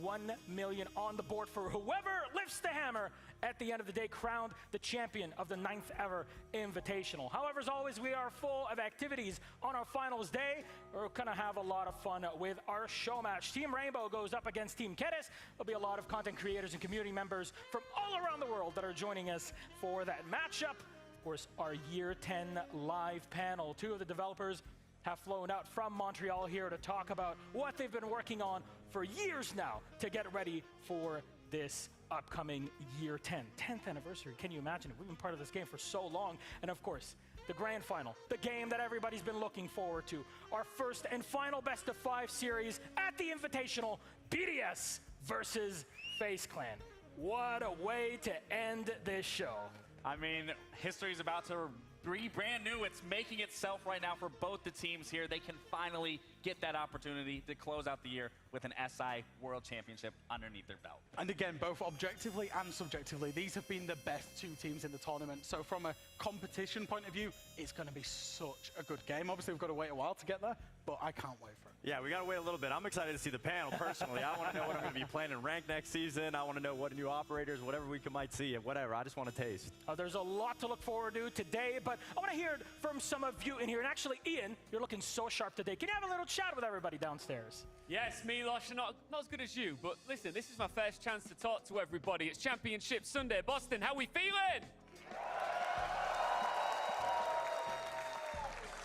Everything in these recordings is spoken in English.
$1 million on the board for whoever lifts the hammer at the end of the day, crowned the champion of the 9th ever Invitational. However, as always, we are full of activities on our finals day. We're going to have a lot of fun with our show match. Team Rainbow goes up against Team Keres. There'll be a lot of content creators and community members from all around the world that are joining us for that matchup. Of course, our Year 10 live panel. 2 of the developers have flown out from Montreal here to talk about what they've been working on for years now to get ready for this upcoming Year 10. 10th anniversary, can you imagine it? We've been part of this game for so long. And of course, the grand final, the game that everybody's been looking forward to. Our first and final best of 5 series at the Invitational, BDS versus FaZe Clan. What a way to end this show. I mean, history's about to be brand new. It's making itself right now for both the teams here. They can finally get that opportunity to close out the year with an SI World Championship underneath their belt. And again, both objectively and subjectively, these have been the best 2 teams in the tournament. So from a competition point of view, it's going to be such a good game. Obviously, we've got to wait a while to get there, but I can't wait for it. Yeah, we got to wait a little bit. I'm excited to see the panel, personally. I want to know what I'm going to be playing in ranked next season. I want to know what new operators, whatever we might see, whatever. I just want to taste. There's a lot to look forward to today, but I want to hear from some of you in here. And actually, Ian, you're looking so sharp today. Can you have a little chat with everybody downstairs? Yes, Milosh, not as good as you, but listen, this is my first chance to talk to everybody. It's Championship Sunday. Boston, how we feeling?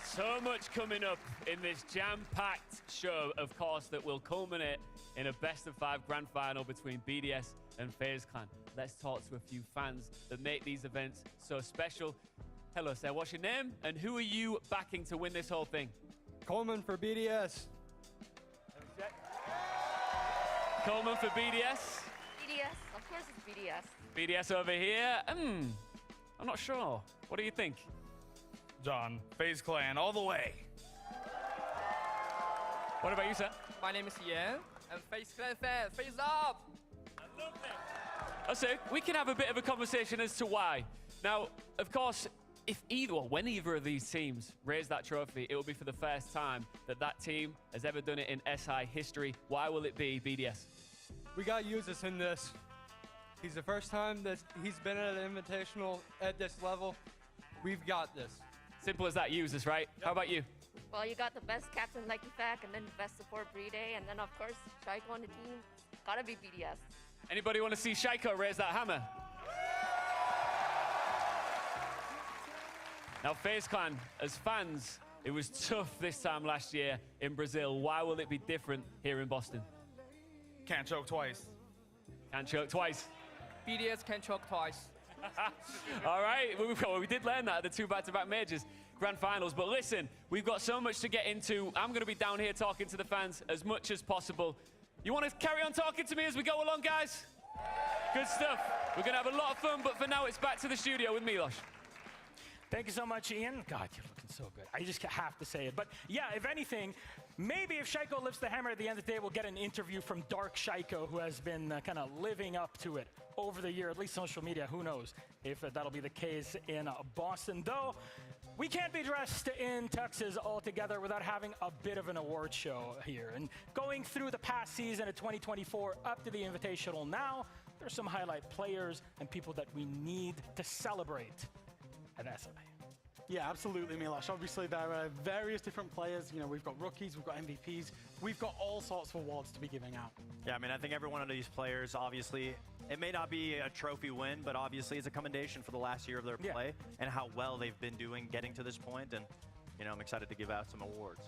So much coming up in this jam-packed show, of course, that will culminate in a best-of-5 grand final between BDS and FaZe Clan. Let's talk to a few fans that make these events so special. Hello, sir. What's your name? And who are you backing to win this whole thing? Coleman for BDS. Coleman for BDS. BDS, of course it's BDS. BDS over here. I'm not sure. What do you think? John, FaZe Clan, all the way. What about you, sir? My name is Ian. I'm FaZe Clan fan. FaZe up! I love it. I say we can have a bit of a conversation as to why. Now, of course, if either or when either of these teams raise that trophy, it will be for the first time that that team has ever done it in SI history. Why will it be BDS? We got Usus in this. He's the first time that he's been at an invitational at this level. We've got this. Simple as that, Usus, right? Yep. How about you? Well, you got the best captain like Fac, and then best support Bride, and then of course Shaiko on the team. Gotta be BDS. Anybody want to see Shaiko raise that hammer? Now, FaZe Clan, as fans, it was tough this time last year in Brazil. Why will it be different here in Boston? Can't choke twice. Can't choke twice. BDS can choke twice. All right, well, we did learn that at the 2 back-to-back majors grand finals. But listen, we've got so much to get into. I'm going to be down here talking to the fans as much as possible. You want to carry on talking to me as we go along, guys? Good stuff. We're going to have a lot of fun, but for now, it's back to the studio with Milosh. Thank you so much, Ian. God, you're looking so good. I just have to say it. But yeah, if anything, maybe if Shaiko lifts the hammer at the end of the day, we'll get an interview from Dark Shaiko, who has been kind of living up to it over the year, at least social media. Who knows if that'll be the case in Boston. Though, we can't be dressed in tuxes altogether without having a bit of an award show here. And going through the past season of 2024 up to the Invitational now, there's some highlight players and people that we need to celebrate at SI. Yeah, absolutely, Milosh. Obviously, there are various different players. You know, we've got rookies, we've got MVPs. We've got all sorts of awards to be giving out. Yeah, I mean, I think every one of these players, obviously, it may not be a trophy win, but obviously it's a commendation for the last year of their play and how well they've been doing getting to this point. And, you know, I'm excited to give out some awards.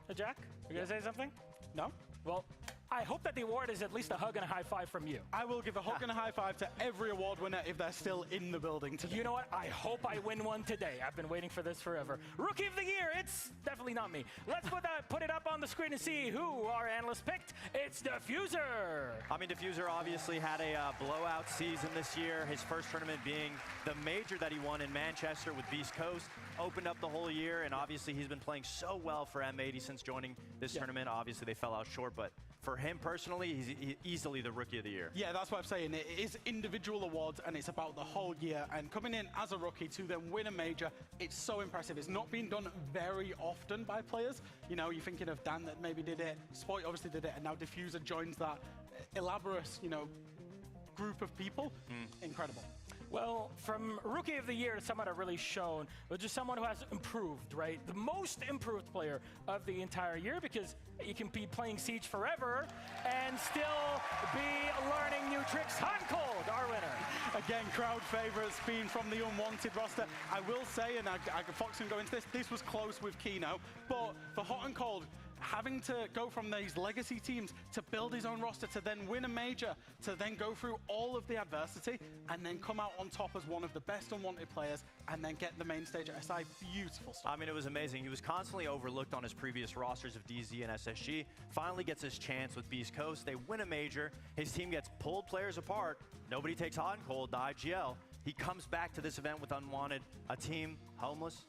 Hey, Jack, you gonna say something? No? Well, I hope that the award is at least a hug and a high five from you. I will give a hug and a high five to every award winner if they're still in the building today. You know what? I hope I win one today. I've been waiting for this forever. Rookie of the Year, it's definitely not me. Let's put it up on the screen and see who our analyst picked. It's Diffuser. I mean, Diffuser obviously had a blowout season this year. His first tournament being the major that he won in Manchester with Beast Coast. Opened up the whole year, and obviously he's been playing so well for M80 since joining this tournament. Obviously, they fell out short, but for him personally, he's easily the Rookie of the Year. Yeah, that's what I'm saying. It is individual awards, and it's about the whole year. And coming in as a rookie to then win a major, it's so impressive. It's not been done very often by players. You know, you're thinking of Dan that maybe did it, Spoit obviously did it, and now Diffuser joins that elaborate, group of people. Incredible. Well, from Rookie of the Year to someone that really shown, but just someone who has improved, right? The most improved player of the entire year, because you can be playing Siege forever and still be learning new tricks. Hot and Cold, our winner. Again, crowd favorites being from the unwanted roster. I will say, and Fox can go into this was close with Kino, but for Hot and Cold, having to go from these legacy teams to build his own roster, to then win a major, to then go through all of the adversity, and then come out on top as one of the best unwanted players, and then get the main stage at SI. Beautiful stuff. I mean, it was amazing. He was constantly overlooked on his previous rosters of DZ and SSG. Finally gets his chance with Beast Coast. They win a major. His team gets pulled players apart. Nobody takes Hot and Cold, the IGL. He comes back to this event with Unwanted, a team homeless.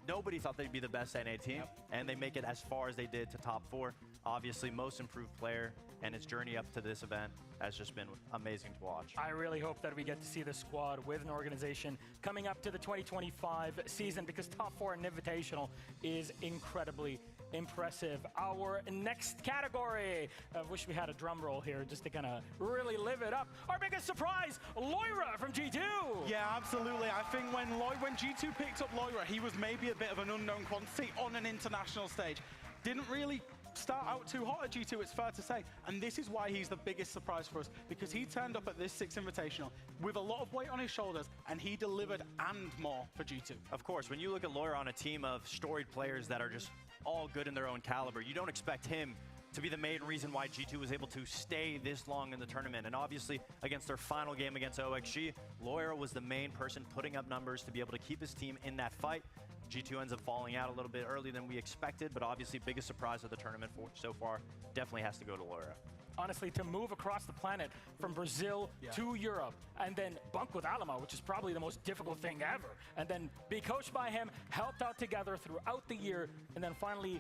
Nobody thought they'd be the best NA team, and they make it as far as they did to top 4. Obviously, most improved player, and his journey up to this event has just been amazing to watch. I really hope that we get to see this squad with an organization coming up to the 2025 season, because top 4 in Invitational is incredibly impressive. Our next category, I wish we had a drum roll here just to kind of really live it up. Our biggest surprise, Loira from G2. Yeah, absolutely. I think when G2 picked up Loira, he was maybe a bit of an unknown quantity on an international stage. Didn't really start out too hot at G2, it's fair to say. And this is why he's the biggest surprise for us, because he turned up at this 6th Invitational with a lot of weight on his shoulders, and he delivered and more for G2. Of course, when you look at Loira on a team of storied players that are just all good in their own caliber, you don't expect him to be the main reason why G2 was able to stay this long in the tournament. And obviously, against their final game against OXG, Loira was the main person putting up numbers to be able to keep his team in that fight. G2 ends up falling out a little bit earlier than we expected, but obviously biggest surprise of the tournament so far definitely has to go to Loira. Honestly, to move across the planet from Brazil to Europe and then bunk with Alamo, which is probably the most difficult thing ever, and then be coached by him, helped out together throughout the year, and then finally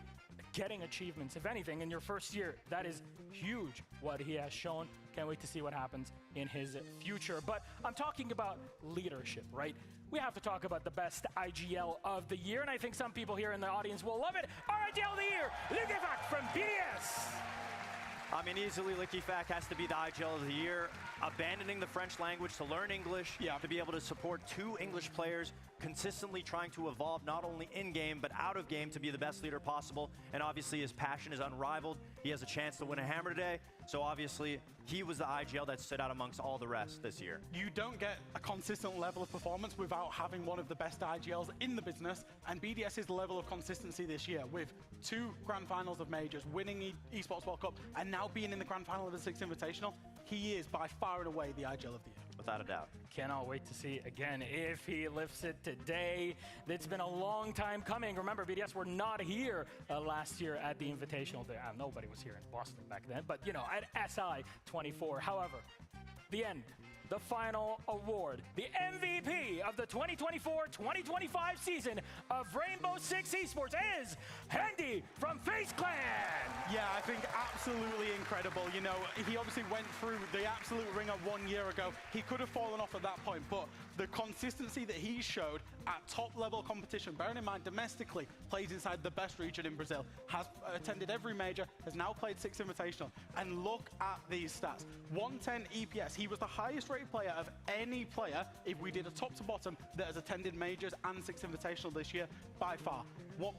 getting achievements, if anything, in your first year. That is huge what he has shown. Can't wait to see what happens in his future. But I'm talking about leadership, right? We have to talk about the best IGL of the year, and I think some people here in the audience will love it. Our IGL of the year, Invitational from BDS. I mean, easily Licky Fack has to be the IGL of the year, abandoning the French language to learn English, to be able to support 2 English players, consistently trying to evolve not only in-game but out of game to be the best leader possible. And obviously his passion is unrivaled. He has a chance to win a hammer today. So obviously he was the IGL that stood out amongst all the rest this year. You don't get a consistent level of performance without having one of the best IGLs in the business, and BDS's level of consistency this year with 2 grand finals of majors, winning Esports World Cup, and now being in the grand final of the 6th Invitational, he is by far and away the IGL of the year. Without a doubt. Cannot wait to see again if he lifts it today. It's been a long time coming. Remember, BDS were not here last year at the Invitational. Nobody was here in Boston back then, but at SI 24. However, the end, the final award, the MVP of the 2024-2025 season of Rainbow Six Esports is Handy from FaZe Clan. Yeah, I think absolutely incredible. He obviously went through the absolute ringer 1 year ago. He could have fallen off at that point, but the consistency that he showed at top-level competition, bearing in mind domestically, plays inside the best region in Brazil, has attended every major, has now played 6 Invitational, and look at these stats. 110 EPS. He was the highest-rated player of any player, if we did a top-to-bottom, that has attended majors and 6 Invitational this year, by far.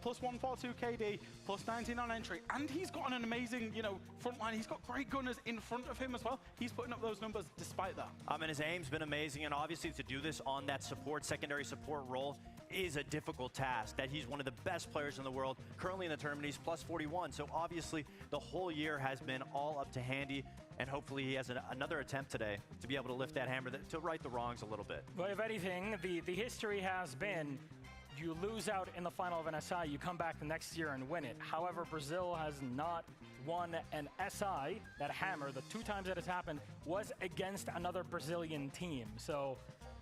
Plus 142 KD, plus 19 on entry, and he's got an amazing, front line. He's got great gunners in front of him as well. He's putting up those numbers despite that. And his aim's been amazing, and obviously to do this on that secondary support role is a difficult task. That he's one of the best players in the world. Currently in the tournament, he's plus 41, so obviously the whole year has been all up to Handy, and hopefully he has another attempt today to be able to lift that hammer to right the wrongs a little bit. Well, if anything, the history has been you lose out in the final of an SI, you come back the next year and win it. However, Brazil has not won an SI. That hammer, the 2 times that has happened, was against another Brazilian team. So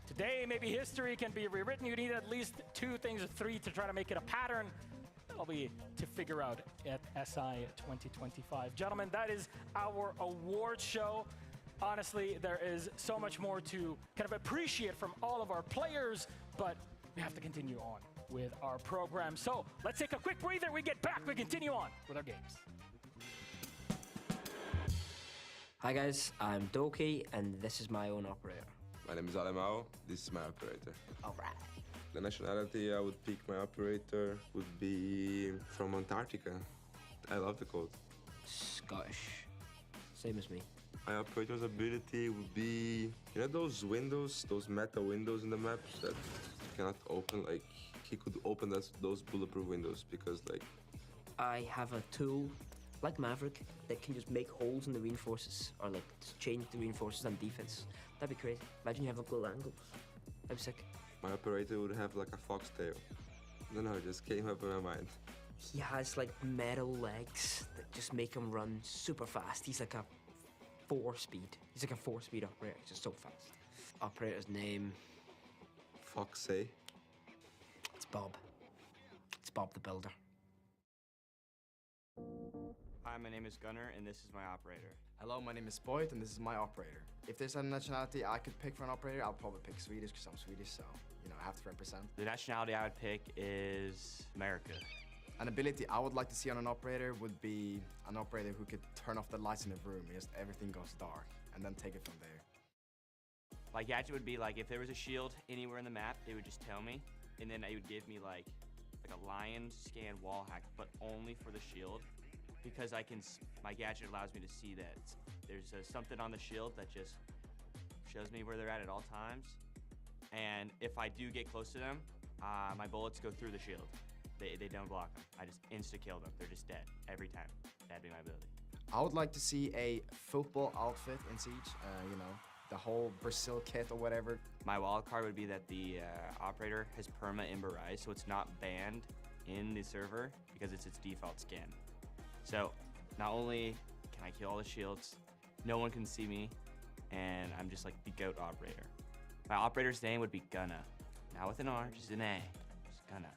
today, maybe history can be rewritten. You need at least 2 things or 3 to try to make it a pattern. That'll be to figure out at SI 2025. Gentlemen, that is our award show. Honestly, there is so much more to kind of appreciate from all of our players, but we have to continue on with our program. So let's take a quick breather. We get back. We continue on with our games. Hi guys, I'm Doki, and this is my own operator. My name is Alemao. This is my operator. Alright. The nationality I would pick my operator would be from Antarctica. I love the cold. Scottish. Same as me. My operator's ability would be, you know those windows, those metal windows in the map that you cannot open? Like, he could open those bulletproof windows because, like... I have a tool, like Maverick, that can just make holes in the reinforces, or like change the reinforces on defense. That'd be crazy. Imagine you have a cool angles. That'd be sick. My operator would have like a foxtail. I don't know, it just came up in my mind. He has like metal legs that just make him run super fast. He's like a 4-speed. He's like a 4-speed operator. He's just so fast. Operator's name. Foxay. It's Bob. It's Bob the Builder. Hi, my name is Gunnar, and this is my operator. Hello, my name is Boyd, and this is my operator. If there's a nationality I could pick for an operator, I'll probably pick Swedish because I'm Swedish, so, you know, I have to represent. The nationality I would pick is America. An ability I would like to see on an operator would be an operator who could turn off the lights in the room, just everything goes dark, and then take it from there. My gadget would be like, if there was a shield anywhere in the map, it would just tell me, and then it would give me like a lion scan wall hack, but only for the shield. Because my gadget allows me to see that there's something on the shield that just shows me where they're at all times. And if I do get close to them, my bullets go through the shield. They don't block them. I just insta-kill them. They're just dead every time. That'd be my ability. I would like to see a football outfit in Siege, you know, the whole Brazil kit or whatever. My wild card would be that the operator has perma-Ember Rise, so it's not banned in the server because it's its default skin. So, not only can I kill all the shields, no one can see me, and I'm just like the GOAT operator. My operator's name would be Gunna. Not with an R, just an A. Just Gunna.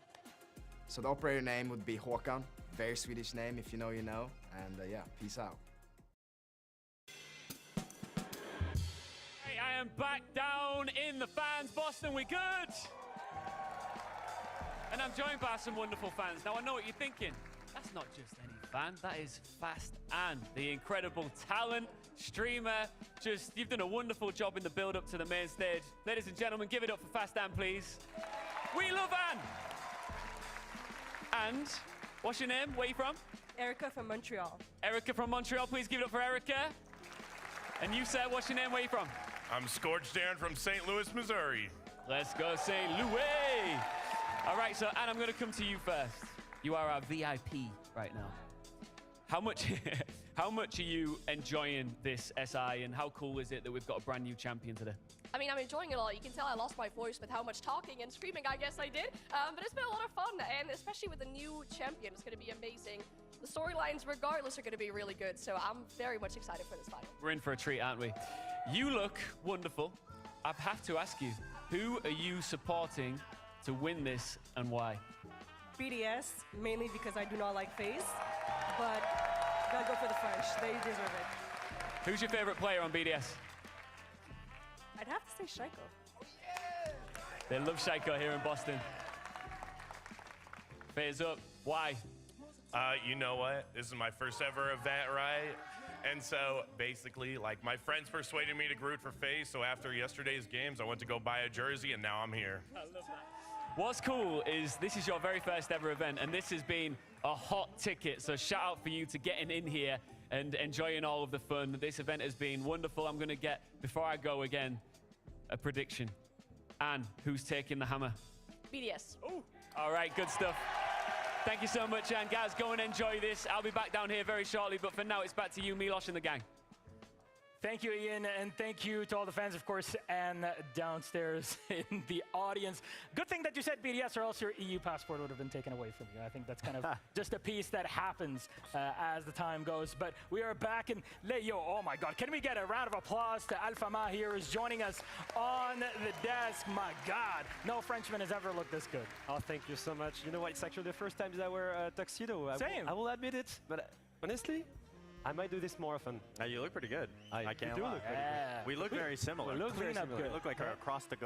So the operator name would be Håkan. Very Swedish name, if you know, you know. And yeah, peace out. Hey, I am back down in the fans. Boston, we good? And I'm joined by some wonderful fans. Now, I know what you're thinking. That's not just any fan, that is Fast Ann, the incredible talent, streamer. You've done a wonderful job in the build-up to the main stage. Ladies and gentlemen, give it up for Fast Ann, please. We love Ann! And, what's your name? Where are you from? Erica from Montreal. Erica from Montreal, please give it up for Erica. And you, sir, what's your name? Where are you from? I'm Scorched Darren from St. Louis, Missouri. Let's go St. Louis! All right, so Ann, I'm gonna come to you first. You are our VIP right now. How much are you enjoying this SI, and how cool is it that we've got a brand new champion today? I mean, I'm enjoying it a lot. You can tell I lost my voice with how much talking and screaming I guess I did. But it's been a lot of fun, and especially with the new champion, it's going to be amazing. The storylines, regardless, are going to be really good, so I'm very much excited for this final. We're in for a treat, aren't we? You look wonderful. I have to ask you, who are you supporting to win this, and why? BDS, mainly because I do not like FaZe, but gotta go for the French. They deserve it. Who's your favorite player on BDS? I'd have to say Shaiko. They love Shaiko here in Boston. FaZe up. Why? You know what? This is my first ever event, right? And so basically, like, my friends persuaded me to root for FaZe, so after yesterday's games, I went to go buy a jersey, and now I'm here. I love that. What's cool is this is your very first ever event, and this has been a hot ticket, so shout out for you to getting in here and enjoying all of the fun. This event has been wonderful. I'm going to get, before I go again, a prediction. Ann, who's taking the hammer? BDS. Ooh. All right, good stuff. Thank you so much, Ann. Guys, go and enjoy this. I'll be back down here very shortly, but for now, it's back to you, Milos, and the gang. Thank you, Ian, and thank you to all the fans, of course, and downstairs in the audience. Good thing that you said BDS, or else your EU passport would have been taken away from you. I think that's kind of just a piece that happens as the time goes. But we are back, and oh my God, can we get a round of applause to Alpha Ma here, who's joining us on the desk? My God, no Frenchman has ever looked this good. Oh, thank you so much. You know what? It's actually the first time that I wear a tuxedo. Same. I will admit it, but honestly, I might do this more often. You look pretty good. I can't lie. Look pretty good. We look very similar. We look very similar. We look like across the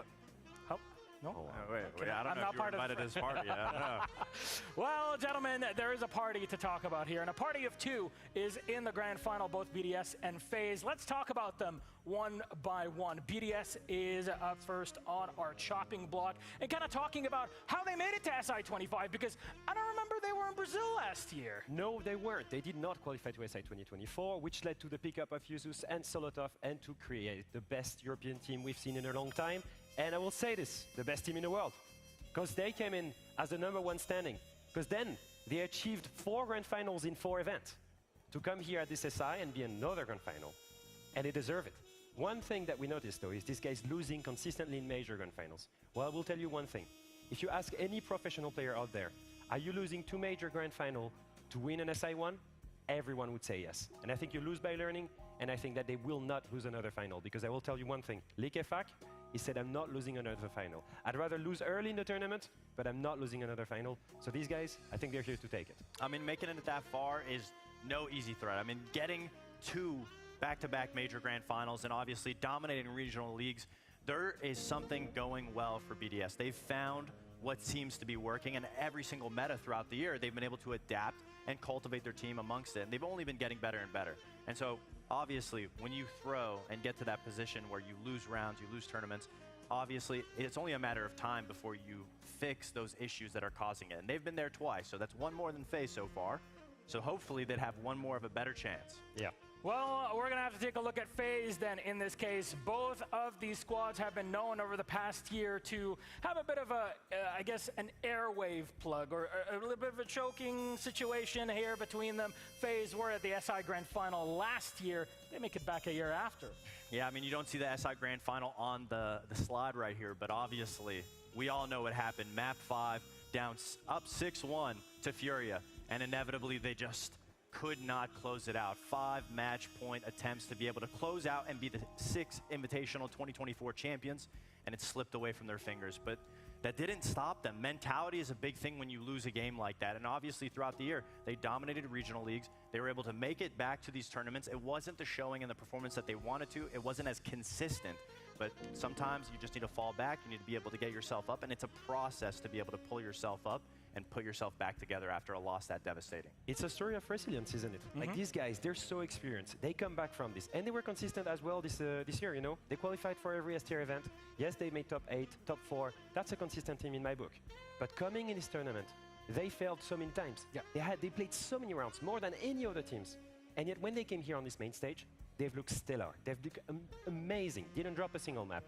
No? Wait, Okay, I don't I'm know not if you were part of- invited to this party. I don't know. Well, gentlemen, there is a party to talk about here, and a party of two is in the grand final, both BDS and FaZe. Let's talk about them one by one. BDS is up first on our chopping block, and kind of talking about how they made it to SI25, because I don't remember they were in Brazil last year. No, they weren't. They did not qualify to SI 2024, which led to the pickup of Yuzus and Solotov and to create the best European team we've seen in a long time. And I will say this, the best team in the world. Because they came in as the #1 standing. Because then they achieved 4 grand finals in 4 events. To come here at this SI and be another grand final. And they deserve it. One thing that we noticed though is this guy's losing consistently in major grand finals. Well, I will tell you one thing. If you ask any professional player out there, are you losing 2 major grand final to win an SI1? Everyone would say yes. And I think you lose by learning, and I think that they will not lose another final, because I will tell you one thing. Likefak, he said, I'm not losing another final. I'd rather lose early in the tournament, but I'm not losing another final. So these guys, I think they're here to take it. I mean, making it that far is no easy threat. I mean, getting 2 back-to-back major grand finals and obviously dominating regional leagues, there is something going well for BDS. They've found what seems to be working, and every single meta throughout the year, they've been able to adapt and cultivate their team amongst it. And they've only been getting better and better. And so, obviously, when you throw and get to that position where you lose rounds, you lose tournaments, obviously, it's only a matter of time before you fix those issues that are causing it. And they've been there twice, so that's 1 more than FaZe so far. So hopefully, they'd have 1 more of a better chance. Yeah. Well, we're going to have to take a look at FaZe then in this case. Both of these squads have been known over the past year to have a bit of a, I guess, an airwave plug or a little bit of a choking situation here between them. FaZe were at the SI Grand Final last year. They make it back a year after. Yeah, I mean, you don't see the SI Grand Final on the slide right here, but obviously, we all know what happened. Map 5 down up 6-1 to Furia, and inevitably, they just could not close it out. 5 match point attempts to be able to close out and be the 6th Invitational 2024 champions, and it slipped away from their fingers. But that didn't stop them. Mentality is a big thing when you lose a game like that, and obviously throughout the year, they dominated regional leagues. They were able to make it back to these tournaments. It wasn't the showing and the performance that they wanted to. It wasn't as consistent, but sometimes you just need to fall back. You need to be able to get yourself up, and it's a process to be able to pull yourself up and put yourself back together after a loss that devastating. It's a story of resilience, isn't it? Like these guys, they're so experienced. They come back from this. And they were consistent as well this year, you know? They qualified for every S-tier event. Yes, they made top 8, top 4. That's a consistent team in my book. But coming in this tournament, they failed so many times. Yeah. They played so many rounds, more than any other teams. And yet when they came here on this main stage, they've looked stellar. They've looked amazing. Didn't drop a single map.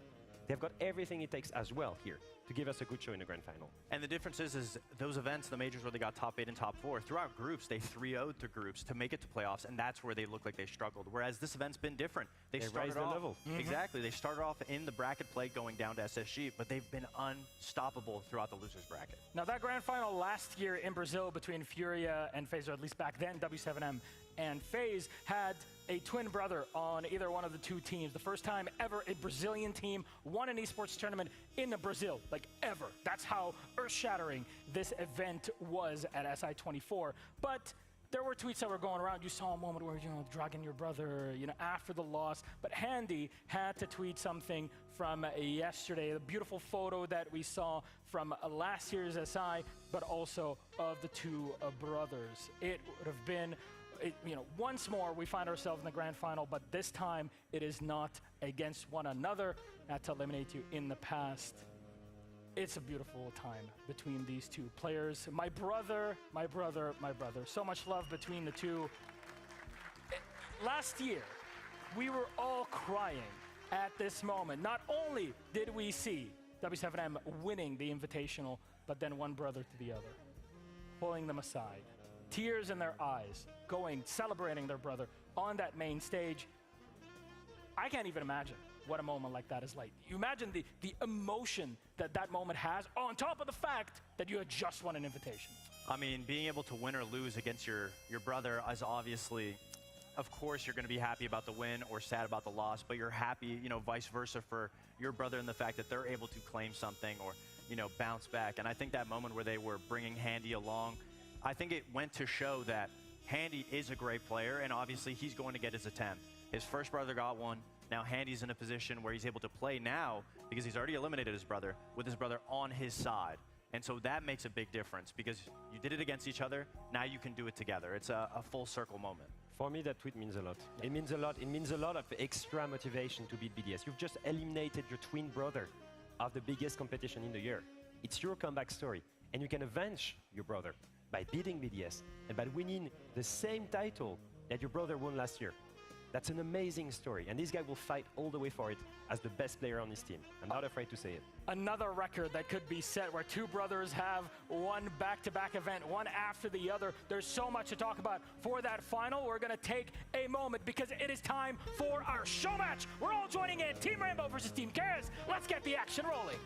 They've got everything it takes as well here to give us a good show in the grand final. And the difference is those events, the majors where they got top 8 and top 4, throughout groups, they 3-0'd to groups to make it to playoffs, and that's where they look like they struggled. Whereas this event's been different. They started raised their off, level. Exactly. They started off in the bracket play going down to SSG, but they've been unstoppable throughout the losers bracket. Now that grand final last year in Brazil between Furia and FaZe, or at least back then, W7M and FaZe, had a twin brother on either one of the 2 teams. The first time ever a Brazilian team won an esports tournament in Brazil, like ever. That's how earth-shattering this event was at SI24. But there were tweets that were going around. You saw a moment where, dragging your brother, after the loss. But Handy had to tweet something from yesterday, the beautiful photo that we saw from last year's SI, but also of the 2 brothers. It would have been, once more we find ourselves in the grand final, but this time it is not against one another, not to eliminate you in the past. It's a beautiful time between these 2 players. My brother, my brother, my brother. So much love between the 2. Last year, we were all crying at this moment. Not only did we see W7M winning the Invitational, but then one brother to the other, pulling them aside. Tears in their eyes, celebrating their brother on that main stage. I can't even imagine what a moment like that is like. You imagine the emotion that moment has, on top of the fact that you had just won an invitation. I mean, being able to win or lose against your brother is obviously, of course, you're going to be happy about the win or sad about the loss, but you're happy, vice versa for your brother in the fact that they're able to claim something or, bounce back. And I think that moment where they were bringing Handy along, I think it went to show that Handy is a great player, and obviously he's going to get his attempt. His first brother got one. Now Handy's in a position where he's able to play now because he's already eliminated his brother with his brother on his side. And so that makes a big difference because you did it against each other. Now you can do it together. It's a full circle moment. For me, that tweet means a lot. It means a lot. It means a lot of extra motivation to beat BDS. You've just eliminated your twin brother of the biggest competition in the year. It's your comeback story. And you can avenge your brother by beating BDS and by winning the same title that your brother won last year. That's an amazing story. And this guy will fight all the way for it as the best player on his team. I'm not afraid to say it. Another record that could be set where two brothers have one back-to-back event, one after the other. There's so much to talk about for that final. We're gonna take a moment because it is time for our show match. We're all joining in. Team Rainbow versus Team Karas. Let's get the action rolling.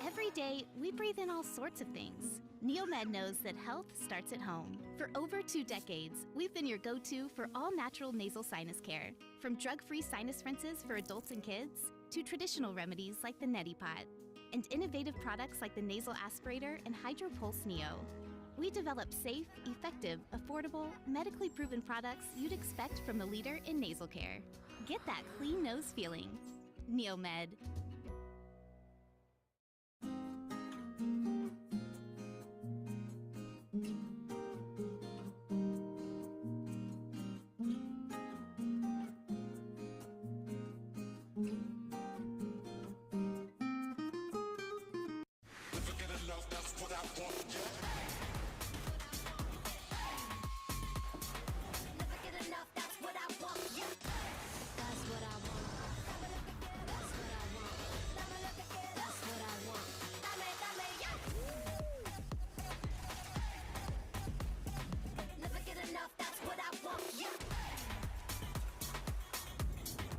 Every day, we breathe in all sorts of things. NeoMed knows that health starts at home. For over 2 decades, we've been your go-to for all natural nasal sinus care. From drug-free sinus rinses for adults and kids, to traditional remedies like the Neti Pot, and innovative products like the nasal aspirator and HydroPulse Neo. We develop safe, effective, affordable, medically proven products you'd expect from a leader in nasal care. Get that clean nose feeling. NeoMed.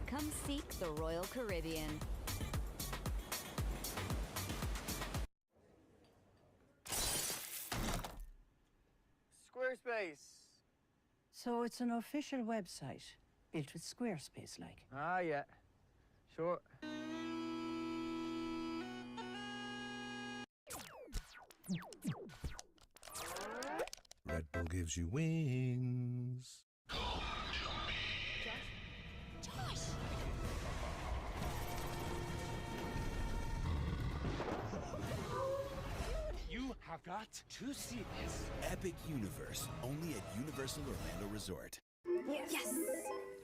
Come seek the Royal Caribbean. Squarespace. So it's an official website built with Squarespace, like. Ah, yeah. Sure. Red Bull gives you wings. You have got to see this. Epic Universe, only at Universal Orlando Resort. Yes!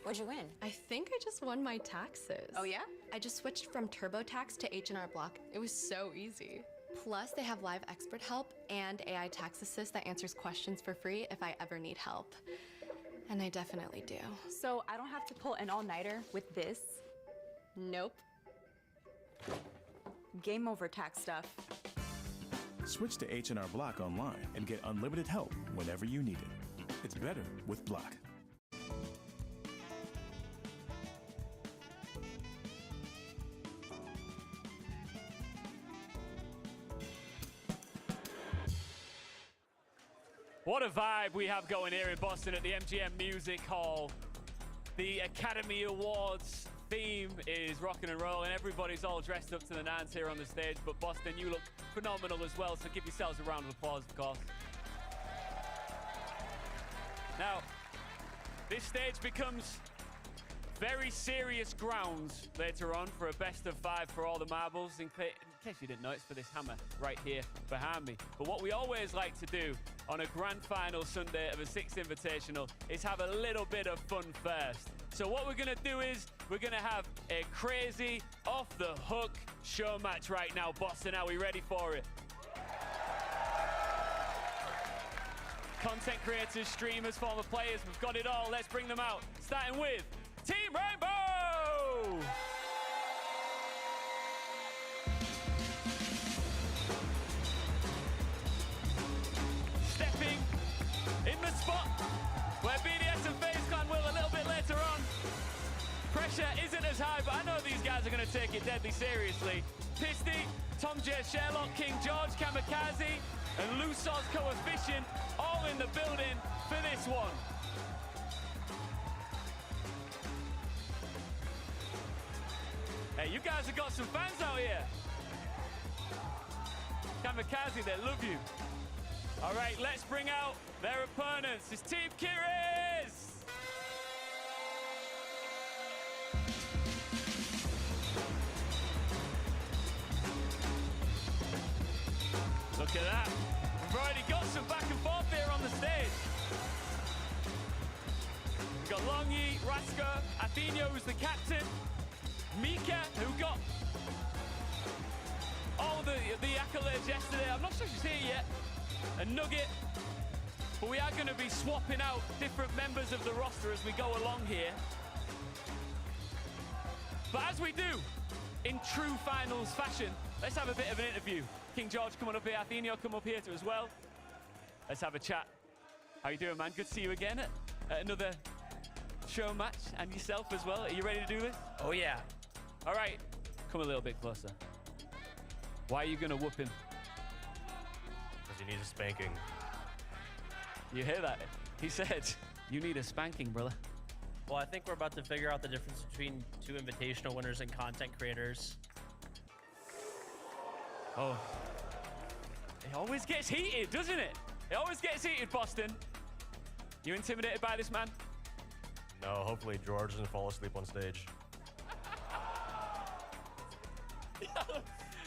What'd you win? I think I just won my taxes. Oh yeah? I just switched from TurboTax to H&R Block. It was so easy. Plus, they have live expert help and AI tax assist that answers questions for free if I ever need help. And I definitely do. So I don't have to pull an all-nighter with this? Nope. game over tax stuff. Switch to H&R Block online and get unlimited help whenever you need it. It's better with Block. What a vibe we have going here in Boston at the MGM Music Hall. The Academy Awards theme is rocking and rolling. Everybody's all dressed up to the nines here on the stage, but Boston, you look phenomenal as well, so give yourselves a round of applause, of course. Now, this stage becomes very serious grounds later on for a best of 5 for all the marbles, in case you didn't notice, for this hammer right here behind me. But what we always like to do on a grand final Sunday of a 6th Invitational is have a little bit of fun first. So what we're gonna do is we're gonna have a crazy, off-the-hook show match right now. Boston, are we ready for it? Content creators, streamers, former players, we've got it all. Let's bring them out. Starting with Team Rainbow! Stepping in the spot where BDS and FaZe will a little bit later on. Pressure isn't as high, but I know these guys are going to take it deadly seriously. Pisty, Tom J. Sherlock, King George, Kamikaze, and Lusos Coefficient all in the building for this one. Hey, you guys have got some fans out here. Kamikaze, they love you. All right, let's bring out their opponents. It's Team Kiris. Look at that. We've already got some back and forth here on the stage. We've got Longy, Raska, Atheno, who's the captain, Mika, who got all the accolades yesterday. I'm not sure she's here yet. And Nugget. But we are going to be swapping out different members of the roster as we go along here. But as we do, in true finals fashion, let's have a bit of an interview. King George coming up here, Atheno come up here too as well. Let's have a chat. How you doing, man? Good to see you again at another show match, and yourself as well. Are you ready to do this? Oh yeah. All right, come a little bit closer. Why are you gonna whoop him? Because he needs a spanking. You hear that? He said, you need a spanking, brother. Well, I think we're about to figure out the difference between 2 invitational winners and content creators. Oh. It always gets heated, doesn't it? It always gets heated, Boston. You intimidated by this man? No, hopefully George doesn't fall asleep on stage.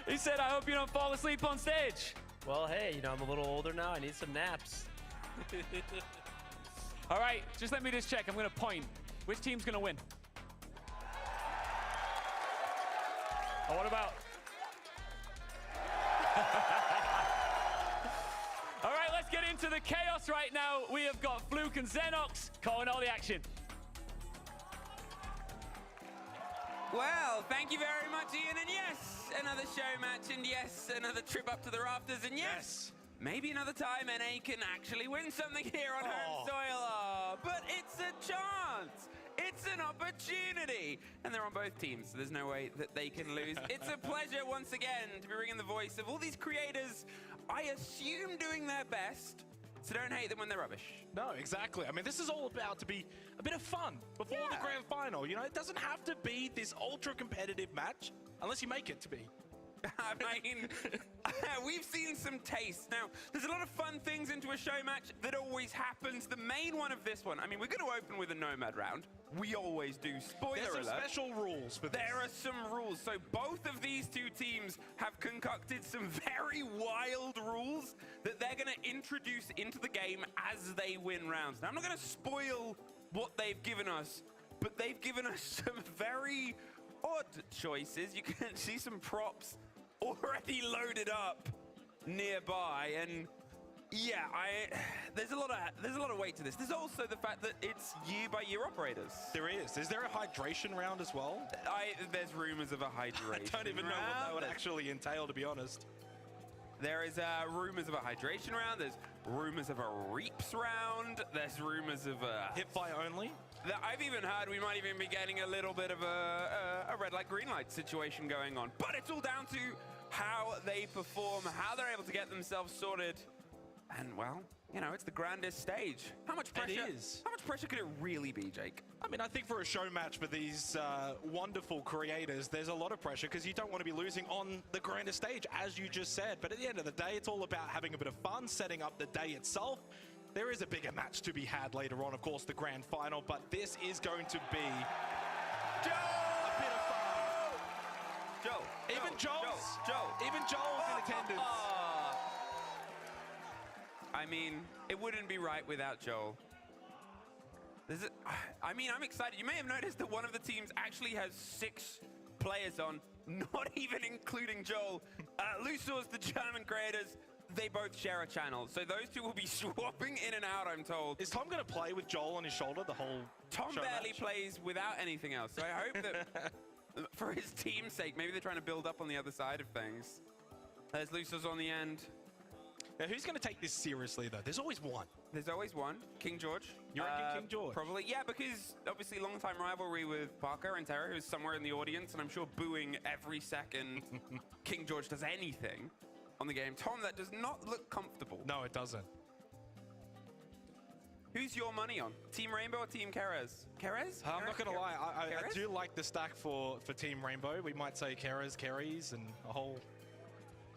He said, I hope you don't fall asleep on stage. Well, hey, you know, I'm a little older now. I need some naps. All right, just let me just check. I'm going to point. Which team's going to win? Oh, what about? All right, let's get into the chaos right now. We have got Fluke and Xenox calling all the action. Well, thank you very much, Ian. And yes, another show match. And yes, another trip up to the rafters. And yes, maybe another time NA can actually win something here on home soil. But it's a chance. It's an opportunity. And they're on both teams, so there's no way that they can lose. It's a pleasure once again to be bringing the voice of all these creators, I assume doing their best. So don't hate them when they're rubbish. No, exactly. I mean, this is all about to be a bit of fun before the grand final. You know, it doesn't have to be this ultra competitive match unless you make it to be. I mean, we've seen some taste. Now, there's a lot of fun things into a show match that always happens. The main one of this one, I mean, we're going to open with a Nomad round. We always do. Spoiler alert. There's some special rules for this. There are some rules. So both of these two teams have concocted some very wild rules that they're going to introduce into the game as they win rounds. Now, I'm not going to spoil what they've given us, but they've given us some very odd choices. You can see some props already loaded up nearby, and Yeah, there's a lot of weight to this. There's also the fact that it's year-by-year operators. There is. Is there a hydration round as well? There's rumors of a hydration I don't even know what that would round. actually entail, to be honest. There is rumors of a hydration round. There's rumors of a reaps round. There's rumors of a hip-fire only. I've even heard we might even be getting a little bit of a red light, green light situation going on. But it's all down to how they perform, how they're able to get themselves sorted. And, well, you know, it's the grandest stage. How much pressure? It is. How much pressure could it really be, Jake? I mean, I think for a show match for these wonderful creators, there's a lot of pressure because you don't want to be losing on the grandest stage, as you just said. But at the end of the day, it's all about having a bit of fun, setting up the day itself. There is a bigger match to be had later on, of course, the grand final, but this is going to be a bit of fun. Joe. Even Joel's in attendance. I mean, it wouldn't be right without Joel. I mean, I'm excited. You may have noticed that one of the teams actually has 6 players on, not even including Joel. Lusor's the German creators. They both share a channel, so those two will be swapping in and out, I'm told. Is Tom going to play with Joel on his shoulder the whole Tom show barely match? plays without anything else, so I hope that for his team's sake, maybe they're trying to build up on the other side of things. There's Lusos on the end. Now, who's going to take this seriously, though? There's always one. There's always one. King George. You reckon King George? Probably, yeah, because obviously long-time rivalry with Parker and Terra, who's somewhere in the audience, and I'm sure booing every second King George does anything on the game. Tom, that does not look comfortable. No, it doesn't. Who's your money on? Team Rainbow or Team Kerez? Kerez? I'm not going to lie. I Kerez? do like the stack for Team Rainbow. We might say Kerez, Keres, and a whole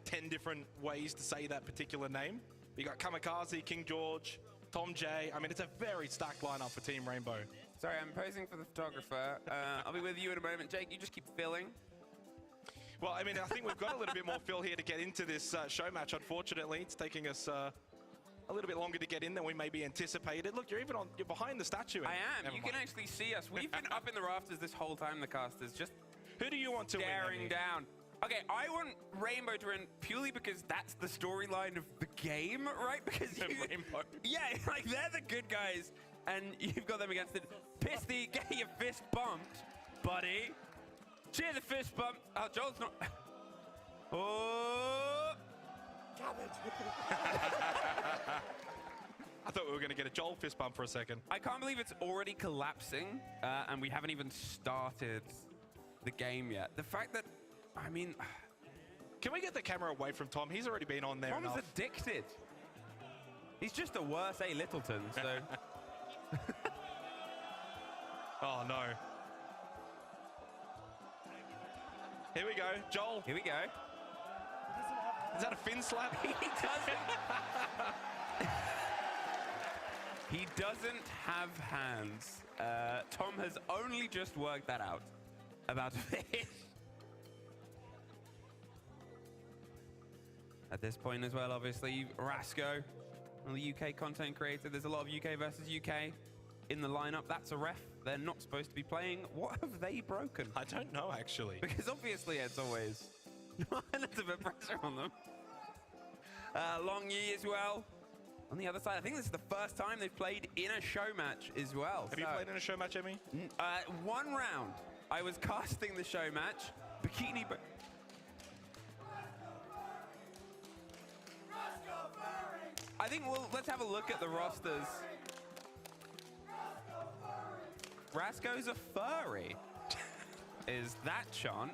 10 different ways to say that particular name. You got Kamikaze, King George, Tom J. I mean, it's a very stacked lineup for Team Rainbow. Sorry, I'm posing for the photographer. I'll be with you in a moment. Jake, you just keep filling. Well, I mean, I think we've got a little bit more fill here to get into this show match. Unfortunately, it's taking us a little bit longer to get in than we maybe anticipated. Look, you're behind the statue. I am. You can actually see us. We've been up in the rafters this whole time, the casters. Just who do you want to win? Staring down. Okay, I want Rainbow to win purely because that's the storyline of the game, right? Because Rainbow. Yeah, like they're the good guys, and you've got them against it. Pisty, get your fist bumped, buddy. Cheer the fist bump. Oh, Joel's not. Oh. I thought we were going to get a Joel fist bump for a second. I can't believe it's already collapsing, and we haven't even started the game yet. The fact that, I mean... Can we get the camera away from Tom? He's already been on there Tom's enough. addicted. He's just a worse A. Littleton, so... Oh, no. Here we go. Joel. Here we go. Is that a fin slap? He doesn't. He doesn't have hands. Tom has only just worked that out about fish. At this point as well, obviously, Rasco, the UK content creator. There's a lot of UK versus UK in the lineup. That's a ref. They're not supposed to be playing. What have they broken? I don't know, actually. Because obviously it's always a little bit pressure on them. Long Yi as well. On the other side, I think this is the first time they've played in a show match as well. Have you played in a show match, Emmy? One round. I was casting the show match. Bikini... I think let's have a look at the rosters. Rasco's a furry. Is that chant?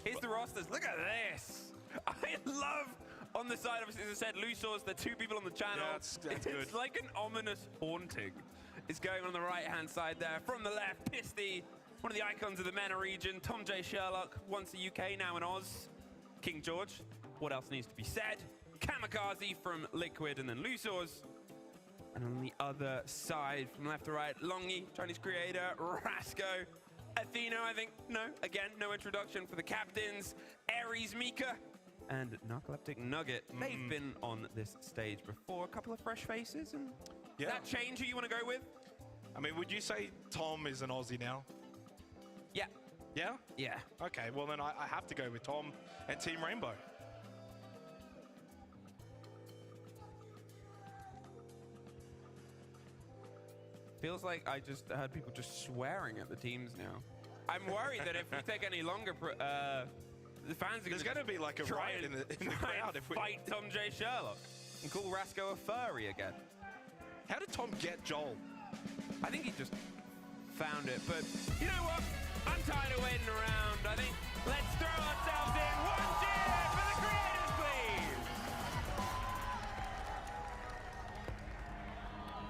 Here's the rosters. Look at this. I love on the side, obviously, as I said, Lusor's the 2 people on the channel. Yeah, that's good. It's like an ominous haunting. It's going on the right-hand side there. From the left, Pisty, one of the icons of the MENA region. Tom J. Sherlock, once a UK, now in Oz. King George. What else needs to be said? Kamikaze from Liquid, and then Lusor's. And on the other side, from left to right, Longy, Chinese creator, Rasco, Athena, I think. No, again, no introduction for the captains. Ares, Mika, and Narcoleptic Nugget. They've been on this stage before. A couple of fresh faces. And yeah. That change who you want to go with? I mean, would you say Tom is an Aussie now? Yeah. Yeah? Yeah. Okay, well then I have to go with Tom and Team Rainbow. feels like I just heard people just swearing at the teams now. I'm worried that if we take any longer, the fans are There's going to be like a riot in the crowd if we fight Tom J. Sherlock and call Rasco a furry again. How did Tom get Joel? I think he just found it, but you know what? I'm tired of waiting around. I think let's throw ourselves in. One cheer for the creators, please.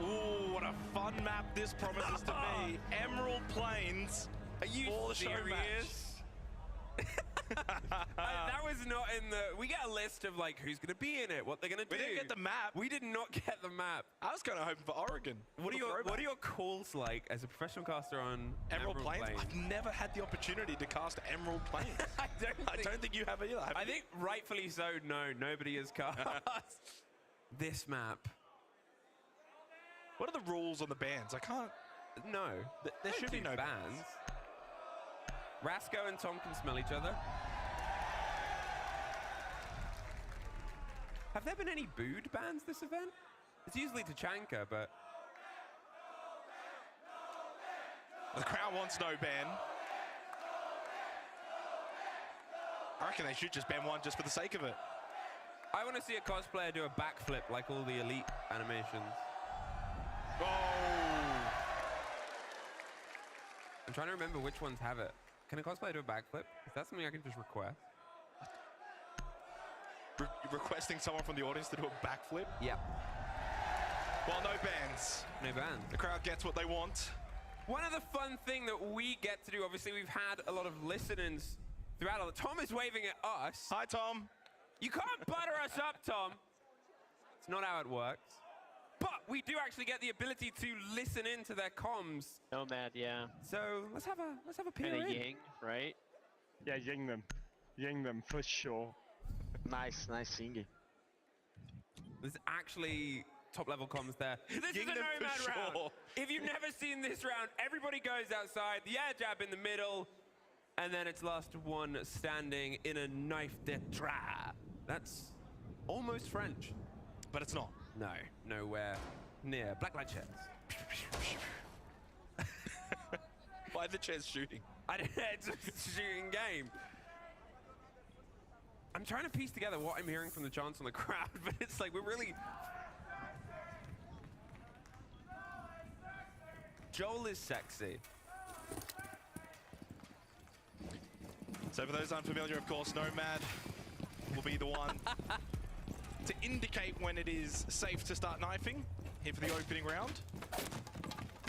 Ooh, what a fun map this promises to be. Emerald Plains. Are you serious? That was not in the... We get a list of, like, who's going to be in it, what they're going to do. We didn't get the map. We did not get the map. I was kind of hoping for Oregon. What are your calls like as a professional caster on Emerald Plains? I've never had the opportunity to cast Emerald Plains. I don't think you have either. I think rightfully so, no. Nobody has cast this map. What are the rules on the bans? I can't... No. There should be no bans. Rasco and Tom can smell each other. Have there been any booed bans this event? It's usually Tachanka, but... The crowd wants no ban. I reckon they should just ban one just for the sake of it. I want to see a cosplayer do a backflip like all the elite animations. Oh! I'm trying to remember which ones have it. Can a cosplayer do a backflip? Is that something I can just request? Requesting someone from the audience to do a backflip? Yeah. Well, no bans. No bans. The crowd gets what they want. One of the fun thing that we get to do, obviously we've had a lot of listeners throughout all the... Tom is waving at us. Hi, Tom. You can't butter us up, Tom. It's not how it works. But we do actually get the ability to listen into their comms. Nomad, yeah. So let's have a peer Kinda in. ying, right? Yeah, ying them for sure. Nice singing. There's actually top-level comms there. This is a Nomad round. If you've never seen this round, everybody goes outside, the air jab in the middle, and then it's last one standing in a knife de tra. That's almost French. But it's not. No, nowhere near. Black light chairs. Why are the chairs shooting? It's a shooting game. I'm trying to piece together what I'm hearing from the chants on the crowd, but it's like we're really... Joel is sexy. So for those unfamiliar, of course, Nomad will be the one to indicate when it is safe to start knifing here for the opening round.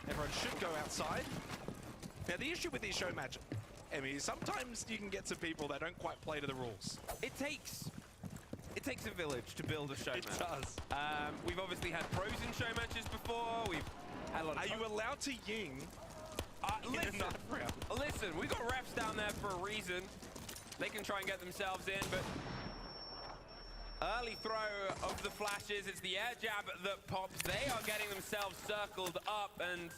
Everyone should go outside. Now the issue with these show matches, Emmy, is sometimes you can get some people that don't quite play to the rules. It takes a village to build a show match. It does. We've obviously had pros in show matches before. We've had a lot of... Are you allowed to ying in a knife round? Listen, we got refs down there for a reason. They can try and get themselves in, but early throw of the flashes. It's the air jab that pops. They are getting themselves circled up, and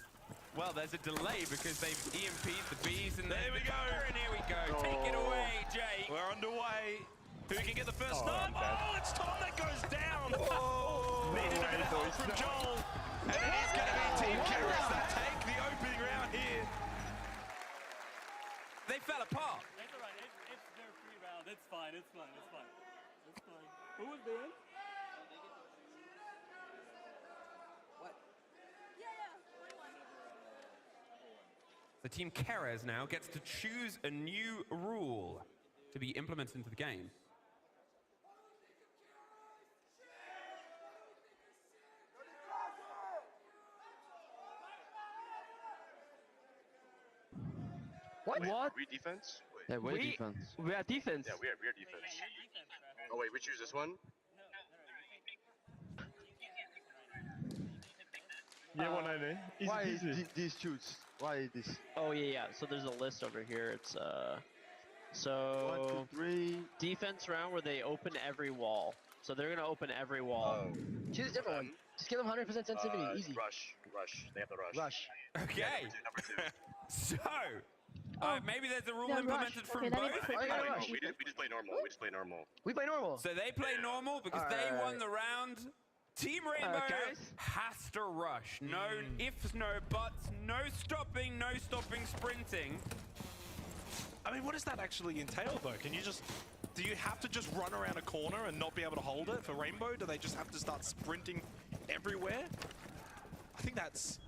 well, there's a delay because they've EMP'd the bees, and there we go. And here we go. Take it away, Jake. We're underway. Who can get the first stop? Okay. Oh, it's Tom that goes down. Oh, needed a bit of help from Joel, and it is going to be Team Keras that take the opening round here. They fell apart. That's all right. It's their free round. It's fine. It's fine. It's fine. It's fine. Who was there? What? The Team Keras now gets to choose a new rule to be implemented into the game. What? We defense? Yeah, we're defense. We are defense. Yeah, we are defense. Oh wait, we choose this one? Yeah, one idea. Why these shoots? Why this? Oh yeah. So there's a list over here. It's so 1, 2, 3. Defense round where they open every wall. So they're gonna open every wall. Choose a different one. Just give them 100% sensitivity. Easy. Rush. They have the rush. Rush. Okay. Number two. So, maybe there's a rule Yeah, implemented rush. from Okay, both. we just play normal. We just play normal. We play normal. So they play normal because they won the round. Team Rainbow has to rush. No ifs, no buts, no stopping sprinting. I mean, what does that actually entail, though? Can you just... Do you have to just run around a corner and not be able to hold it for Rainbow? Do they just have to start sprinting everywhere? I think that's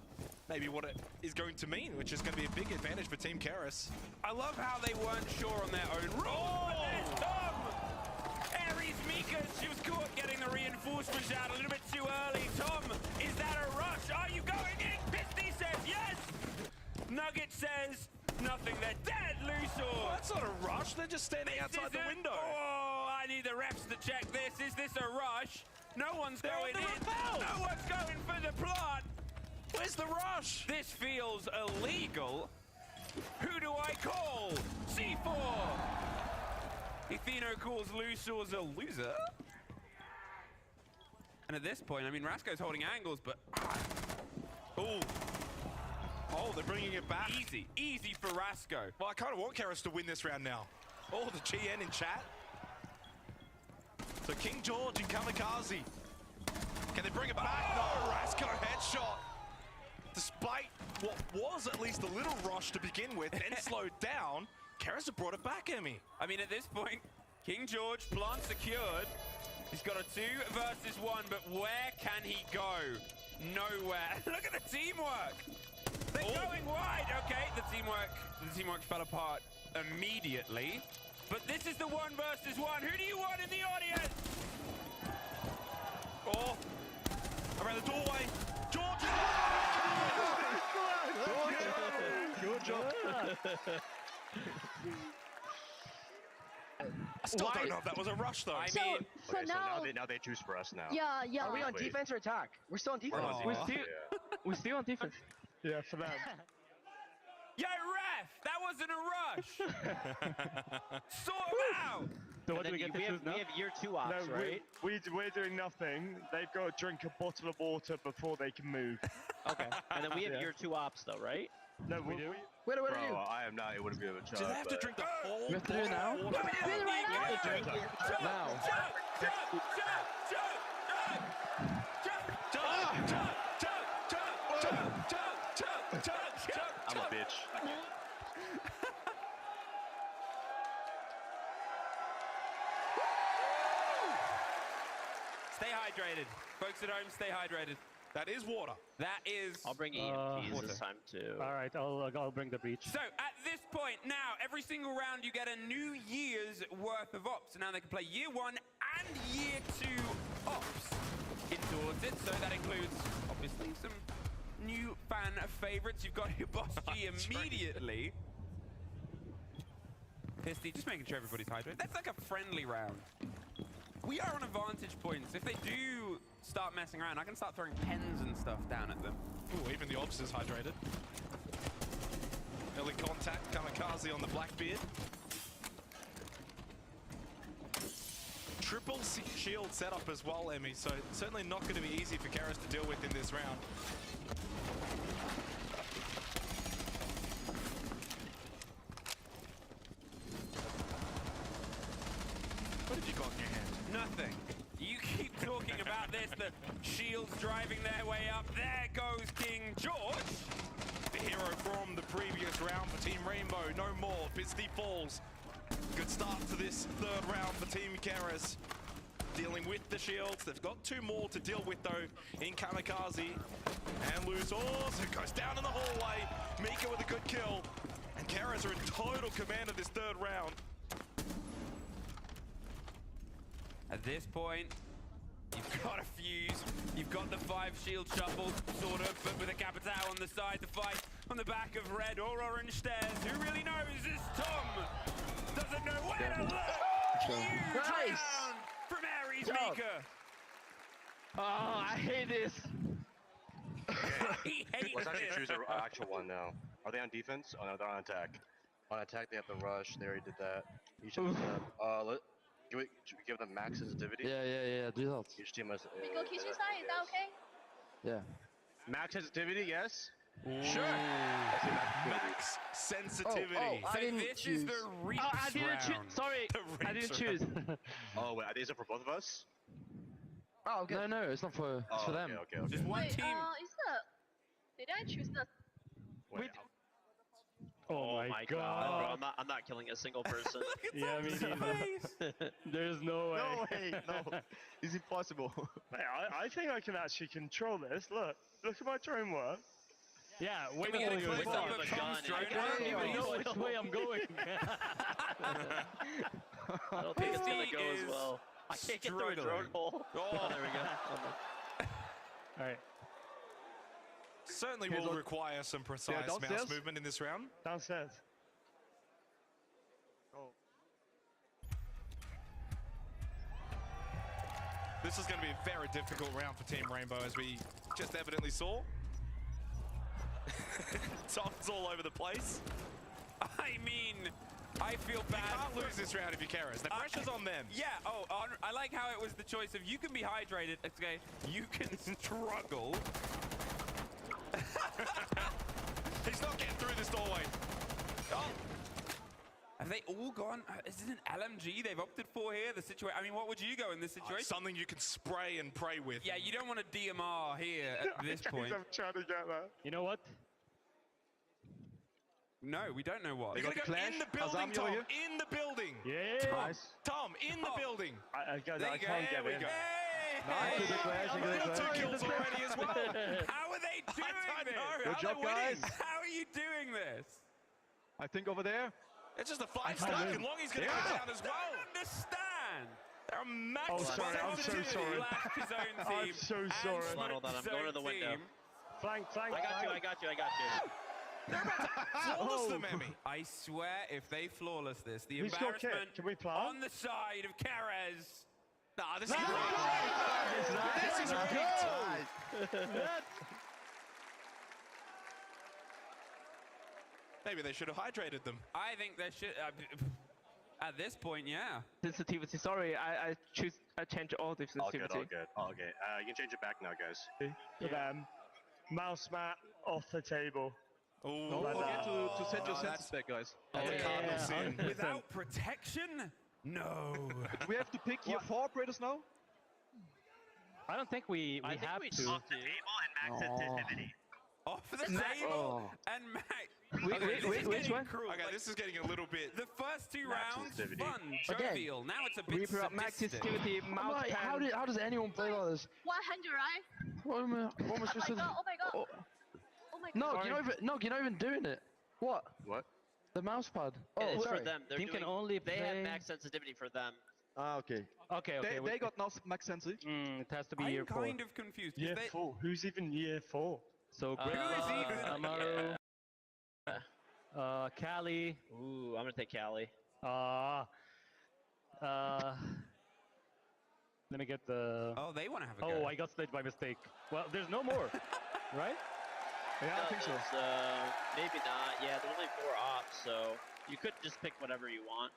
maybe what it is going to mean, which is going to be a big advantage for Team Keras. I love how they weren't sure on their own rules, but there's Tom! Aries Mika, she was caught getting the reinforcements out a little bit too early. Tom, is that a rush? Are you going in? Pisty says yes! Nugget says nothing. They're dead, Luso. Well, that's not a rush. They're just standing outside the window. Oh, I need the refs to check this. Is this a rush? No one's going in. No one's going for the plot. Where's the rush? This feels illegal. Who do I call? C4. Atheno calls Lusor's a loser. And at this point, I mean, Rasko's holding angles, but... Oh, they're bringing it back. Easy for Rasko. Well, I kind of want Keras to win this round now. Oh, the GN in chat. So King George and Kamikaze. Can they bring it back? No, Rasko headshot. Despite what was at least a little rush to begin with, then slowed down, Keras have brought it back, Emmy. I mean, at this point, King George, plant secured. He's got a 2 versus 1, but where can he go? Nowhere. Look at the teamwork. They're going wide. Okay, the teamwork fell apart immediately. But this is the 1 versus 1. Who do you want in the audience? Oh, around the doorway. George! Good job. I still don't know if that was a rush, though. So now they choose for us now. Yeah. Are we on defense or attack? We're still on defense. We're still on defense. Yeah, for them. Yo, ref! That wasn't a rush! Sort out! So what do we get to choose now? We have year 2 ops, No, right? we're doing nothing. They've got to drink a bottle of water before they can move. Okay. And then we have year 2 ops, though, right? No, we do. What are you? I am not able to be able to Do they have to drink the whole We have to do it now? bottle of water? Do it right now? Now. I'm a bitch. Stay hydrated. Folks at home, stay hydrated. That is water. That is... I'll bring EMPs this time, too. All right, I'll bring the breach. So, at this point, now, every single round, you get a new year's worth of ops. So now they can play year 1 and year 2 ops towards it. So that includes, obviously, some new fan favorites. You've got your boss G immediately. Pisty, just making sure everybody's hydrated. That's like a friendly round. We are on advantage points. If they do start messing around, I can start throwing pens and stuff down at them. Ooh, even the ops is hydrated. Early contact, Kamikaze on the Blackbeard. Triple shield setup as well, Emmy, so certainly not going to be easy for Keras to deal with in this round. What have you got in your hand? Nothing. You keep talking about this, the shields driving their way up. There goes King George. The hero from the previous round for Team Rainbow, no more. Pisty falls. Good start to this 3rd round for Team Keras. Dealing with the shields. They've got 2 more to deal with, though, in Kamikaze. And Lusos, it goes down in the hallway. Mika with a good kill. And Keras are in total command of this 3rd round. At this point, you've got a fuse. You've got the 5 shield shuffle, sort of, but with a Capital on the side to fight on the back of red or orange stairs. Who really knows? This Tom doesn't know where to look. Huge round from Aries Mika. Oh, I hate this. He hates Let's actually this. choose an actual one now. Are they on defense? Oh no, they're on attack. On attack, they have the rush. They already did that. Each of them. Should we give them max sensitivity? Yeah. Do that. Each team has. Miko, can you say, is that okay? Yeah. Max sensitivity, yes. Sure. Max sensitivity. So this is the Reach I didn't choose. round. Sorry, I didn't choose. Oh wait, are these up for both of us? Oh, okay. No, it's not for. It's for them. Okay. Just one Wait, team. did I choose the? Wait. Oh my god. Bro, I'm not killing a single person. Yeah, me neither. There's no way. No way, no. It's impossible. Mate, I think I can actually control this. Look at my drone work. Yeah, wait Can we get until a you close up of Tom's drone work? I know which way I'm going. I don't think it's gonna go as well. I can't get through a drone hole. Oh, there we go. Alright. Certainly will require some precise mouse movement in this round. Downstairs. This is going to be a very difficult round for Team Rainbow, as we just evidently saw. Tom's all over the place. I mean, I feel bad. You can't lose this round if you Keras. The pressure's on them. Yeah, I like how it was the choice of you can be hydrated, okay, you can struggle. He's not getting through this doorway. Oh. Have they all gone? Is it an LMG they've opted for here? The situation. I mean, what would you go in this situation? Something you can spray and pray with. Yeah, you don't want a DMR here at this point. I'm trying to get that. You know what? No, we don't know what. They're gonna go in the building, Tom. In the building. Yeah. Nice. Tom, in the building. I can't get There we in. go. Nice. Two kills already as well. How are they doing this? Good job, guys. How are you doing this? I think over there. It's just a 5-stack, and Longy's gonna go down as well. I don't understand. They're max. Oh, sorry, I'm so sorry. Left his own team. I'm so sorry. Hold on, I'm going to the window. Flank. I got you. They're about to flawless them, Emmy. I swear, if they flawless this, the Who's got embarrassment kick? Can we plant? on the side of Keres. Nah, this is great. This is great. Maybe they should have hydrated them. I think they should. At this point, yeah. Sensitivity. Sorry, I change all the sensitivity. All good. Okay, you can change it back now, guys. Yeah. Mouse mat off the table. Oh, Don't forget to set your senses back, guys. That's a cardinal sin. Without protection? No. Do we have to pick year 4 operators now? I don't think we have to. Off the table and max sensitivity. Off the table and max. Which one? Okay, this is getting a little bit. The first 2 rounds, fun, Again. jovial. Now it's a bit Reaper up max sadistic. sensitivity, mouse pan. How does anyone play like this? 100, right? What am I supposed to do? Oh my god. Oh my god. No, you're not even doing it. What? What? The mouse pad. Yeah, it's sorry. for them. They're Team doing, can only they have play- max sensitivity for them. Ah, okay. Okay. They got now max sensi. It has to be year I'm 4. kind of confused. Year 4. Who's even year 4? So Who is even? Amaru. Cali. Ooh, I'm gonna take Cali. Let me get the. Oh, they want to have a go. Oh, I got slayed by mistake. Well, there's no more, right? Yeah, I think so. Maybe not. Yeah, there's only 4 ops, so you could just pick whatever you want.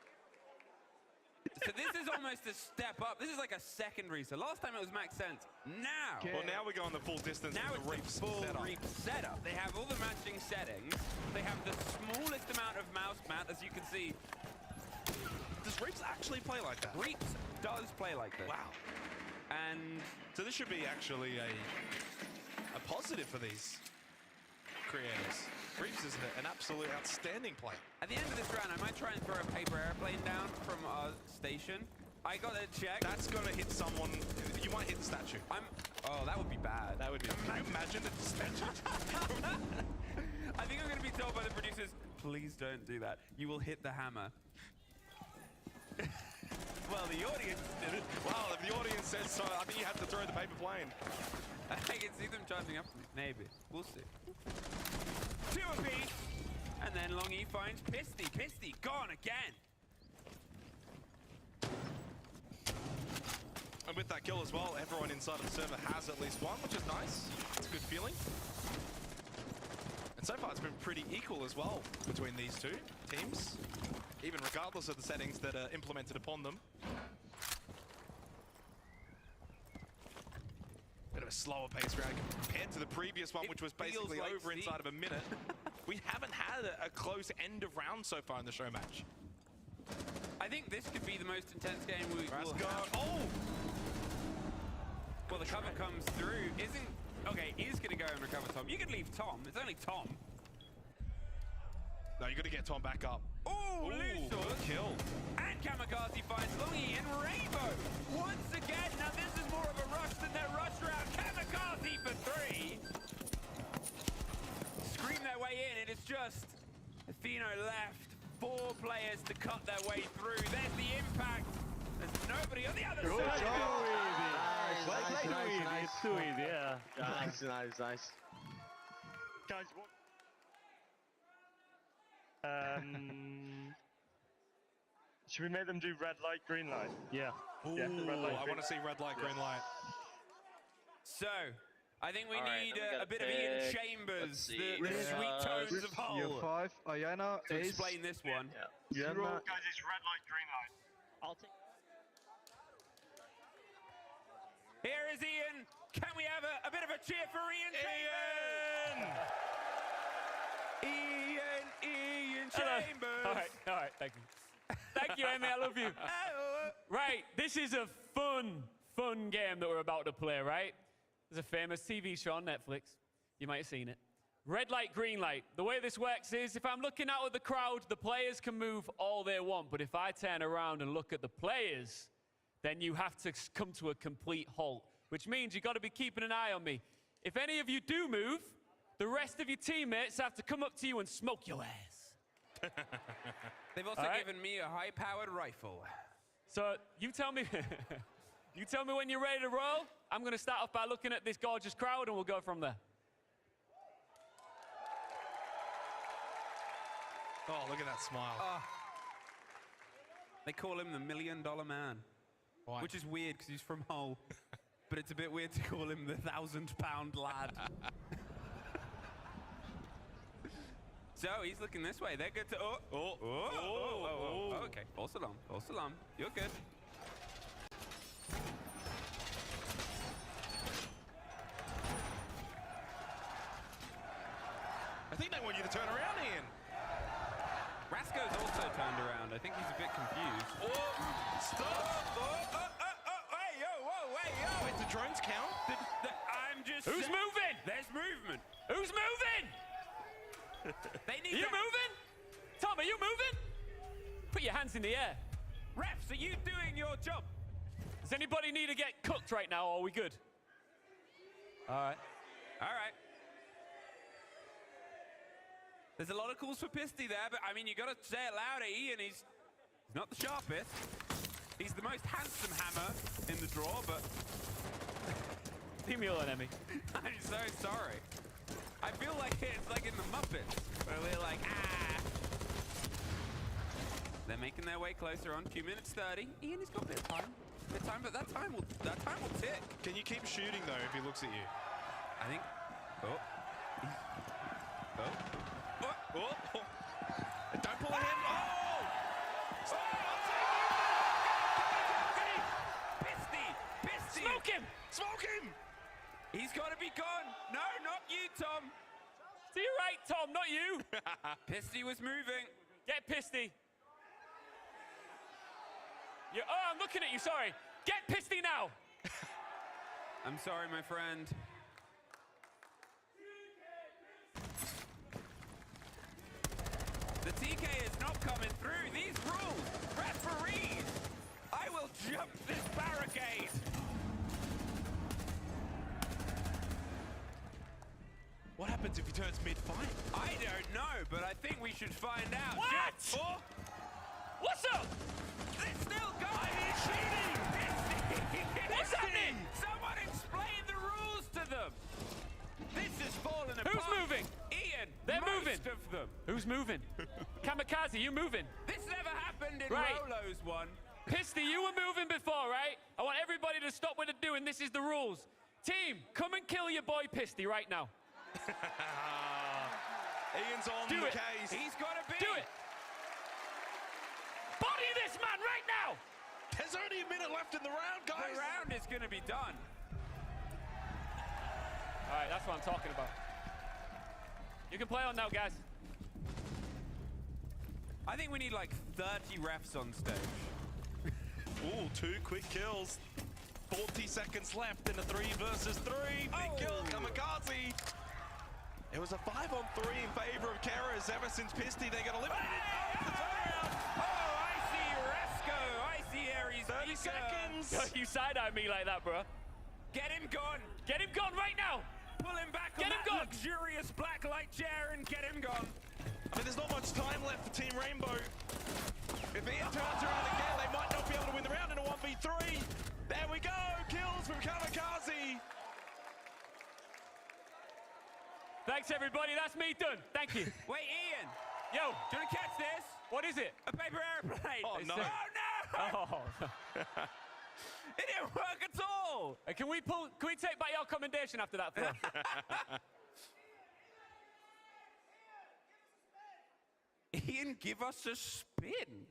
So this is almost a step up. This is like a secondary. So last time it was max sense. Now. Well, now we're going the full distance. Now with the it's Reaps the full setup. Reap setup. They have all the matching settings. They have the smallest amount of mouse mat, as you can see. Does Reaps actually play like that? Reaps does play like this. Wow. And so this should be actually a positive for these creators. Reaps is an absolute outstanding player. At the end of this round, I might try and throw a paper airplane down from our station. I got a check. That's gonna hit someone. You might hit the statue. Oh, that would be bad. That would be. Can you imagine the statue? I think I'm gonna be told by the producers, please don't do that. You will hit the hammer. Well, the audience did it. Wow, if the audience says so, I think you have to throw the paper plane. I can see them charging up to me. Maybe. We'll see. 2 apiece. And then Longy finds Pisty. Pisty gone again. And with that kill as well, everyone inside of the server has at least one, which is nice. It's a good feeling. And so far it's been pretty equal as well between these two teams, even regardless of the settings that are implemented upon them. Bit of a slower pace round compared to the previous one, which was basically like over inside of a minute. We haven't had a close end of round so far in the show match. I think this could be the most intense game we will go. have. Oh! Well, the cover comes through. Isn't... Okay, is going to go and recover Tom. You can leave Tom. It's only Tom. No, you got to get Tom back up. Ooh, good kill. And Kamikaze finds Lungi and Rainbow. Once again, now this is more of a rush than their rush round. Kamikaze for 3. Scream their way in. It is just Atheno left. 4 players to cut their way through. There's the impact. There's nobody on the other side. Nice. Too easy, yeah. Nice. Guys, what? Should we make them do red light, green light? Yeah. Ooh, yeah, red light, I want to see red light, green light. So, I think we All right, need then we a gotta bit of Ian pick. Chambers, Let's see. the sweet tones of Year Hull, 5, Ayana, to Ace. explain this one. Zero. Yama. Guys, it's red light, green light. I'll take. Here is Ian. Can we have a bit of a cheer for Ian Chambers? Ian Chambers. All right, thank you. Thank you, Amy, I love you. Right, this is a fun game that we're about to play, right? There's a famous TV show on Netflix. You might have seen it. Red light, green light. The way this works is if I'm looking out at the crowd, the players can move all they want. But if I turn around and look at the players, then you have to come to a complete halt, which means you've got to be keeping an eye on me. If any of you do move, the rest of your teammates have to come up to you and smoke your ass. They've also given me a high-powered rifle. So you tell me, you tell me when you're ready to roll. I'm going to start off by looking at this gorgeous crowd, and we'll go from there. Oh, look at that smile. They call him the $1 Million Man. Why? Which is weird because he's from Hull. But it's a bit weird to call him the 1,000-pound lad. So he's looking this way. They're good to... Okay, false alarm. You're good. I think they want you to turn around, Ian. Rasco's also turned around. I think he's a bit confused. Stop! Hey, yo! Wait, the drones count? I'm just... Who's moving? There's movement. Who's moving? They need Are you moving? Tom, are you moving? Put your hands in the air. Refs, are you doing your job? Does anybody need to get cooked right now, or are we good? All right. There's a lot of calls for Pisty there, but I mean, you got to say it louder. Ian, he's not the sharpest. He's the most handsome hammer in the draw, but... Leave me alone, Emmy. I'm so sorry. I feel like it's like in the Muppets, where we're like, They're making their way closer on 2 minutes 30. Ian has got a bit of time. But that time will tick. Can you keep shooting though if he looks at you? I think. Don't pull him. Pisty! Smoke him! He's got to be gone. No, not you, Tom. To your right, Tom, not you. Pisty was moving. Get Pisty. I'm looking at you, sorry. Get Pisty now. I'm sorry, my friend. The TK is not coming through. These rules, referees. I will jump this barricade. What happens if he turns mid-fight? I don't know, but I think we should find out. What? What's up? It's still going. He's shooting. What's happening? Someone explain the rules to them. This is falling apart. Who's moving? Ian. They're most moving. of them. Who's moving? Kamikaze, you moving? This never happened in Right. Rolo's one. Pisty, you were moving before, right? I want everybody to stop what they're doing. This is the rules. Team, come and kill your boy Pisty right now. Ian's on Do the it. case. He's got to be. Do it. Body this man right now. There's only a minute left in the round, guys. The round is going to be done. All right, that's what I'm talking about. You can play on now, guys. I think we need like 30 refs on stage. Ooh, 2 quick kills. 40 seconds left in a 3 versus 3. Big kill, Kamikaze. It was a 5-on-3 in favor of Keras. Ever since Pisty, they got eliminated. Oh, I see Resco. I see Aries. 30 seconds. You side-eye me like that, bro. Get him gone. Get him gone right now. Pull him back Get on him that gone. luxurious black light chair and get him gone. I mean, there's not much time left for Team Rainbow. If Ian turns around again, they might not be able to win the round in a 1v3. There we go. Kills from Kamikaze. Thanks, everybody. That's me done. Thank you. Wait, Ian. Yo. Do you want to catch this? What is it? A paper airplane. Oh, no. Oh, no. It didn't work at all. Can we take back your commendation after that throw? Ian, give us a spin.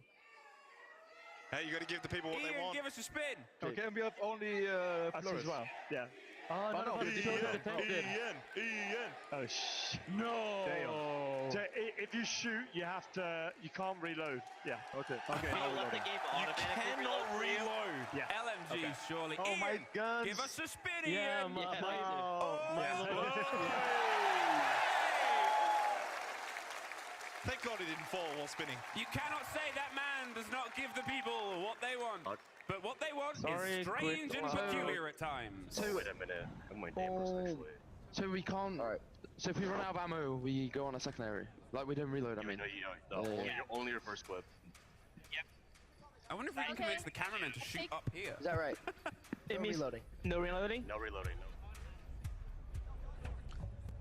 Hey, you got to give the people what Ian, they want. give us a spin. Okay, and we have only Us Flourish. as well. Yeah. Oh, But no, no, it's Ian, defensive. Ian. Oh, no. Damn. So if you shoot, you can't reload. Yeah. Okay. If you let the game automatically cannot reload. Yeah. LMG, surely. Oh Ian, my God. give us a spin, Yeah, Ian. Thank God he didn't fall while spinning. You cannot say that man does not give the people what they want. But what they want is strange and peculiar at times. Wait a minute. I'm my neighbors, actually. So we can't. Alright. So if we run out of ammo, we go on a secondary. Like we don't reload, I mean. Only your first clip. I wonder if we can convince the cameraman to shoot up here. Is that right? It means reloading. No reloading? No reloading, no.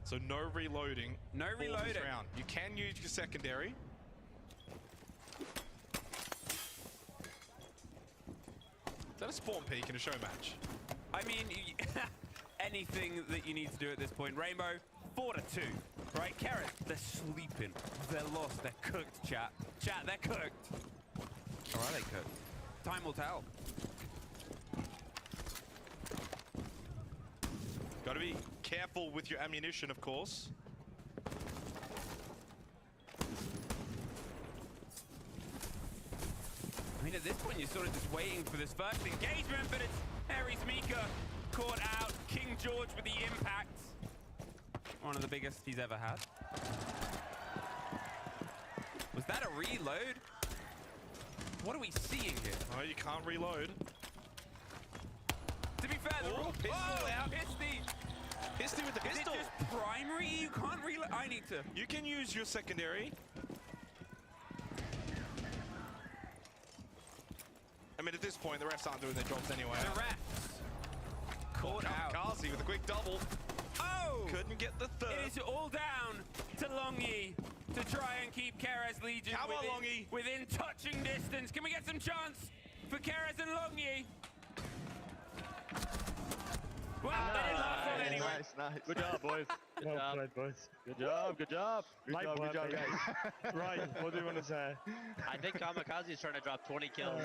So no reloading. No for this reloading. round. You can use your secondary. Is that a spawn peak in a show match? I mean, anything that you need to do at this point. Rainbow, 4-2. Right, Carrot, they're sleeping. They're lost. They're cooked, chat. Chat, they're cooked. Or are they cooked? Time will tell. Got to be careful with your ammunition, of course. I mean, at this point, you're sort of just waiting for this first engagement, but it's Aries Mika caught out. King George with the impact. One of the biggest he's ever had. Was that a reload? What are we seeing here? Oh, you can't reload. To be fair, the rule pistol out. Pisty. Pisty with the pistol. Is it just primary? You can't reload. I need to. You can use your secondary. I mean, at this point, the refs aren't doing their jobs anyway. The refs caught out. Kamikaze with a quick double. Oh! Couldn't get the third. It is all down to Longy to try and keep Keras Legion Come on, Longy. within touching distance. Can we get some chance for Keras and Longy? Well, they didn't last long anyway. Nice. Good job, boys. Well played, boys. Good job. Good job, work, guys. Right, what do you want to say? I think Kamikaze is trying to drop 20 kills.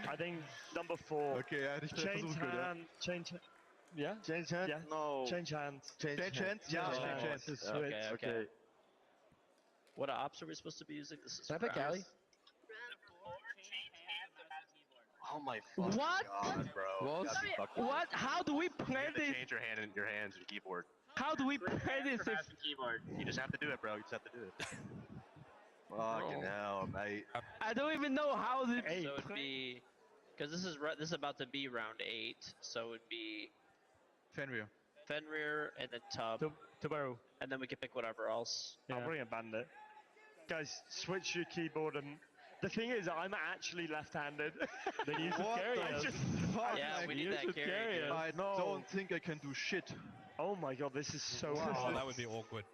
I think number 4. Okay, ja, ich Change versuche, ja. hand. Change. Yeah. Change hands? Yeah. No. Change hands. Change hands? Yeah, change hands. This is switch. Okay. What ops are we supposed to be using? This is Can I pick Callie? Oh my fucking What? God, bro. What? You gotta be fucking- What? How do we play You have to this? change your hand in your hands and your keyboard. How do we play this? If... You just have to do it, bro. You just have to do it. Fucking hell, mate. I don't even know how the. So it would be, because this is about to be round 8, so it would be Fenrir, and then Tub, Tomorrow. and then we can pick whatever else. I'll bring a bandit. Guys, switch your keyboard and. The thing is, I'm actually left-handed. Then you should What carry the us. fuck? Yeah, we need You that should carry, dude. us. I don't think I can do shit. Oh my god, this is so Oh, hard. that would be awkward.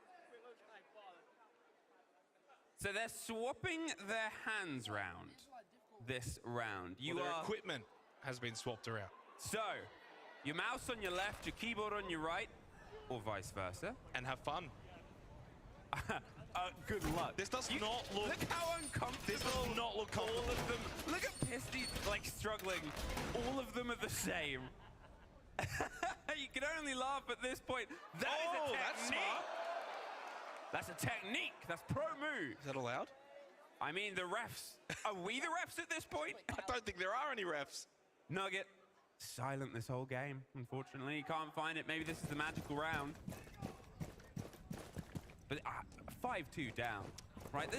So they're swapping their hands round this round. Well, their equipment has been swapped around. So, your mouse on your left, your keyboard on your right, or vice versa. And have fun. Good luck. This does not look... Look how uncomfortable. This does not look comfortable. All of them. Look at Pisty, like, struggling. All of them are the same. You can only laugh at this point. That is a technique. That's smart. That's a technique. That's pro move. Is that allowed? I mean, the refs. Are we the refs at this point? I don't think there are any refs. Nugget, silent this whole game, unfortunately. Can't find it. Maybe this is the magical round. But 5-2 down, right?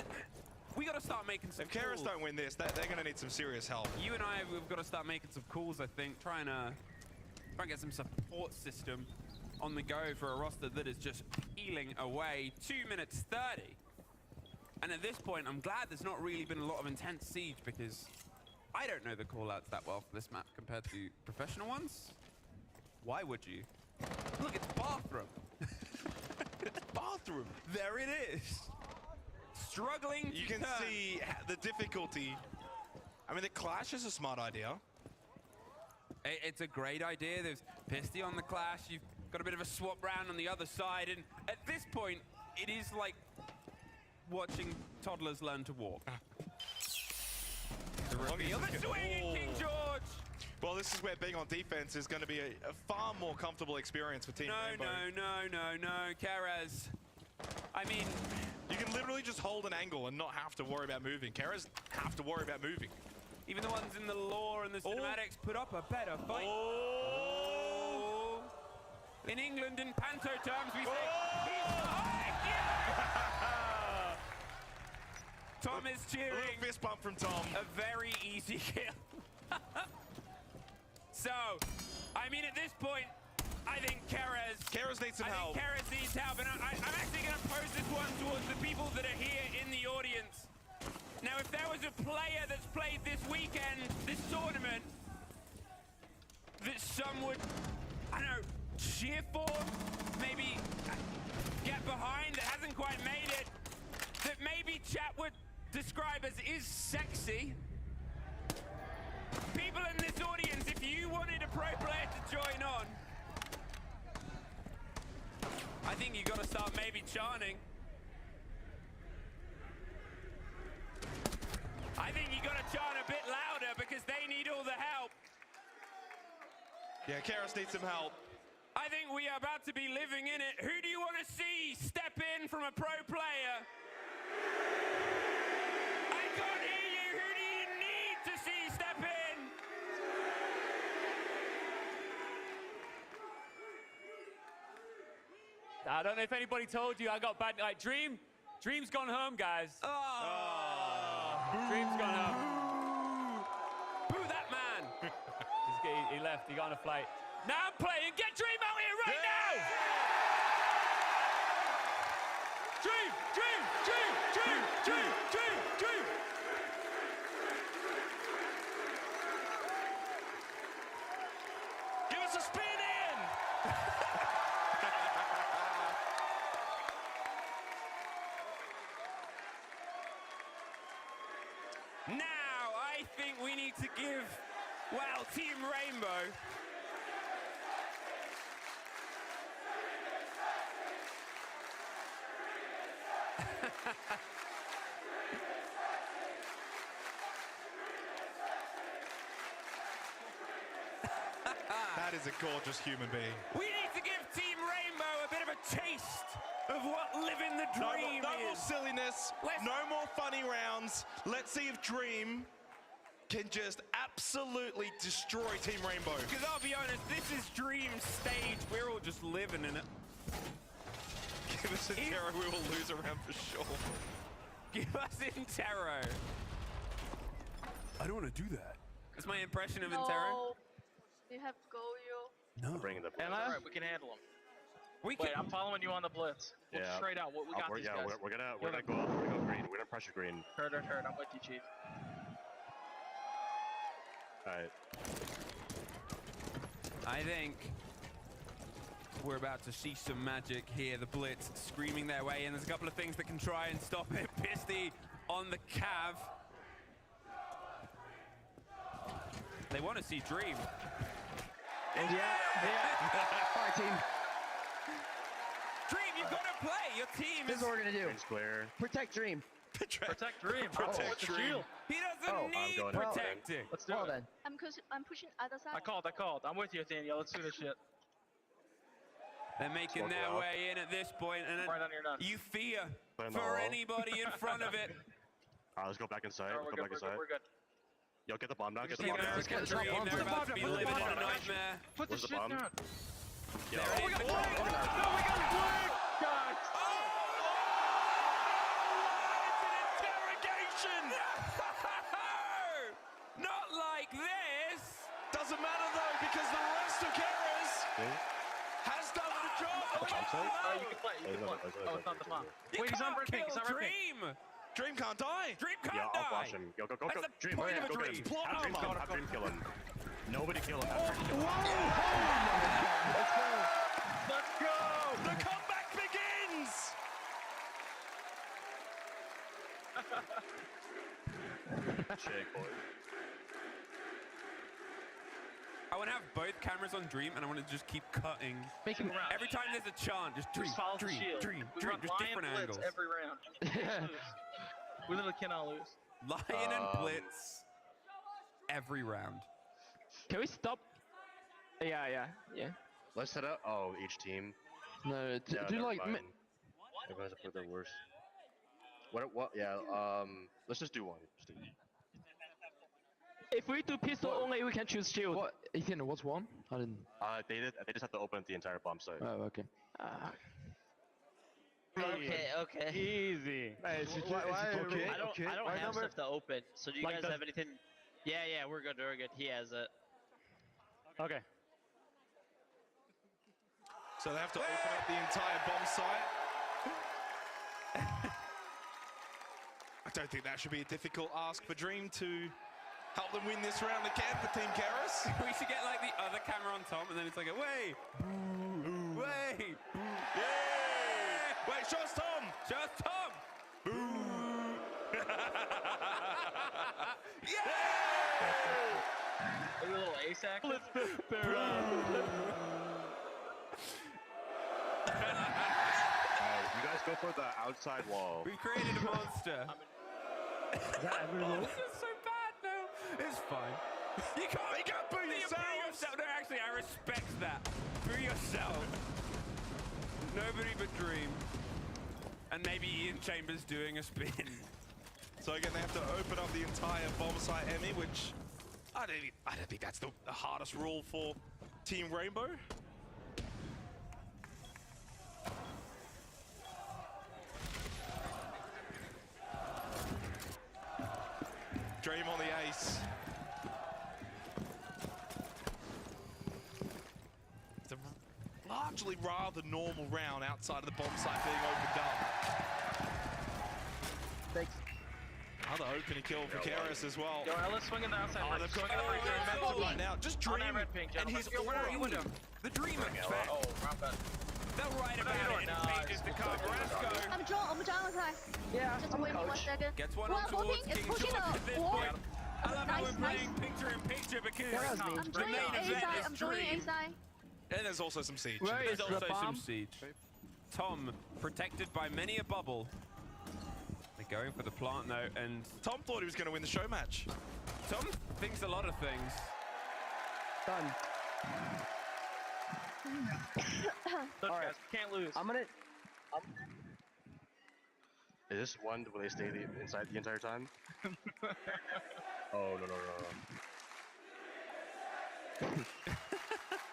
We got to start making some If Keras calls. don't win this, they're going to need some serious help. You and I, we've got to start making some calls, I think. Try and get some support system on the go for a roster that is just peeling away. 2 minutes 30. And at this point, I'm glad there's not really been a lot of intense siege because I don't know the callouts that well for this map compared to professional ones. Why would you? Look, it's bathroom. It's bathroom. There it is. Struggling to You can see the difficulty. I mean, the Clash is a smart idea. It's a great idea. There's Pisty on the Clash. You've got a bit of a swap round on the other side. And at this point, it is like watching toddlers learn to walk. The reveal, the swing in King George! Well, this is where being on defense is going to be a far more comfortable experience for Team Rainbow. No, Keras. I mean, you can literally just hold an angle and not have to worry about moving. Keras have to worry about moving. Even the ones in the lore and the cinematics put up a better fight. Oh. In England, in Panto terms, we say, he's behind you! Tom is cheering. A little fist bump from Tom. A very easy kill. So, I mean, at this point, I think Keras needs some help. I think Keras needs help, and I'm actually going to pose this one towards the people that are here in the audience. Now, if there was a player that's played this weekend, this tournament, that some would, I don't know, cheer for, maybe get behind, that hasn't quite made it, that maybe chat would describe as is sexy. People in this audience, if you wanted a pro player to join on, I think you got to start maybe chanting. I think you got to chant a bit louder because they need all the help. Yeah, Keras needs some help. I think we are about to be living in it. Who do you want to see step in from a pro player? I can't hear you. Who do you need to see step in? I don't know if anybody told you I got bad. Like Dream's gone home, guys. Dream's gone home. Boo that man. He left. He got on a flight. Now I'm playing. Get Dream out here right now. Dream. Give us a spin in. Now, I think we need to give, well, Team Rainbow That is a gorgeous human being. we need to give Team Rainbow a bit of a taste of what living the dream No more is. silliness. No more funny rounds. Let's see if Dream can just absolutely destroy Team Rainbow. Because I'll be honest, this is Dream's stage. We're all just living in it. Give us a Terror, we will lose around for sure. Give us Intero. I don't want to do that. That's my impression of Intero. No. You have to go, yo. No. Bringing the blitz. Alright, we can handle them. Wait, I'm following you on the blitz. Look straight out. We got these guys. We're gonna go green. We're gonna pressure green. Heard. I'm with you, Chief. Alright. I think we're about to see some magic here. The Blitz screaming their way in. There's a couple of things that can try and stop it. Pisty on the Cav. They want to see Dream. Alright, team. Dream, you've got to play. Your team This is what we're gonna do. Square. Protect Dream. Protect Dream. Protect the Dream. shield. He doesn't need going protecting. Let's do it. Then. I'm pushing other side. I called. I'm with you, Daniel. Let's do this shit. They're making Smoke their out. way in at this point, and Right on your nuts. you fear Put in the for hole. anybody in front of it. Alright, let's go back inside. Alright, Let's go back inside. We're good. Yo, get the bomb down. Get the The bomb down. American dream, they're about to be living in a nightmare. Put the Where's the shit bomb? down. Yo. There it is. Not like this! Doesn't matter though, because the rest of Keras has done the job. You can play. You can play. Oh, it's not the bomb. Wait, he's on red pink. He's on red pink. Dream can't die. Dream can't Yeah, die. I'll flash him. Go, go, go, That's go. the Dream, point hurry of up, a go get dream. him. Have Dream kill him. Have Dream kill him. Nobody kill him. Have Dream kill him. Let's go. Let's go. The comeback begins. Shake, boy. I want to have both cameras on Dream, and I want to just keep cutting. Make him round. Every time there's a chant, just Dream, Just follow the Dream, shield. Dream, We Dream, run just Lion different Blitz angles. every round. We literally cannot lose. Lion and Blitz every round. Can we stop? Yeah. Let's set up. Oh, each team. No, Yeah, do never like mind. Everyone's put their worst. What? Yeah. Let's just do one. Just do one. If we do pistol only, we can choose shield. what? Ethan, what's one? I didn't. They just have to open up the entire bomb site. Oh, okay. Okay. Easy. Hey, is it I okay? don't have stuff to open. So do you Like guys the- have anything? Yeah, we're good. We're good. He has it. Okay. So they have to open up the entire bomb site. I don't think that should be a difficult ask for Dream to help them win this round again for Team Keras. We should get like the other camera on Tom, and then it's like, way, way, Wait, show us Tom. show us Tom. A little ace action. You guys go for the outside wall. We've created a monster. Is that everyone? This is so bad now. It's fine. You can't boo yourself. No, actually, I respect that. Boo yourself. Nobody but Dream. And maybe Ian Chambers doing a spin. So again, they have to open up the entire bomb site, Emmy, which I don't think that's the hardest rule for Team Rainbow. Dream on the ace. It's a largely rather normal round outside of the bomb site being opened up. Thanks. Another opening kill for Keras as well. Yo, let's swing in the outside. Oh, they've got momentum right now. Just Dream On that red pink, and gentlemen. his Yo, where are you, aura. window? The Dream effect. Oh, round back. They'll write about it in pages to come. Rasco I'm John outside. Yeah, Just wait me 1 second. gets one Well, on towards walking, it's King pushing George up. at this Wall. point. I love how Nice, we're playing picture in picture because I'm the joining main A event side. is I'm joining A Dream. side. And there's also some siege. Where There's is the also some bomb? siege. Tom, protected by many a bubble. They're going for the plant though, and Tom thought he was going to win the show match. Tom thinks a lot of things. Done. Look, guys, we can't lose. I'm gonna. Is this one when they stay inside the entire time? Oh, no.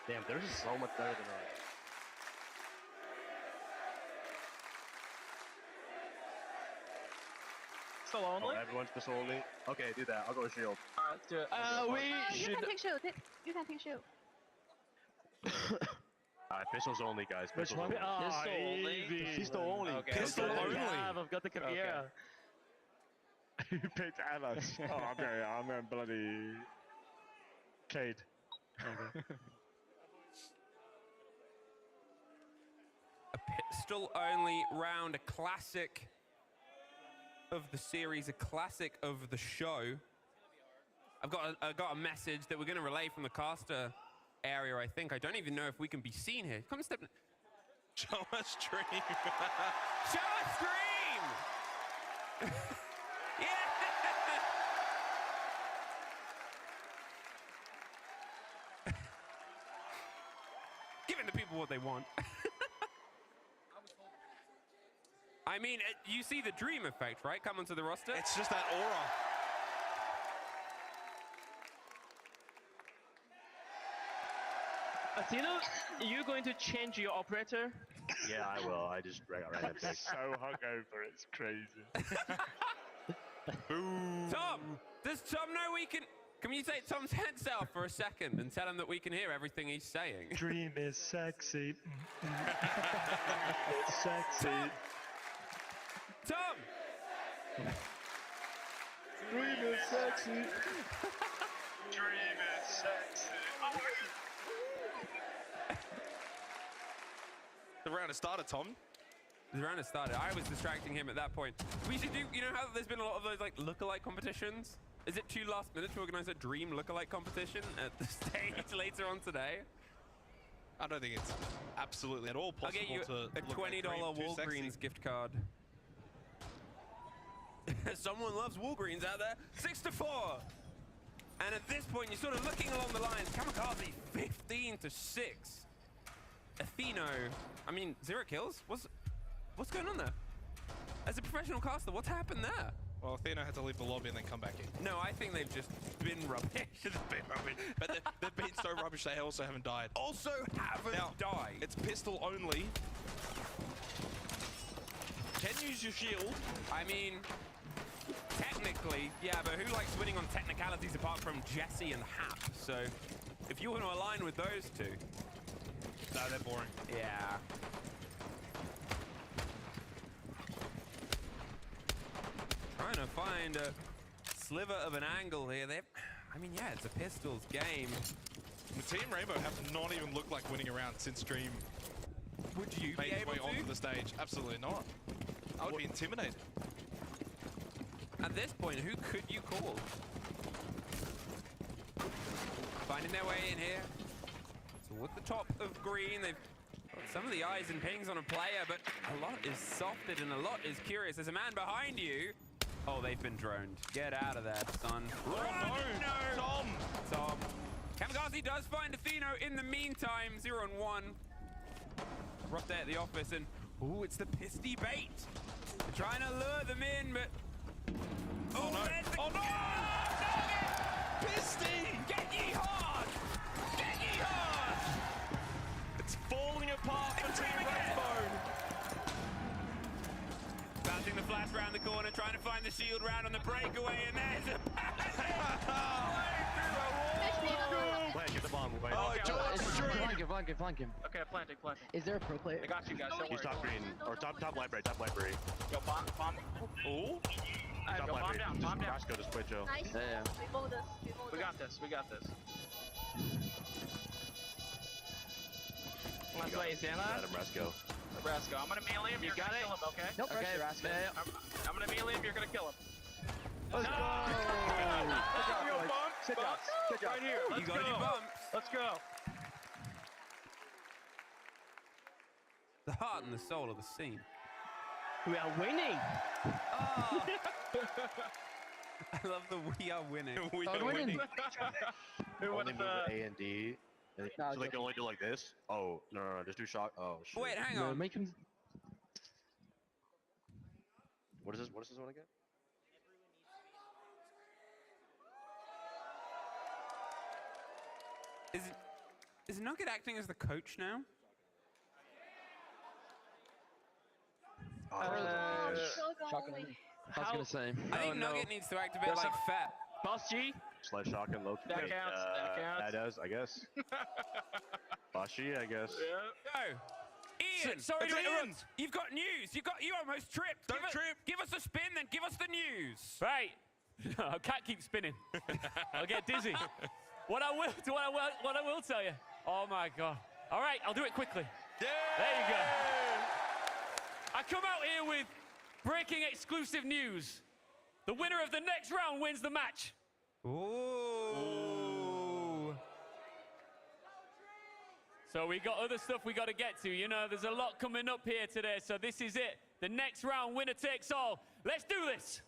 Damn, theirs is so much better than ours. Still only? Oh, everyone's pistol only? Okay, do that. I'll go with shield. Alright, let's do it. You can take shield. You can take shield. Pistols only, guys. Which Pistols one? only. Oh, Pistol only? easy. Pistol only. Okay. Pistol only. I've got the yeah. You picked Alice. Oh, I'm going bloody Cade. Okay. A pistol-only round, a classic of the series, a classic of the show. I've got a message that we're going to relay from the caster area, I think. I don't even know if we can be seen here. Come step. Show us Dream. Show us Dream! Yeah! Giving the people what they want. I mean, you see the Dream effect, right? Come onto the roster. It's just that aura. Athena, are you going to change your operator? Yeah, I will. I just ran that pick. So hungover, it's crazy. Tom, does Tom know we can? Can you take Tom's headset off for a second and tell him that we can hear everything he's saying? Dream is sexy. It's sexy. Tom! Dream is sexy. Dream is sexy. The round has started, Tom. The round has started. I was distracting him at that point. We should do, you know how there's been a lot of those like lookalike competitions? Is it too last minute to organize a dream lookalike competition at the stage later on today? I don't think it's absolutely at all possible I'll get you to a $20 Walgreens gift card. Someone loves Walgreens out there. 6-4. And at this point, you're sort of looking along the lines. Kamikaze 15-6. Atheno, I mean, 0 kills? What's going on there? As a professional caster, what's happened there? Well, Athena had to leave the lobby and then come back in. No, I think they've just been rubbish. But they've been so rubbish they also haven't died. Also haven't died. It's pistol only. Can use your shield. I mean, technically, yeah, but who likes winning on technicalities apart from Jesse and Hap? So, if you want to align with those two. No, they're boring. Yeah. Trying to find a sliver of an angle here. I mean, yeah, it's a pistols game. The Team Rainbow have not even looked like winning around since Dream Would you made be his able way to? onto the stage. Absolutely not. I would be intimidated. At this point, who could you call? Finding their way in here. Towards the top of green, they've got some of the eyes and pings on a player, but a lot is softed and a lot is curious. There's a man behind you. Oh, they've been droned. Get out of there, son. Oh, no. Tom. Kamikaze does find Atheno in the meantime. 0-1. Rough day at the office, and ooh, it's the Pisty bait. They're trying to lure them in, but Oh, no. Oh, no! Pisty! Get ye hard! Get ye hard! It's falling apart for Team Rainbow. Bouncing the flash round the corner, trying to find the shield round on the breakaway, and there's a Wait, get the bomb. Wait. Oh, George! Flank him. Okay, planting. Is there a pro player? I got you guys. Don't He's worry. top green. Or top library. Yo, bomb. Ooh. Top Yo, bomb library. down. Just Roscoe, just play Joe. Nice. Yeah. We hold this. We got this. Let's play Zana. Got him, Roscoe. Rasco, I'm gonna melee him. You're gonna kill him, okay? No pressure, Rasco. I'm gonna melee him. You're gonna kill him. Let's go. Good job. Right here. You got your bumps. Let's go. The heart and the soul of the scene. We are winning. Oh. I love the we are winning. We Oh, are winning. winning. Only move A and D. And so they can only do like this? Oh, no, just do shock. Oh, shit. Wait, hang No, on. make him. What is this one again? Is Nugget acting as the coach now? Oh, shotgun only. I was gonna say. I think Nugget needs to act a bit like Fat. Boss G. Slash shotgun low. That counts. That counts. That does, I guess. Bashi, I guess. Go. Ian, sorry to interrupt. You've got news. You almost tripped. Don't trip. Give us a spin, then give us the news. Right. I can't keep spinning. I'll get dizzy. What I will tell you. Oh my God. All right, I'll do it quickly. Yeah. There you go. I come out here with breaking exclusive news. The winner of the next round wins the match. Ooh. So we got other stuff we got to get to. You know, there's a lot coming up here today. So this is it. The next round, winner takes all. Let's do this.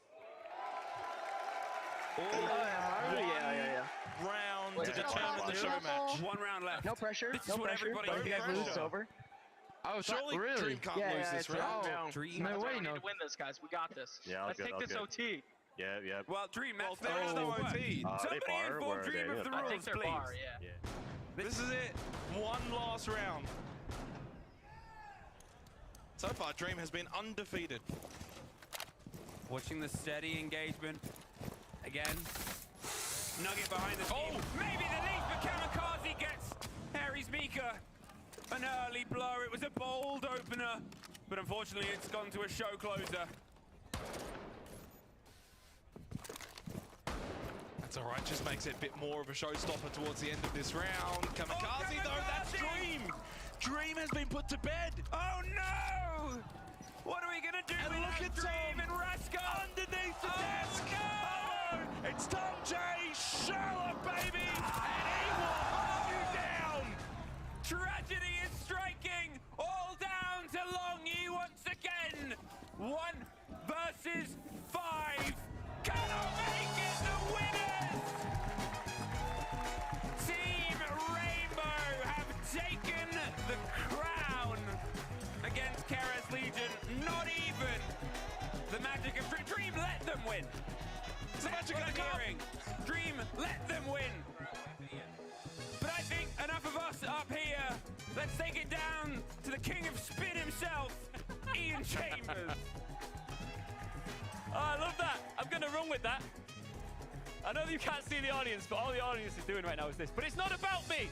Round Wait, to determine the show match. 1 round left. No pressure. This is No what pressure. everybody Both you guys pressure. lose. It's over. Oh, Surely really? Dream can't Yeah, lose yeah, this it's round. out. Dream. No That's way, why we need no. to win this, guys. We got this. Yeah, Let's take this OT. Yeah. Well, Dream, Well, that's there is no OT. Are they Somebody bar? inform Where are Dream they? of the I rules, think they're please. bar, yeah. This is it. One last round. So far, Dream has been undefeated. Watching the steady engagement. Again. Nugget behind the team. Maybe the lead for Kamikaze gets Harry's Mika. An early blow. It was a bold opener. But unfortunately, it's gone to a show closer. That's all right. Just makes it a bit more of a showstopper towards the end of this round. Kamikaze, though, that's Dream. Dream has been put to bed. Oh, no! What are we going to do And without look at Dream Tom and Rascal? underneath the Oh, desk. no! Oh, it's Tom J. Sherlock, baby. And he will hold you down. Tragedy is striking. All down to Longy once again. 1 versus 5. Cannot make it. The winners. Team Rainbow have taken the crown against Keras Legion. Not even the magic of Dream let them win. It's the magic of the cup. Dream let them win. But I think enough of us up here. Let's take it down to the king of spin himself, Ian Chambers. Oh, I love that. I'm going to run with that. I know that you can't see the audience, but all the audience is doing right now is this. But it's not about me.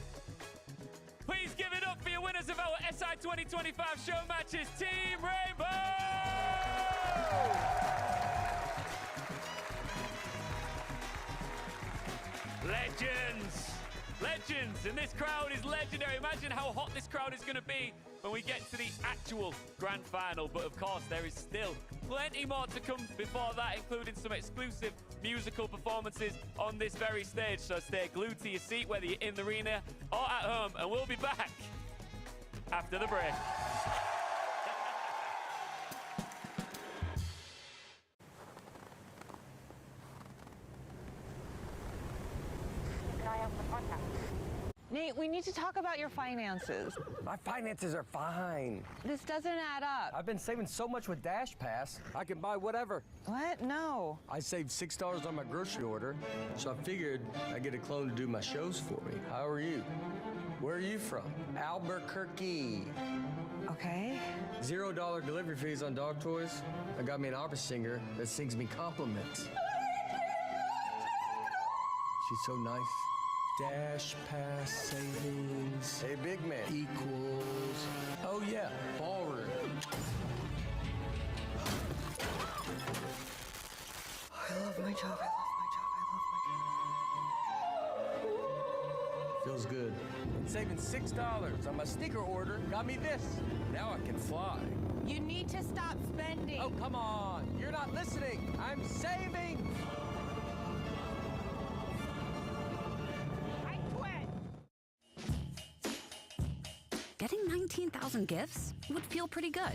Please give it up for your winners of our SI 2025 show matches, Team Rainbow! Legends! Legends! And this crowd is legendary. Imagine how hot this crowd is going to be when we get to the actual grand final. But of course, there is still plenty more to come before that, including some exclusive musical performances on this very stage. So stay glued to your seat, whether you're in the arena or at home. And we'll be back after the break. Nate, we need to talk about your finances. My finances are fine. This doesn't add up. I've been saving so much with Dash Pass, I can buy whatever. What? No. I saved $6 on my grocery order, so I figured I'd get a clone to do my shows for me. How are you? Where are you from? Albuquerque. Okay. $0 delivery fees on dog toys. I got me an opera singer that sings me compliments. She's so nice. Dash Pass savings. Hey, big man. Equals. Oh, yeah, ballroom. I love my job. Feels good. Saving $6 on my sneaker order got me this. Now I can fly. You need to stop spending. Oh, come on. You're not listening. I'm saving. Getting 19,000 gifts would feel pretty good.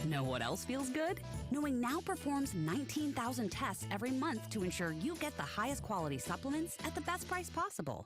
Know what else feels good? Knowing Now performs 19,000 tests every month to ensure you get the highest quality supplements at the best price possible.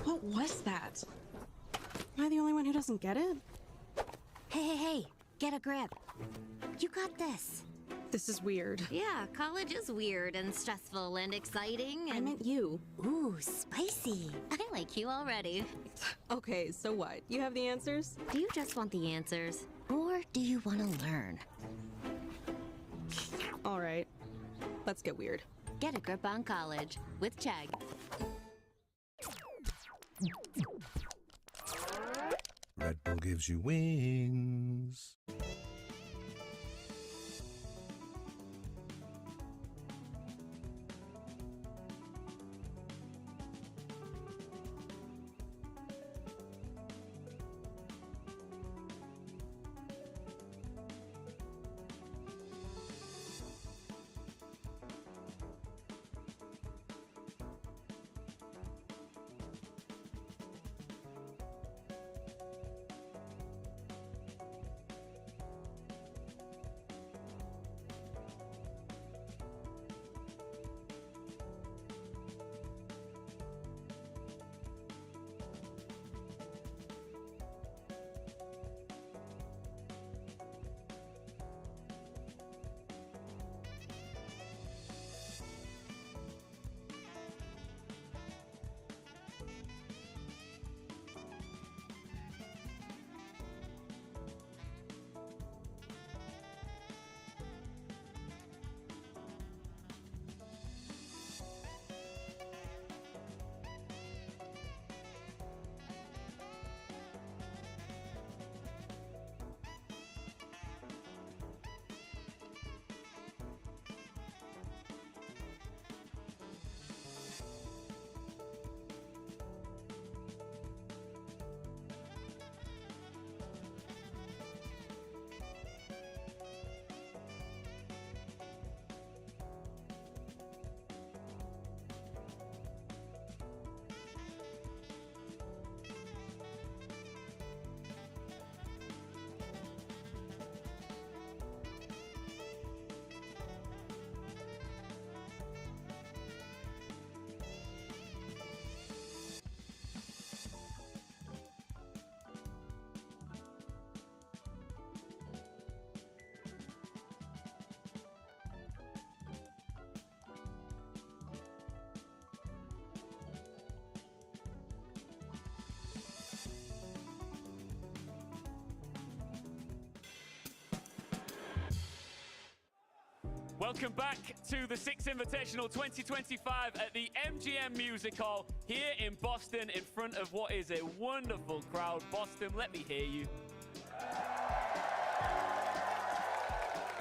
What was that? Am I the only one who doesn't get it? Hey, get a grip. You got this. This is weird. Yeah, college is weird and stressful and exciting and... I meant you. Ooh, spicy. I like you already. Okay, so what? You have the answers? Do you just want the answers? Or do you want to learn? All right. Let's get weird. Get a grip on college with Chegg. Red Bull gives you wings. Welcome back to the Six Invitational 2025 at the MGM Music Hall here in Boston in front of what is a wonderful crowd. Boston, let me hear you.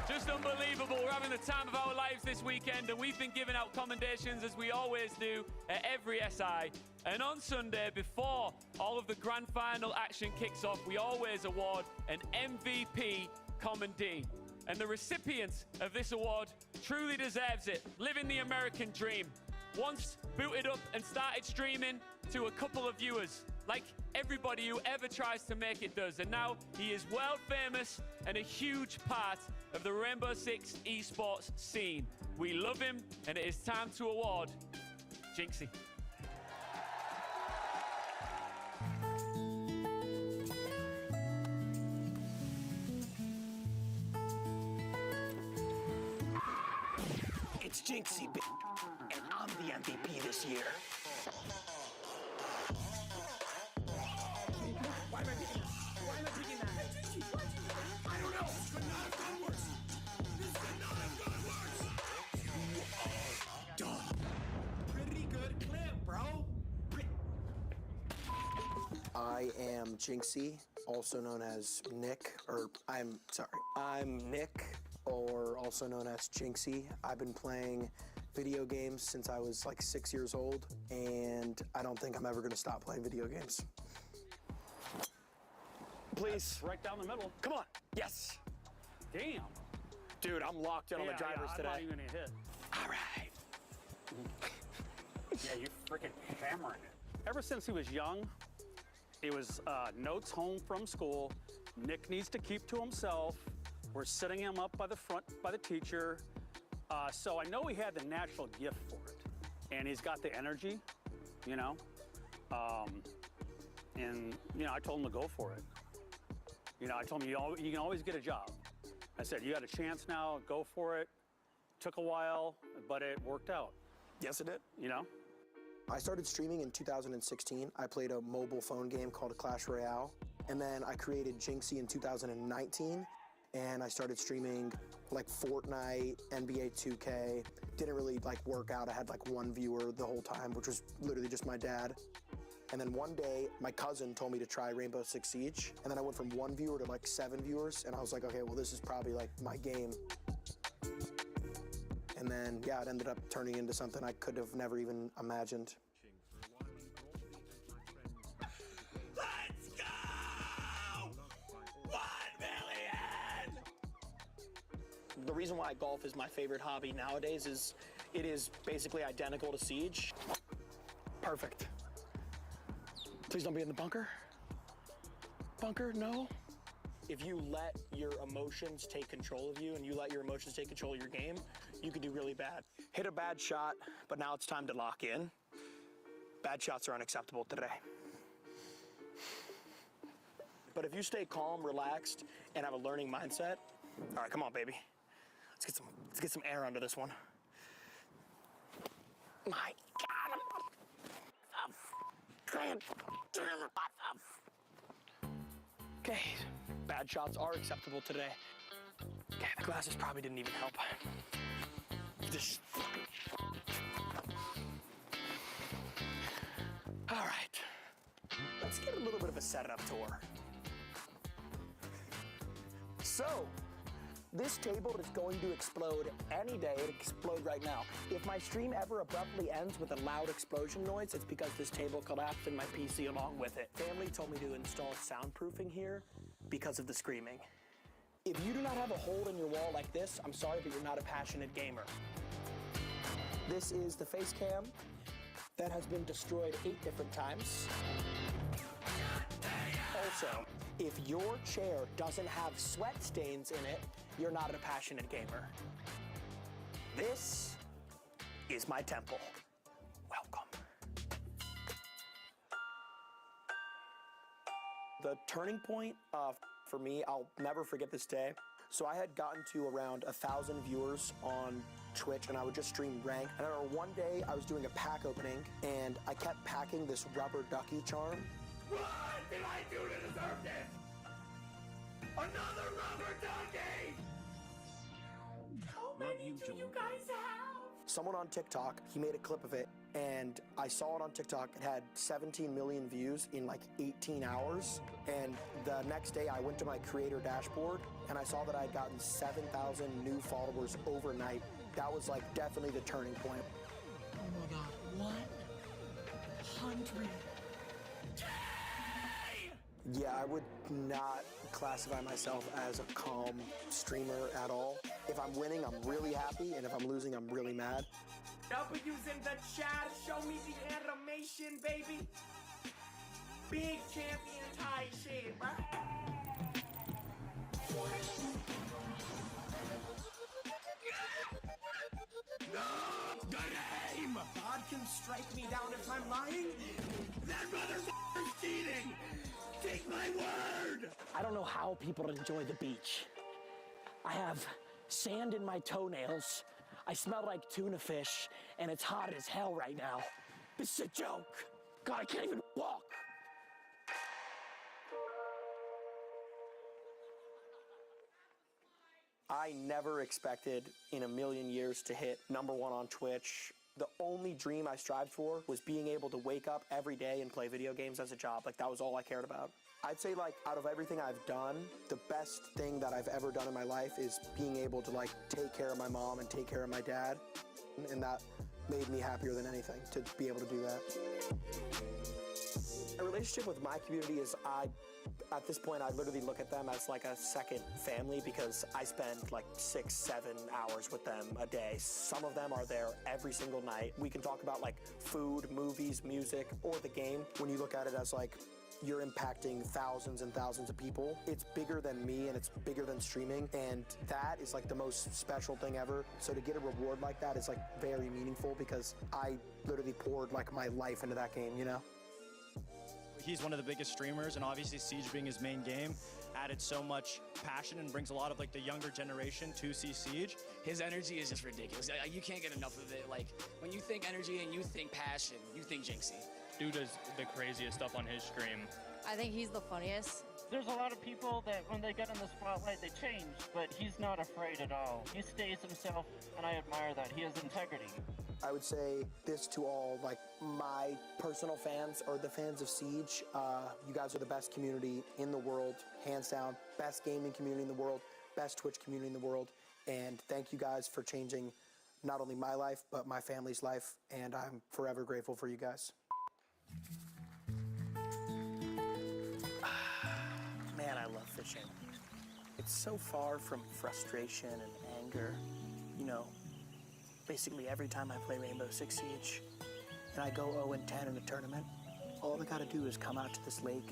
Just unbelievable. We're having the time of our lives this weekend, and we've been giving out commendations as we always do at every SI. And on Sunday, before all of the grand final action kicks off, we always award an MVP commendee. And the recipient of this award truly deserves it. Living the American dream. Once booted up and started streaming to a couple of viewers, like everybody who ever tries to make it does. And now he is world famous and a huge part of the Rainbow Six esports scene. We love him, and it is time to award Jinxie. It's Jinxie, and I'm the MVP this year. Why am I picking that? I don't know. This could not have gone worse. This could not have gone worse. You are done. Pretty good clip, bro. I am Jinxie, also known as Nick, I'm Nick, or also known as Jinxie. I've been playing video games since I was like 6 years old, and I don't think I'm ever gonna stop playing video games. Please. Right down the middle. Come on. Yes. Damn. Dude, I'm locked in on the drivers today. I'm not even gonna hit. All right. Yeah, you're freaking hammering it. Ever since he was young, it was notes home from school. Nick needs to keep to himself. We're setting him up by the front by the teacher. So I know he had the natural gift for it. And he's got the energy, you know. And, you know, I told him to go for it. You know, I told him you can always get a job. I said, you got a chance now, go for it. Took a while, but it worked out. Yes, it did. You know? I started streaming in 2016. I played a mobile phone game called Clash Royale. And then I created Jinxie in 2019. And I started streaming like Fortnite, NBA 2K. Didn't really like work out. I had like one viewer the whole time, which was literally just my dad. And then one day, my cousin told me to try Rainbow Six Siege. And then I went from 1 viewer to like 7 viewers. And I was like, okay, well, this is probably like my game. And then, yeah, it ended up turning into something I could have never even imagined. Let's go! 1 million! The reason why golf is my favorite hobby nowadays is it is basically identical to Siege. Perfect. Please don't be in the bunker. Bunker, no. If you let your emotions take control of you and you let your emotions take control of your game, you could do really bad. Hit a bad shot, but now it's time to lock in. Bad shots are unacceptable today. But if you stay calm, relaxed, and have a learning mindset, all right, come on, baby. Let's get some air under this one. My God, okay, bad shots are acceptable today. Okay, the glasses probably didn't even help. Just... All right, let's get a little bit of a setup tour. So, this table is going to explode any day. It explode right now. If my stream ever abruptly ends with a loud explosion noise, it's because this table collapsed and my PC along with it. Family told me to install soundproofing here because of the screaming. If you do not have a hole in your wall like this, I'm sorry, but you're not a passionate gamer. This is the face cam that has been destroyed 8 different times. Also, if your chair doesn't have sweat stains in it, you're not a passionate gamer. This is my temple. Welcome. The turning point for me, I'll never forget this day. So I had gotten to around 1,000 viewers on Twitch, and I would just stream ranked. And I remember one day I was doing a pack opening, and I kept packing this rubber ducky charm. What did I do to deserve this? Another rubber ducky! How many do you guys have? Someone on TikTok, he made a clip of it, and I saw it on TikTok. It had 17 million views in like 18 hours. And the next day I went to my creator dashboard and I saw that I had gotten 7,000 new followers overnight. That was like definitely the turning point. Oh my God, 100. Yeah, I would not classify myself as a calm streamer at all. If I'm winning, I'm really happy, and if I'm losing, I'm really mad. W's in the chat, show me the animation, baby. Big champion type shit, bro. No! Good aim! God can strike me down if I'm lying. That motherfucker's cheating! Take my word! I don't know how people enjoy the beach. I have sand in my toenails. I smell like tuna fish, and it's hot as hell right now. This is a joke. God, I can't even walk. I never expected in a million years to hit #1 on Twitch. The only dream I strived for was being able to wake up every day and play video games as a job. Like, that was all I cared about. I'd say, like, out of everything I've done, the best thing that I've ever done in my life is being able to, like, take care of my mom and take care of my dad. And that made me happier than anything, to be able to do that. My relationship with my community is at this point, I literally look at them as like a second family because I spend like 6-7 hours with them a day. Some of them are there every single night. We can talk about like food, movies, music, or the game. When you look at it as like you're impacting thousands and thousands of people, it's bigger than me and it's bigger than streaming, and that is like the most special thing ever. So to get a reward like that is like very meaningful because I literally poured like my life into that game, you know? He's one of the biggest streamers, and obviously Siege being his main game added so much passion and brings a lot of like the younger generation to see Siege. His energy is just ridiculous. You can't get enough of it. Like, when you think energy and you think passion, you think Jinxie. Dude does the craziest stuff on his stream. I think he's the funniest. There's a lot of people that when they get in the spotlight, they change, but he's not afraid at all. He stays himself, and I admire that. He has integrity. I would say this to all, like, my personal fans or the fans of Siege. You guys are the best community in the world, hands down. Best gaming community in the world, best Twitch community in the world. And thank you guys for changing not only my life, but my family's life. And I'm forever grateful for you guys. Man, I love fishing. It's so far from frustration and anger. You know, basically every time I play Rainbow Six Siege and I go 0-10 in a tournament, all I gotta do is come out to this lake,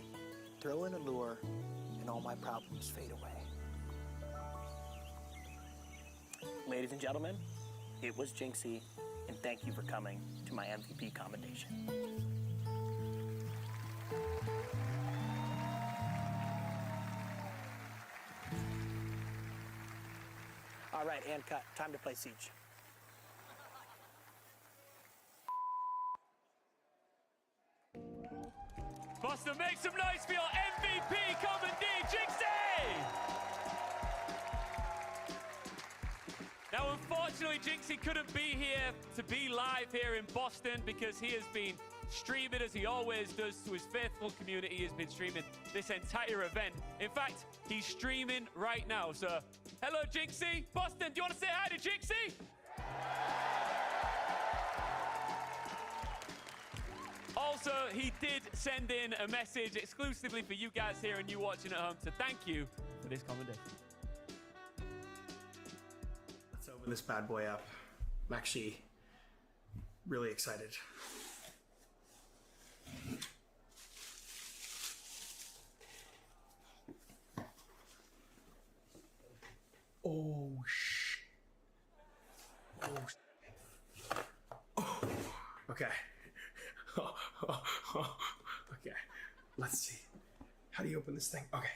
throw in a lure, and all my problems fade away. Ladies and gentlemen, it was Jinxie, and thank you for coming to my MVP commendation. All right, and cut. Time to play Siege. Boston, make some noise for your MVP commendee, Jinxie! Now, unfortunately, Jinxie couldn't be here to be live here in Boston because he has been streaming as he always does to his faithful community. He has been streaming this entire event. In fact, he's streaming right now. So, hello, Jinxie. Boston, do you want to say hi to Jinxie? Also, he did send in a message exclusively for you guys here and you watching at home to thank you for this commendation. Let's open this bad boy up. I'm actually really excited. Oh, shit. Oh, okay. Okay, let's see. How do you open this thing? Okay.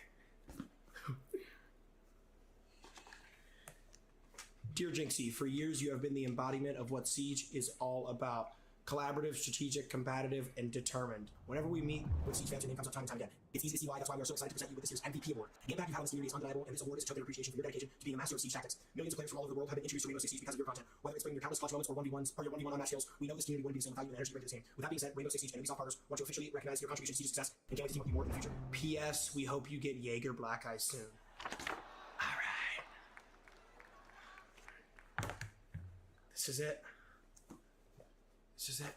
Dear Jinxie, for years you have been the embodiment of what Siege is all about. collaborative, strategic, combative, and determined. Whenever we meet with Siege fans, your name comes up time and time again. It's easy to see why. That's why we are so excited to present you with this year's MVP award. The impact you have on this community is undeniable, and this award is a token of appreciation for your dedication to being a master of Siege tactics. Millions of players from all over the world have been introduced to Rainbow Six Siege because of your content. Whether it's bringing your countless clutch moments or 1v1s or your 1v1 on match skills, we know this community wouldn't be the same without you and the energy you bring to this game. With that being said, Rainbow Six Siege and Ubisoft partners want to officially recognize your contribution to Siege's success and can't wait to team up with you more in the future. P.S. We hope you get Jaeger Black Eye soon. This is it. This is it.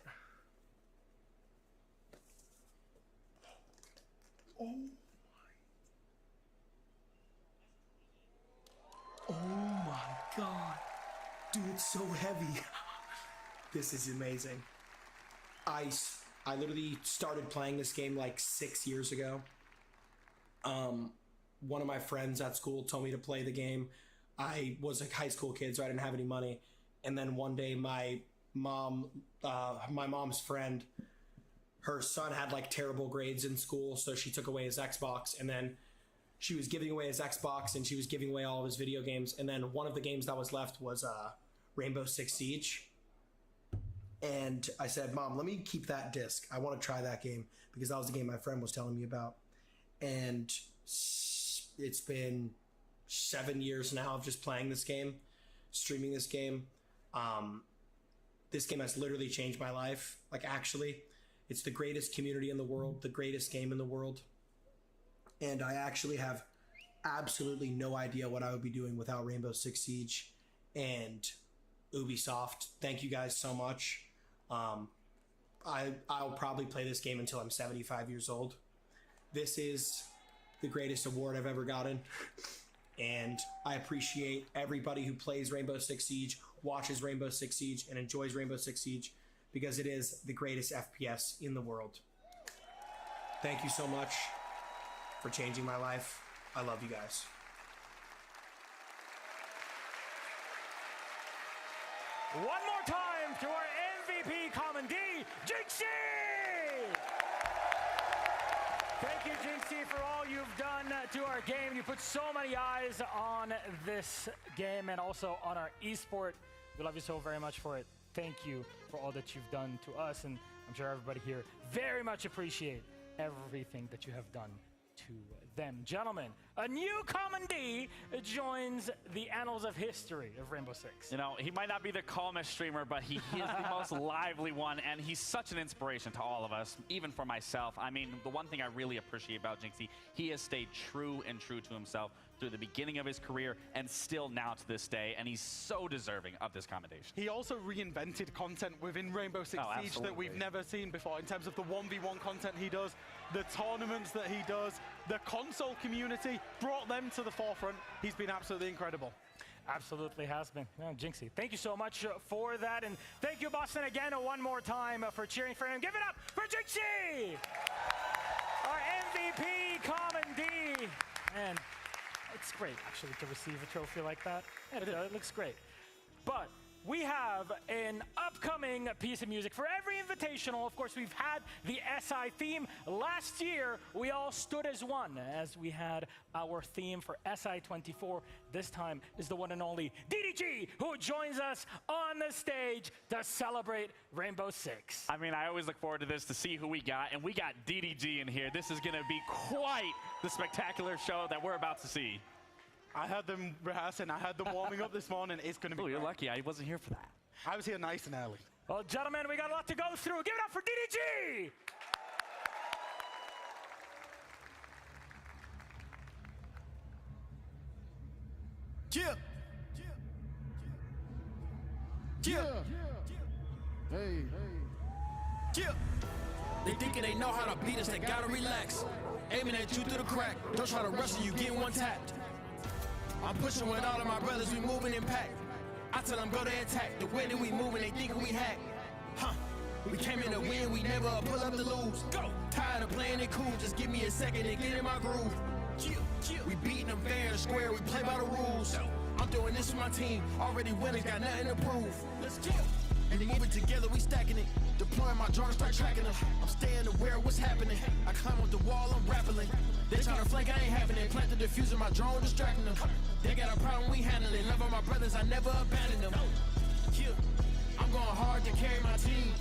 Oh my god. Dude, it's so heavy. This is amazing. Ice. I literally started playing this game like 6 years ago. One of my friends at school told me to play the game. I was a high school kid, so I didn't have any money. And then one day my mom's friend, her son had like terrible grades in school, so she took away his Xbox, and then she was giving away his Xbox and she was giving away all of his video games, and then one of the games that was left was Rainbow Six Siege. And I said, Mom, let me keep that disc. I want to try that game because that was the game my friend was telling me about. And it's been 7 years now of just playing this game, streaming this game. This game has literally changed my life. Like, actually, it's the greatest community in the world, the greatest game in the world. And I actually have absolutely no idea what I would be doing without Rainbow Six Siege and Ubisoft. Thank you guys so much. I'll probably play this game until I'm 75 years old. This is the greatest award I've ever gotten. And I appreciate everybody who plays Rainbow Six Siege, watches Rainbow Six Siege, and enjoys Rainbow Six Siege because it is the greatest FPS in the world. Thank you so much for changing my life. I love you guys. One more time to our MVP Commandee, Jinxie! Thank you, Jinxie, for all you've done to our game. You put so many eyes on this game and also on our esport. We love you so very much for it. Thank you for all that you've done to us, and I'm sure everybody here very much appreciate everything that you have done to them. Gentlemen, a new Commandee joins the annals of history of Rainbow Six. You know, he might not be the calmest streamer, but he is the most lively one, and he's such an inspiration to all of us, even for myself. I mean, the one thing I really appreciate about Jinxie, he has stayed true to himself through the beginning of his career and still now to this day, and he's so deserving of this commendation. He also reinvented content within Rainbow Six Siege that we've never seen before in terms of the 1v1 content he does, the tournaments that he does, the console community, brought them to the forefront. He's been absolutely incredible. Absolutely has been. Yeah, Jinxie, thank you so much for that, and thank you, Boston, again one more time for cheering for him. Give it up for Jinxie! Our MVP Commandee. And it's great, actually, to receive a trophy like that. It looks great. But we have an upcoming piece of music for every Invitational. Of course, we've had the SI theme. Last year, we all stood as one as we had our theme for SI24. This time is the one and only DDG, who joins us on the stage to celebrate Rainbow Six. I mean, I always look forward to this to see who we got, and we got DDG in here. This is going to be quite the spectacular show that we're about to see. I had them rehearsing. I had them warming up this morning. It's going to be you're lucky. I wasn't here for that. I was here nice and early. Well, gentlemen, we got a lot to go through. Give it up for DDG! Yeah. Yeah. Hey. Yeah. They thinking they know how to beat us, they gotta relax. Aiming at you through the crack. Don't try to wrestle, you getting one tapped. I'm pushing with all of my brothers, we moving in pack. I tell them go to attack. The way that we moving, they thinking we hack. Huh. We came in to win, we never pull up to lose. Go. Tired of playing it cool, just give me a second and get in my groove. We beating them fair and square, we play by the rules. I'm doing this with my team, already winners, got nothing to prove. Let's go. And moving together, we stacking it. Deploying my drone, start tracking them. I'm staying aware of what's happening. I climb up the wall, I'm rappelling. They tryna flank, I ain't having it. Plant the diffuser, my drone distracting them. They got a problem, we handle it. Love all my brothers, I never abandon them. I'm going hard, to carry my team.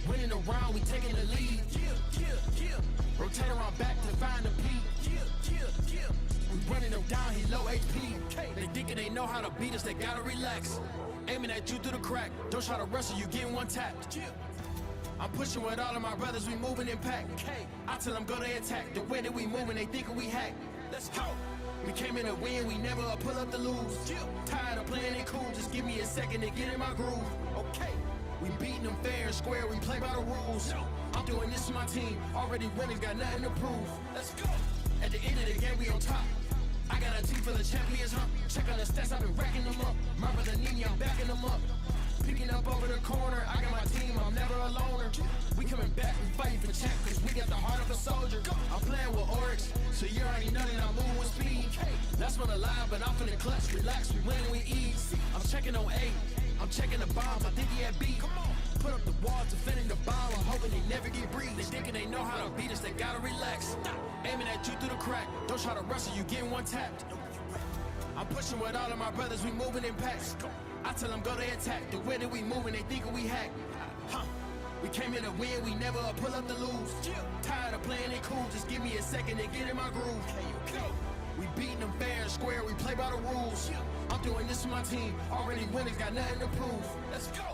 Winning the round, we taking the lead. Rotate around back to find the peak. We running them down, he low HP. They thinking they know how to beat us, they gotta relax. Aiming at you through the crack. Don't try to wrestle, you getting one tapped. I'm pushing with all of my brothers, we moving in pack. I tell them go they attack. The way that we moving, they thinking we hack. Let's go. We came in to win, we never pull up to lose. Tired of playing it cool, just give me a second to get in my groove. Okay. We beating them fair and square, we play by the rules. I'm doing this for my team, already winning, got nothing to prove. Let's go. At the end of the game, we on top. I got a team full of champions, huh? Check on the stats, I've been racking them up. My brother need me, I'm backing them up. Picking up over the corner, I got my team, I'm never a loner. We coming back, we fighting for champ, cause we got the heart of a soldier. I'm playing with Oryx, so you already know that I'm moving with speed. That's when alive, but I'm finna clutch, relax, we winning with ease. I'm checking on A, I'm checking the bombs, I think he had B. Put up the walls, defending the bomb, I'm hoping they never get breathed. They thinking they know how to beat us, they gotta relax. Aiming at you through the crack, don't try to wrestle, you getting one tapped. I'm pushing with all of my brothers, we moving in packs. I tell them go they attack, the way that we moving, they thinking we hack. We came here to win, we never pull up to lose. Tired of playing it cool, just give me a second to get in my groove. We beating them fair and square, we play by the rules. I'm doing this for my team, already winners, got nothing to prove. Let's go.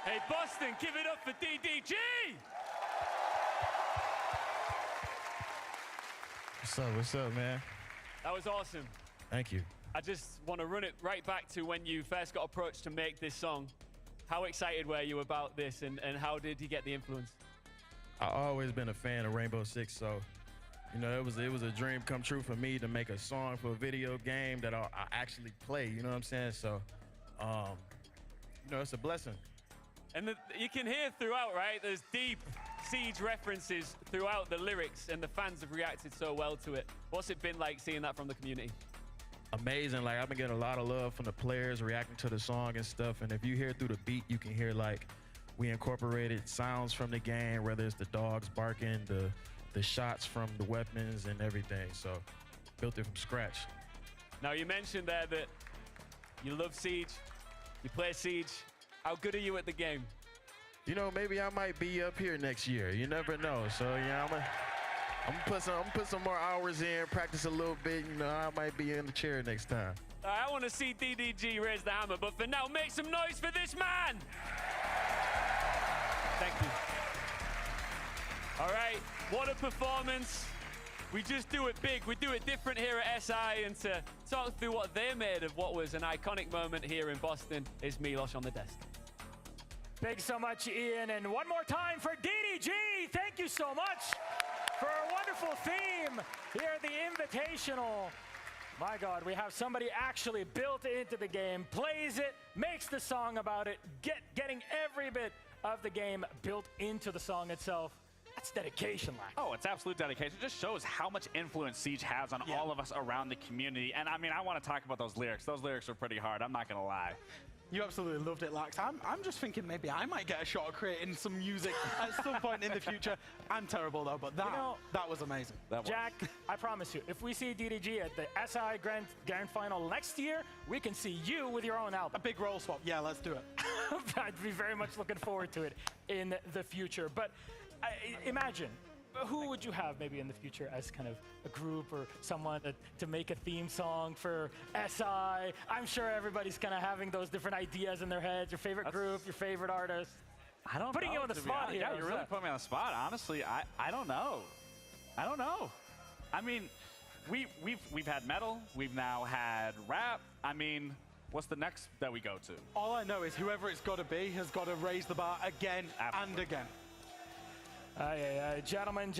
Hey, Boston, give it up for DDG! What's up, man? That was awesome. Thank you. I just want to run it right back to when you first got approached to make this song. How excited were you about this, and how did you get the influence? I've always been a fan of Rainbow Six, so you know it was a dream come true for me to make a song for a video game that I actually play. You know what I'm saying? So, you know, it's a blessing. And you can hear throughout, right? There's deep Siege references throughout the lyrics, and the fans have reacted so well to it. What's it been like seeing that from the community? Amazing. Like, I've been getting a lot of love from the players reacting to the song and stuff. And if you hear through the beat, you can hear like we incorporated sounds from the game, whether it's the dogs barking, the shots from the weapons and everything. So built it from scratch. Now, you mentioned there that you love Siege, you play Siege. How good are you at the game? You know, maybe I might be up here next year. You never know. So, yeah, I'm gonna put some more hours in, practice a little bit. You know, I might be in the chair next time. All right, I want to see DDG raise the hammer, but for now, make some noise for this man. Thank you. All right, what a performance. We just do it big. We do it different here at SI, and to talk through what they made of what was an iconic moment here in Boston is Milos on the desk. Thanks so much, Ian. And one more time for DDG. Thank you so much for a wonderful theme here at the Invitational. My God, we have somebody actually built into the game, plays it, makes the song about it, getting every bit of the game built into the song itself. That's dedication, Lack. Oh, it's absolute dedication. It just shows how much influence Siege has on all of us around the community. And I mean, I want to talk about those lyrics. Those lyrics are pretty hard. I'm not going to lie. You absolutely loved it, Lax. I'm just thinking maybe I might get a shot at creating some music at some point in the future. I'm terrible, though, but that was amazing. Jack, I promise you, if we see DDG at the SI Grand Final next year, we can see you with your own album. A big role swap. Yeah, let's do it. I'd be very much looking forward to it in the future. But imagine, who would you have maybe in the future as kind of a group or someone to make a theme song for SI? I'm sure everybody's kind of having those different ideas in their heads. Your favorite group, your favorite artist. I don't Putting know, you on the spot here. Yeah, you're really putting me on the spot. Honestly, I don't know. I don't know. I mean, we've had metal. We've now had rap. I mean, what's the next that we go to? All I know is whoever it's got to be has got to raise the bar again and again. Gentlemen,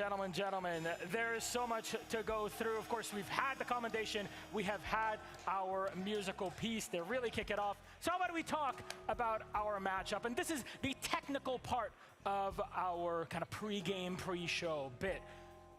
there is so much to go through. Of course, we've had the commendation. We have had our musical piece to really kick it off. So how about we talk about our matchup? And this is the technical part of our kind of pre-game, pre-show bit.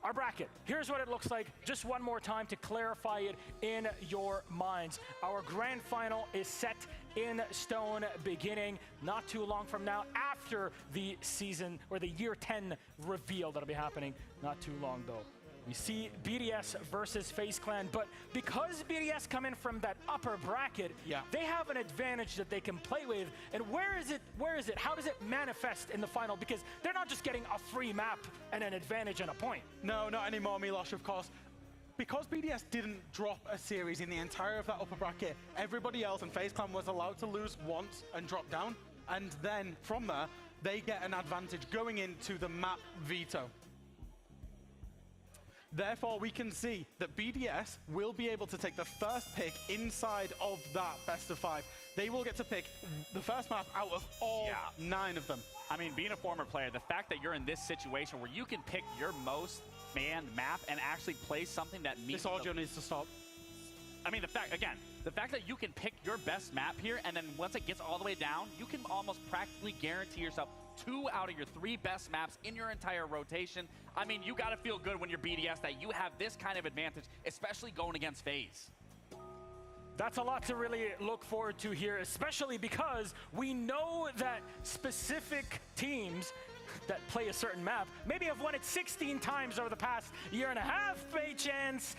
our bracket. Here's what it looks like. Just one more time to clarify it in your minds. Our grand final is set in stone beginning not too long from now, after the season or the year 10 reveal that'll be happening not too long though. We see BDS versus FaZe Clan, but because BDS come in from that upper bracket, they have an advantage that they can play with. And where is it? How does it manifest in the final? Because they're not just getting a free map and an advantage and a point. No, not anymore, Milosh, of course. Because BDS didn't drop a series in the entire of that upper bracket, everybody else in FaZe Clan was allowed to lose once and drop down. And then from there, they get an advantage going into the map veto. Therefore, we can see that BDS will be able to take the first pick inside of that best of 5. They will get to pick the first map out of all 9 of them. I mean, being a former player, the fact that you're in this situation where you can pick your most banned map and actually play something that means... This audio needs to stop. I mean, the fact that you can pick your best map here, and then once it gets all the way down, you can almost practically guarantee yourself 2 out of your 3 best maps in your entire rotation. I mean, you gotta feel good when you're BDS that you have this kind of advantage, especially going against FaZe. That's a lot to really look forward to here, especially because we know that specific teams that play a certain map maybe have won it 16 times over the past year and a half. By chance,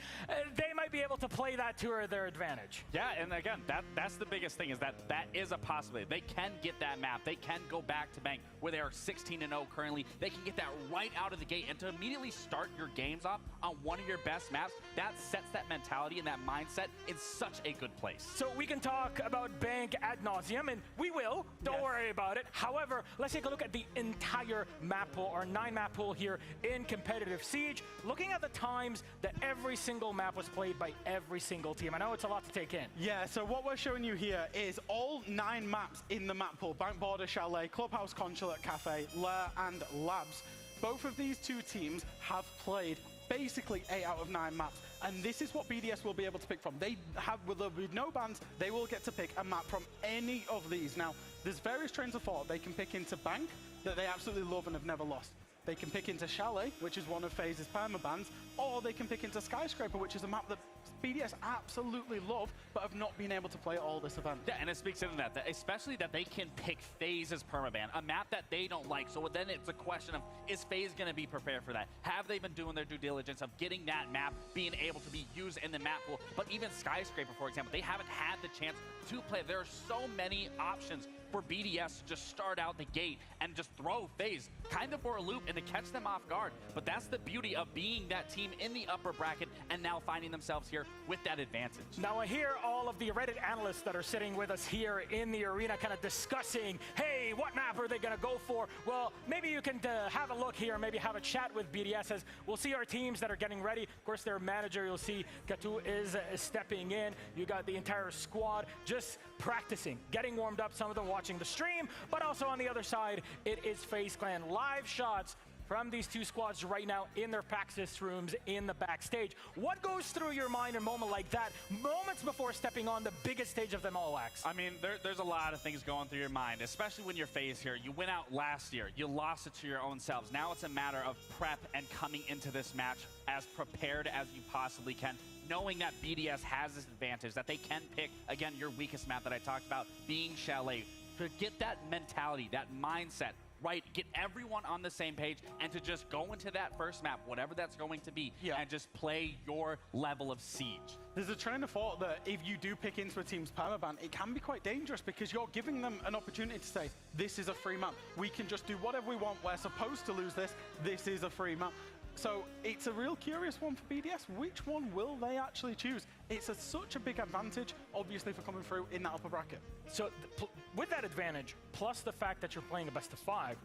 they might be able to play that to their advantage. Yeah, and again, that's the biggest thing, is that is a possibility. They can get that map. They can go back to bank where they are 16-0 currently. They can get that right out of the gate, and to immediately start your games off on one of your best maps, that sets that mentality and that mindset in such a good place. So we can talk about bank ad nauseum, and we will. Don't worry about it. However, let's take a look at the entire map pool, or 9 map pool here in competitive Siege, looking at the times that every single map was played by every single team. I know it's a lot to take in. Yeah, so what we're showing you here is all 9 maps in the map pool: Bank Border, Chalet, Clubhouse, Consulate, Cafe, Lair, and Labs. Both of these 2 teams have played basically 8 out of 9 maps, and this is what BDS will be able to pick from. They have, with no bans, they will get to pick a map from any of these. Now, there's various trains of thought. They can pick into Bank, that they absolutely love and have never lost. They can pick into Chalet, which is one of FaZe's permabans, or they can pick into Skyscraper, which is a map that BDS absolutely love, but have not been able to play at all this event. Yeah, and it speaks into that, especially that they can pick FaZe's permaban, a map that they don't like. So then it's a question of, is FaZe going to be prepared for that? Have they been doing their due diligence of getting that map being able to be used in the map pool? But even Skyscraper, for example, they haven't had the chance to play. There are so many options for BDS to just start out the gate and just throw FaZe kind of for a loop and to catch them off guard. But that's the beauty of being that team in the upper bracket and now finding themselves here with that advantage. Now I hear all of the Reddit analysts that are sitting with us here in the arena kind of discussing, hey, what map are they going to go for? Well, maybe you can have a look here, maybe have a chat with BDS as we'll see our teams that are getting ready. Of course, their manager, you'll see Katu is stepping in. You got the entire squad just practicing, getting warmed up, some of them watching the stream, but also on the other side, it is FaZe Clan. Live shots from these 2 squads right now in their practice rooms in the backstage. What goes through your mind in a moment like that, moments before stepping on the biggest stage of them all, Wax? I mean, there's a lot of things going through your mind, especially when you're FaZe here. You went out last year. You lost it to your own selves. Now it's a matter of prep and coming into this match as prepared as you possibly can, knowing that BDS has this advantage, that they can pick, again, your weakest map that I talked about, being Chalet, to get that mentality, that mindset, right, get everyone on the same page, and to just go into that first map, whatever that's going to be, and just play your level of Siege. There's a train of thought that if you do pick into a team's permaban, it can be quite dangerous because you're giving them an opportunity to say, this is a free map. We can just do whatever we want. We're supposed to lose this. This is a free map. So it's a real curious one for BDS. Which one will they actually choose? It's such a big advantage, obviously, for coming through in that upper bracket. So with that advantage, plus the fact that you're playing a best of 5,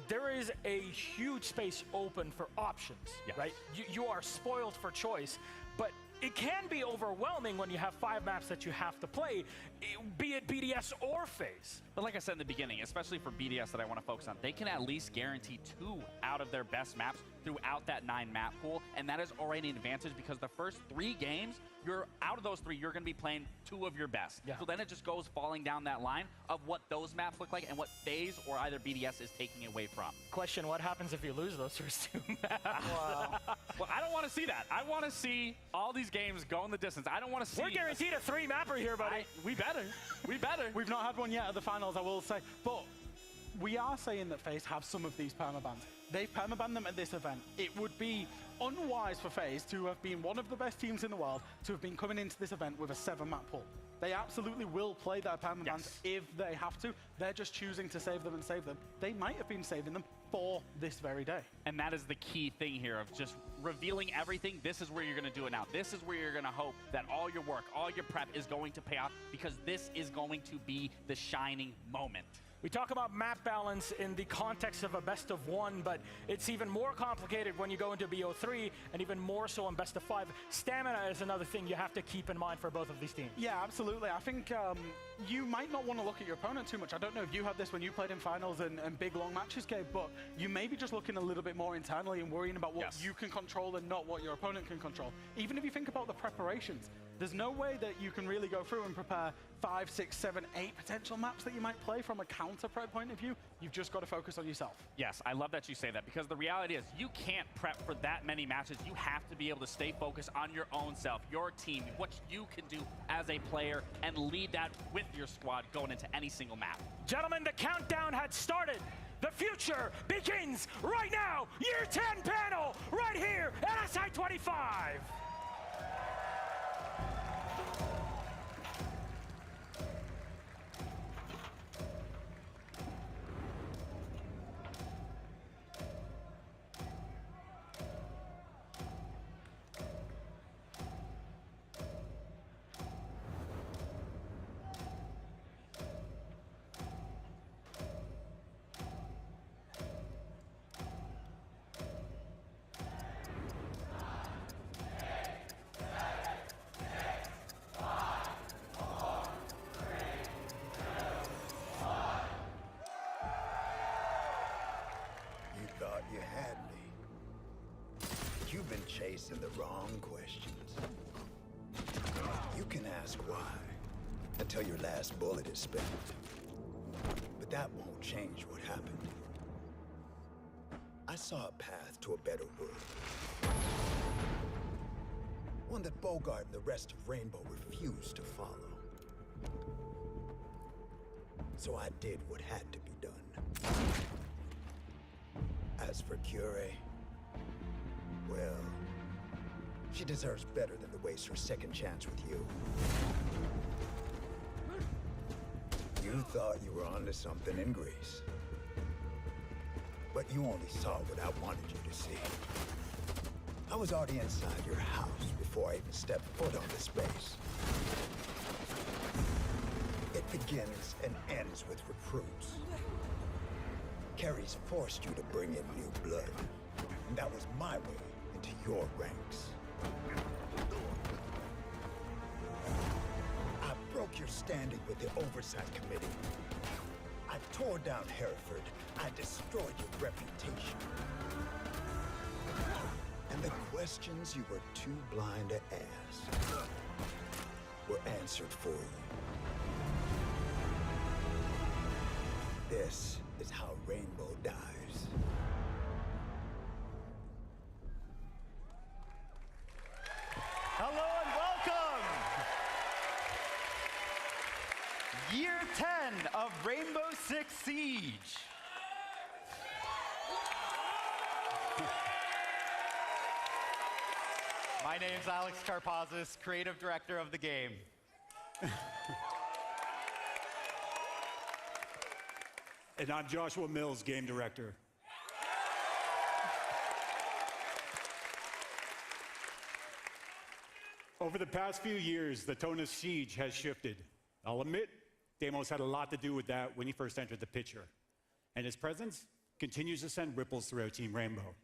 there is a huge space open for options, right? You are spoiled for choice, but it can be overwhelming when you have 5 maps that you have to play. be it BDS or FaZe. But like I said in the beginning, especially for BDS that I want to focus on, they can at least guarantee 2 out of their best maps throughout that 9-map pool, and that is already an advantage because the first 3 games, out of those 3, you're going to be playing 2 of your best. Yeah. So then it just goes falling down that line of what those maps look like and what FaZe or either BDS is taking away from. Question, what happens if you lose those first 2 maps? Wow. Well, I don't want to see that. I want to see all these games go in the distance. I don't want to see... We're guaranteed a 3-mapper here, buddy. We better. We better. We've not had one yet at the finals, I will say. But we are saying that FaZe have some of these permabans. They've permabanned them at this event. It would be unwise for FaZe to have been one of the best teams in the world to have been coming into this event with a 7-map pool. They absolutely will play their permabans if they have to. They're just choosing to save them and save them. They might have been saving them for this very day. And that is the key thing here of just revealing everything. This is where you're going to do it now. This is where you're going to hope that all your work, all your prep is going to pay off because this is going to be the shining moment. We talk about map balance in the context of a best of 1, but it's even more complicated when you go into BO3 and even more so in best of 5. Stamina is another thing you have to keep in mind for both of these teams. Yeah, absolutely. I think you might not want to look at your opponent too much. I don't know if you had this when you played in finals and big long matches, Gabe, but you may be just looking a little bit more internally and worrying about what you can control and not what your opponent can control. Even if you think about the preparations, there's no way that you can really go through and prepare 5, 6, 7, 8 potential maps that you might play from a counter prep point of view. You've just got to focus on yourself. Yes, I love that you say that because the reality is you can't prep for that many matches. You have to be able to stay focused on your own self, your team, what you can do as a player and lead that with your squad going into any single map. Gentlemen, the countdown had started. The future begins right now. Year 10 panel right here at SI 25. You had me. You've been chasing the wrong questions. You can ask why until your last bullet is spent. But that won't change what happened. I saw a path to a better world. One that Bogart and the rest of Rainbow refused to follow. So I did what had to be done. As for Curie, well, she deserves better than to waste her second chance with you. You thought you were onto something in Greece. But you only saw what I wanted you to see. I was already inside your house before I even stepped foot on the space. It begins and ends with recruits. Carrie's forced you to bring in new blood. And that was my way into your ranks. I broke your standing with the Oversight Committee. I tore down Hereford. I destroyed your reputation. And the questions you were too blind to ask were answered for you. This is how Rainbow dies. Hello and welcome! Year 10 of Rainbow Six Siege. My name's Alex Karpazis, creative director of the game. And I'm Joshua Mills, game director. Over the past few years, the tone of Siege has shifted. I'll admit, Deimos had a lot to do with that when he first entered the picture. And his presence continues to send ripples throughout Team Rainbow.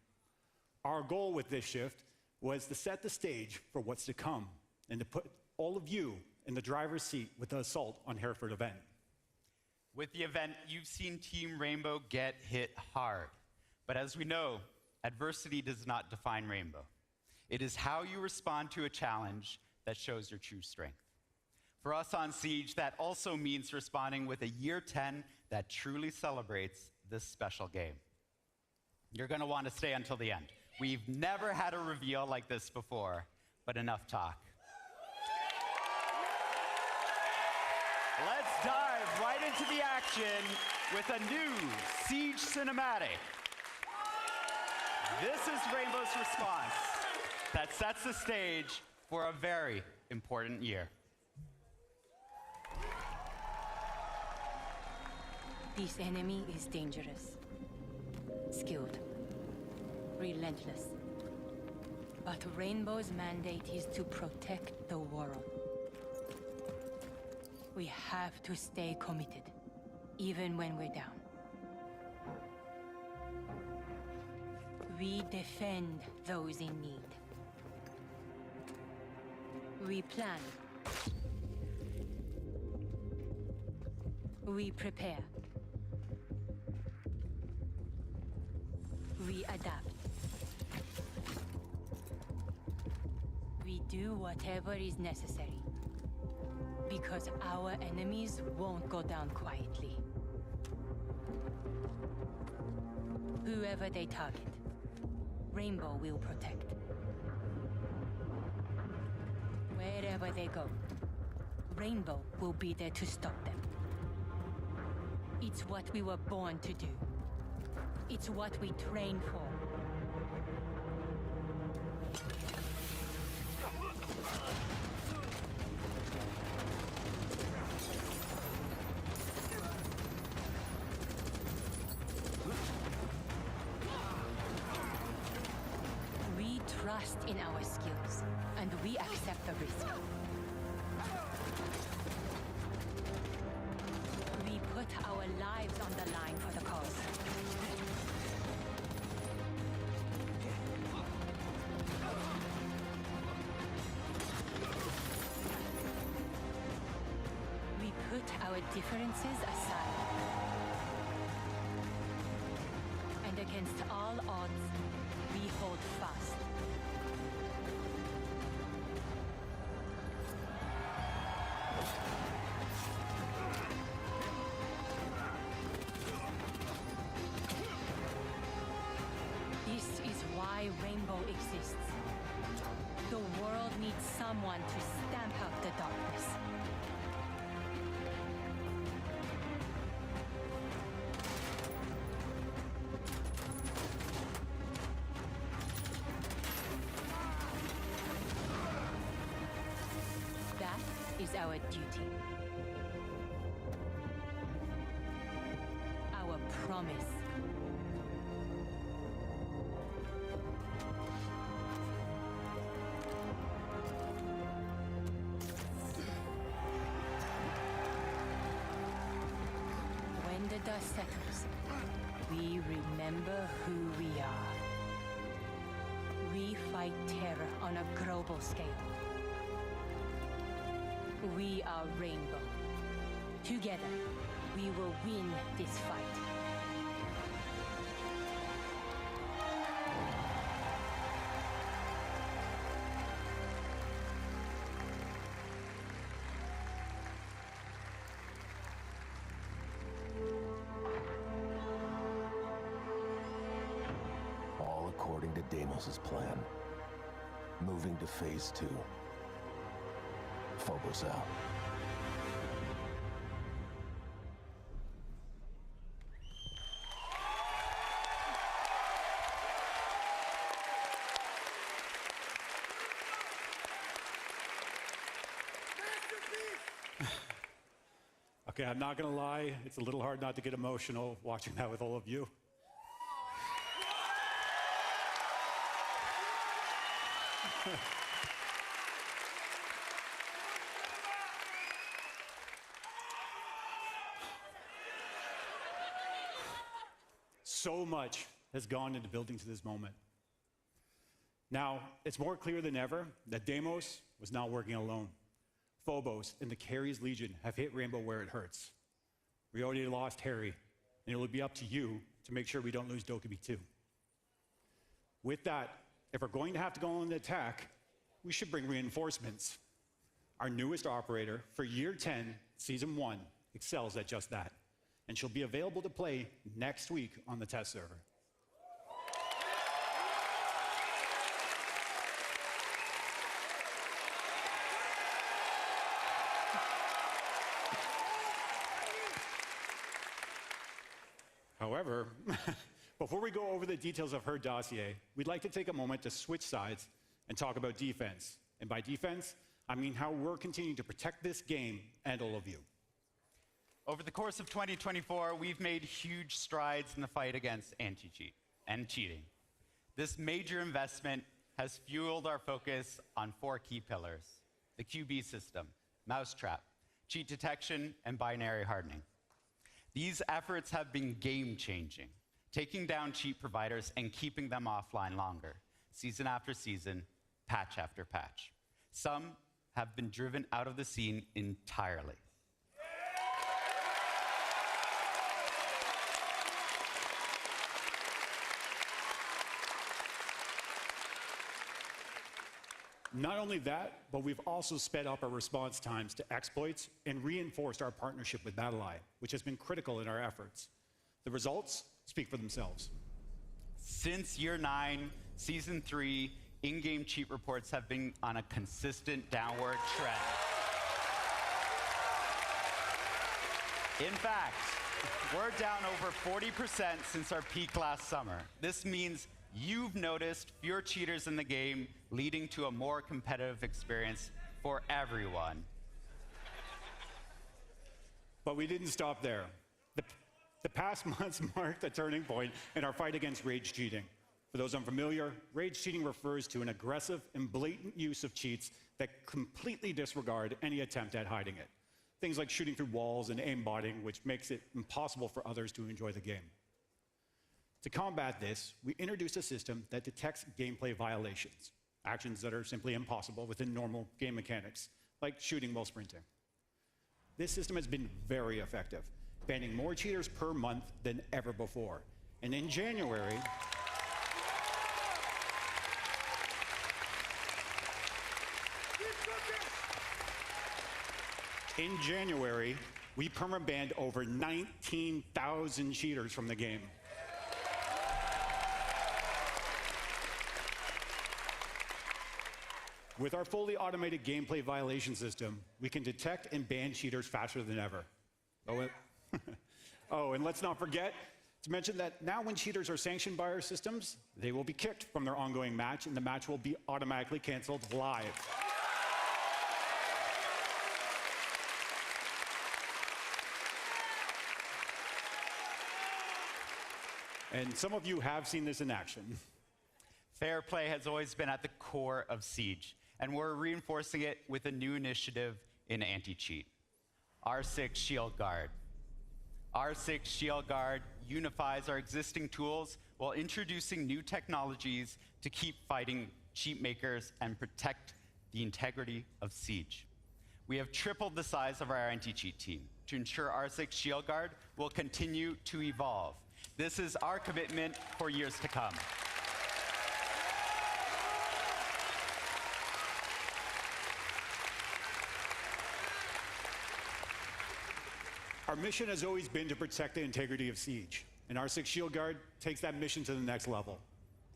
Our goal with this shift was to set the stage for what's to come and to put all of you in the driver's seat with the assault on Hereford event. With the event, you've seen Team Rainbow get hit hard. But as we know, adversity does not define Rainbow. It is how you respond to a challenge that shows your true strength. For us on Siege, that also means responding with a year 10 that truly celebrates this special game. You're going to want to stay until the end. We've never had a reveal like this before, but enough talk. Let's dive right into the action with a new Siege cinematic. This is Rainbow's response that sets the stage for a very important year. This enemy is dangerous, skilled, relentless. But Rainbow's mandate is to protect the world. We have to stay committed, even when we're down. We defend those in need. We plan. We prepare. We adapt. We do whatever is necessary. Because our enemies won't go down quietly. Whoever they target, Rainbow will protect. Wherever they go, Rainbow will be there to stop them. It's what we were born to do. It's what we train for. We trust in our skills, and we accept the risk. We put our lives on the line for the cause. We put our differences aside. And against all odds, we hold fast. This is why Rainbow exists. The world needs someone to stamp out the darkness. That is our duty. Our promise. When the dust settles, we remember who we are. We fight terror on a global scale. We are Rainbow. Together, we will win this fight. All according to Deimos' plan. Moving to Phase 2. Phobos out. Okay, I'm not gonna lie, it's a little hard not to get emotional watching that with all of you. So much has gone into building to this moment. Now, it's more clear than ever that Deimos was not working alone. Phobos and the Carries Legion have hit Rainbow where it hurts. We already lost Harry, and it will be up to you to make sure we don't lose Dokkaebi too. With that, if we're going to have to go on the attack, we should bring reinforcements. Our newest operator for Year 10, Season 1, excels at just that, and she'll be available to play next week on the test server. However, before we go over the details of her dossier, we'd like to take a moment to switch sides and talk about defense. And by defense, I mean how we're continuing to protect this game and all of you. Over the course of 2024, we've made huge strides in the fight against anti-cheat and cheating. This major investment has fueled our focus on 4 key pillars: the QB system, mousetrap, cheat detection, and binary hardening. These efforts have been game-changing, taking down cheat providers and keeping them offline longer, season after season, patch after patch. Some have been driven out of the scene entirely. Not only that, but we've also sped up our response times to exploits and reinforced our partnership with BattlEye, which has been critical in our efforts. The results speak for themselves. Since Year 9, Season 3, in-game cheat reports have been on a consistent downward trend. In fact, we're down over 40% since our peak last summer. This means you've noticed fewer cheaters in the game, leading to a more competitive experience for everyone. But we didn't stop there. The past months marked a turning point in our fight against rage cheating. For those unfamiliar, rage cheating refers to an aggressive and blatant use of cheats that completely disregard any attempt at hiding it. Things like shooting through walls and aimbotting, which makes it impossible for others to enjoy the game. To combat this, we introduced a system that detects gameplay violations, actions that are simply impossible within normal game mechanics, like shooting while sprinting. This system has been very effective, banning more cheaters per month than ever before. And in January, we perma-banned over 19,000 cheaters from the game. With our fully automated gameplay violation system, we can detect and ban cheaters faster than ever. Oh, and let's not forget to mention that now when cheaters are sanctioned by our systems, they will be kicked from their ongoing match, and the match will be automatically canceled live. And some of you have seen this in action. Fair play has always been at the core of Siege, and we're reinforcing it with a new initiative in anti-cheat, R6 Shield Guard. R6 Shield Guard unifies our existing tools while introducing new technologies to keep fighting cheat makers and protect the integrity of Siege. We have tripled the size of our anti-cheat team to ensure R6 Shield Guard will continue to evolve. This is our commitment for years to come. Our mission has always been to protect the integrity of Siege, and R6 Shield Guard takes that mission to the next level.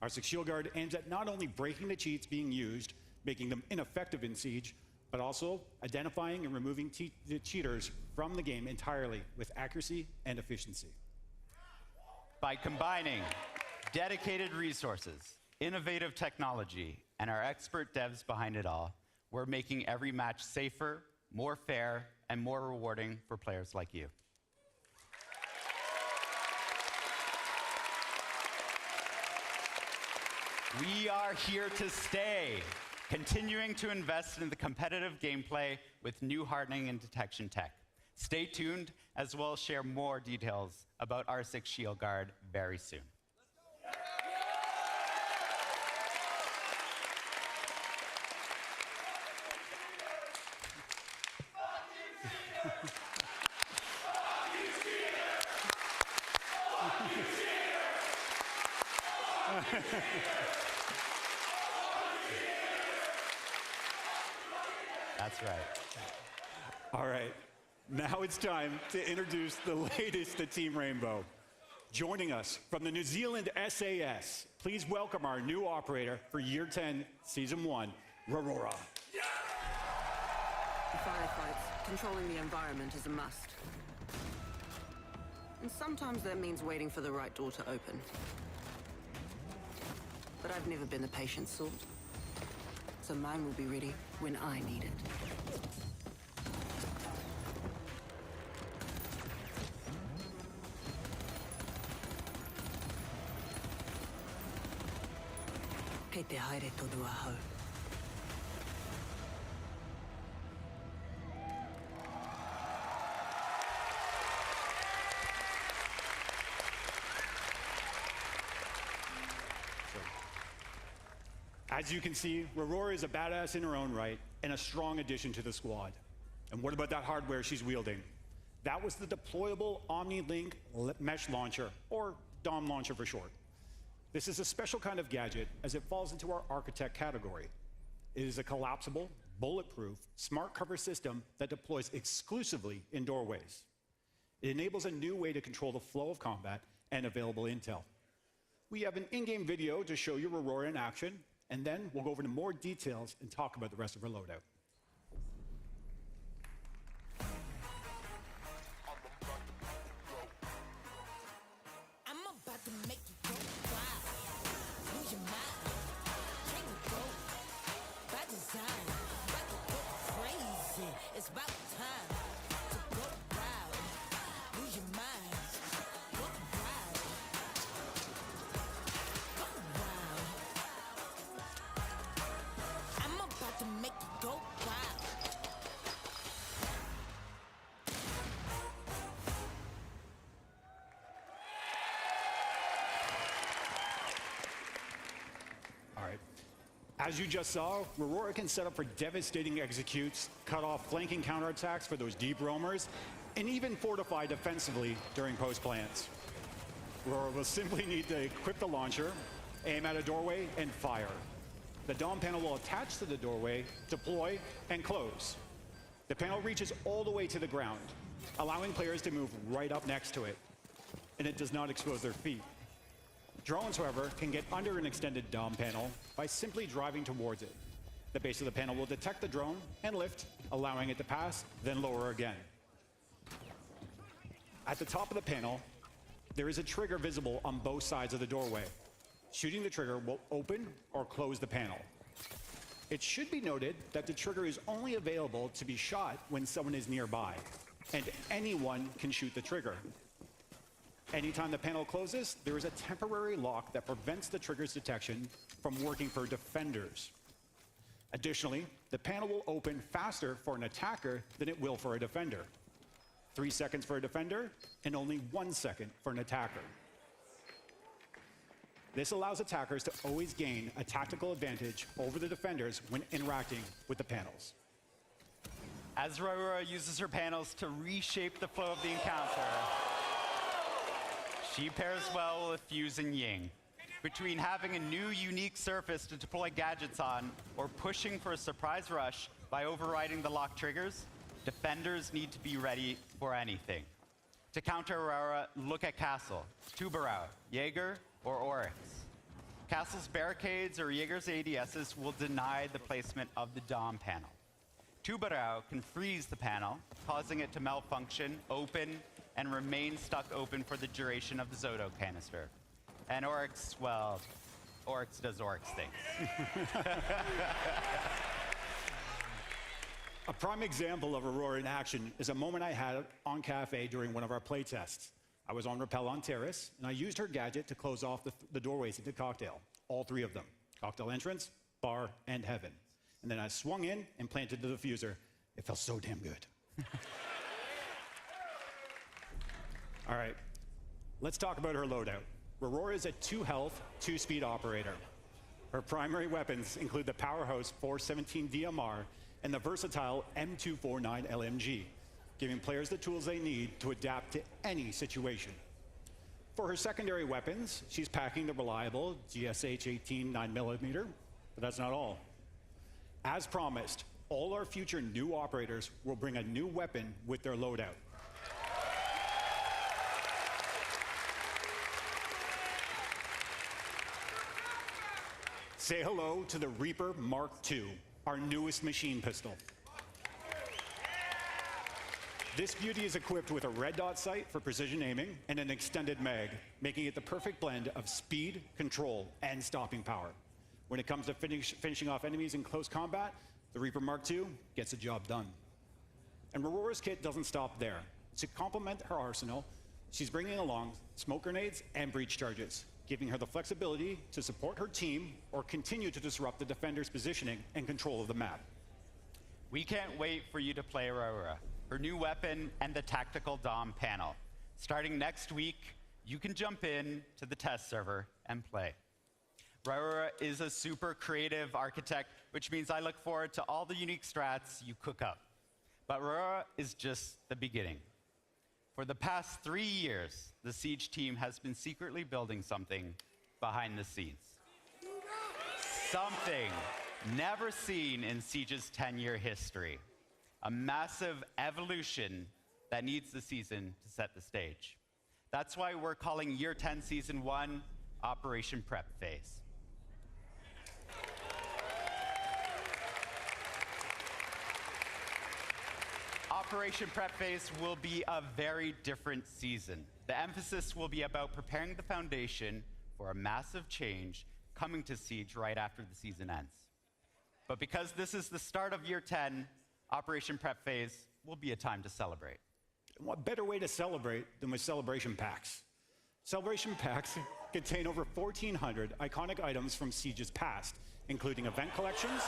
R6 Shield Guard aims at not only breaking the cheats being used, making them ineffective in Siege, but also identifying and removing the cheaters from the game entirely with accuracy and efficiency. By combining dedicated resources, innovative technology, and our expert devs behind it all, we're making every match safer, more fair, and more rewarding for players like you. We are here to stay, continuing to invest in the competitive gameplay with new hardening and detection tech. Stay tuned, as we'll share more details about R6 Shield Guard very soon. That's right. All right, now it's time to introduce the latest to Team Rainbow. Joining us from the New Zealand SAS, please welcome our new operator for Year 10, Season 1, Aurora. In firefights, controlling the environment is a must. And sometimes that means waiting for the right door to open. But I've never been the patient sort. So mine will be ready when I need it. Kei te haere tonu ahau. As you can see, Aurora is a badass in her own right and a strong addition to the squad. And what about that hardware she's wielding? That was the deployable Omni-Link Mesh Launcher, or DOM Launcher for short. This is a special kind of gadget as it falls into our architect category. It is a collapsible, bulletproof, smart cover system that deploys exclusively in doorways. It enables a new way to control the flow of combat and available intel. We have an in-game video to show you Aurora in action, and then we'll go over into more details and talk about the rest of her loadout. I'm about to make you go wild, lose your mind. Can you go by design? About to go crazy. It's about time to go wild, lose your mind. Go wild, go wild. I'm about to make you go wild. All right. As you just saw, Aurora can set up for devastating executes, cut off flanking counterattacks for those deep roamers, and even fortify defensively during post plans. Aurora will simply need to equip the launcher, aim at a doorway, and fire. The DOM panel will attach to the doorway, deploy, and close. The panel reaches all the way to the ground, allowing players to move right up next to it. And it does not expose their feet. Drones, however, can get under an extended DOM panel by simply driving towards it. The base of the panel will detect the drone and lift, allowing it to pass, then lower again. At the top of the panel, there is a trigger visible on both sides of the doorway. Shooting the trigger will open or close the panel. It should be noted that the trigger is only available to be shot when someone is nearby, and anyone can shoot the trigger. Anytime the panel closes, there is a temporary lock that prevents the trigger's detection from working for defenders. Additionally, the panel will open faster for an attacker than it will for a defender. 3 seconds for a defender, and only 1 second for an attacker. This allows attackers to always gain a tactical advantage over the defenders when interacting with the panels. As Aurora uses her panels to reshape the flow of the encounter, she pairs well with Fuse and Ying. Between having a new, unique surface to deploy gadgets on or pushing for a surprise rush by overriding the lock triggers, defenders need to be ready for anything. To counter Aurora, look at Castle, Tubarão, Jaeger, or Oryx. Castle's barricades or Jaeger's ADSs will deny the placement of the DOM panel. Tubarão can freeze the panel, causing it to malfunction, open, and remain stuck open for the duration of the Zodo canister. And Oryx, well, Oryx does Oryx things. A prime example of Aurora in action is a moment I had on Cafe during one of our playtests. I was on Rappel on Terrace, and I used her gadget to close off the doorways into Cocktail, all 3 of them. Cocktail entrance, bar, and heaven. And then I swung in and planted the diffuser. It felt so damn good. All right, let's talk about her loadout. Aurora is a 2-health, 2-speed operator. Her primary weapons include the Powerhouse 417 DMR and the versatile M249 LMG, giving players the tools they need to adapt to any situation. For her secondary weapons, she's packing the reliable GSH-18 9mm, but that's not all. As promised, all our future new operators will bring a new weapon with their loadout. Say hello to the Reaper Mark II, our newest machine pistol. This beauty is equipped with a red dot sight for precision aiming and an extended mag, making it the perfect blend of speed, control, and stopping power. When it comes to finishing off enemies in close combat, the Reaper Mark II gets the job done. And Aurora's kit doesn't stop there. To complement her arsenal, she's bringing along smoke grenades and breach charges, giving her the flexibility to support her team or continue to disrupt the defender's positioning and control of the map. We can't wait for you to play Aurora, her new weapon, and the Tactical Dom panel. Starting next week, you can jump in to the test server and play. Aurora is a super creative architect, which means I look forward to all the unique strats you cook up. But Aurora is just the beginning. For the past 3 years, the Siege team has been secretly building something behind the scenes. Something never seen in Siege's 10-year history. A massive evolution that needs the season to set the stage. That's why we're calling Year 10 Season 1 Operation Prep Phase. Operation Prep Phase will be a very different season. The emphasis will be about preparing the foundation for a massive change coming to Siege right after the season ends. But because this is the start of Year 10, Operation Prep Phase will be a time to celebrate. What better way to celebrate than with celebration packs? Celebration packs contain over 1,400 iconic items from Siege's past, including event collections,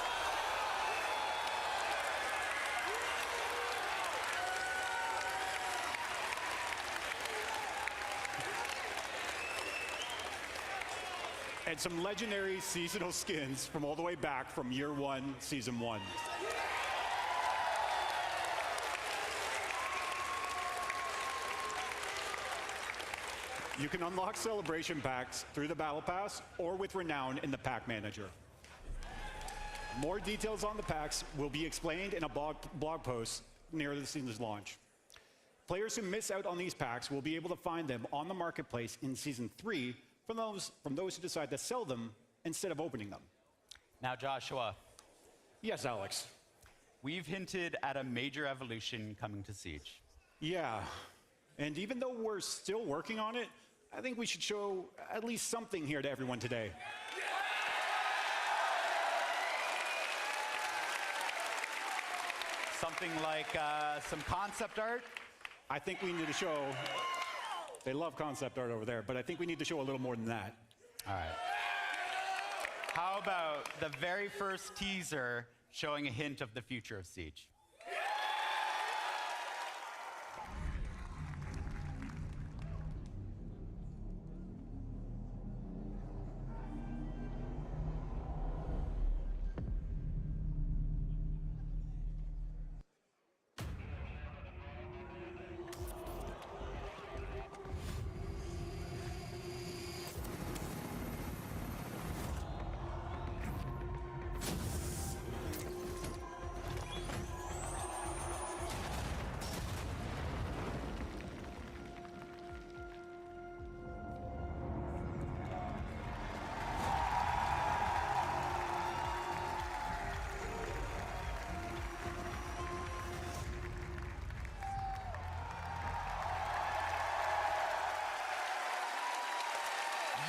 and some legendary seasonal skins from all the way back from Year 1, Season 1. You can unlock celebration packs through the Battle Pass or with Renown in the Pack Manager. More details on the packs will be explained in a blog post near the season's launch. Players who miss out on these packs will be able to find them on the marketplace in Season 3 from those who decide to sell them instead of opening them. Now, Joshua. Yes, Alex. We've hinted at a major evolution coming to Siege. Yeah, and even though we're still working on it, I think we should show at least something here to everyone today. Something like some concept art? I think we need to show, they love concept art over there, but I think we need to show a little more than that. All right. How about the very first teaser showing a hint of the future of Siege?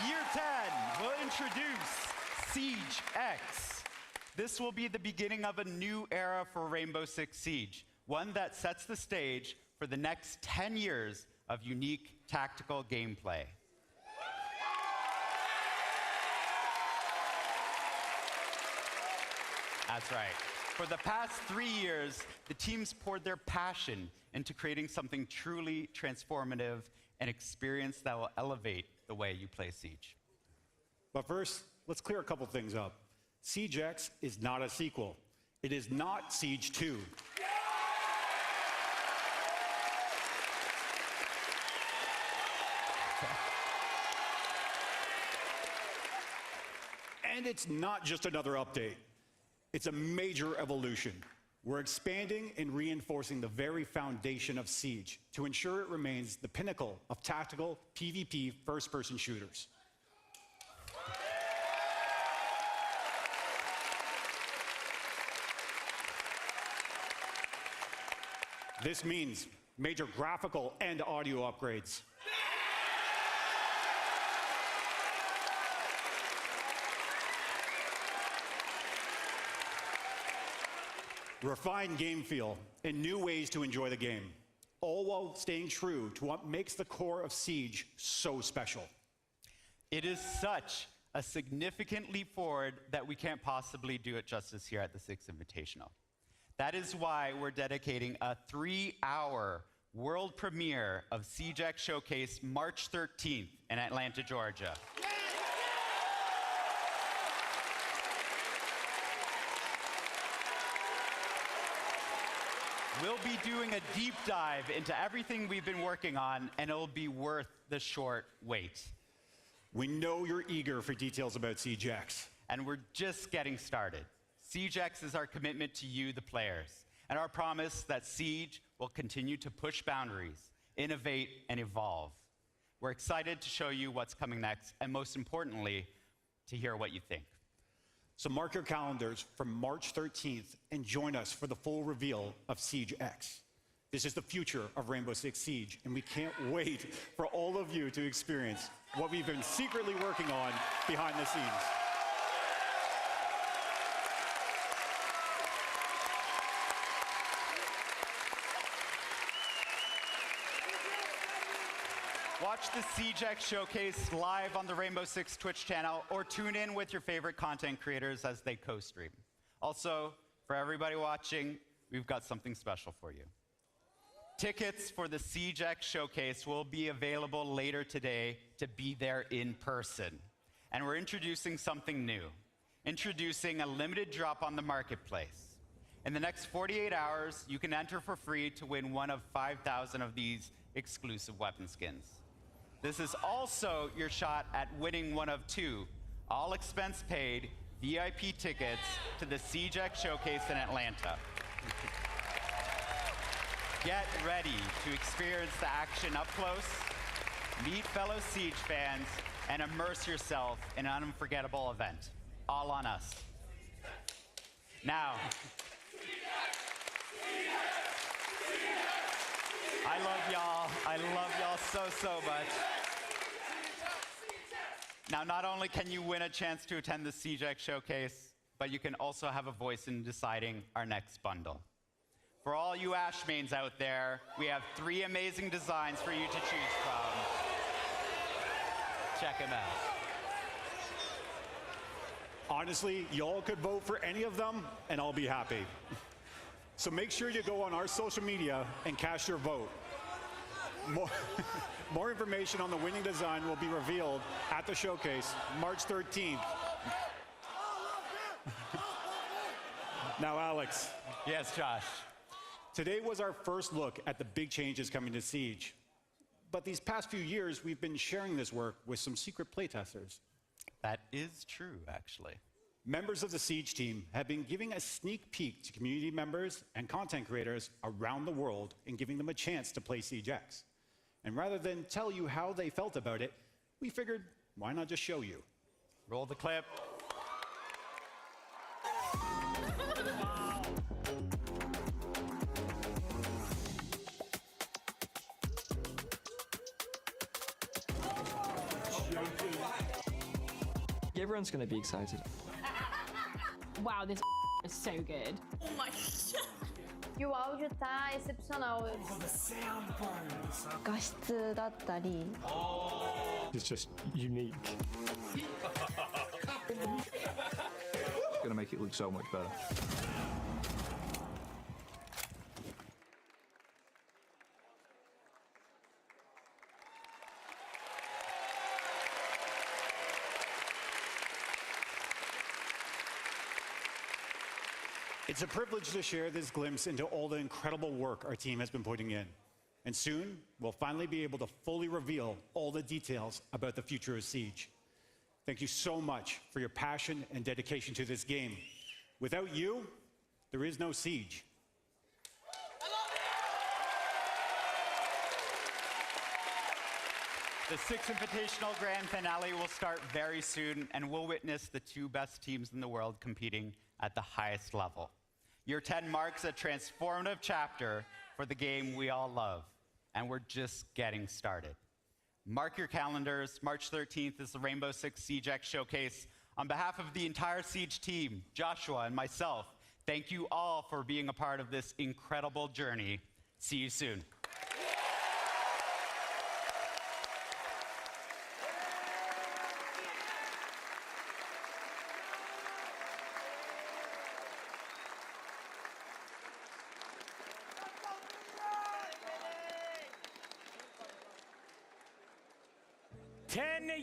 Year 10 will introduce Siege X. This will be the beginning of a new era for Rainbow Six Siege, one that sets the stage for the next 10 years of unique tactical gameplay. That's right. For the past 3 years, the teams poured their passion into creating something truly transformative, an experience that will elevate the way you play Siege. But first, let's clear a couple things up. Siege X is not a sequel. It is not Siege 2. And it's not just another update. It's a major evolution. We're expanding and reinforcing the very foundation of Siege to ensure it remains the pinnacle of tactical PvP first-person shooters. This means major graphical and audio upgrades. Refined game feel and new ways to enjoy the game, all while staying true to what makes the core of Siege so special. It is such a significant leap forward that we can't possibly do it justice here at the Six Invitational. That is why we're dedicating a 3-hour world premiere of Siege X Showcase March 13th in Atlanta, Georgia. We'll be doing a deep dive into everything we've been working on, and it'll be worth the short wait. We know you're eager for details about Siege X. And we're just getting started. Siege X is our commitment to you, the players, and our promise that Siege will continue to push boundaries, innovate, and evolve. We're excited to show you what's coming next, and most importantly, to hear what you think. So mark your calendars for March 13th and join us for the full reveal of Siege X. This is the future of Rainbow Six Siege, and we can't wait for all of you to experience what we've been secretly working on behind the scenes. Watch the Siege X Showcase live on the Rainbow Six Twitch channel, or tune in with your favorite content creators as they co-stream. Also, for everybody watching, we've got something special for you. Tickets for the Siege X Showcase will be available later today to be there in person. And we're introducing something new. Introducing a limited drop on the marketplace. In the next 48 hours, you can enter for free to win one of 5,000 of these exclusive weapon skins. This is also your shot at winning one of 2 all expense paid VIP tickets to the Siege X Showcase in Atlanta. Get ready to experience the action up close, meet fellow Siege fans, and immerse yourself in an unforgettable event. All on us. Now, I love y'all. I love y'all so much. Now, not only can you win a chance to attend the Siege X Showcase, but you can also have a voice in deciding our next bundle. For all you Ash mains out there, we have 3 amazing designs for you to choose from. Check them out. Honestly, y'all could vote for any of them, and I'll be happy. So make sure you go on our social media and cast your vote. More information on the winning design will be revealed at the showcase March 13th. Now, Alex. Yes, Josh. Today was our first look at the big changes coming to Siege. But these past few years, we've been sharing this work with some secret playtesters. That is true, actually. Members of the Siege team have been giving a sneak peek to community members and content creators around the world and giving them a chance to play Siege X. And rather than tell you how they felt about it, we figured, why not just show you? Roll the clip. Everyone's gonna be excited. Wow, this is so good. Oh my god. E o áudio tá excepcional. It's just unique. It's gonna make it look so much better. It's a privilege to share this glimpse into all the incredible work our team has been putting in. And soon, we'll finally be able to fully reveal all the details about the future of Siege. thank you so much for your passion and dedication to this game. Without you, there is no Siege. The Six Invitational Grand Finale will start very soon, and we'll witness the two best teams in the world competing at the highest level. Year 10 marks a transformative chapter for the game we all love, and we're just getting started. Mark your calendars. March 13th is the Rainbow Six Siege X Showcase. On behalf of the entire Siege team, Joshua and myself, thank you all for being a part of this incredible journey. See you soon.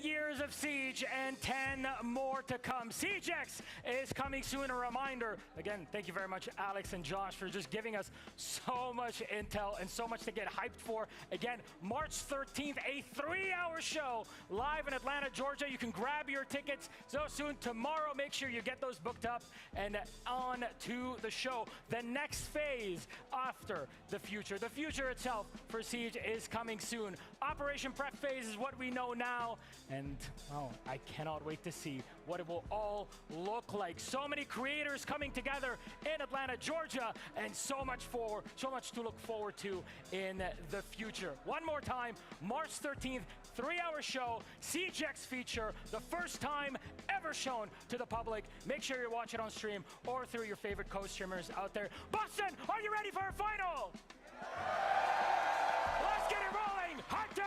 Years of Siege and 10 more to come. Siege X is coming soon. A reminder, again, thank you very much, Alex and Josh, for just giving us so much intel and so much to get hyped for. Again, March 13th, a 3-hour show live in Atlanta, Georgia. You can grab your tickets so soon. Tomorrow, make sure you get those booked up and on to the show. The next phase after the future itself for Siege is coming soon. Operation Prep phase is what we know now. And, oh, I cannot wait to see what it will all look like. So many creators coming together in Atlanta, Georgia, and so much to look forward to in the future. One more time, March 13th, 3-hour show, Siege X feature, the first time ever shown to the public. Make sure you watch it on stream or through your favorite co-streamers out there. Boston, are you ready for our final? Let's get it rolling. Hot tub!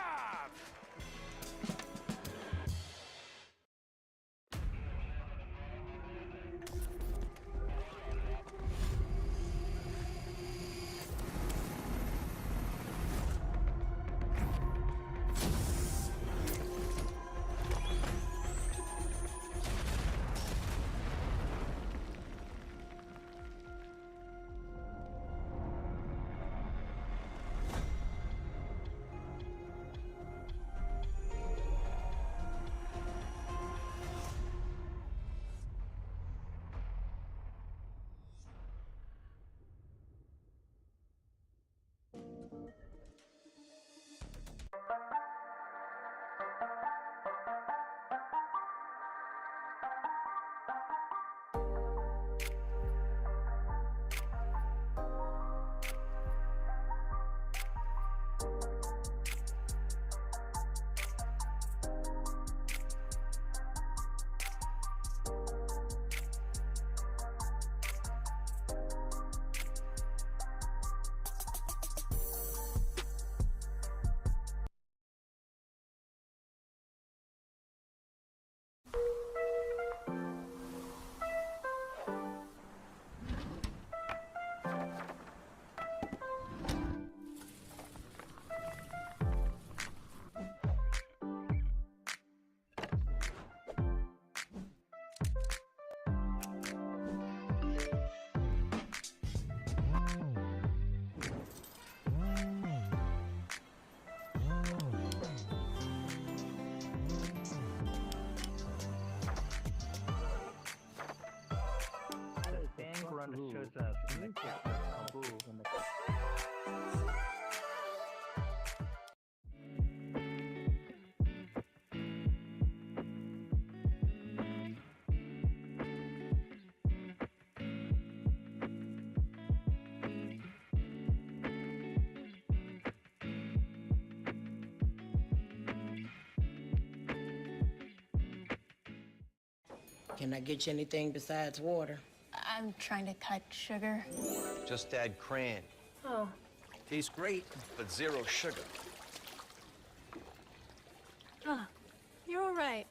Can I get you anything besides water? I'm trying to cut sugar. Just add crayon. Oh. Tastes great, but 0 sugar. Oh, you're all right.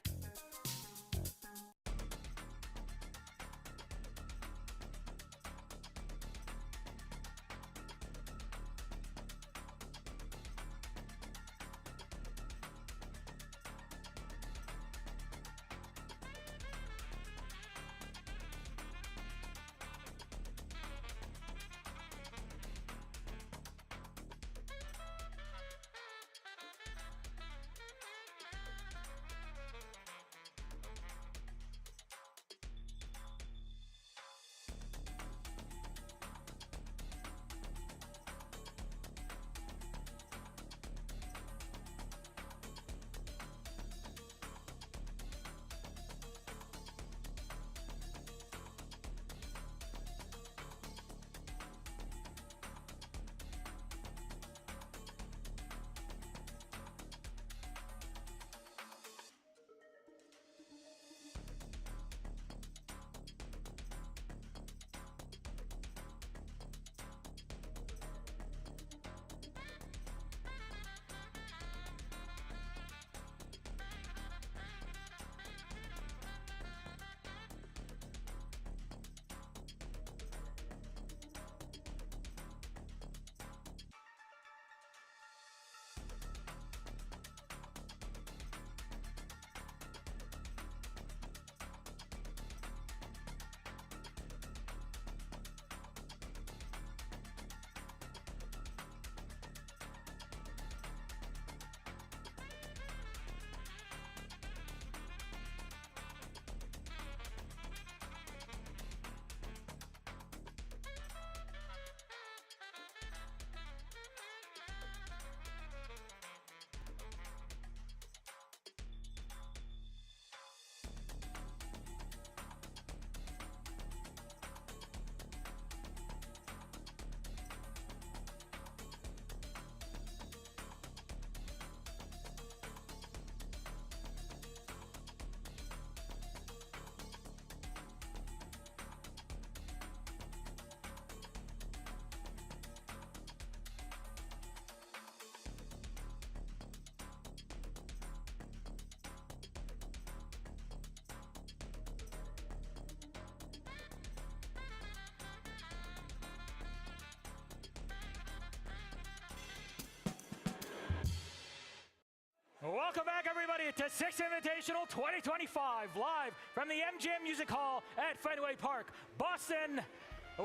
Welcome back, everybody, to Six Invitational 2025, live from the MGM Music Hall at Fenway Park, Boston.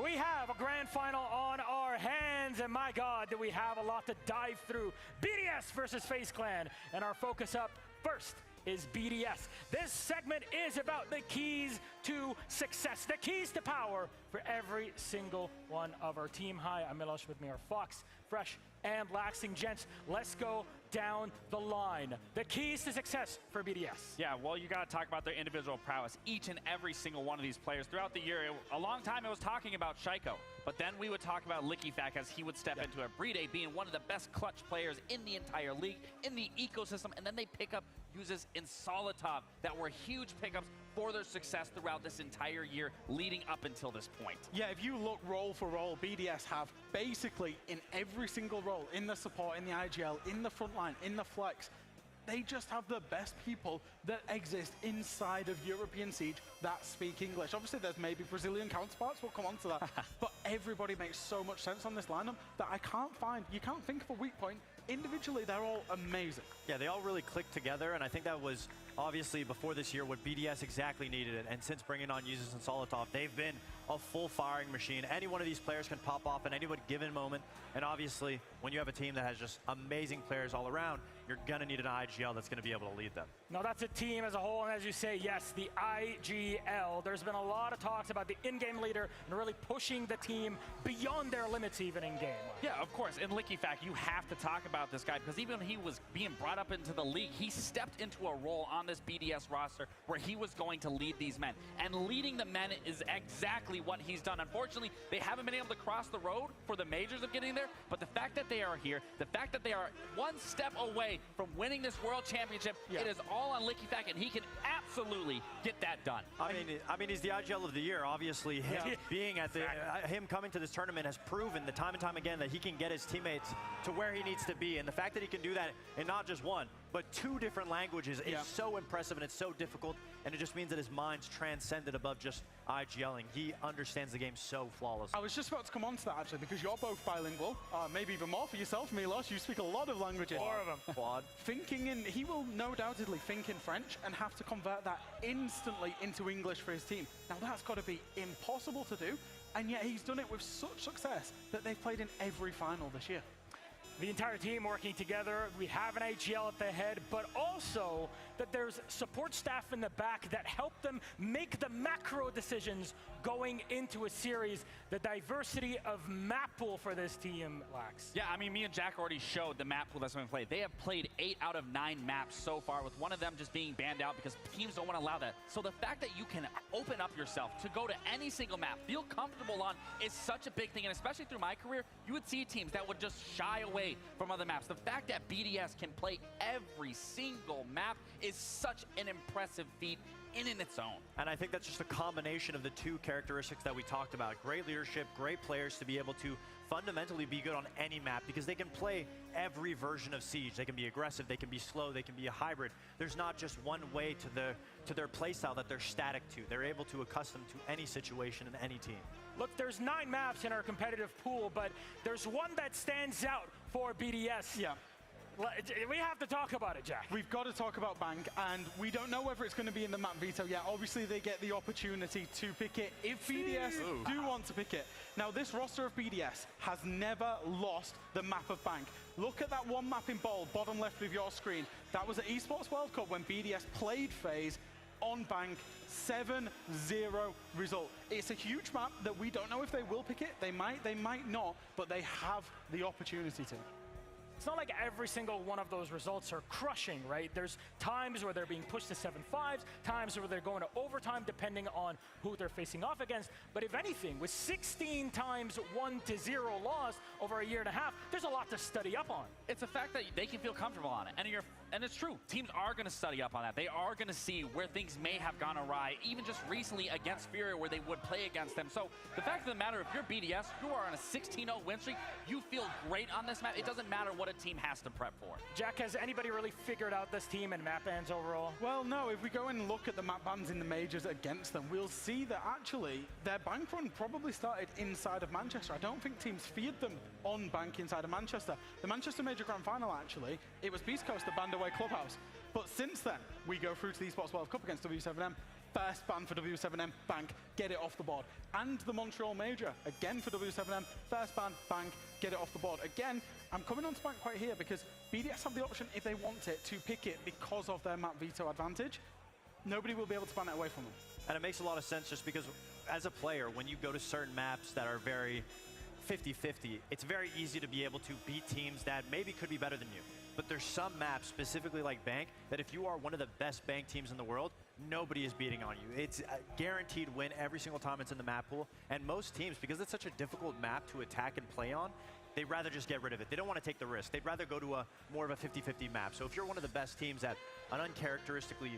We have a grand final on our hands, and my God, do we have a lot to dive through. BDS versus FaZe Clan, and our focus up first is BDS. This segment is about the keys to success, the keys to power for every single one of our team. Hi, I'm Milos, with me are Fox, Fresh, and Laxing. Gents, let's go down the line. The keys to success for BDS. Yeah, well, you got to talk about their individual prowess. Each and every single one of these players throughout the year, a long time it was talking about Shaiko, but then we would talk about LickyFac as he would step into it. Bride being one of the best clutch players in the entire league, in the ecosystem, and then they pick up uses in Solitov that were huge pickups for their success throughout this entire year leading up until this point. Yeah, if you look role for role, BDS have basically in every single role, in the support, in the IGL, in the front line, in the flex, they just have the best people that exist inside of European Siege that speak English. Obviously, there's maybe Brazilian counterparts, we'll come on to that. But everybody makes so much sense on this lineup that you can't think of a weak point. Individually, they're all amazing. Yeah, they all really clicked together, and I think that was obviously before this year what BDS exactly needed. And since bringing on Users and Solitov, they've been a full firing machine. Any one of these players can pop off at any given moment. And obviously, when you have a team that has just amazing players all around, you're going to need an IGL that's going to be able to lead them. Now, that's a team as a whole, and as you say, yes, the IGL. There's been a lot of talks about the in-game leader and really pushing the team beyond their limits even in-game. Yeah, of course. In LickyFac, you have to talk about this guy because even when he was being brought up into the league, he stepped into a role on this BDS roster where he was going to lead these men. And leading the men is exactly what he's done. Unfortunately, they haven't been able to cross the road for the majors of getting there, but the fact that they are here, the fact that they are one step away from winning this world championship, it is all on LickyFac, and he can absolutely get that done. I mean, he's the IGL of the year. Obviously, him being at him coming to this tournament has proven the time and time again that he can get his teammates to where he needs to be, and the fact that he can do that in not just one, but two different languages is so impressive, and it's so difficult, and it just means that his mind's transcended above just IGLing. He understands the game so flawlessly. I was just about to come on to that, actually, because you're both bilingual, maybe even more for yourself, Milos. You speak a lot of languages. More of them. Quad. He will no doubtedly think in French and have to convert that instantly into English for his team. Now, that's got to be impossible to do, and yet he's done it with such success that they've played in every final this year. The entire team working together. We have an IGL at the head, but also that there's support staff in the back that help them make the macro decisions going into a series. The diversity of map pool for this team, Lax. Yeah, I mean, me and Jack already showed the map pool that's been played. They have played 8 out of 9 maps so far, with one of them just being banned out because teams don't want to allow that. So the fact that you can open up yourself to go to any single map, feel comfortable on, is such a big thing. And especially through my career, you would see teams that would just shy away from other maps. The fact that BDS can play every single map is such an impressive feat in its own. And I think that's just a combination of the two characteristics that we talked about. Great leadership, great players to be able to fundamentally be good on any map because they can play every version of Siege. They can be aggressive, they can be slow, they can be a hybrid. There's not just one way to their playstyle that they're static to. They're able to accustom to any situation in any team. Look, there's 9 maps in our competitive pool, but there's one that stands out for BDS. Yeah. We have to talk about it, Jack. We've got to talk about Bank, and we don't know whether it's going to be in the map veto yet. Obviously, they get the opportunity to pick it if BDS do want to pick it. Now, this roster of BDS has never lost the map of Bank. Look at that one map in bold, bottom left of your screen. That was at Esports World Cup when BDS played FaZe on Bank, 7-0 result. It's a huge map that we don't know if they will pick it. They might not, but they have the opportunity to. It's not like every single one of those results are crushing, right? There's times where they're being pushed to 7-5s, times where they're going to overtime depending on who they're facing off against. But if anything, with 16 times 1-0 loss over a year and a half, there's a lot to study up on. It's a fact that they can feel comfortable on it. And it's true. Teams are going to study up on that. They are going to see where things may have gone awry, even just recently against Furia where they would play against them. So the fact of the matter, if you're BDS, you are on a 16-0 win streak, you feel great on this map. It doesn't matter what a team has to prep for. Jack, has anybody really figured out this team and map bans overall? Well, no. If we go and look at the map bans in the majors against them, we'll see that actually their bank run probably started inside of Manchester. I don't think teams feared them on Bank inside of Manchester. The Manchester Major Grand Final, actually, it was Beast Coast that banned away Clubhouse. But since then, we go through to the Esports World Cup against W7M. First ban for W7M, bank, get it off the board. And the Montreal Major, again for W7M, first ban, bank, get it off the board. Again, I'm coming on to bank quite here because BDS have the option, if they want it, to pick it because of their map veto advantage. Nobody will be able to ban it away from them. And it makes a lot of sense just because as a player, when you go to certain maps that are very 50-50, it's very easy to be able to beat teams that maybe could be better than you. But there's some maps, specifically like Bank, that if you are one of the best Bank teams in the world, nobody is beating on you. It's a guaranteed win every single time it's in the map pool. And most teams, because it's such a difficult map to attack and play on, they'd rather just get rid of it. They don't want to take the risk. They'd rather go to a more of a 50-50 map. So if you're one of the best teams at an uncharacteristically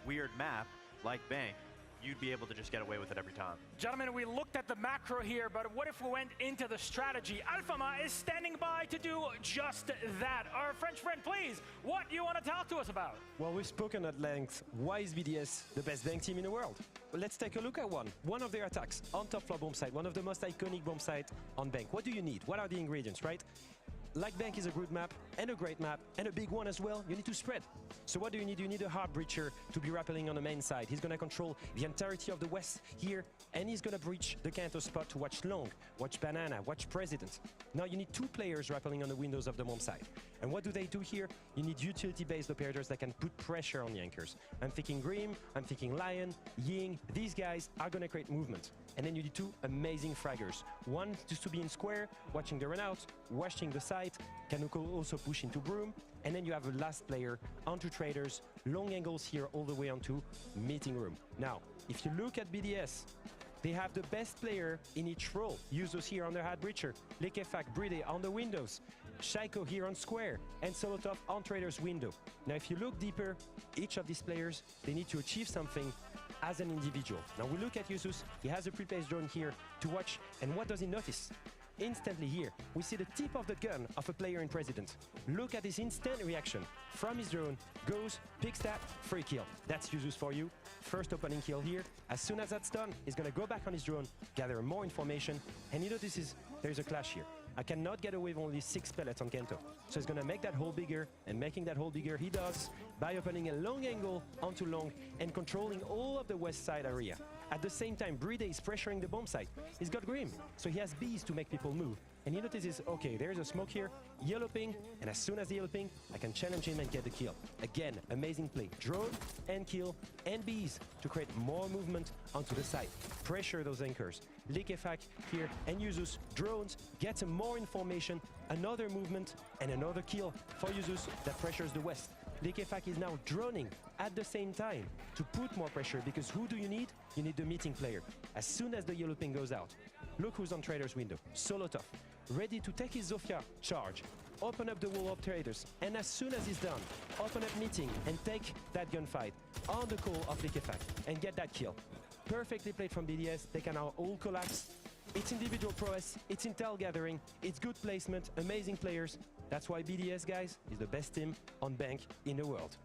weird map like Bank, you'd be able to just get away with it every time. Gentlemen, we looked at the macro here, but what if we went into the strategy? Alphama is standing by to do just that. Our French friend, please, what do you want to talk to us about? Well, we've spoken at length. Why is BDS the best bank team in the world? Well, let's take a look at one. One of their attacks on top floor bomb site, one of the most iconic bomb site on Bank. What do you need? What are the ingredients, right? Like Bank is a good map and a great map and a big one as well, you need to spread. So what do you need? You need a hard breacher to be rappelling on the main side. He's going to control the entirety of the west here, and he's going to breach the Kanto spot to watch Long, watch Banana, watch President. Now you need two players rappelling on the windows of the bomb side. And what do they do here? You need utility-based operators that can put pressure on the anchors. I'm thinking Grim, I'm thinking Lion, Ying. These guys are going to create movement. And then you need two amazing fraggers. One just to be in square, watching the run out, watching the site, can also push into Broom. And then you have a last player onto traders, long angles here all the way onto meeting room. Now, if you look at BDS, they have the best player in each role. Usos here on their hard breacher, Lekefak, Bride on the windows, Shaiko here on square, and Solotov on traders window. Now, if you look deeper, each of these players, they need to achieve something as an individual. Now we look at Usos, he has a pre-placed drone here to watch, and what does he notice? Instantly here, we see the tip of the gun of a player in President. Look at his instant reaction. From his drone, goes, picks that, free kill. That's Usos for you. First opening kill here. As soon as that's done, he's gonna go back on his drone, gather more information, and he notices there's a clash here. I cannot get away with only 6 pellets on Kento. So he's gonna make that hole bigger, and making that hole bigger he does by opening a long angle onto Long and controlling all of the west side area. At the same time, Bride is pressuring the bomb site. He's got Grim, so he has bees to make people move. And he notices, okay, there's a smoke here, yellow ping, and as soon as the yellow ping, I can challenge him and get the kill. Again, amazing play. Drone and kill and bees to create more movement onto the site. Pressure those anchors. Lekefak here and Usos, drones, get some more information, another movement, and another kill for Usos that pressures the west. Lekefak is now droning at the same time to put more pressure, because who do you need? You need the meeting player. As soon as the yellow ping goes out, look who's on trader's window. Solotov, ready to take his Zofia charge, open up the wall of traders, and as soon as he's done, open up meeting and take that gunfight on the call of Lekefak and get that kill. Perfectly played from BDS. They can now all collapse. It's individual prowess, it's intel gathering, it's good placement, amazing players. That's why BDS, guys, is the best team on Bank in the world.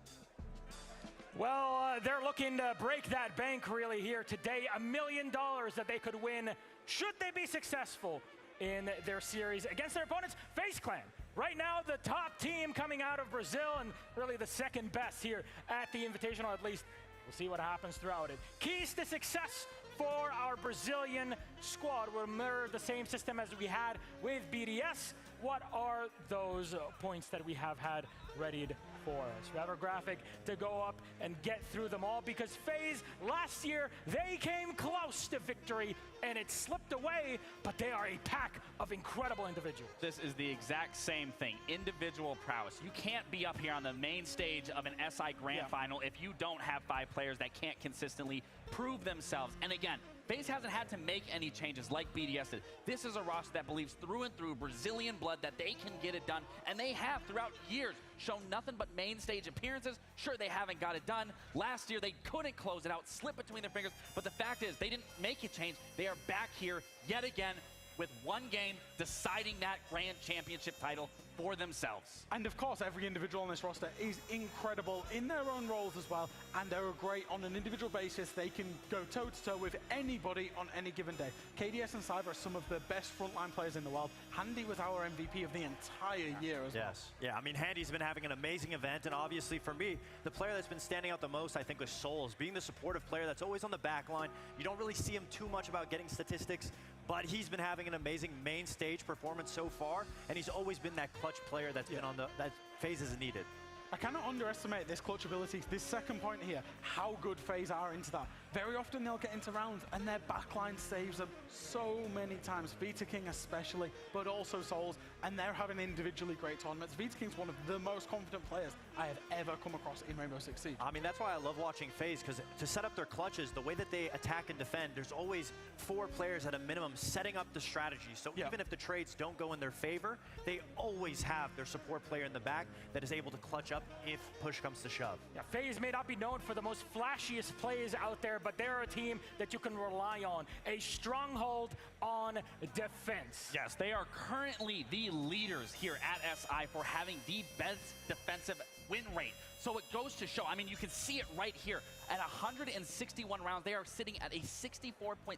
Well, they're looking to break that bank really here today. $1 million that they could win should they be successful in their series against their opponents, FaZe Clan. Right now, the top team coming out of Brazil and really the second best here at the Invitational, at least. We'll see what happens throughout it. Keys to success for our Brazilian squad will mirror the same system as we had with BDS. What are those points that we have had readied for us? We have our graphic to go up and get through them all, because FaZe last year, they came close to victory and it slipped away, but they are a pack of incredible individuals. This is the exact same thing, individual prowess. You can't be up here on the main stage of an SI Grand Final if you don't have 5 players that can't consistently prove themselves. And again, FaZe hasn't had to make any changes like BDS did. This is a roster that believes through and through Brazilian blood that they can get it done, and they have throughout years shown nothing but main stage appearances. Sure, they haven't got it done. Last year, they couldn't close it out, slip between their fingers, but the fact is, they didn't make a change. They are back here yet again, with one game deciding that grand championship title for themselves. And of course, every individual on this roster is incredible in their own roles as well, and they're great on an individual basis. They can go toe-to-toe with anybody on any given day. KDS and Cyber are some of the best frontline players in the world. Handy was our MVP of the entire year as well. Yes. Yeah, I mean, Handy's been having an amazing event, and obviously for me, the player that's been standing out the most, I think, was Souls, being the supportive player that's always on the back line. You don't really see him too much about getting statistics, but he's been having an amazing main stage performance so far, and he's always been that clutch player that's been on that FaZe is needed. I cannot underestimate this clutch ability. This second point here, how good FaZe are into that. Very often they'll get into rounds and their backline saves them so many times. Vita King especially, but also Souls, and they're having individually great tournaments. Vita King's one of the most confident players I have ever come across in Rainbow Six Siege. I mean, that's why I love watching FaZe, because to set up their clutches, the way that they attack and defend, there's always 4 players at a minimum setting up the strategy. So even if the trades don't go in their favor, they always have their support player in the back that is able to clutch up if push comes to shove. Yeah, FaZe may not be known for the most flashiest plays out there, but they're a team that you can rely on. A stronghold on defense. Yes, they are currently the leaders here at SI for having the best defensive win rate. So it goes to show, I mean, you can see it right here. At 161 rounds, they are sitting at a 64.6%.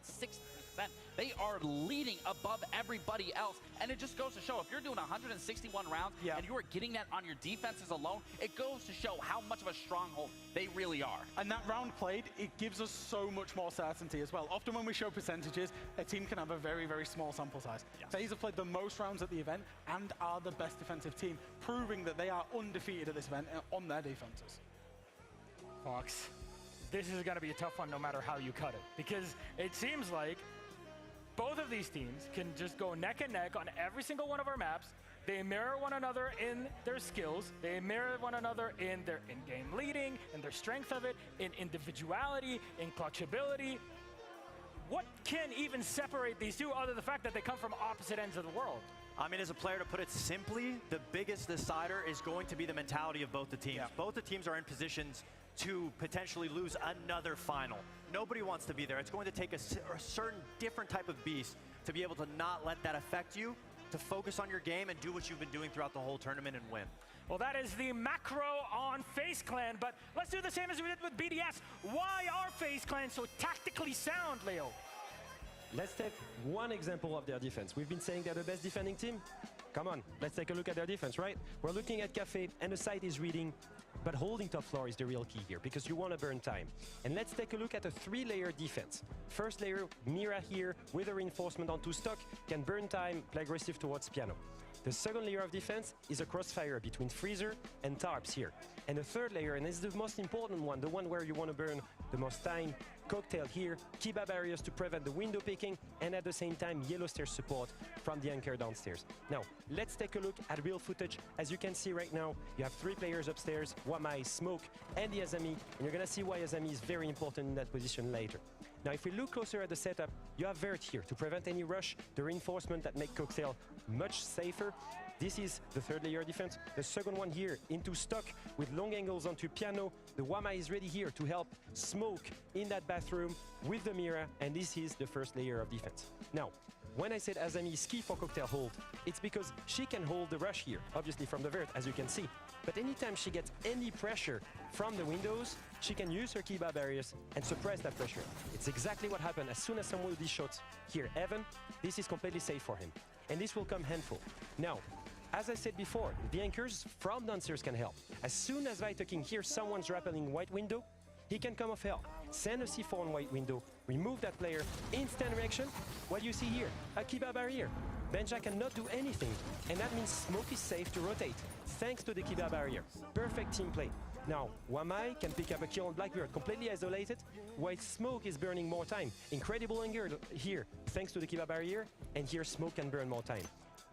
They are leading above everybody else. And it just goes to show, if you're doing 161 rounds and you are getting that on your defenses alone, it goes to show how much of a stronghold they really are. And that round played, it gives us so much more certainty as well. Often when we show percentages, a team can have a very, very small sample size. FaZe have played the most rounds at the event and are the best defensive team, proving that they are undefeated at this event on their defenses. Fox, this is going to be a tough one no matter how you cut it, because it seems like both of these teams can just go neck and neck on every single one of our maps. They mirror one another in their skills. They mirror one another in their in-game leading, in their strength of it, in individuality, in clutchability. What can even separate these two other than the fact that they come from opposite ends of the world? I mean, as a player, to put it simply, the biggest decider is going to be the mentality of both the teams. Both the teams are in positions to potentially lose another final. Nobody wants to be there. It's going to take a certain different type of beast to be able to not let that affect you, to focus on your game and do what you've been doing throughout the whole tournament and win. Well, that is the macro on FaZe Clan, but let's do the same as we did with BDS. Why are FaZe Clan so tactically sound, Leo? Let's take one example of their defense. We've been saying they're the best defending team. Come on, let's take a look at their defense, right? We're looking at Cafe, and the site is reading, but holding top floor is the real key here, because you want to burn time. And let's take a look at a 3-layer defense. First layer, Mira here, with a reinforcement onto stock, can burn time, play aggressive towards piano. The second layer of defense is a crossfire between Freezer and Tarps here. And the third layer, and this is the most important one, the one where you want to burn the most time, Cocktail here, Kiba barriers to prevent the window picking, and at the same time, yellow stairs support from the anchor downstairs. Now, let's take a look at real footage. As you can see right now, you have 3 players upstairs, Wamai, Smoke, and the Azami, and you're gonna see why Azami is very important in that position later. Now, if we look closer at the setup, you have Vert here to prevent any rush, the reinforcement that make Cocktail much safer. This is the 3rd layer defense. The second one here into stock with long angles onto piano. The Wama is ready here to help Smoke in that bathroom with the Mira, and this is the 1st layer of defense. Now, when I said Azami is key for Cocktail hold, it's because she can hold the rush here, obviously from the Vert, as you can see. But anytime she gets any pressure from the windows, she can use her Kiba barriers and suppress that pressure. It's exactly what happened as soon as someone of these shots here. Evan, this is completely safe for him. And this will come handful. Now, as I said before, the anchors from downstairs can help. As soon as Vita King hears someone's rappelling white window, he can come off help, send a C4 on white window, remove that player, instant reaction. What do you see here? A Kiba barrier. Benja cannot do anything, and that means Smoke is safe to rotate, thanks to the Kiba barrier. Perfect team play. Now, Wamai can pick up a kill on Blackbeard, completely isolated, while Smoke is burning more time. Incredible angle here, thanks to the Kiba barrier, and here Smoke can burn more time.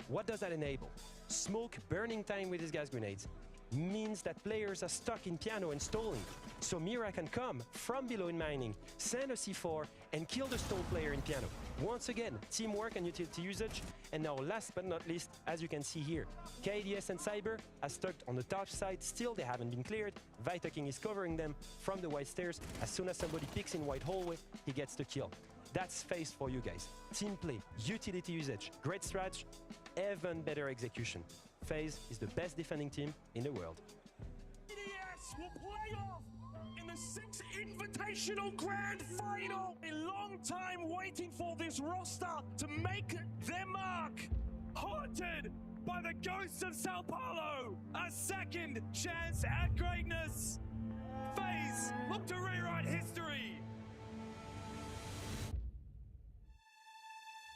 What does that enable? Smoke burning time with his gas grenades means that players are stuck in piano and stalling. So Mira can come from below in mining, send a C4, and kill the stall player in piano. Once again, teamwork and utility usage. And now last but not least, as you can see here, KDS and Cyber are stuck on the top side. Still, they haven't been cleared. Vita King is covering them from the white stairs. As soon as somebody picks in white hallway, he gets the kill. That's FaZe for you guys. Team play, utility usage, great stretch, even better execution. FaZe is the best defending team in the world. BDS will play off in the 6th Invitational Grand Final. A long time waiting for this roster to make their mark. Haunted by the ghosts of Sao Paulo. A second chance at greatness. FaZe look to rewrite history.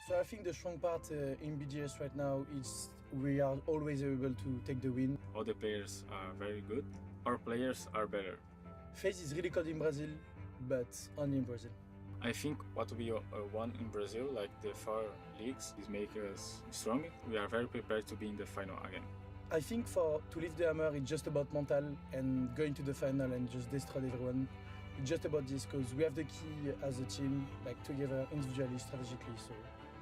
So I think the strong part in BDS right now is we are always able to take the win. All the players are very good. Our players are better. FaZe is really good in Brazil, but only in Brazil. I think what we won in Brazil, like the 4 leagues, is make us strong. We are very prepared to be in the final again. I think to lift the hammer, it's just about mental and going to the final and just destroy everyone. It's just about this because we have the key as a team, like together, individually, strategically. So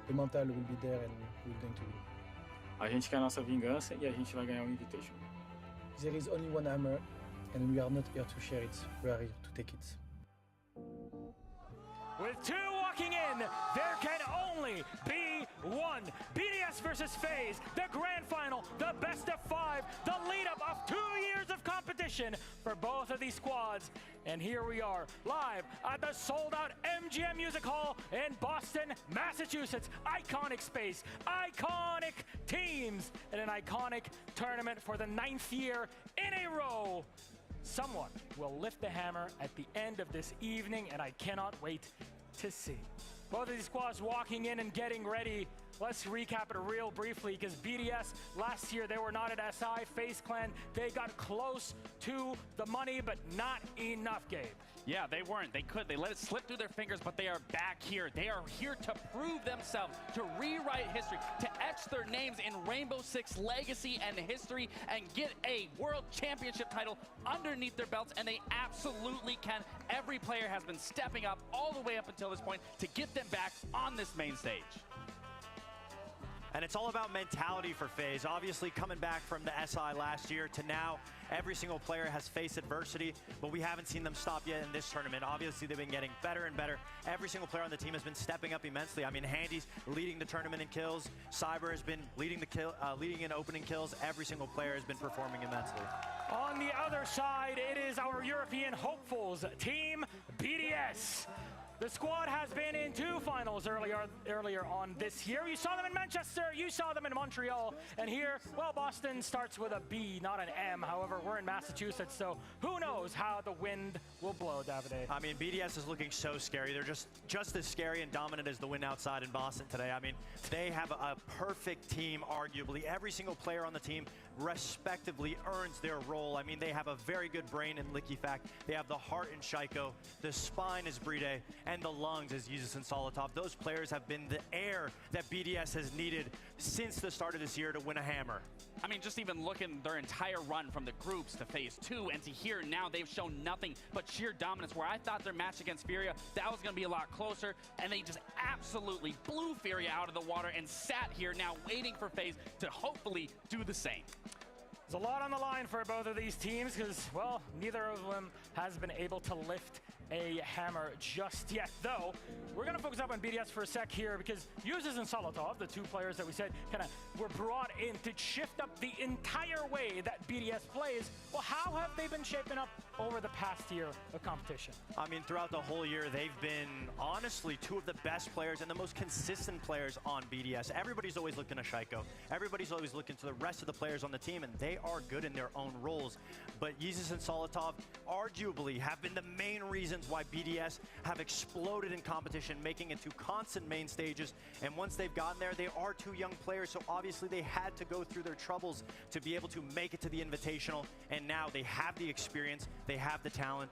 the mental will be there and we're going to win. A gente quer a nossa vingança e a gente vai ganhar o Invitation. There is only one hammer and we are not here to share it, we are here to take it. With 2 walking in, there can only be one. BDS versus FaZe, the grand final, the best of 5, the lead up of 2 years of competition for both of these squads. And here we are, live at the sold-out MGM Music Hall in Boston, Massachusetts. Iconic space, iconic teams, and an iconic tournament for the 9th year in a row. Someone will lift the hammer at the end of this evening, and I cannot wait to see. Both of these squads walking in and getting ready. Let's recap it real briefly, because BDS last year, they were not at SI. FaZe Clan, they got close to the money, but not enough, Gabe. Yeah, they weren't. They let it slip through their fingers, but they are back here. They are here to prove themselves, to rewrite history, to etch their names in Rainbow Six legacy and history, and get a world championship title underneath their belts, and they absolutely can. Every player has been stepping up all the way up until this point to get them back on this main stage. And it's all about mentality for FaZe. Obviously, coming back from the SI last year to now, every single player has faced adversity, but we haven't seen them stop yet in this tournament. Obviously, they've been getting better and better. Every single player on the team has been stepping up immensely. I mean, Handy's leading the tournament in kills. Cyber has been leading in opening kills. Every single player has been performing immensely. On the other side, it is our European hopefuls, Team BDS. The squad has been in 2 finals earlier on this year. You saw them in Manchester, you saw them in Montreal, and here, well, Boston starts with a B, not an M. However, we're in Massachusetts, so who knows how the wind will blow, Davide. I mean, BDS is looking so scary. They're just as scary and dominant as the wind outside in Boston today. I mean, they have a perfect team, arguably. Every single player on the team respectively earns their role. I mean, they have a very good brain in Licky Fact. They have the heart in Shaiko, the spine is Bride, and the lungs is Yeezus and Solotov. Those players have been the air that BDS has needed since the start of this year to win a hammer. I mean, just even looking their entire run from the groups to phase 2 and to here now, they've shown nothing but sheer dominance. Where I thought their match against Furia, that was going to be a lot closer, and they just absolutely blew Furia out of the water and sat here now waiting for FaZe to hopefully do the same. There's a lot on the line for both of these teams because, well, neither of them has been able to lift a hammer just yet. Though, we're going to focus up on BDS for a sec here because Yeezus and Solotov, the 2 players that we said kind of were brought in to shift up the entire way that BDS plays. Well, how have they been shaping up over the past year of competition? I mean, throughout the whole year, they've been, honestly, 2 of the best players and the most consistent players on BDS. Everybody's always looking to Shaiko. Everybody's always looking to the rest of the players on the team, and they are good in their own roles. But Yeezus and Solotov arguably have been the main reasons why BDS have exploded in competition, making it to constant main stages. And once they've gotten there, they are 2 young players, so obviously they had to go through their troubles to be able to make it to the Invitational. And now they have the experience, they have the talent.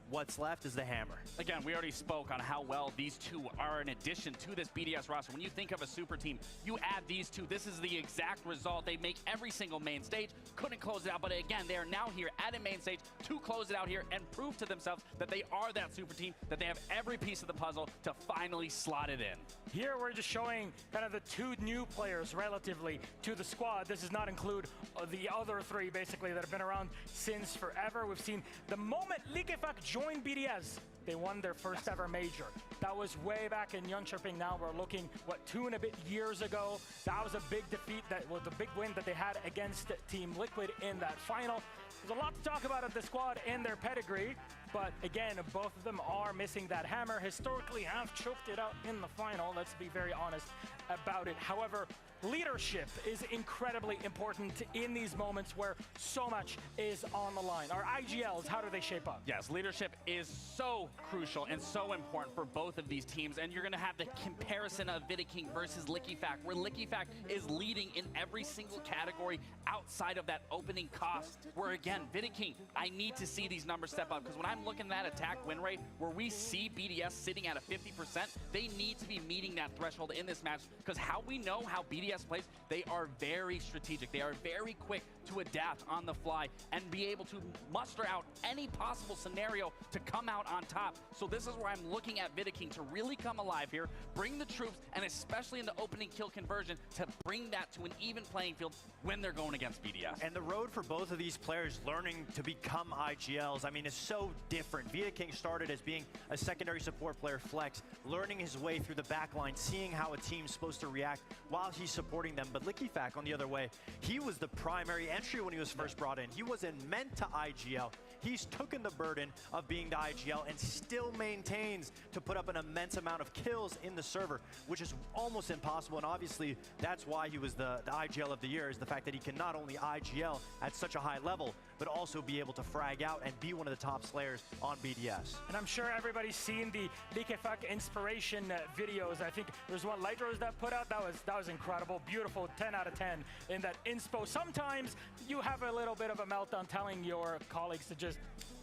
What's left is the hammer. Again, we already spoke on how well these 2 are in addition to this BDS roster. When you think of a super team, you add these 2. This is the exact result. They make every single main stage. Couldn't close it out, but again, they are now here at a main stage to close it out here and prove to themselves that they are that super team, that they have every piece of the puzzle to finally slot it in. Here we're just showing kind of the 2 new players relatively to the squad. This does not include the other 3 basically that have been around since forever. We've seen the moment Liquefact joined BDS, They won their first ever major. That was way back in Jönköping. Now we're looking, what, 2 and a bit years ago. That was a big defeat. That was a big win that they had against Team Liquid in that final. There's a lot to talk about at the squad and their pedigree, but again, both of them are missing that hammer. Historically have choked it out in the final. Let's be very honest about it. However, leadership is incredibly important in these moments where so much is on the line. Our IGLs, how do they shape up? Yes, leadership is so crucial and so important for both of these teams, and you're going to have the comparison of Vidiking versus LickyFact, where LickyFact is leading in every single category outside of that opening cost, where again, Vidiking, I need to see these numbers step up, because when I'm looking at that attack win rate, where we see BDS sitting at a 50%, they need to be meeting that threshold in this match, because how we know how BDS plays, they are very strategic. They are very quick to adapt on the fly and be able to muster out any possible scenario to come out on top. So this is where I'm looking at Vidiking to really come alive here, bring the troops, and especially in the opening kill conversion, to bring that to an even playing field when they're going against BDS. And the road for both of these players learning to become IGLs, I mean, is so different. Vidiking started as being a secondary support player flex, learning his way through the backline, seeing how a team's supposed to react while he's supporting them. But LickyFact, on the other way, he was the primary entry when he was first brought in. He wasn't meant to IGL. He's taken the burden of being the IGL and still maintains to put up an immense amount of kills in the server, which is almost impossible. And obviously, that's why he was the IGL of the year, is the fact that he can not only IGL at such a high level, but also be able to frag out and be one of the top slayers on BDS. And I'm sure everybody's seen the LickyFact inspiration videos. I think there's one Light Rose that put out. That was incredible. Beautiful, 10 out of 10 in that inspo. Sometimes you have a little bit of a meltdown telling your colleagues to just,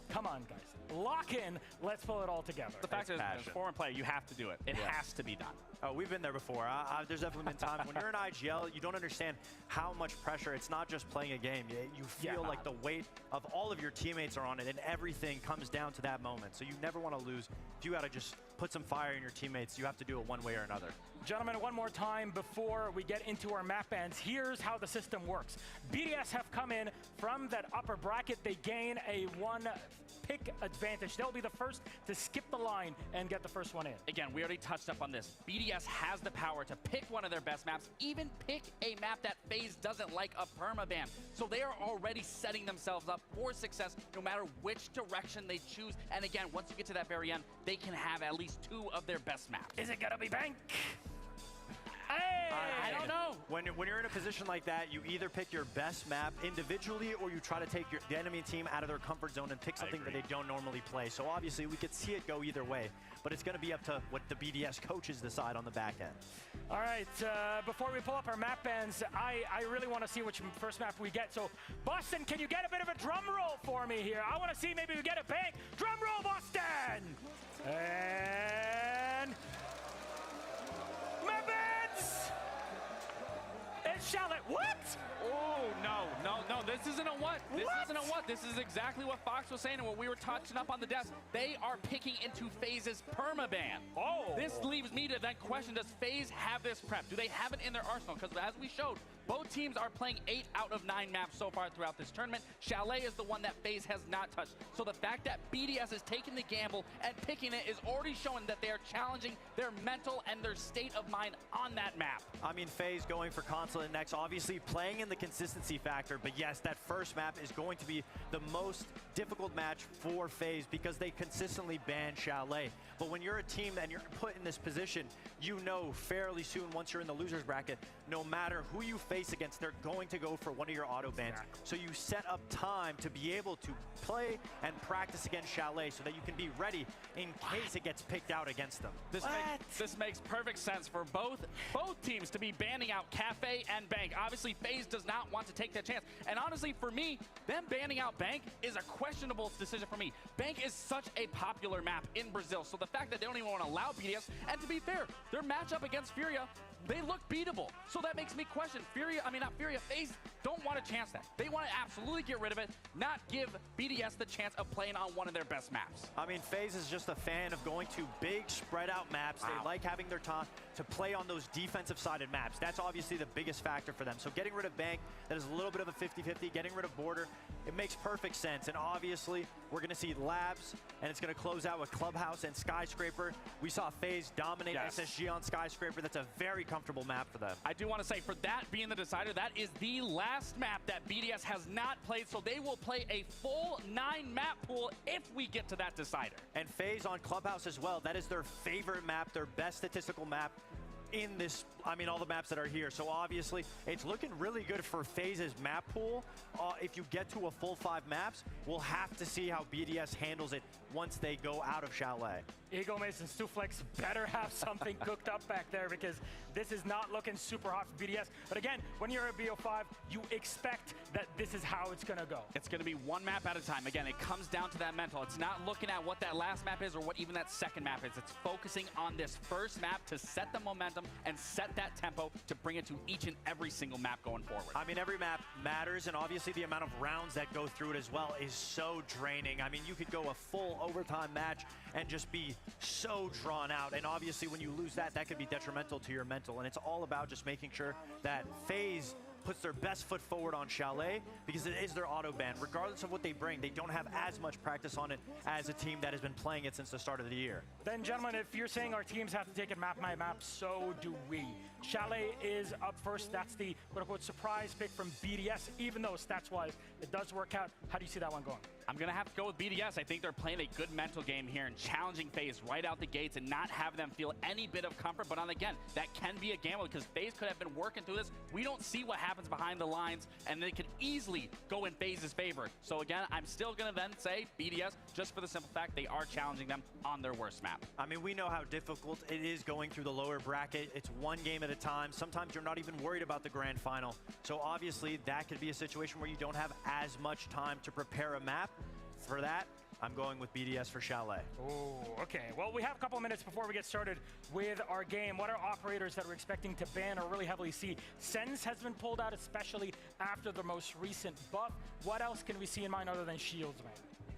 come on, guys, lock in, let's pull it all together. The fact is, as a former player, you have to do it. It has to be done. Oh, we've been there before. There's definitely been times when you're an IGL, you don't understand how much pressure. It's not just playing a game. You feel like the weight of all of your teammates are on it, and everything comes down to that moment. So you never want to lose. If you got to just put some fire in your teammates, you have to do it one way or another. Gentlemen, one more time before we get into our map bans, here's how the system works. BDS have come in from that upper bracket. They gain a 1-pick advantage. They'll be the first to skip the line and get the first one in. Again, we already touched up on this. BDS has the power to pick one of their best maps, even pick a map that FaZe doesn't like, a permaban. So they are already setting themselves up for success no matter which direction they choose. And again, once you get to that very end, they can have at least 2 of their best maps. Is it gonna be Bank? Hey! I don't know. When you're in a position like that, you either pick your best map individually, or you try to take the enemy team out of their comfort zone and pick something that they don't normally play. So obviously, we could see it go either way, but it's going to be up to what the BDS coaches decide on the back end. All right, before we pull up our map bans, I really want to see which first map we get. So, Boston, can you get a bit of a drum roll for me here? I want to see maybe we get a Bank. Drum roll, Boston! And map bans! It's Charlotte. What? Oh, no, this isn't a what. This isn't a what. This is exactly what Fox was saying and what we were touching up on the desk. They are picking into FaZe's permaban. Oh. This leaves me to then question, does FaZe have this prep? Do they have it in their arsenal? Because as we showed, both teams are playing 8 out of 9 maps so far throughout this tournament. Chalet is the one that FaZe has not touched. So the fact that BDS is taking the gamble and picking it is already showing that they are challenging their mental and their state of mind on that map. I mean, FaZe going for Consulate next, obviously playing in the consistency factor, but yes, that first map is going to be the most difficult match for FaZe because they consistently ban Chalet. But when you're a team and you're put in this position, you know fairly soon, once you're in the loser's bracket, no matter who you face against, they're going to go for one of your auto bans. So you set up time to be able to play and practice against Chalet so that you can be ready in case it gets picked out against them. This makes perfect sense for both teams to be banning out Cafe and Bank. Obviously, FaZe does not want to take that chance. And honestly, for me, them banning out Bank is a questionable decision for me. Bank is such a popular map in Brazil, so the fact that they don't even want to allow BDS, and to be fair, their matchup against Furia, they look beatable. So that makes me question FaZe don't want to chance that. They want to absolutely get rid of it, not give BDS the chance of playing on one of their best maps. I mean, FaZe is just a fan of going to big spread out maps. They like having their time to play on those defensive sided maps. That's obviously the biggest factor for them. So getting rid of Bank, that is a little bit of a 50-50. Getting rid of Border, it makes perfect sense. And obviously, we're going to see Labs, and it's going to close out with Clubhouse and Skyscraper. We saw FaZe dominate SSG on Skyscraper. That's a very comfortable map for them. I do want to say, for that being the decider, that is the last map that BDS has not played, so they will play a full 9-map pool if we get to that decider. And FaZe on Clubhouse as well. That is their favorite map, their best statistical map in this, I mean, all the maps that are here. So obviously, it's looking really good for FaZe's map pool. If you get to a full 5 maps, we'll have to see how BDS handles it once they go out of Chalet. Ego Mason Stuflex better have something cooked up back there, because this is not looking super hot for BDS. But again, when you're a BO5, you expect that this is how it's going to go. It's going to be one map at a time. Again, it comes down to that mental. It's not looking at what that last map is or what even that second map is. It's focusing on this first map to set the momentum and set that tempo to bring it to each and every single map going forward. I mean, every map matters, and obviously the amount of rounds that go through it as well is so draining. I mean, you could go a full overtime match and just be so drawn out, and obviously when you lose that, that could be detrimental to your mental. And it's all about just making sure that FaZe puts their best foot forward on Chalet, because it is their auto ban. Regardless of what they bring, they don't have as much practice on it as a team that has been playing it since the start of the year. Then, gentlemen, if you're saying our teams have to take it map by map, so do we. Chalet is up first. That's the quote-unquote surprise pick from BDS, even though stats-wise it does work out. How do you see that one going? I'm going to have to go with BDS. I think they're playing a good mental game here and challenging FaZe right out the gates and not having them feel any bit of comfort. But again, that can be a gamble, because FaZe could have been working through this. We don't see what happens behind the lines, and they could easily go in FaZe's favor. So again, I'm still going to then say BDS, just for the simple fact they are challenging them on their worst map. I mean, we know how difficult it is going through the lower bracket. It's one game at a time. Sometimes you're not even worried about the grand final. So obviously, that could be a situation where you don't have as much time to prepare a map. For that, I'm going with BDS for Chalet. Oh, okay. Well, we have a couple of minutes before we get started with our game. What are operators that we're expecting to ban or really heavily see? Sense has been pulled out, especially after the most recent buff. What else can we see in mind other than Shields, man?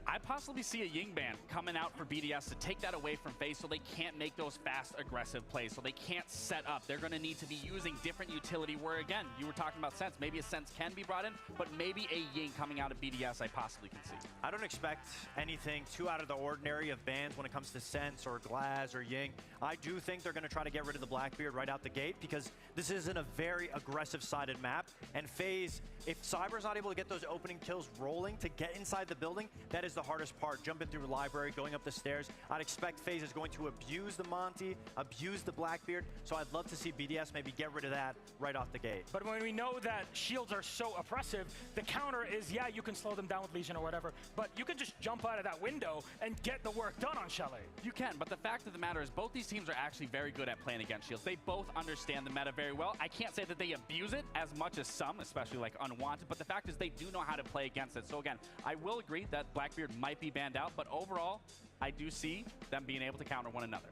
I possibly see a Ying ban coming out for BDS to take that away from FaZe, so they can't make those fast, aggressive plays, so they can't set up. They're going to need to be using different utility where, again, you were talking about Sense. Maybe a Sense can be brought in, but maybe a Ying coming out of BDS I possibly can see. I don't expect anything too out of the ordinary of bans when it comes to Sense or Glaz or Ying. I do think they're going to try to get rid of the Blackbeard right out the gate, because this isn't a very aggressive-sided map, and FaZe, if Cyber's not able to get those opening kills rolling to get inside the building, that is the hardest part, jumping through the library, going up the stairs. I'd expect FaZe is going to abuse the Monty, abuse the Blackbeard, so I'd love to see BDS maybe get rid of that right off the gate. But when we know that shields are so oppressive, the counter is, yeah, you can slow them down with Legion or whatever, but you can just jump out of that window and get the work done on Chalet. You can, but the fact of the matter is both these teams are actually very good at playing against shields. They both understand the meta very well. I can't say that they abuse it as much as some, especially like Unwanted, but the fact is they do know how to play against it. So again, I will agree that Blackbeard might be banned out, but overall, I do see them being able to counter one another.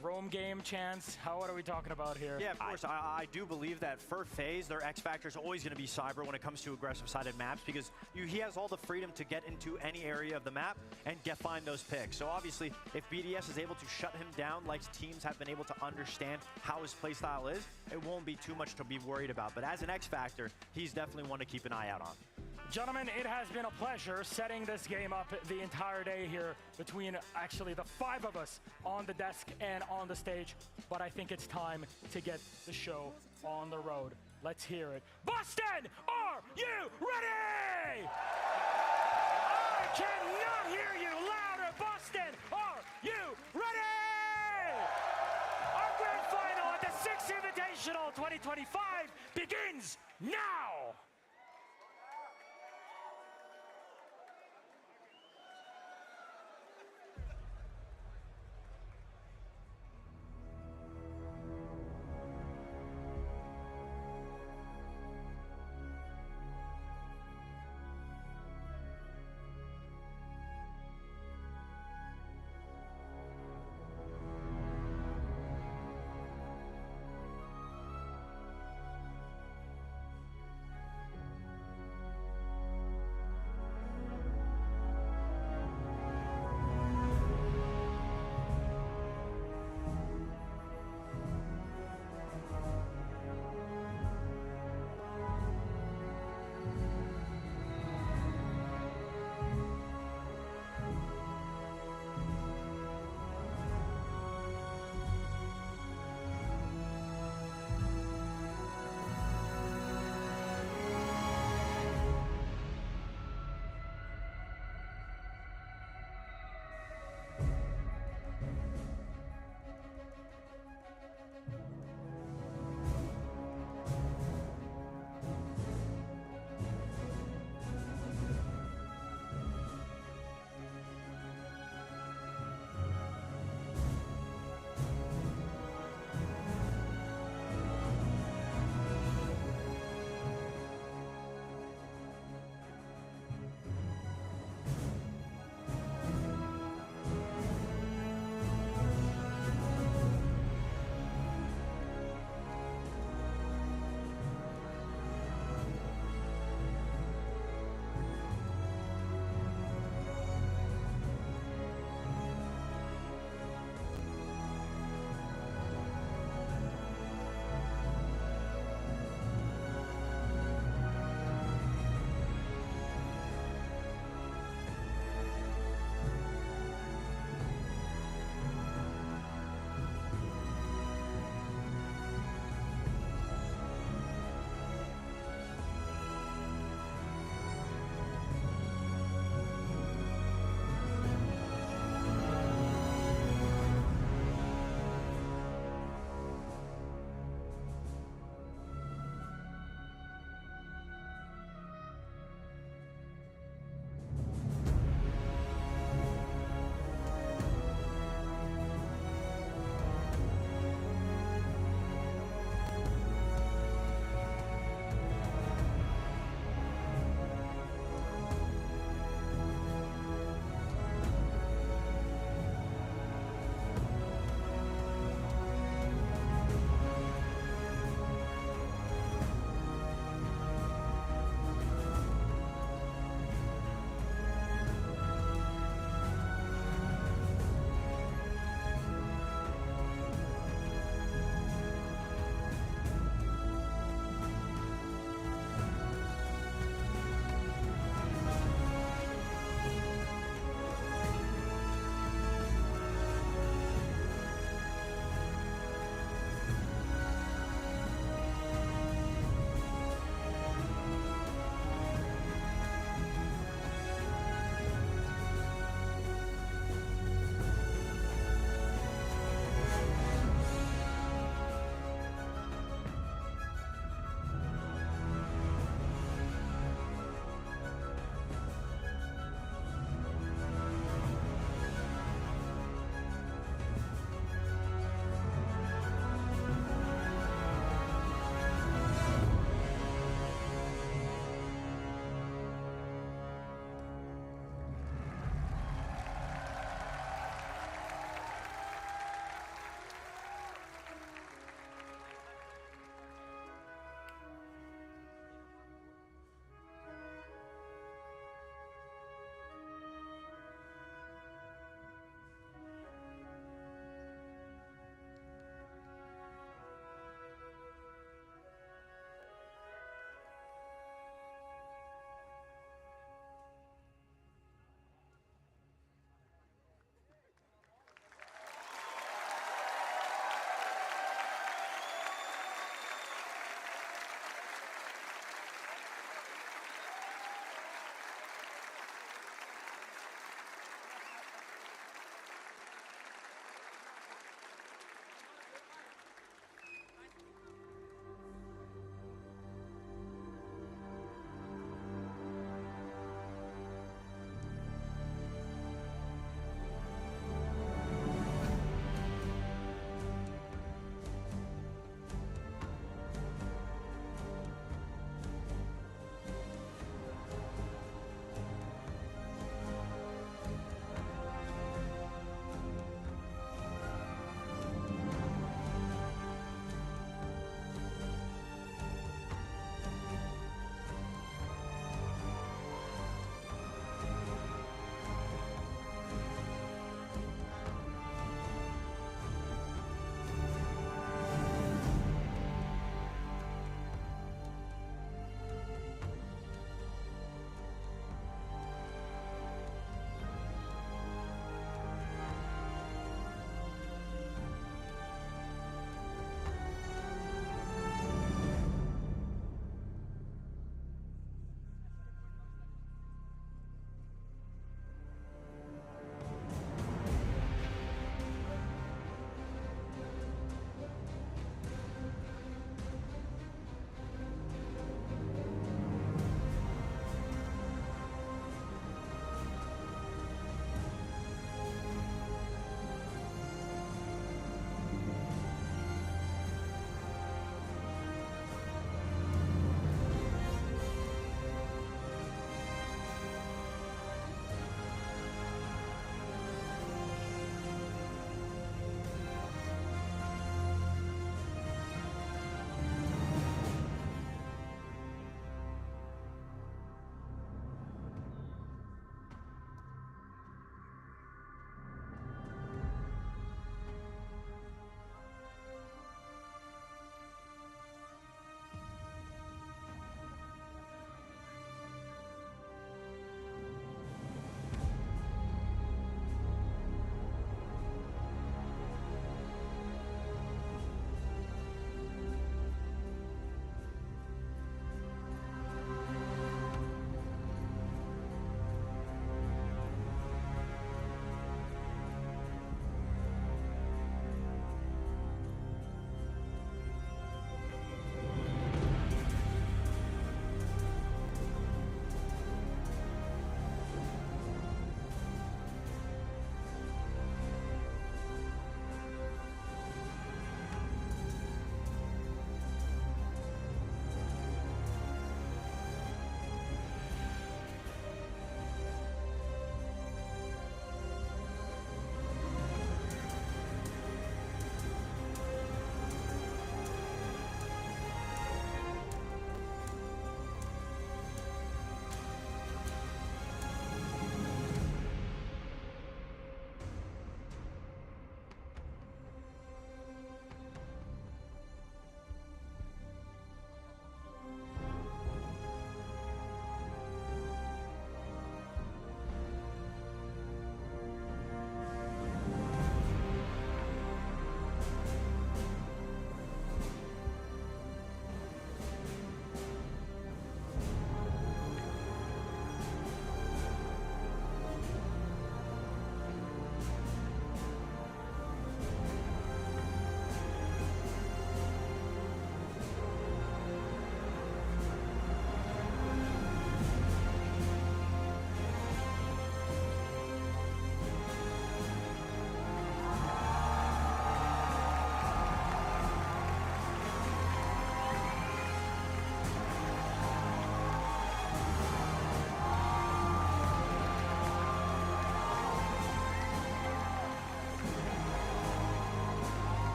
Roam game chance. What are we talking about here? Yeah, of course. I do believe that for FaZe, their X factor is always going to be Cyber when it comes to aggressive-sided maps, because he has all the freedom to get into any area of the map and find those picks. So obviously, if BDS is able to shut him down like teams have been able to understand how his playstyle is, it won't be too much to be worried about. But as an X factor, he's definitely one to keep an eye out on. Gentlemen, it has been a pleasure setting this game up the entire day here between actually the 5 of us on the desk and on the stage. But I think it's time to get the show on the road. Let's hear it. Boston, are you ready? I cannot hear you louder. Boston, are you ready? Our grand final at the 6th Invitational 2025 begins now.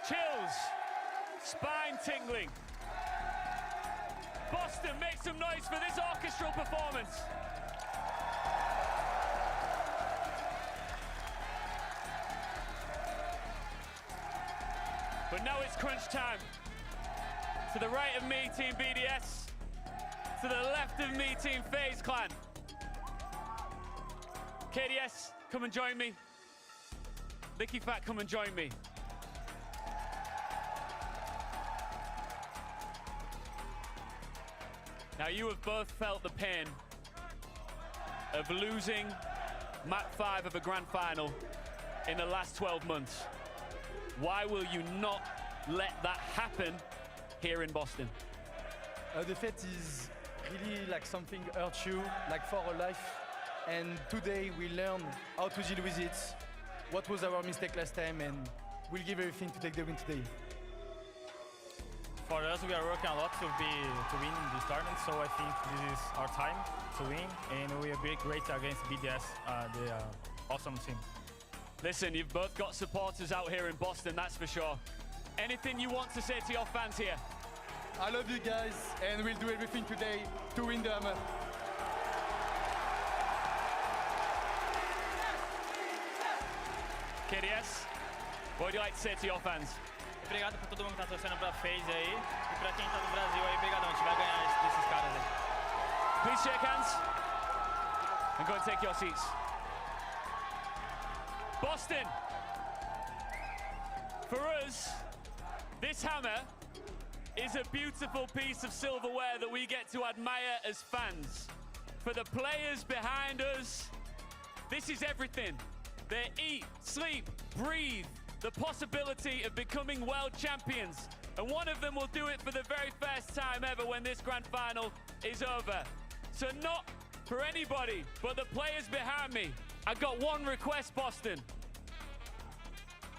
chills, spine tingling. Boston, make some noise for this orchestral performance. But now it's crunch time. To the right of me, Team BDS. To the left of me, Team FaZe Clan. KDS, come and join me. Licky Fat, come and join me. Now you have both felt the pain of losing map 5 of a grand final in the last 12 months. Why will you not let that happen here in Boston? The fate is really like something hurts you, like for a life. And today we learn how to deal with it. What was our mistake last time, and we'll give everything to take the win today. For us, we are working a lot to win this tournament, so I think this is our time to win, and we will be great against BDS, the awesome team. Listen, you've both got supporters out here in Boston, that's for sure. Anything you want to say to your fans here? I love you guys, and we'll do everything today to win the Hammer. KDS, what would you like to say to your fans? Obrigado por todo mundo que tá torcendo pra FaZe aí, e pra quem tá no Brasil aí, obrigadão, a gente vai ganhar desses caras aí. Please shake hands and go and take your seats. Boston, for us, this hammer is a beautiful piece of silverware that we get to admire as fans. For the players behind us, this is everything. They eat, sleep, breathe the possibility of becoming world champions. And one of them will do it for the very first time ever when this grand final is over. So not for anybody but the players behind me. I got one request, Boston.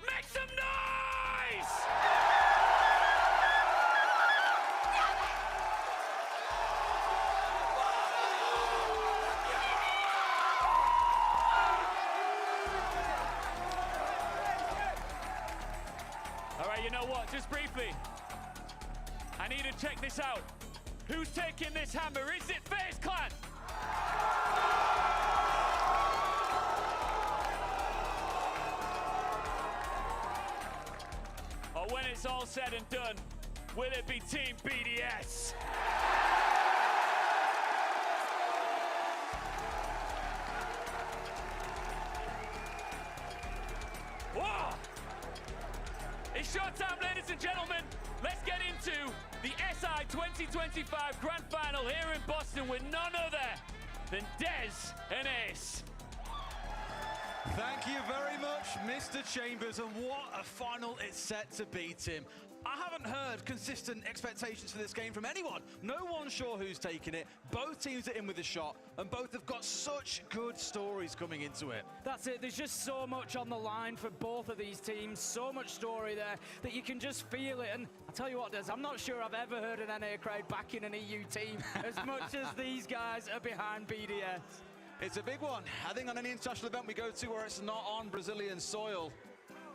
Make some noise! All right, you know what? Just briefly, I need to check this out. Who's taking this hammer? Is it FaZe Clan? Or when it's all said and done, will it be Team BDS? Whoa! It's showtime, ladies and gentlemen. Let's get into the SI 2025 Grand Final here in Boston with none other than Dez and Ace. Thank you very much, Mr. Chambers, and what a final it's set to be, Tim. I haven't heard consistent expectations for this game from anyone. No one's sure who's taking it. Both teams are in with a shot, and both have got such good stories coming into it. That's it. There's just so much on the line for both of these teams. So much story there that you can just feel it. And I tell you what, Des, I'm not sure I've ever heard an NA crowd backing an EU team as much as these guys are behind BDS. It's a big one. I think on any international event we go to where it's not on Brazilian soil,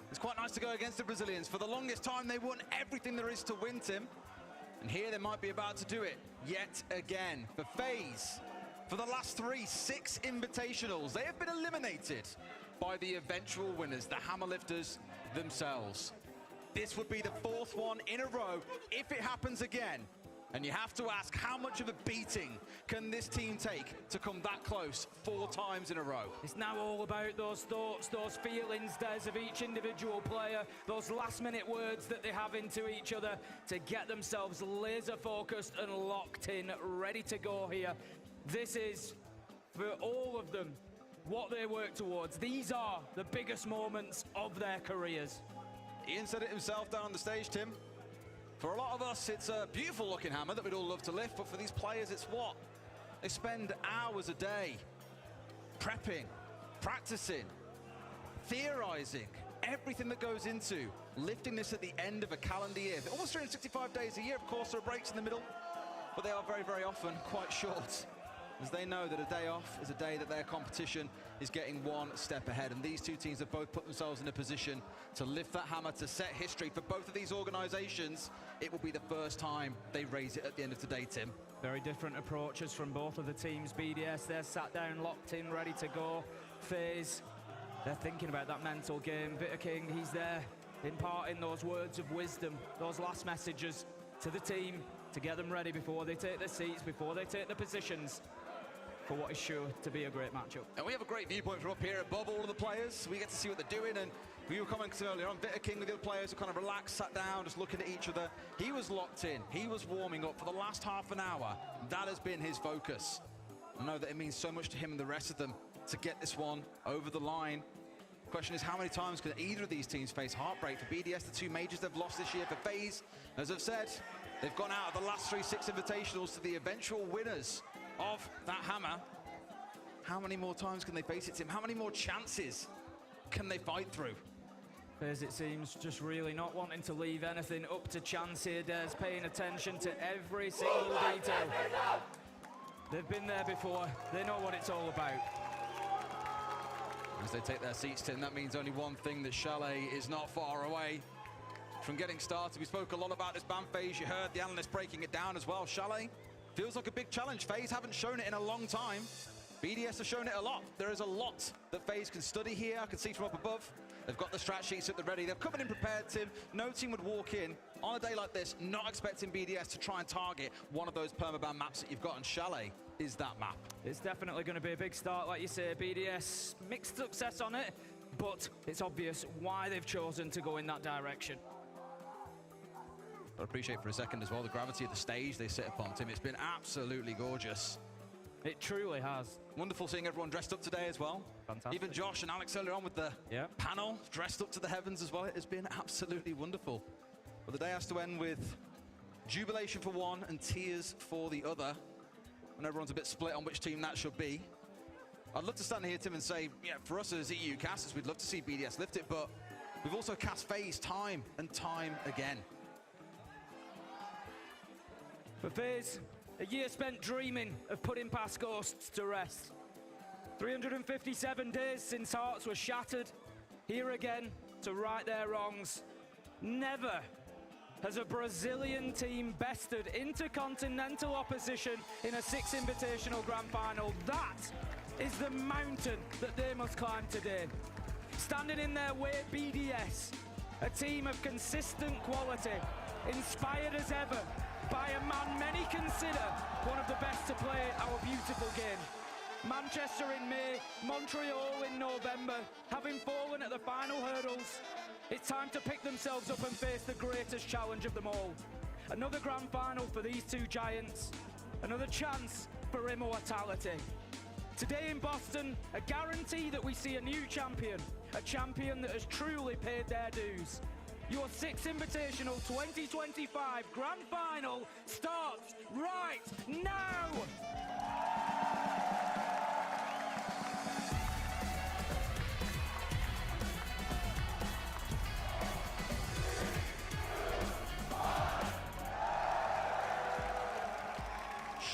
it's quite nice to go against the Brazilians. For the longest time, they won everything there is to win, Tim. And here they might be about to do it yet again. For FaZe, for the last 6 invitationals, they have been eliminated by the eventual winners, the Hammerlifters themselves. This would be the 4th one in a row if it happens again. And you have to ask, how much of a beating can this team take to come that close 4 times in a row? It's now all about those thoughts, those feelings, Des, of each individual player, those last-minute words that they have into each other to get themselves laser-focused and locked in, ready to go here. This is, for all of them, what they work towards. These are the biggest moments of their careers. Ian said it himself down on the stage, Tim. For a lot of us, it's a beautiful looking hammer that we'd all love to lift, but for these players, it's what? They spend hours a day prepping, practicing, theorizing, everything that goes into lifting this at the end of a calendar year. Almost 365 days a year, of course, there are breaks in the middle, but they are very, very often quite short. as they know that a day off is a day that their competition is getting one step ahead. And these two teams have both put themselves in a position to lift that hammer, to set history. For both of these organizations, it will be the first time they raise it at the end of today, Tim. Very different approaches from both of the teams. BDS, they're sat down, locked in, ready to go. FaZe, they're thinking about that mental game. Bitter King, he's there imparting those words of wisdom, those last messages to the team to get them ready before they take their seats, before they take their positions for what is sure to be a great matchup. And we have a great viewpoint from up here above all of the players. We get to see what they're doing, and we were commenting earlier on, Bitter King with the other players are kind of relaxed, sat down, just looking at each other. He was locked in. He was warming up for the last half an hour. That has been his focus. I know that it means so much to him and the rest of them to get this one over the line. The question is, how many times can either of these teams face heartbreak? For BDS, the two majors they've lost this year. For FaZe, as I've said, they've gone out of the last 3-6 invitationals to the eventual winners of that hammer. How many more times can they face it, Tim? How many more chances can they fight through? FaZe, it seems, just really not wanting to leave anything up to chance here. Dare's paying attention to every single detail. They've been there before. They know what it's all about. As they take their seats, Tim, that means only one thing, that Chalet is not far away from getting started. We spoke a lot about this ban phase. You heard the analyst breaking it down as well. Chalet feels like a big challenge. FaZe haven't shown it in a long time. BDS have shown it a lot. There is a lot that FaZe can study here. I can see from up above. They've got the strat sheets at the ready. They've come in prepared, Tim. No team would walk in on a day like this not expecting BDS to try and target one of those permaban maps that you've got, and Chalet is that map. It's definitely going to be a big start, like you say. BDS, mixed success on it, but it's obvious why they've chosen to go in that direction. But I appreciate for a second as well the gravity of the stage they sit upon, Tim. It's been absolutely gorgeous. It truly has. Wonderful seeing everyone dressed up today as well. Fantastic. Even Josh and Alex earlier on with the panel dressed up to the heavens as well. It has been absolutely wonderful. But the day has to end with jubilation for one and tears for the other. And everyone's a bit split on which team that should be. I'd love to stand here, Tim, and say, yeah, for us as EU casters, we'd love to see BDS lift it, but we've also cast FaZe time and time again. For FaZe, a year spent dreaming of putting past ghosts to rest. 357 days since hearts were shattered. Here again to right their wrongs. Never has a Brazilian team bested intercontinental opposition in a 6 invitational grand final. That is the mountain that they must climb today. Standing in their way, BDS, a team of consistent quality, inspired as ever by a man many consider one of the best to play our beautiful game. Manchester in May, Montreal in November, having fallen at the final hurdles, it's time to pick themselves up and face the greatest challenge of them all. Another grand final for these two giants, another chance for immortality. Today in Boston, a guarantee that we see a new champion, a champion that has truly paid their dues. Your 6 Invitational 2025 Grand Final starts right now!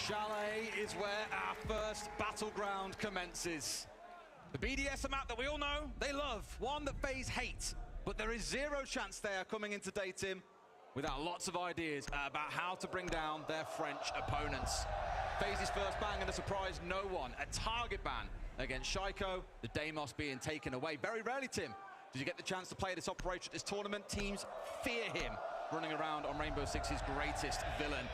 Chalet is where our first battleground commences. The BDS map that we all know, they love, one that FaZe hate. But there is zero chance they are coming into today, Tim, without lots of ideas about how to bring down their French opponents. FaZe's first ban going to surprise no one. A target ban against Shaiko, the Deimos being taken away. Very rarely, Tim, did you get the chance to play this operation at this tournament. Teams fear him running around on Rainbow Six's greatest villain.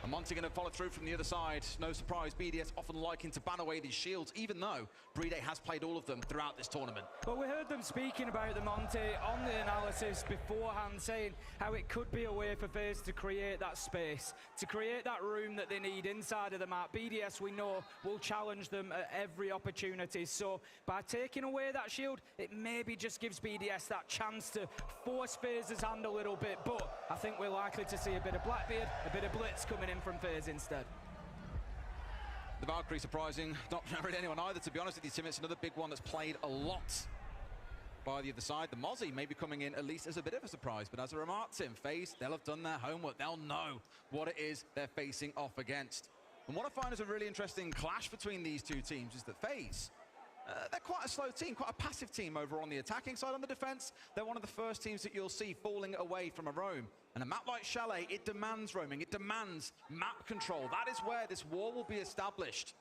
And Monty going to follow through from the other side. No surprise, BDS often liking to ban away these shields, even though BDS has played all of them throughout this tournament. But we heard them speaking about the Monty on the analysis beforehand, saying how it could be a way for FaZe to create that space, to create that room that they need inside of the map. BDS, we know, will challenge them at every opportunity. So by taking away that shield, it maybe just gives BDS that chance to force FaZe's hand a little bit. But I think we're likely to see a bit of Blackbeard, a bit of Blitz coming in from FaZe instead. The Valkyrie surprising, not really anyone either, to be honest with you, Tim. It's another big one that's played a lot by the other side. The Mozzie may be coming in at least as a bit of a surprise, but as a remark, Tim, FaZe, they'll have done their homework. They'll know what it is they're facing off against. And what I find is a really interesting clash between these two teams is that FaZe, they're quite a slow team, quite a passive team over on the attacking side. On the defense, they're one of the first teams that you'll see falling away from a roam. And a map like Chalet, it demands roaming, it demands map control. That is where this war will be established.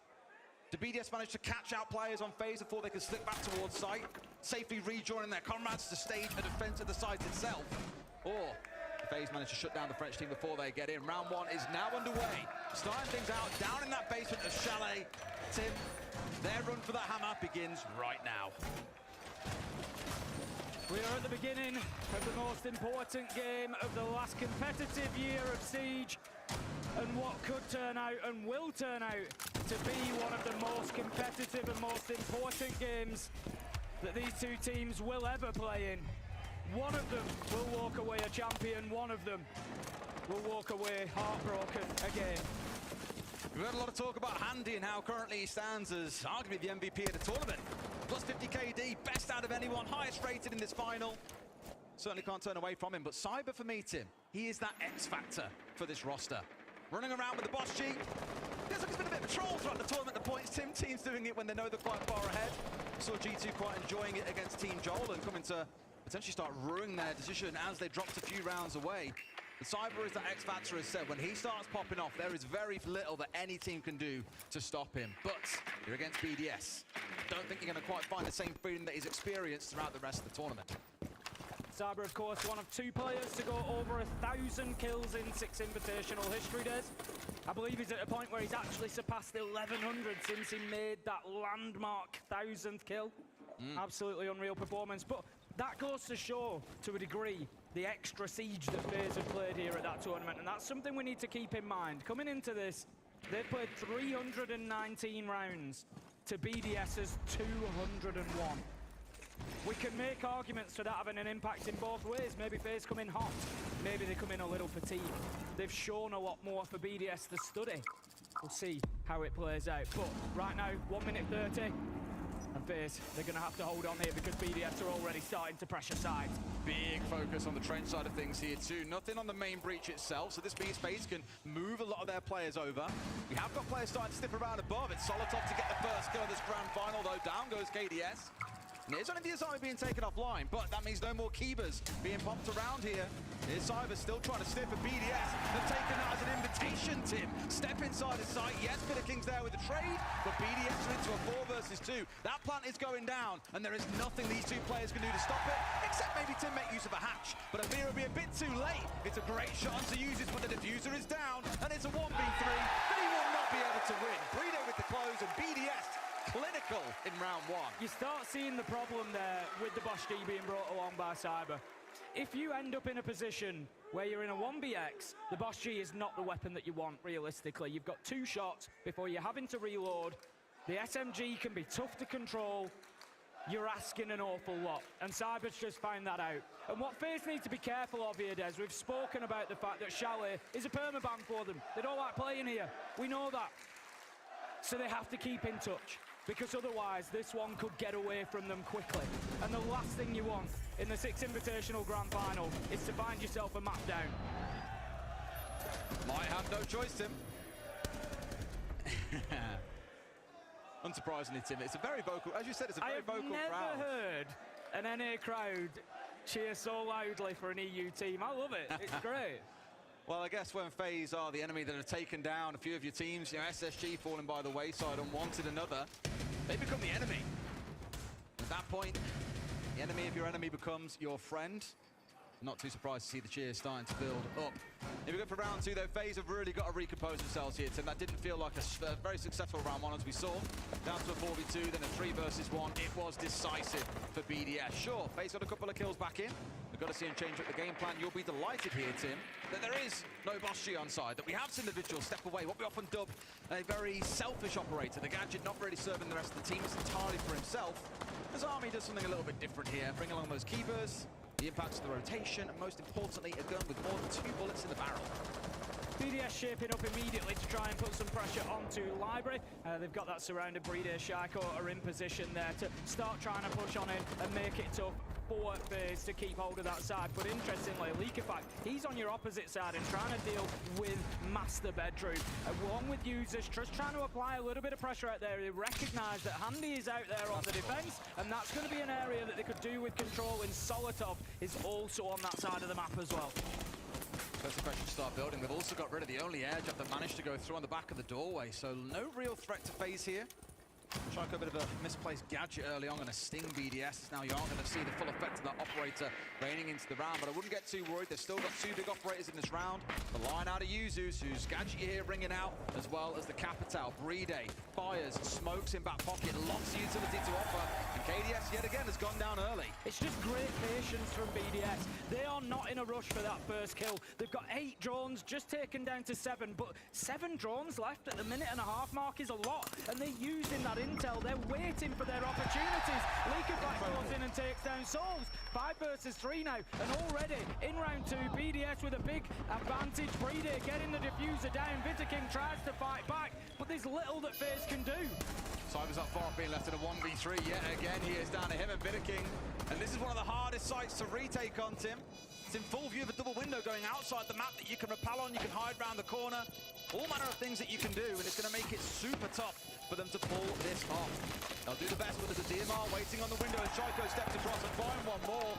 The BDS managed to catch out players on FaZe before they could slip back towards site, safely rejoining their comrades to stage a defense of the site itself. Or FaZe managed to shut down the French team before they get in. Round one is now underway. Starting things out down in that basement of Chalet. Tim, their run for the hammer begins right now. We are at the beginning of the most important game of the last competitive year of Siege, and what could turn out and will turn out to be one of the most competitive and most important games that these two teams will ever play in. One of them will walk away a champion, one of them will walk away heartbroken again. We've heard a lot of talk about Handy and how currently he stands as arguably the MVP of the tournament. Plus 50 KD, best out of anyone, highest rated in this final. Certainly can't turn away from him, but Cyber for me, Tim, he is that X factor for this roster. Running around with the boss G. Feels like it's been a bit of a troll throughout the tournament, the points. Team's doing it when they know they're quite far ahead. We saw G2 quite enjoying it against Team Joel and coming to potentially start ruining their decision as they dropped a few rounds away. The Cyber is that X Factor has said, when he starts popping off, there is very little that any team can do to stop him. But you're against BDS. Don't think you're going to quite find the same freedom that he's experienced throughout the rest of the tournament. Cyber, of course, one of two players to go over 1,000 kills in 6 Invitational history days. I believe he's at a point where he's actually surpassed 1,100 since he made that landmark 1,000th kill. Absolutely unreal performance. But that goes to show, to a degree, the extra siege that FaZe have played here at that tournament, and that's something we need to keep in mind. Coming into this, they've played 319 rounds to BDS's 201. We can make arguments for that having an impact in both ways. Maybe FaZe come in hot, maybe they come in a little fatigued. They've shown a lot more for BDS to study. We'll see how it plays out. But right now, 1 minute 30. And FaZe, they're going to have to hold on here because BDS are already starting to pressure sides. Big focus on the trench side of things here too. Nothing on the main breach itself, so this means FaZe can move a lot of their players over. We have got players starting to stiff around above. It's Solotov to get the first kill of this grand final, though. Down goes KDS. And here's only the Azami being taken offline, but that means no more Keebers being popped around here. Here's Cyber still trying to sniff at BDS. They've taken that as an invitation, Tim. Step inside the site. Yes, Bitter King's there with the trade, but BDS are into a 4 versus 2. That plant is going down, and there is nothing these two players can do to stop it, except maybe Tim make use of a hatch. But Amir will be a bit too late. It's a great shot to use it, but the diffuser is down, and it's a 1v3, but he will not be able to win. Bredo with the close, and BDS clinical in round 1. You start seeing the problem there with the Bosch D being brought along by Cyber. If you end up in a position where you're in a 1vx, the Bosch G is not the weapon that you want, realistically. You've got 2 shots before you're having to reload. The SMG can be tough to control. You're asking an awful lot, and Cyber's just found that out. And what FaZe need to be careful of here, Des, we've spoken about the fact that Chalet is a permaban for them. They don't like playing here. We know that. So they have to keep in touch, because otherwise this one could get away from them quickly. And the last thing you want in the 6 Invitational Grand Final is to find yourself a map down. Might have no choice, Tim. Unsurprisingly, Tim, it's a very vocal, as you said, it's a very vocal crowd. I have never heard an NA crowd cheer so loudly for an EU team. I love it. It's great. Well, I guess when FaZe are the enemy that have taken down a few of your teams, you know, SSG falling by the wayside and wanted another, they become the enemy. At that point, the enemy of your enemy becomes your friend. Not too surprised to see the cheers starting to build up. Here we go for round 2, though. FaZe have really got to recompose themselves here, Tim. That didn't feel like a very successful round 1, as we saw. Down to a 4v2, then a 3 versus 1. It was decisive for BDS. Sure, FaZe got a couple of kills back in. We've got to see him change up the game plan. You'll be delighted here, Tim, that there is no Boss G on side, that we have seen individuals step away. What we often dub a very selfish operator. The Gadget not really serving the rest of the team. It's entirely for himself. As Army does something a little bit different here. Bring along those Keepers, the impacts of the rotation, and most importantly, a gun with more than 2 bullets in the barrel. BDS shaping up immediately to try and put some pressure onto Library. They've got that surrounded. Breeder, Shaiko are in position there to start trying to push on in and make it tough. for FaZe to keep hold of that side. But interestingly, Liquefact, he's on your opposite side and trying to deal with Master Bedroom. Along with users, just trying to apply a little bit of pressure out there. They recognise that Handy is out there on the defence, and that's going to be an area that they could do with control, and Solotov is also on that side of the map as well. First impression start building. They've also got rid of the only air jab that managed to go through on the back of the doorway, so no real threat to FaZe here. Trico, a bit of a misplaced gadget early on, and a sting BDS. Now you aren't going to see the full effect of that operator raining into the round, but I wouldn't get too worried. They've still got two big operators in this round. The line out of Yuzus, whose gadget you hear ringing out, as well as the Capital. Bride fires, smokes in back pocket, lots of utility to offer, and KDS yet again has gone down early. It's just great patience from BDS. They are not in a rush for that first kill. They've got 8 drones, just taken down to 7, but 7 drones left at the minute-and-a-half mark is a lot, and they're using that intel. They're waiting for their opportunities. Liquefact goes in and takes down Souls. 5 versus 3 now, and already in round 2, BDS with a big advantage. Bride getting the diffuser down. Vitaking tries to fight back, but there's little that FaZe can do. Cyber's up far, being left in a 1v3 yet again. He is down to him and Vitaking, and this is one of the hardest sites to retake on, Tim. It's in full view of a double window going outside the map that you can rappel on, you can hide around the corner. All manner of things that you can do, and it's going to make it super tough for them to pull this off. They'll do the best, but there's a DMR waiting on the window as Trico steps across and find one more.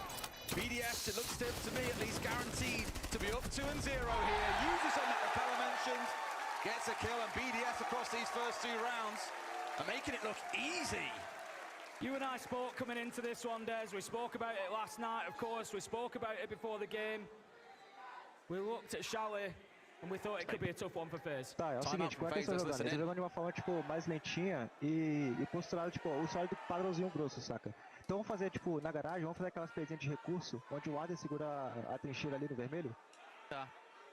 BDS, it looks to me at least, guaranteed to be up 2-0 here. Uses on that rappel mentioned, gets a kill, and BDS across these first 2 rounds are making it look easy. You and I spoke coming into this one, Des. We spoke about it last night, of course. We spoke about it before the game. We looked at Chalet, and we thought it could be a tough one for FaZe. Tá, é o seguinte, como é que eles estão jogando? Eles estão jogando de uma forma, tipo, mais lentinha e posturado, tipo, o sólido padrãozinho grosso, saca? Então vamos fazer, tipo, na garagem, vamos fazer aquelas pezinhas de recurso, onde o Adem segura a trincheira ali no vermelho. Tá.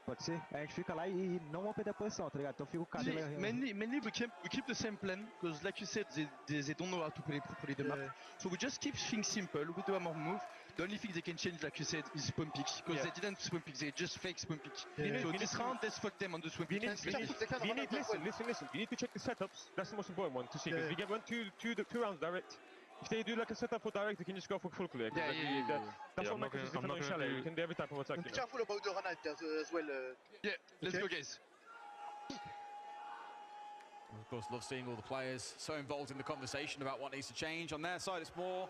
Pode ser? A gente fica lá e não vamos perder a posição, tá ligado? Então fica o cabelo... Mainly we keep the same plan, because like you said, they don't know how to play the map. So we just keep things simple, we do a more move. The only thing they can change, like you said, is spawn picks, because they didn't spawn pick, they just fake spawn pick. So this round, let's fuck them on the spawn pick. Listen, we need to check the setups. That's the most important one to see, because we get 2 rounds direct. If they do like a setup for direct, they can just go for full clear. That's what makes us different on Chalet. We can do every type of attack. Be careful about the Renate as well. Yeah, let's go, guys. Of course, love seeing all the players so involved in the conversation about what needs to change. On their side, it's more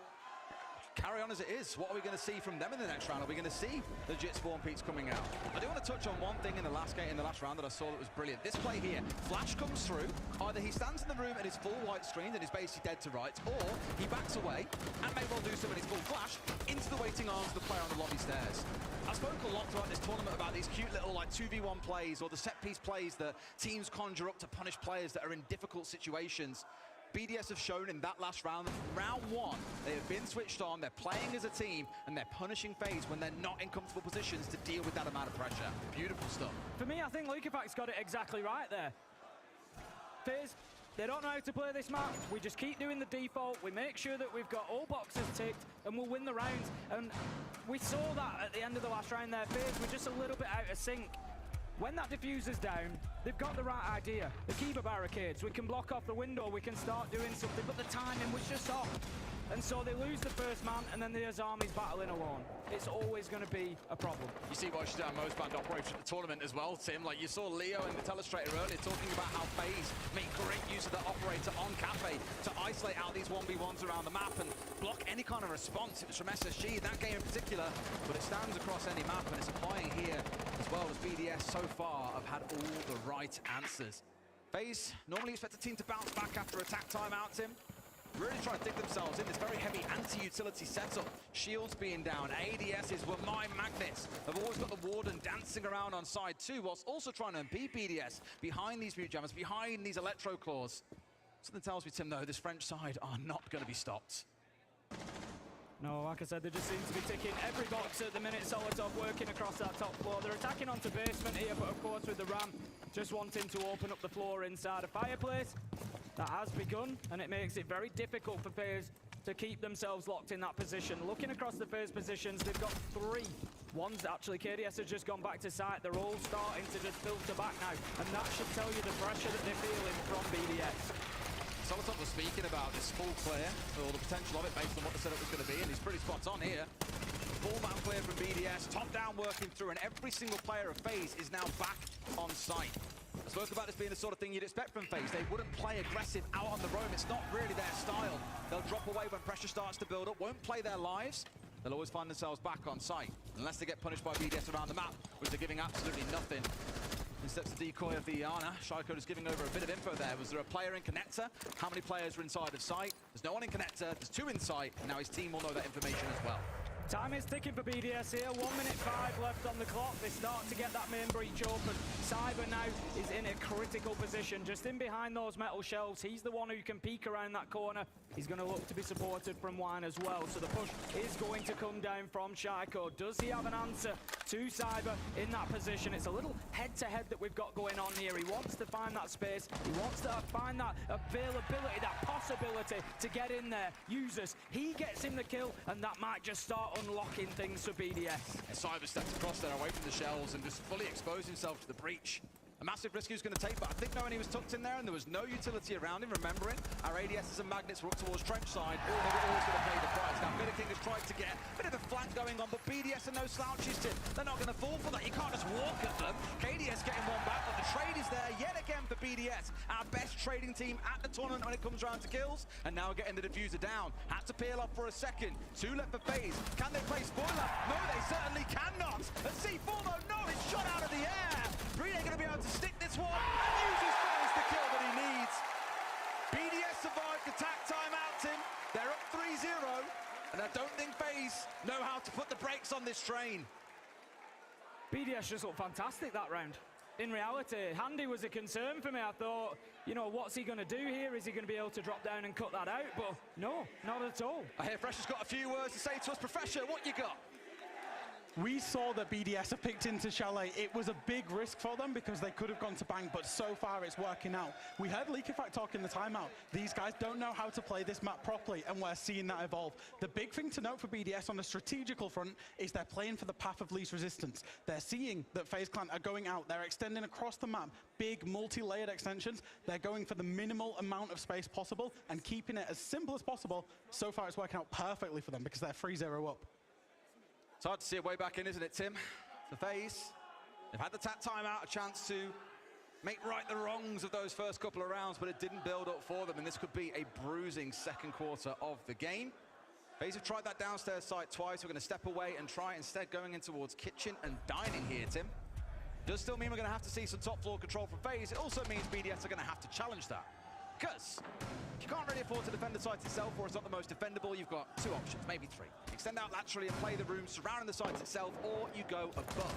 carry on as it is. What are we going to see from them in the next round? Are we going to see legit spawn peaks coming out? I do want to touch on one thing in the last round that I saw that was brilliant. This play here, Flash comes through. Either he stands in the room and is full white screened and is basically dead to rights, or he backs away and may well do so when he's full flash into the waiting arms of the player on the lobby stairs. I spoke a lot throughout this tournament about these cute little like 2v1 plays or the set piece plays that teams conjure up to punish players that are in difficult situations. BDS have shown in that last round, round 1, they have been switched on, they're playing as a team, and they're punishing FaZe when they're not in comfortable positions to deal with that amount of pressure. Beautiful stuff. For me, I think Liquefact's got it exactly right there. FaZe, they don't know how to play this map. We just keep doing the default, we make sure that we've got all boxes ticked, and we'll win the rounds. And we saw that at the end of the last round there. FaZe were just a little bit out of sync. When that diffuser's down, they've got the right idea. The keeper barricades, we can block off the window, we can start doing something, but the timing was just off. And so they lose the first man, and then there's armies battling alone. It's always going to be a problem. You see why she's our most banned operator at the tournament as well, Tim. Like you saw Leo in the telestrator earlier talking about how FaZe make great use of the operator on Cafe to isolate out these 1v1s around the map and block any kind of response. It was from SSG in that game in particular, but it stands across any map, and it's applying here as well as BDS so far have had all the right answers. FaZe normally expect a team to bounce back after attack timeout, Tim. Really trying to dig themselves in this very heavy anti-utility setup. Shields being down, ADSs were my magnets. They've always got the Warden dancing around on side 2, whilst also trying to impede BDS behind these mute jammers, behind these electro claws. Something tells me, Tim, though, this French side are not going to be stopped. No, like I said, they just seem to be ticking every box at the minute. Solotov working across that top floor. They're attacking onto basement here, but of course with the Ram just wanting to open up the floor inside a fireplace. That has begun, and it makes it very difficult for FaZe to keep themselves locked in that position. Looking across the FaZe positions, they've got 3. One's actually, KDS has just gone back to site. They're all starting to just filter back now, and that should tell you the pressure that they're feeling from BDS. Solotop was speaking about this full clear, or the potential of it based on what the setup was going to be, and he's pretty spot on here. Full map clear from BDS, top down working through, and every single player of FaZe is now back on site. I spoke about this being the sort of thing you'd expect from FaZe. They wouldn't play aggressive out on the roam. It's not really their style. They'll drop away when pressure starts to build up, won't play their lives. They'll always find themselves back on site, unless they get punished by BDS around the map, which they're giving absolutely nothing. In steps the decoy of the Iana. Shycode is giving over a bit of info there. Was there a player in connector? How many players were inside of site? There's no one in connector, there's 2 in site, and now his team will know that information as well. Time is ticking for BDS here. 1 minute 5 left on the clock. They start to get that main breach open. Cyber now is in a critical position, just in behind those metal shelves. He's the one who can peek around that corner. He's going to look to be supported from Wine as well. So the push is going to come down from Shycode. Does he have an answer to Cyber in that position? It's a little head-to-head that we've got going on here. He wants to find that space. He wants to find that availability, that possibility to get in there. Users, he gets him the kill, and that might just start unlocking things for BDS. And Cyber steps across there away from the shells and just fully exposed himself to the breach. A massive risk he was going to take, but I think knowing he was tucked in there and there was no utility around him, remembering our ADSs and magnets were up towards trench side, they were always going to pay the price. Now, King has tried to get a bit of a flank going on, but BDS are no slouches, Tim. They're not going to fall for that. You can't just walk at them. KDS getting one back, but the trade is there yet again for BDS. Our best trading team at the tournament when it comes around to kills, and now getting the diffuser down. Had to peel off for a second. 2 left for FaZe. Can they play spoiler? No, they certainly cannot. And C4 though, no, it's shot out of the air. Breen ain't going to be able to stick this one and uses FaZe the kill that he needs. BDS survived the tack timeout, Tim. They're up 3-0, and I don't think FaZe know how to put the brakes on this train. BDS just looked fantastic that round. In reality, Handy was a concern for me. I thought, you know, what's he going to do here? Is he going to be able to drop down and cut that out? But no, not at all. I hear Fresh has got a few words to say to us. Professor, what you got? We saw that BDS have picked into Chalet. It was a big risk for them because they could have gone to Bang, but so far it's working out. We heard Leakyfact talk in the timeout. These guys don't know how to play this map properly, and we're seeing that evolve. The big thing to note for BDS on the strategical front is they're playing for the path of least resistance. They're seeing that FaZe Clan are going out. They're extending across the map, big multi-layered extensions. They're going for the minimal amount of space possible and keeping it as simple as possible. So far it's working out perfectly for them because they're 3-0 up. It's hard to see a way back in, isn't it, Tim? The FaZe, they've had the tap timeout, a chance to make right the wrongs of those first couple of rounds, but it didn't build up for them, and this could be a bruising second quarter of the game. FaZe have tried that downstairs site twice. We're going to step away and try instead going in towards kitchen and dining here, Tim. Does still mean we're going to have to see some top floor control from FaZe. It also means BDS are going to have to challenge that. Because you can't really afford to defend the site itself, or it's not the most defendable. You've got 2 options, maybe 3. Extend out laterally and play the room surrounding the site itself, or you go above.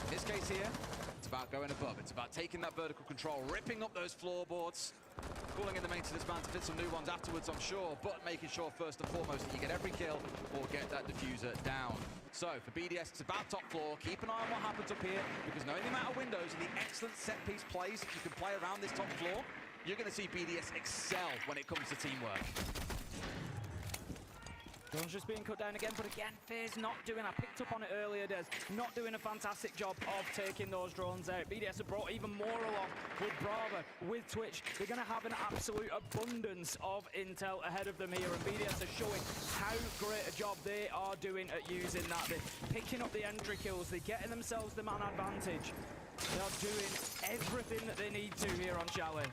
In this case here, it's about going above. It's about taking that vertical control, ripping up those floorboards, calling in the maintenance man to fit some new ones afterwards, I'm sure, but making sure first and foremost that you get every kill or get that diffuser down. So for BDS, it's about top floor. Keep an eye on what happens up here, because knowing the amount of windows and the excellent set-piece plays that you can play around this top floor, you're going to see BDS excel when it comes to teamwork. Drone's just being cut down again, but again, FaZe not doing, I picked up on it earlier, Des, not doing a fantastic job of taking those drones out. BDS have brought even more along with Brava, with Twitch. They're going to have an absolute abundance of intel ahead of them here, and BDS are showing how great a job they are doing at using that. They're picking up the entry kills, they're getting themselves the man advantage. They are doing everything that they need to here on Chalet.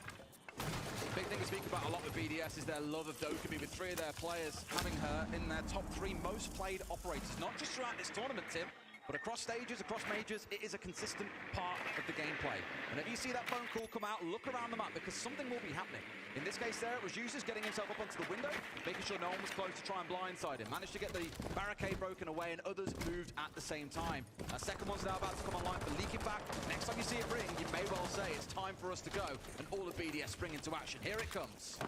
Big thing to speak about a lot with BDS is their love of Dokumi, with 3 of their players having her in their top 3 most played operators, not just throughout this tournament, Tim, but across stages, across majors. It is a consistent part of the gameplay. Whenever you see that phone call come out, look around the map, because something will be happening. In this case there, it was Users getting himself up onto the window, making sure no one was close to try and blindside him. Managed to get the barricade broken away, and others moved at the same time. Our second one's now about to come online for Leakyfact. Next time you see it ring, you may well say it's time for us to go, and all of BDS spring into action. Here it comes.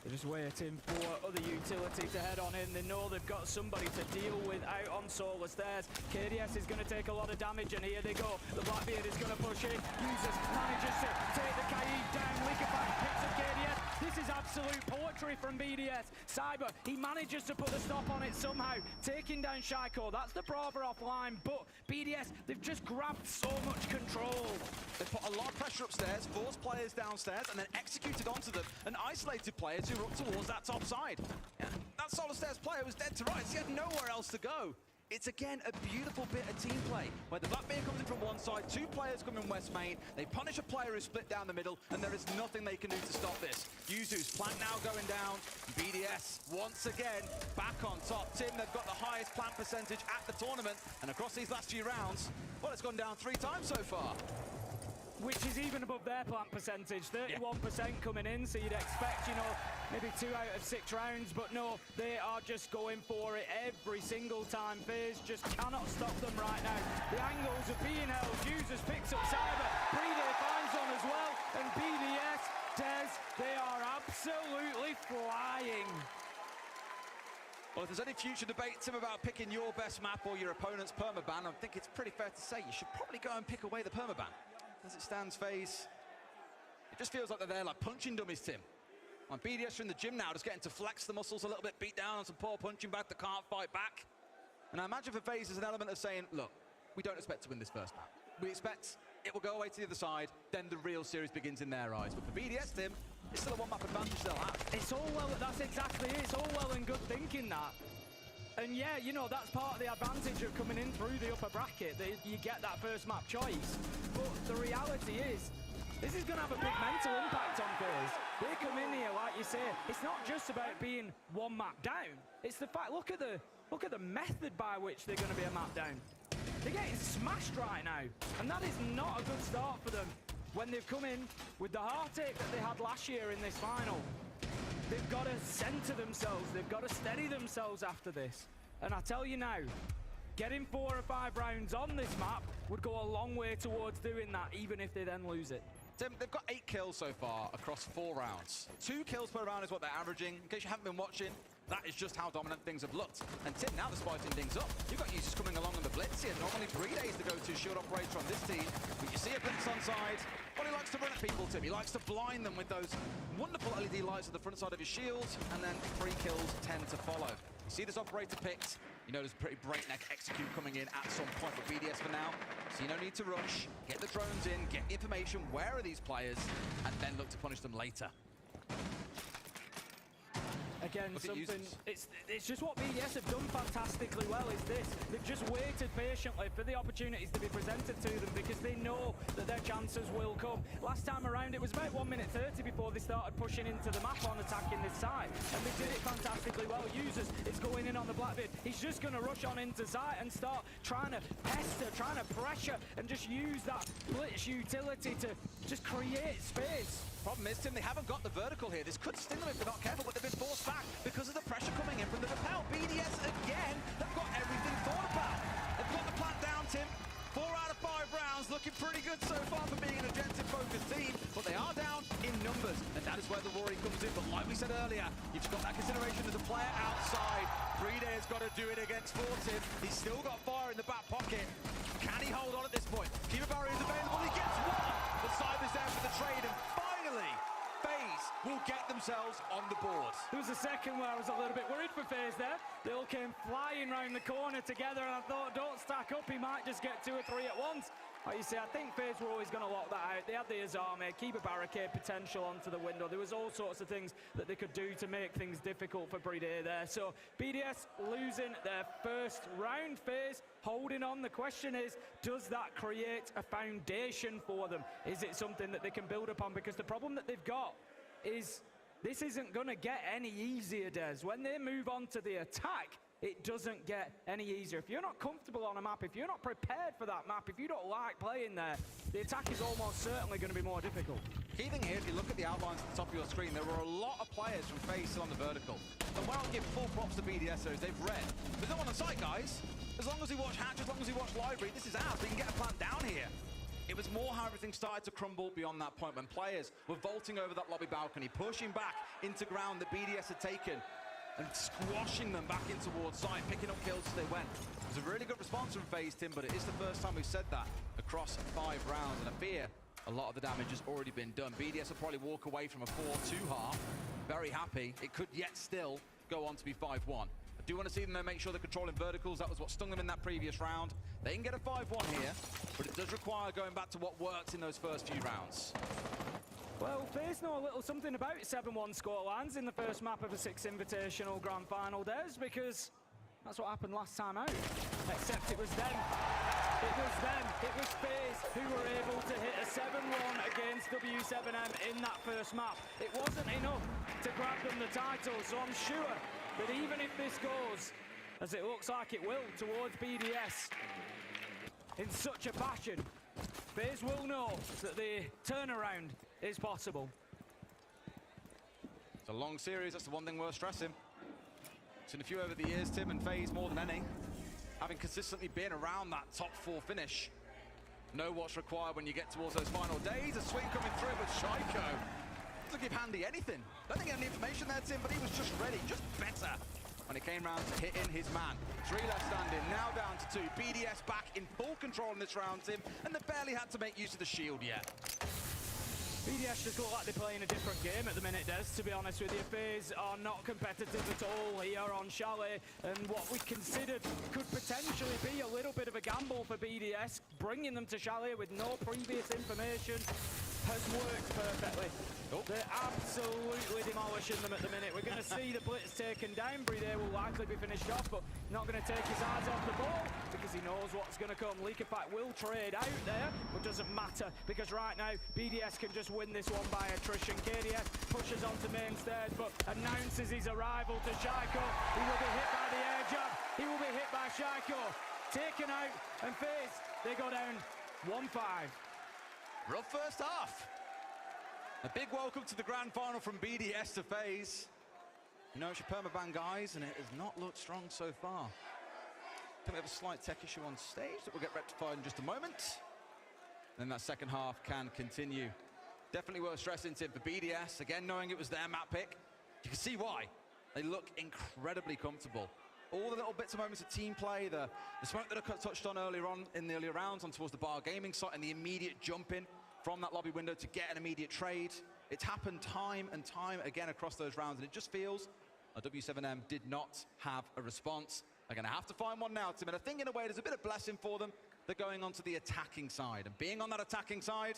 They're just waiting for other utility to head on in. They know they've got somebody to deal with out on solo stairs. KDS is going to take a lot of damage, and here they go. The Blackbeard is going to push in. Users manages to take the Kaid down. Leakyfact picks up KDS. This is absolute poetry from BDS. Cyber, he manages to put the stop on it somehow, taking down Shaiko. That's the Brava offline, but BDS, they've just grabbed so much control. They put a lot of pressure upstairs, forced players downstairs, and then executed onto them and isolated players who were up towards that top side. Yeah, that Solar Stairs player was dead to rights. He had nowhere else to go. It's again a beautiful bit of team play where the Blackbeard comes in from one side, two players come in West Main, they punish a player who's split down the middle, and there is nothing they can do to stop this. Yuzu's plant now going down. BDS once again back on top. Tim, they've got the highest plant percentage at the tournament, and across these last few rounds, well, it's gone down 3 times so far. Which is even above their plant percentage, 31% coming in, so you'd expect, you know, maybe 2 out of 6 rounds, but no, they are just going for it every single time. FaZe just cannot stop them right now. The angles are being held. Users picks up Cyber, Brede finds one as well, and BDS, Dez, they are absolutely flying. Well, if there's any future debate, Tim, about picking your best map or your opponent's permaban, I think it's pretty fair to say you should probably go and pick away the permaban. As it stands, FaZe, it just feels like they're there like punching dummies, Tim. On BDS are in the gym now, just getting to flex the muscles a little bit, beat down on some poor punching bag that can't fight back. And I imagine for FaZe there's an element of saying, look, we don't expect to win this first map. We expect it will go away to the other side, then the real series begins in their eyes. But for BDS, Tim, it's still a one-map advantage they'll have. It's all well, that's exactly it. It's all well and good thinking that. And yeah, you know, that's part of the advantage of coming in through the upper bracket, that you get that first map choice. But the reality is, this is going to have a big mental impact on FaZe. They come in here, like you say, it's not just about being one map down. It's the fact, look at the method by which they're going to be a map down. They're getting smashed right now, and that is not a good start for them when they've come in with the heartache that they had last year in this final. They've got to center themselves. They've got to steady themselves after this. And I tell you now, getting 4 or 5 rounds on this map would go a long way towards doing that, even if they then lose it. Tim, they've got 8 kills so far across 4 rounds. 2 kills per round is what they're averaging. In case you haven't been watching, that is just how dominant things have looked. And Tim, now they're spicing things up. You've got users coming along on the blitz here. Normally Brede is the go-to shield operator on this team. But you see a blitz on side. Well, he likes to run at people, Tim. He likes to blind them with those wonderful LED lights at the front side of his shield. And then 3 kills tend to follow. You see this operator picked. You know there's a pretty breakneck execute coming in at some point for BDS for now. So you no need to rush. Get the drones in, get the information. Where are these players? And then look to punish them later. Again, it's just what BDS have done fantastically well is this. They've just waited patiently for the opportunities to be presented to them because they know that their chances will come. Last time around, it was about 1 minute 30 before they started pushing into the map on attacking this side. And they did it fantastically well. Users is going in on the Blackbeard. He's just going to rush on into site and start trying to pester, trying to pressure, and just use that blitz utility to just create space. Problem is, Tim, they haven't got the vertical here. This could sting them if they're not careful, but they've been forced back because of the pressure coming in from the rappel. BDS, again, have got everything thought about. They've got the plant down, Tim. 4 out of 5 rounds, looking pretty good so far for being an objective-focused team, but they are down in numbers, and that is where the worry comes in. But like we said earlier, you've got that consideration as a player outside. Brede has got to do it against 4, Tim. He's still got fire in the back pocket. Can he hold on at this point? Keeper barrier is available. He gets 1. The Cyber's down for the trade, and finally, FaZe will get themselves on the board. There was a second where I was a little bit worried for FaZe there. They all came flying round the corner together, and I thought, don't stack up, he might just get 2 or 3 at once. Like you say, I think FaZe were always going to lock that out. They had the Azame, keep a barricade potential onto the window. There was all sorts of things that they could do to make things difficult for Brede there. So BDS losing their first round. FaZe holding on. The question is, does that create a foundation for them? Is it something that they can build upon? Because the problem that they've got is this isn't going to get any easier, Des. When they move on to the attack, it doesn't get any easier. If you're not comfortable on a map, if you're not prepared for that map, if you don't like playing there, the attack is almost certainly going to be more difficult. Key thing here, if you look at the outlines at the top of your screen, there were a lot of players from FaZe still on the vertical. And where I'll give full props to BDS is they've read. There's no one on site, guys. As long as we watch Hatch, as long as we watch Library, this is ours. We can get a plant down here. It was more how everything started to crumble beyond that point when players were vaulting over that lobby balcony, pushing back into ground that BDS had taken, and squashing them back in towards site, picking up kills as they went. It was a really good response from FaZe, Tim, but it is the first time we've said that across 5 rounds, and I fear a lot of the damage has already been done. BDS will probably walk away from a 4-2 half. Very happy. It could yet still go on to be 5-1. I do want to see them though make sure they're controlling verticals. That was what stung them in that previous round. They can get a 5-1 here, but it does require going back to what worked in those first few rounds. Well, FaZe know a little something about 7-1 scorelines in the first map of a 6 Invitational Grand Final, Des, because that's what happened last time out. Except it was them. It was FaZe who were able to hit a 7-1 against W7M in that first map. It wasn't enough to grab them the title, so I'm sure that even if this goes, as it looks like it will, towards BDS, in such a fashion, FaZe will know that the turnaround is possible. It's a long series, that's the one thing worth stressing. Seen a few over the years, Tim, and FaZe more than any. Having consistently been around that top 4 finish. Know what's required when you get towards those final days. A swing coming through with Shaiko. Doesn't give Handy anything. Don't think he had any information there, Tim, but he was just ready, just better when it came round to hit in his man. 3 left standing, now down to 2. BDS back in full control in this round, Tim, and they barely had to make use of the shield yet. BDS just look like they're playing a different game at the minute, Des, to be honest with you. FaZe are not competitive at all here on Chalet, and what we considered could potentially be a little bit of a gamble for BDS, bringing them to Chalet with no previous information, has worked perfectly. They're absolutely demolishing them at the minute. We're going to see the blitz taken down. Bride will likely be finished off, but not going to take his eyes off the ball because he knows what's going to come. Liquefact will trade out there, but doesn't matter because right now BDS can just win this one by attrition. KDS pushes onto main stage, but announces his arrival to Shaiko. He will be hit by the air jab. He will be hit by Shaiko. Taken out, and FaZe, they go down 1-5. Rough first half. A big welcome to the grand final from BDS to FaZe. You know, it's your permaban guys, and it has not looked strong so far. I think we have a slight tech issue on stage that will get rectified in just a moment. Then that second half can continue. Definitely worth stressing, Tim, for BDS. Again, knowing it was their map pick, you can see why. They look incredibly comfortable. All the little bits and moments of team play, the smoke that I touched on earlier on in the earlier rounds on towards the bar gaming site, and the immediate jump in from that lobby window to get an immediate trade. It's happened time and time again across those rounds, and it just feels like W7M did not have a response. They're going to have to find one now, Tim, and I think in a way there's a bit of blessing for them. They're going on to the attacking side, and being on that attacking side,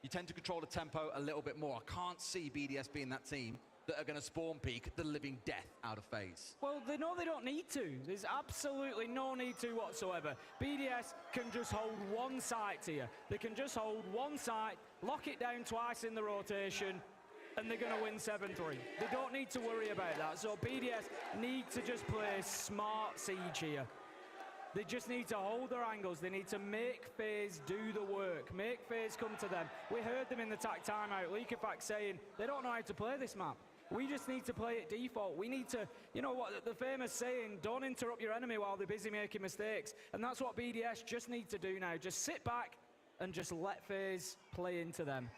you tend to control the tempo a little bit more. I can't see BDS being that team that are going to spawn peek the living death out of FaZe. Well, they know they don't need to. There's absolutely no need to whatsoever. BDS can just hold one site here. They can just hold one site, lock it down twice in the rotation, and they're going to win 7-3. They don't need to worry about that. So BDS need to just play smart siege here. They just need to hold their angles. They need to make FaZe do the work, make FaZe come to them. We heard them in the TAC timeout, Liquefact saying they don't know how to play this map. We just need to play it default. We need to, you know what, the famous saying, don't interrupt your enemy while they're busy making mistakes. And that's what BDS just need to do now. Just sit back and just let FaZe play into them.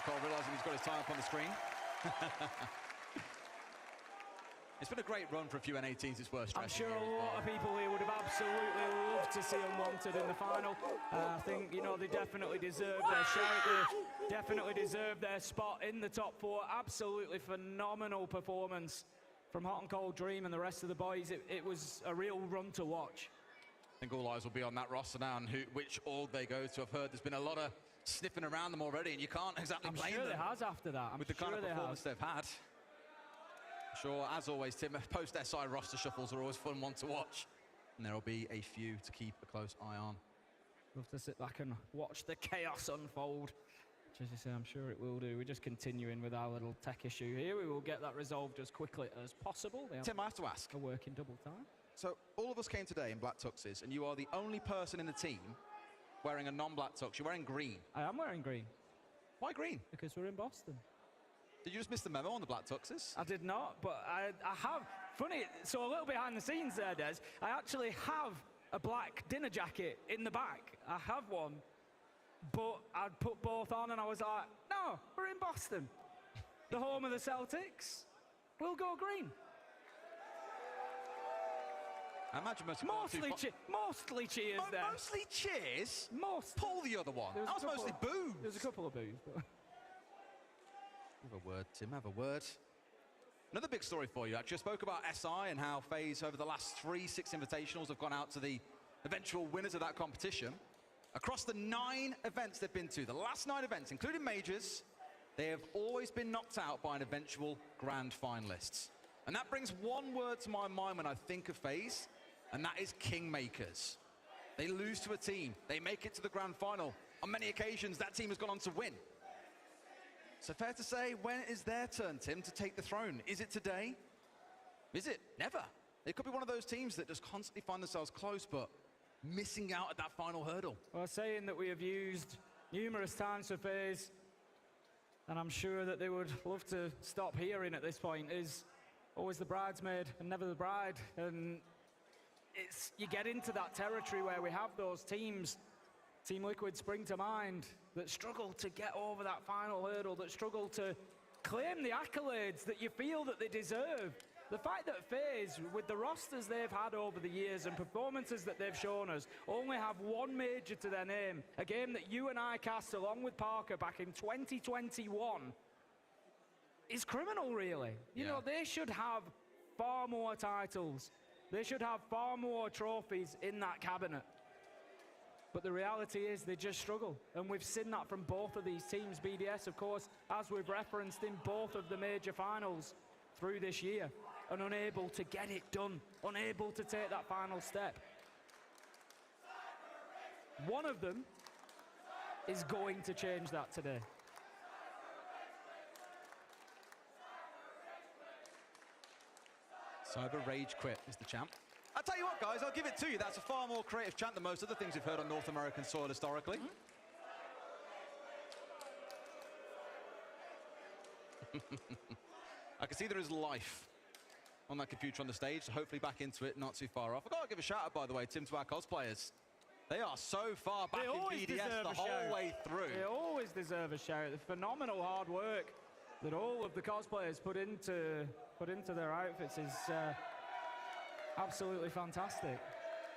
Cole realizing he's got his time up on the screen. It's been a great run for a few N18s, it's worth stressing. I'm sure a lot of people here would have absolutely loved to see Unwanted in the final. I think, you know, they definitely deserve their shout. They definitely deserve their spot in the top 4. Absolutely phenomenal performance from Hot and Cold Dream and the rest of the boys. It was a real run to watch. I think all eyes will be on that roster now and which org they go to. I've heard there's been a lot of sniffing around them already, and you can't exactly blame them. I'm sure there has after that. With the kind of performance they've had. Sure, as always, Tim, post-SI roster shuffles are always fun one to watch. And there will be a few to keep a close eye on. Love to sit back and watch the chaos unfold. Which, as you say, I'm sure it will do. We're just continuing with our little tech issue here. We will get that resolved as quickly as possible. Tim, I have to ask. A working double time. So, all of us came today in black tuxes, and you are the only person in the team wearing a non-black tux. You're wearing green. I am wearing green. Why green? Because we're in Boston. Did you just miss the memo on the black tuxes? I did not, but I have. Funny, so a little behind the scenes there, Des. I actually have a black dinner jacket in the back. I have one, but I'd put both on and I was like, no, we're in Boston. The home of the Celtics. We'll go green. I imagine mostly cheers there. Mostly cheers? Most. Pull the other one. That was mostly boos. There's a couple of boos. But... Have a word, Tim, have a word. Another big story for you, actually. I spoke about SI and how FaZe, over the last 6 invitationals, have gone out to the eventual winners of that competition. Across the 9 events they've been to, the last 9 events, including majors, they have always been knocked out by an eventual grand finalists. And that brings one word to my mind when I think of FaZe, and that is kingmakers. They lose to a team, they make it to the grand final. On many occasions, that team has gone on to win. So fair to say, when is their turn, Tim, to take the throne? Is it today? Is it? Never. It could be one of those teams that just constantly find themselves close, but missing out at that final hurdle. Well, saying that we have used numerous times for FaZe, and I'm sure that they would love to stop hearing at this point, is always the bridesmaid and never the bride. And you get into that territory where we have those teams, Team Liquid spring to mind, that struggle to get over that final hurdle, that struggle to claim the accolades that you feel that they deserve. The fact that FaZe, with the rosters they've had over the years and performances that they've shown us, only have one major to their name, a game that you and I cast along with Parker back in 2021, is criminal, really. You know, they should have far more titles. They should have far more trophies in that cabinet. But the reality is they just struggle. And we've seen that from both of these teams. BDS, of course, as we've referenced in both of the major finals through this year, and unable to get it done, unable to take that final step. One of them is going to change that today. Cyber Rage Quit is the champ. I'll tell you what, guys, I'll give it to you. That's a far more creative chant than most other things we've heard on North American soil historically. I can see there is life on that computer on the stage, so hopefully back into it, not too far off. I've got to give a shout out, by the way, Tim, to our cosplayers. They are so far back in BDS the whole way through. They always deserve a shout. The phenomenal hard work that all of the cosplayers put into their outfits is absolutely fantastic.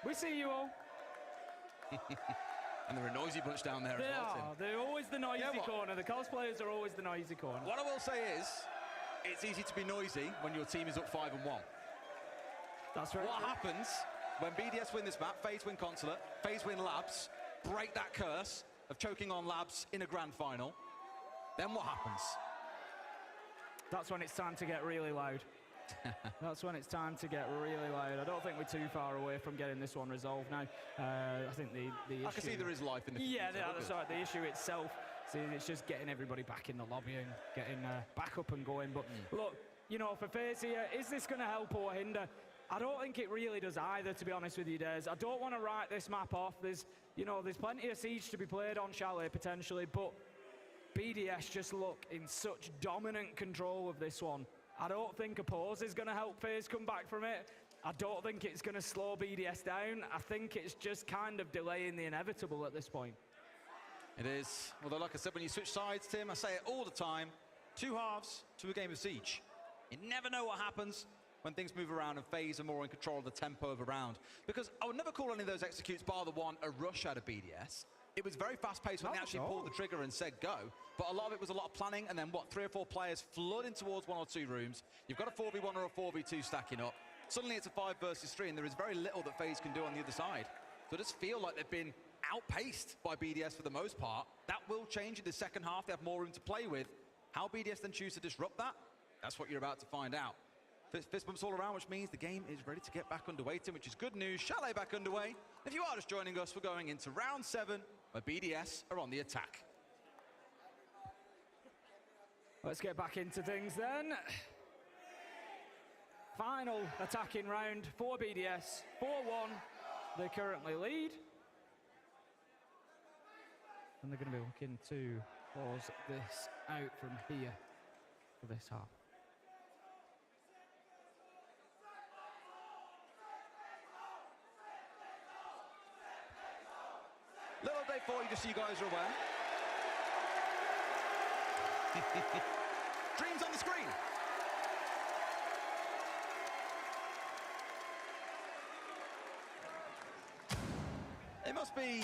We see you all. And they're a noisy bunch down there as well, Tim. They're always the noisy corner. The cosplayers are always the noisy corner. What I will say is, it's easy to be noisy when your team is up 5-1. That's right. What happens when BDS win this map, FaZe win Consulate, FaZe win Labs, break that curse of choking on Labs in a grand final, then what happens? That's when it's time to get really loud. That's when it's time to get really loud. I don't think we're too far away from getting this one resolved now. I think the issue... I can see there is life in the future. Yeah, that's right. The issue itself, it's just getting everybody back in the lobby and getting back up and going. But look, you know, for FaZe here, is this going to help or hinder? I don't think it really does either, to be honest with you, Des. I don't want to write this map off. There's plenty of Siege to be played on Chalet, potentially, but BDS just look in such dominant control of this one. I don't think a pause is going to help FaZe come back from it. I don't think it's going to slow BDS down. I think it's just kind of delaying the inevitable at this point. It is. Although, like I said, when you switch sides, Tim, I say it all the time, 2 halves to a game of Siege. You never know what happens when things move around and FaZe are more in control of the tempo of a round. Because I would never call any of those executes, bar the one, a rush out of BDS. It was very fast-paced when they actually pulled the trigger and said go. But a lot of it was a lot of planning, and then, 3 or 4 players flooding towards 1 or 2 rooms. You've got a 4v1 or a 4v2 stacking up. Suddenly it's a 5 versus 3, and there is very little that FaZe can do on the other side. So I just feel like they've been outpaced by BDS for the most part. That will change in the second half. They have more room to play with. How BDS then choose to disrupt that? That's what you're about to find out. Fist bumps all around, which means the game is ready to get back underway, Tim, which is good news. Chalet back underway. If you are just joining us, we're going into round 7, where BDS are on the attack. Let's get back into things then. Final attacking round for BDS. 4-1, they currently lead. And they're going to be looking to close this out from here for this half. Little update for you, just so you guys are aware. Dreams on the screen. It must be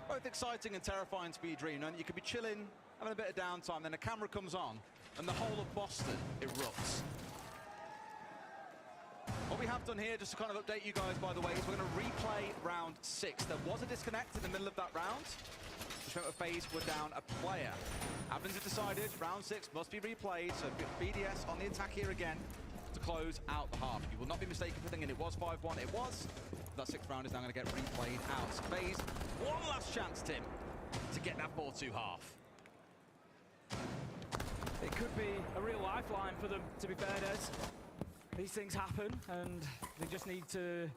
both exciting and terrifying to be a dream. And you could be chilling, having a bit of downtime, then a camera comes on, and the whole of Boston erupts. What we have done here, just to kind of update you guys, by the way, is we're going to replay round 6. There was a disconnect in the middle of that round, which meant FaZe were down a player. Admins have decided round 6 must be replayed, so BDS on the attack here again to close out the half. You will not be mistaken for thinking it was 5-1. It was. That 6th round is now going to get replayed out. So FaZe, one last chance, Tim, to get that 4-2 half. It could be a real lifeline for them, to be fair, Des. These things happen, and they just need to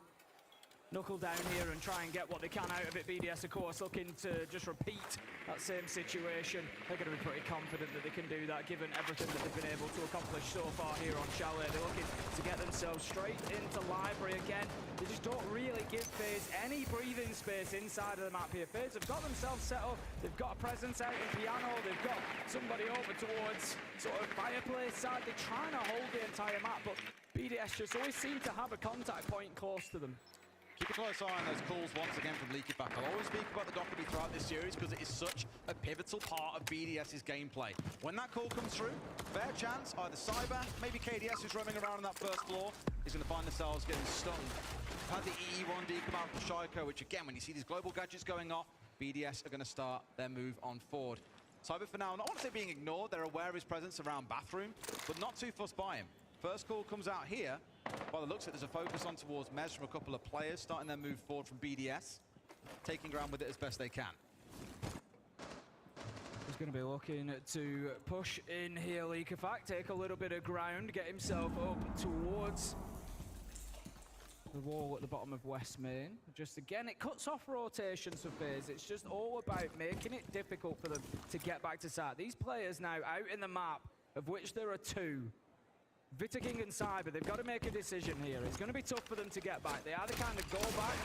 knuckle down here and try and get what they can out of it. BDS, of course, looking to just repeat that same situation. They're going to be pretty confident that they can do that, given everything that they've been able to accomplish so far here on Chalet. They're looking to get themselves straight into Library again. They just don't really give FaZe any breathing space inside of the map here. FaZe have got themselves set up. They've got a presence out in Piano. They've got somebody over towards sort of Fireplace side. They're trying to hold the entire map, but BDS just always seem to have a contact point close to them. Keep a close eye on those calls once again from Leaky Back. I'll always speak about the Doherty throughout this series because it is such a pivotal part of BDS's gameplay. When that call comes through, fair chance, either Cyber, maybe KDS who's roaming around on that first floor, is going to find themselves getting stung. We've had the EE1D come out from Shaiko, which again, when you see these global gadgets going off, BDS are going to start their move on forward. Cyber for now, I don't want to say being ignored, they're aware of his presence around bathroom, but not too fussed by him. First call comes out here. By the looks of it, there's a focus on towards Mez from a couple of players, starting their move forward from BDS, taking ground with it as best they can. He's going to be looking to push in here, Leakafak, take a little bit of ground, get himself up towards the wall at the bottom of West Main. Just again, it cuts off rotations for FaZe. It's just all about making it difficult for them to get back to site. These players now out in the map, of which there are 2. Vita King and Cyber, they've got to make a decision here. It's going to be tough for them to get back. They either kind of go back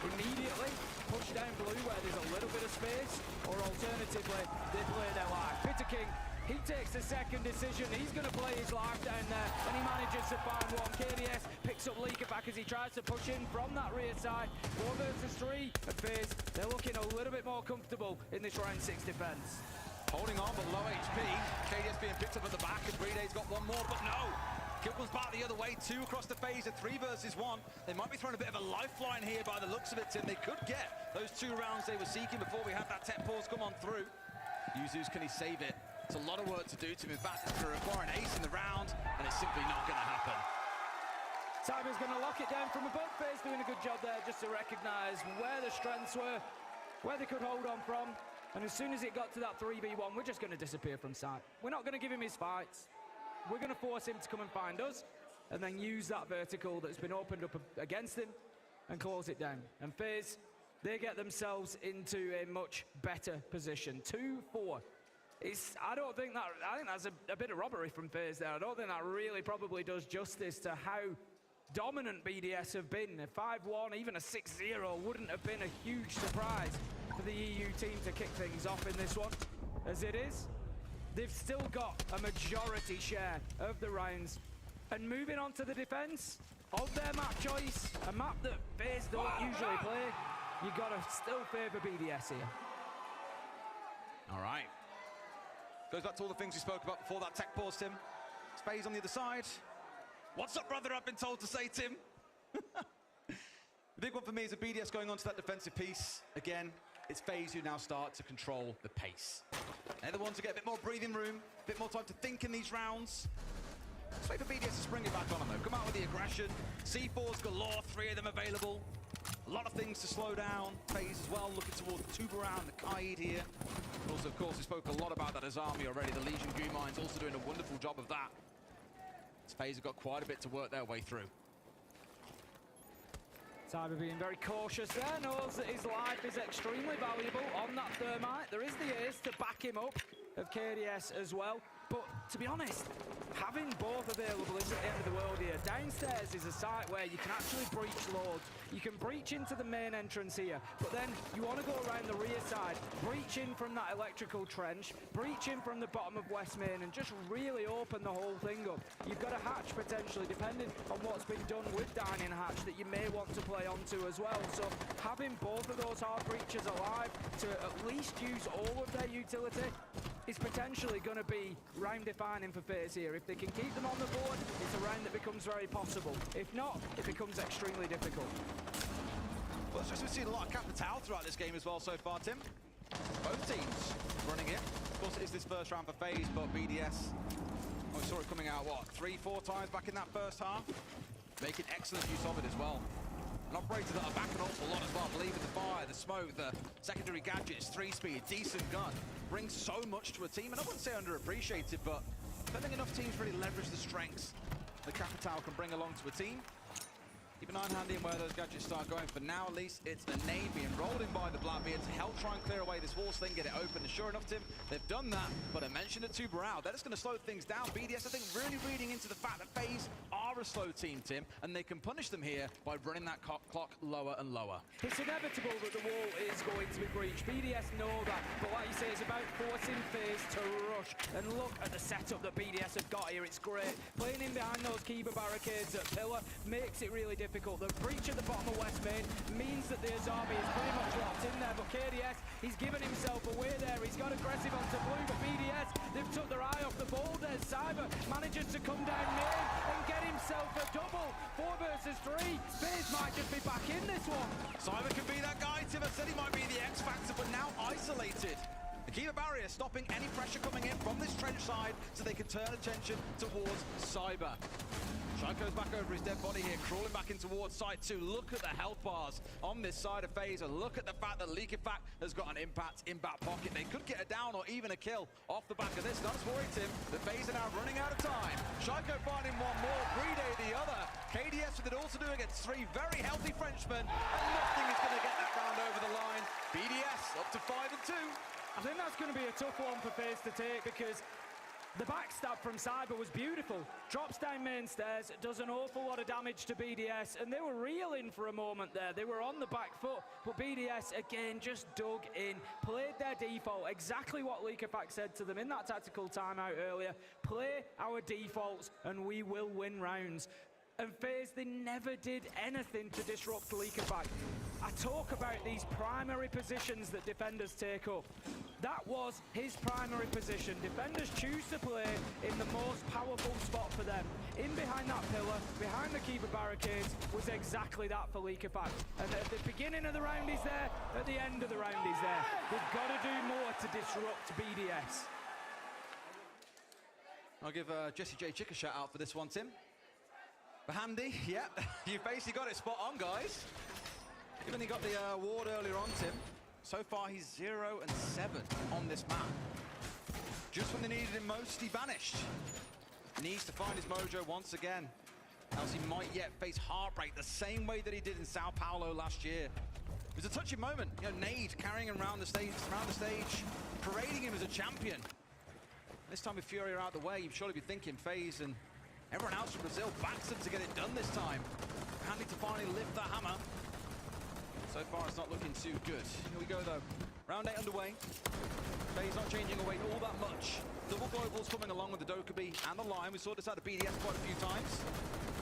immediately, push down blue where there's a little bit of space, or alternatively, they play their life. Vita King, he takes the second decision. He's going to play his life down there, and he manages to find one. KDS picks up Leaker back as he tries to push in from that rear side. 4 versus 3 at FaZe. They're looking a little bit more comfortable in this round 6 defense. Holding on, but low HP. KDS being picked up at the back, and Breeday's got one more, but no. Kill comes back the other way, 2 across the FaZe, a 3 versus 1. They might be throwing a bit of a lifeline here by the looks of it, Tim. They could get those 2 rounds they were seeking before we had that tech pause come on through. Yuzu's, can he save it? It's a lot of work to do to him. In fact, it's going to require an ace in the round, and it's simply not going to happen. Cyber's going to lock it down from above. FaZe doing a good job there just to recognise where the strengths were, where they could hold on from. And as soon as it got to that 3v1, we're just going to disappear from sight. We're not going to give him his fights. We're going to force him to come and find us, and then use that vertical that's been opened up against him and close it down. And FaZe, they get themselves into a much better position. 2-4. I think that's a bit of robbery from FaZe there. I don't think that really probably does justice to how dominant BDS have been. A 5-1, even a 6-0 wouldn't have been a huge surprise for the EU team to kick things off in this one. As it is, they've still got a majority share of the rounds. And moving on to the defense of their map choice, a map that FaZe don't usually play, you gotta still favor BDS here. All right. Goes back to all the things we spoke about before that tech pause, Tim. It's FaZe on the other side. What's up, brother? I've been told to say, Tim. The big one for me is a BDS going on to that defensive piece. Again, it's FaZe who now start to control the pace. They're the ones who get a bit more breathing room, a bit more time to think in these rounds. Let's wait for BDS to spring it back on them, though. Come out with the aggression. C4s galore, 3 of them available. A lot of things to slow down. FaZe as well, looking towards the Tuberound, the Kaid here. Also, of course, we spoke a lot about that as army already. The Legion Goo Mines also doing a wonderful job of that. FaZe have got quite a bit to work their way through. Cyber being very cautious there, knows that his life is extremely valuable on that thermite. There is the ace to back him up of KDS as well, but to be honest, having both available isn't the end of the world here. Downstairs is a site where you can actually breach loads. You can breach into the main entrance here, but then you want to go around the rear side, breach in from that electrical trench, breach in from the bottom of West Main, and just really open the whole thing up. You've got a hatch potentially, depending on what's been done with Dining Hatch, that you may want to play onto as well. So having both of those hard breaches alive to at least use all of their utility is potentially going to be round defining for FaZe here. If they can keep them on the board, it's a round that becomes very possible. If not, it becomes extremely difficult. Well, it's just we've seen a lot of Capital throughout this game as well so far, Tim. Both teams running it. Of course, it is this first round for FaZe, but BDS, we saw it coming out, what, 3-4 times back in that first half? Making excellent use of it as well. And operators that are backing up a lot as well, believe in the fire, the smoke, the secondary gadgets, 3-speed, decent gun. Brings so much to a team, and I wouldn't say underappreciated, but I don't think enough teams really leverage the strengths that Capital can bring along to a team. Keep an eye on handy and where those gadgets start going. For now, at least, it's a nade being rolled in by the Blackbeard to help try and clear away this wall thing, get it open. And sure enough, Tim, they've done that, but I mentioned it to Brow. That is going to slow things down. BDS, I think, really reading into the fact that FaZe are a slow team, Tim, and they can punish them here by running that clock lower and lower. It's inevitable that the wall is going to be breached. BDS know that, but like you say, it's about forcing FaZe to rush. And look at the setup that BDS have got here. It's great. Playing in behind those Kiba barricades at Pillar makes it really difficult. The breach at the bottom of West Main means that the Azabi is pretty much locked in there, but KDS, he's given himself away there. He's got aggressive onto blue, but BDS, they've took their eye off the ball there. Cyber manages to come down main and get himself a double. 4 versus 3. FaZe might just be back in this one. Cyber can be that guy. Tim said he might be the X factor, but now isolated. The Kiva barrier stopping any pressure coming in from this trench side so they can turn attention towards Cyber. Shyko's back over his dead body here, crawling back in towards site 2. Look at the health bars on this side of FaZe, and look at the fact that Leakyfact has got an impact in back pocket. They could get a down or even a kill off the back of this. Not as worried, Tim. The FaZe are now running out of time. Shyko finding one more, Brede the other. KDS with it also doing against 3 very healthy Frenchmen, and nothing is going to get that round over the line. BDS up to 5 and 2. I think that's going to be a tough one for FaZe to take, because the backstab from Cyber was beautiful. Drops down main stairs, does an awful lot of damage to BDS, and they were reeling for a moment there. They were on the back foot, but BDS, again, just dug in, played their default, exactly what Leakyfact said to them in that tactical timeout earlier. Play our defaults, and we will win rounds. And FaZe, they never did anything to disrupt Leakyfact. I talk about these primary positions that defenders take up. That was his primary position. Defenders choose to play in the most powerful spot for them. In behind that pillar, behind the Kiba barricades, was exactly that for Leakyfact. And at the beginning of the round he's there, at the end of the round he's there. They've got to do more to disrupt BDS. I'll give Jesse J. Chick a shout out for this one, Tim. But handy, yeah, you've basically got it spot on, guys. Even he got the award earlier on, Tim. So far, he's 0 and 7 on this map. Just when they needed him most, he vanished. Needs to find his mojo once again, else he might yet face heartbreak the same way that he did in Sao Paulo last year. It was a touching moment. You know, Nade carrying him around the stage, parading him as a champion. This time with Fury out of the way, you'd surely be thinking FaZe and everyone else from Brazil backs them to get it done this time. Handy to finally lift the hammer. So far, it's not looking too good. Here we go, though. Round 8 underway. FaZe not changing away all that much. Double globals coming along with the Dokkaebi and the Lion. We saw this out of BDS quite a few times.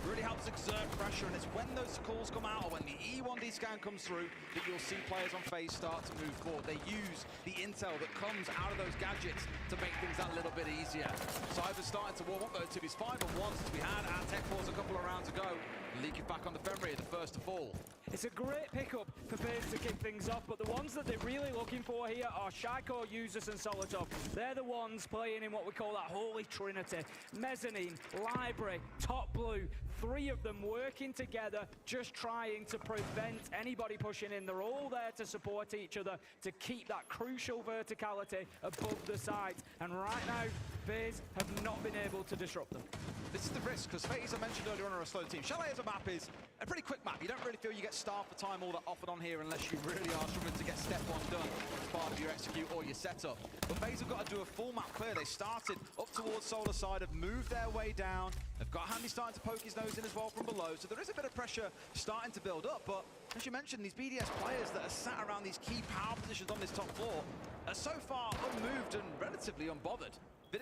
Really helps exert pressure, and it's when those calls come out, or when the E1D scan comes through, that you'll see players on FaZe start to move forward. They use the intel that comes out of those gadgets to make things that little bit easier. Cyber's starting to warm up, though, to his 5 and 1 since we had our Tech Force a couple of rounds ago. Leaking back on the Fenrir, the first to fall. It's a great pickup for FaZe to kick things off, but the ones that they're really looking for here are Shyko, Usus, and Solotov. They're the ones playing in what we call that holy trinity. Mezzanine, Library, Top Blue, 3 of them working together, just trying to prevent anybody pushing in. They're all there to support each other, to keep that crucial verticality above the site. And right now, FaZe have not been able to disrupt them. This is the risk, because FaZe, I mentioned earlier on, are a slow team. Chalet Gaza map is a pretty quick map. You don't really feel you get starved for time all that often on here unless you really are struggling to get step one done as part of your execute or your setup. But FaZe have got to do a full map clear. They started up towards Solar side, have moved their way down. They've got Handy starting to poke his nose in as well from below. So there is a bit of pressure starting to build up. But as you mentioned, these BDS players that are sat around these key power positions on this top floor are so far unmoved and relatively unbothered.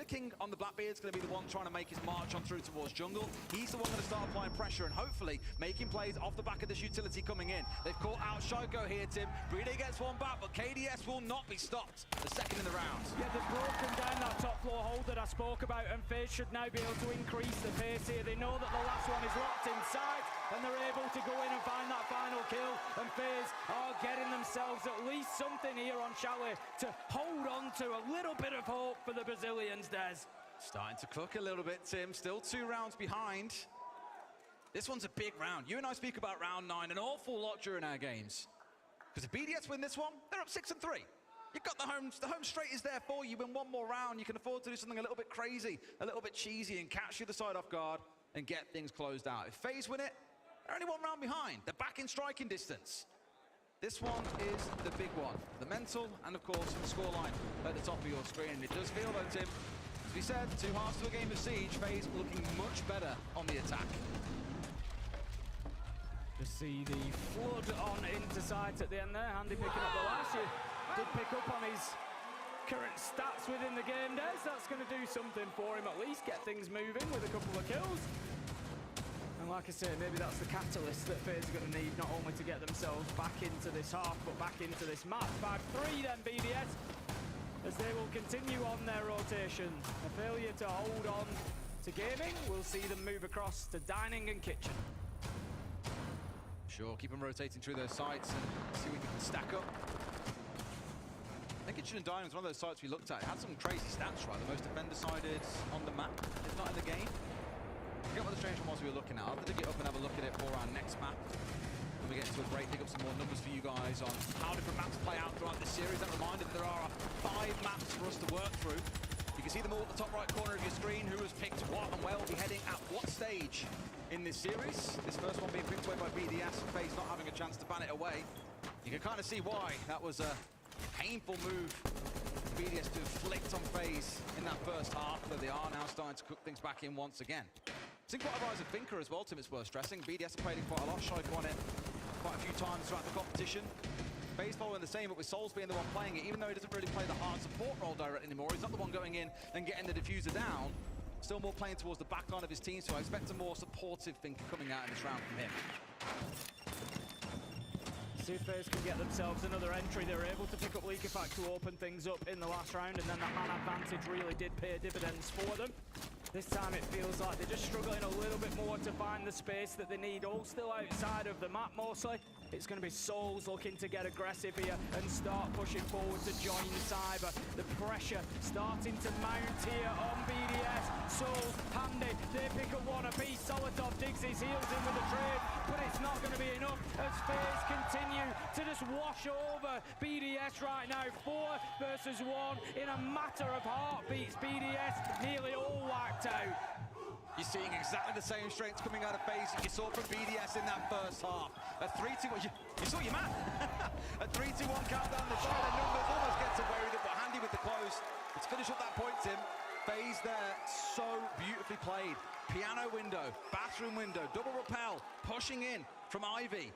King on the Blackbeard's going to be the one trying to make his march on through towards jungle. He's the one going to start applying pressure and hopefully making plays off the back of this utility coming in. They've caught out Shoko here, Tim. Brede gets one back, but KDS will not be stopped. The second in the round. Yeah, they've broken down that top floor hold that I spoke about, and FaZe should now be able to increase the pace here. They know that the last one is locked inside, and they're able to go in and find that final kill. And FaZe are getting themselves at least something here on Chalet to hold on to, a little bit of hope for the Brazilians, Des. Starting to cook a little bit, Tim. Still 2 rounds behind. This one's a big round. You and I speak about round 9 an awful lot during our games. Because if BDS win this one, they're up 6-3. You've got the home straight is there for you. Win one more round, you can afford to do something a little bit crazy, a little bit cheesy, and catch the other side off guard and get things closed out. If FaZe win it, they're only 1 round behind. They're back in striking distance. This one is the big one. The mental and, of course, the scoreline at the top of your screen. It does feel, though, Tim, as we said, 2 halves to a game of Siege. FaZe looking much better on the attack. Just see the flood on into sight at the end there. Handy picking up the last. He did pick up on his current stats within the game, Des. That's going to do something for him, at least get things moving with a couple of kills. And like I say, maybe that's the catalyst that FaZe are going to need, not only to get themselves back into this half, but back into this match. 5-3 then, BDS, as they will continue on their rotation. A failure to hold on to gaming, we'll see them move across to dining and kitchen. Sure, keep them rotating through those sites and see what you can stack up. I think Kitchen and Dining was one of those sites we looked at. It had some crazy stats, right? The most defender-sided on the map, if not in the game. I forget what the strange one was we were looking at. I'll have to dig it up and have a look at it for our next map. When we get into a break, dig up some more numbers for you guys on how different maps play out throughout this series. That reminder that there are 5 maps for us to work through. You can see them all at the top right corner of your screen, who has picked what and where will be heading at what stage in this series. This first one being picked away by BDS, and FaZe not having a chance to ban it away. You can kind of see why. That was a painful move for BDS to have flicked on FaZe in that first half, but they are now starting to cook things back in once again. Seen quite a rise of Finker as well, Tim, it's worth stressing. BDS have played it quite a lot, Shiko on it quite a few times throughout the competition. FaZe following the same, but with Souls being the one playing it, even though he doesn't really play the hard support role directly anymore, he's not the one going in and getting the diffuser down. Still more playing towards the back line of his team, so I expect a more supportive Finker coming out in this round from him. See if FaZe can get themselves another entry. They were able to pick up Leak Effect to open things up in the last round, and then that man advantage really did pay dividends for them. This time it feels like they're just struggling a little bit more to find the space that they need, all still outside of the map mostly. It's going to be Souls looking to get aggressive here and start pushing forward to join Cyber. The pressure starting to mount here on BDS. Souls, Handy, they pick up one apiece. Solotov digs his heels in with a trade, but it's not going to be enough as FaZe continue to just wash over BDS right now. 4 versus 1 in a matter of heartbeats. BDS nearly all whacked out. You're seeing exactly the same strengths coming out of FaZe that you saw from BDS in that first half. A 3-2-1, you saw your man. A 3-2-1 countdown, the shot of numbers almost gets away with it, but Handy with the close. Let's finish up that point, Tim. FaZe there, so beautifully played. Piano window, bathroom window, double rappel, pushing in from Ivy.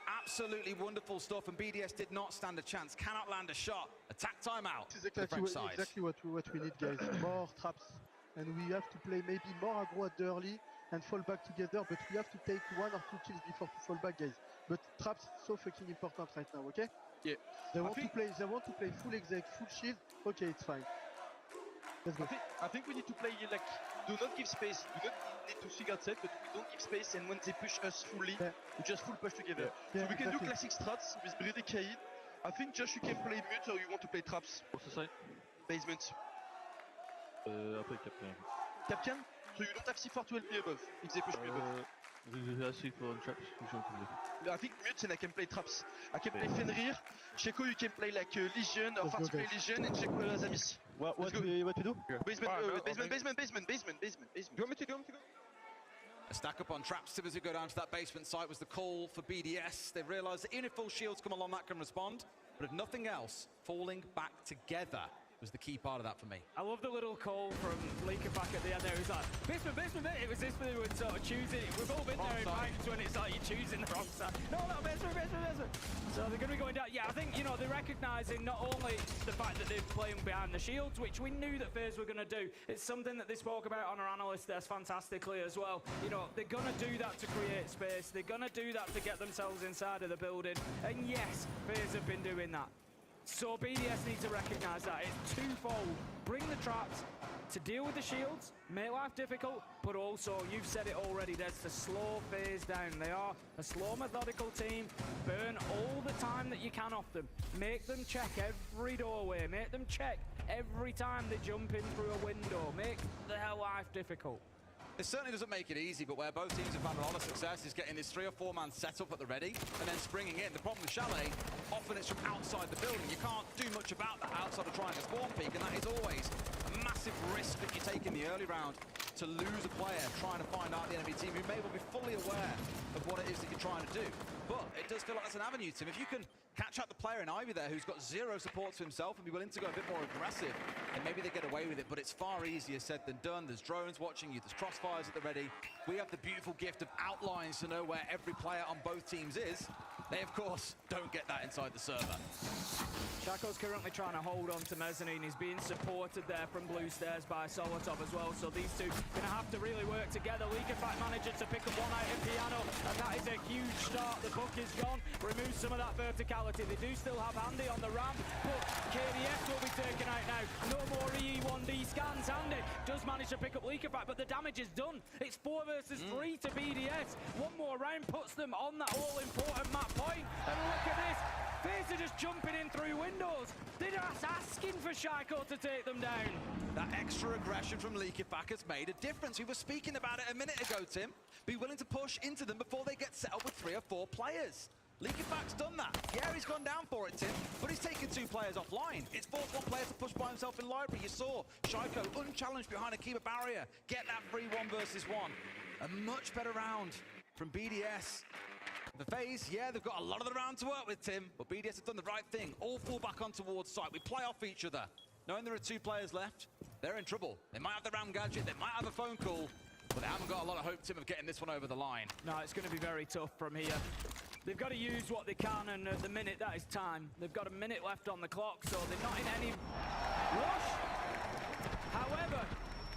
Absolutely wonderful stuff, and BDS did not stand a chance, cannot land a shot. Attack timeout. This is exactly what we need, guys. More traps. And we have to play maybe more aggro at the early and fall back together, but we have to take 1 or 2 kills before to fall back, guys. But traps so fucking important right now, okay? Yeah. They want to play full exec, full shield. Okay, it's fine. Let's go. I think we need to play like, do not give space. We don't need to figure out safe, but we don't give space, and when they push us fully, we just full push together. Yeah, so we can exactly. do classic strats with Brede Kaid. I think Josh, you can play mute, or you want to play traps. What's the side? Basement. Après Capcan. Capcan? So you don't have C4 to help me above, if they push me above. I see for traps, which one can do? I think mute and I can play traps. I can play Fenrir. Sheko, you can play like Legion, or Farty play Legion, and Sheko Azamis. What we do? Basement, basement. Do you want me to go? A stack up on traps as we go down to that basement site was the call for BDS. They realized that even if full shields come along, that can respond. But if nothing else, falling back together was the key part of that for me. I love the little call from Leaker back at the end there. It was like, basement. It was this one who would sort of choosing. We've all been there in fights when it's like you're choosing the wrong side. No, basement. So they're going to be going down. Yeah, I think, you know, they're recognizing not only the fact that they're playing behind the shields, which we knew that FaZe were going to do. It's something that they spoke about on our analyst desk fantastically as well. You know, they're going to do that to create space. They're going to do that to get themselves inside of the building. And yes, FaZe have been doing that. So BDS needs to recognize that. It's twofold. Bring the traps to deal with the shields, make life difficult, but also, you've said it already, there's to slow FaZe down. They are a slow, methodical team. Burn all the time that you can off them. Make them check every doorway. Make them check every time they jump in through a window. Make their life difficult. It certainly doesn't make it easy, but where both teams have found a lot of success is getting this 3 or 4 man setup at the ready and then springing in. The problem with Chalet, often it's from outside the building. You can't do much about that outside of trying to spawn peek, and that is always a massive risk that you take in the early round to lose a player trying to find out the enemy team who may well be fully aware of what it is that you're trying to do. But it does feel like that's an avenue, Tim. If you can catch out the player in Ivy there who's got 0 support to himself and be willing to go a bit more aggressive, and maybe they get away with it, but it's far easier said than done. There's drones watching you, there's crossfires at the ready. We have the beautiful gift of outlines to know where every player on both teams is. They, of course, don't get that inside the server. Shaco's currently trying to hold on to Mezzanine. He's being supported there from Blue Stairs by Solotov as well, so these two going to have to really work together. Leaker Fact manager to pick up one out in Piano, and that is a huge start. The book is gone, removes some of that verticality. They do still have Andy on the ramp, but KDS will be taken out now. No more EE1D scans. Andy does manage to pick up Leaker Fact, but the damage is done. It's 4 versus 3 to BDS. One more round puts them on that all-important map point, and look at this. FaZe are just jumping in through windows. They're just asking for Shaco to take them down. That extra aggression from Leakyfack has made a difference. We were speaking about it a minute ago, Tim. Be willing to push into them before they get set up with 3 or 4 players. Leakyfack's done that. Yeah, he's gone down for it, Tim, but he's taken 2 players offline. It's forced 1 player to push by himself in library. You saw Shaco unchallenged behind a keeper barrier. Get that free 1 versus 1. A much better round from BDS. The FaZe, yeah, they've got a lot of the round to work with, Tim, but BDS have done the right thing. All fall back on towards site. We play off each other. Knowing there are 2 players left, they're in trouble. They might have the RAM gadget, they might have a phone call, but they haven't got a lot of hope, Tim, of getting this one over the line. No, it's going to be very tough from here. They've got to use what they can, and at the minute, that is time. They've got a minute left on the clock, so they're not in any rush. However,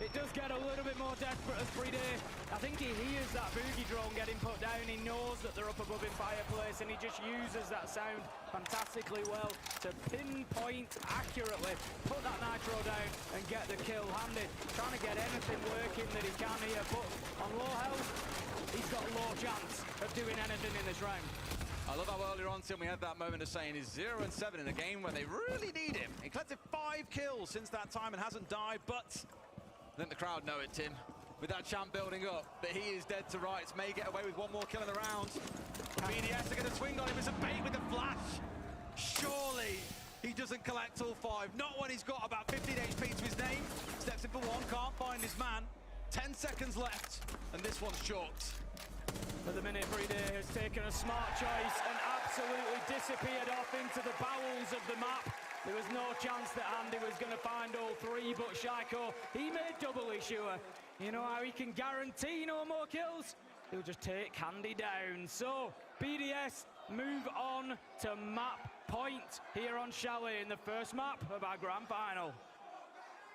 it does get a little bit more desperate as Frida. I think he hears that boogie drone getting put down. He knows that they're up above his fireplace, and he just uses that sound fantastically well to pinpoint accurately, put that nitro down, and get the kill. Handy trying to get anything working that he can here, but on low health, he's got low chance of doing anything in this round. I love how earlier on, Tim, we had that moment of saying he's 0 and 7 in a game where they really need him. He collected 5 kills since that time and hasn't died, but I think the crowd know it, Tim. With that champ building up, that he is dead to rights. May get away with 1 more kill in the round. BDS are going to swing on him as a bait with the flash. Surely he doesn't collect all 5. Not when he's got about 15 HP to his name. Steps in for 1, can't find his man. 10 seconds left, and this one's chalked. At the minute, Frida has taken a smart choice and absolutely disappeared off into the bowels of the map. There was no chance that Andy was going to find all 3, but Shaco, he made doubly sure. You know how he can guarantee no more kills? He'll just take Andy down. So, BDS move on to map point here on Chalet in the first map of our grand final.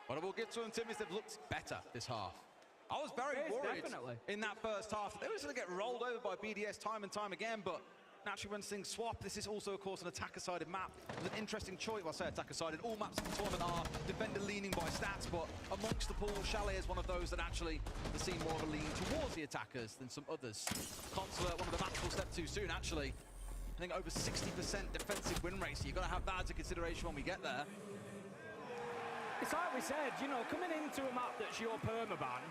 What I will give to them, Tim, is they've looked better this half. I was very worried in that first half. They were going to get rolled over by BDS time and time again, but naturally when things swap, this is also, of course, an attacker-sided map. It's an interesting choice. Well, I say attacker-sided. All maps in the tournament are defender-leaning by stats, but amongst the pool, Chalet is one of those that actually has seen more of a lean towards the attackers than some others. Consulate, one of the maps will step too soon, actually. I think over 60% defensive win rate, so you've got to have that as a consideration when we get there. It's like we said, you know, coming into a map that's your permaban,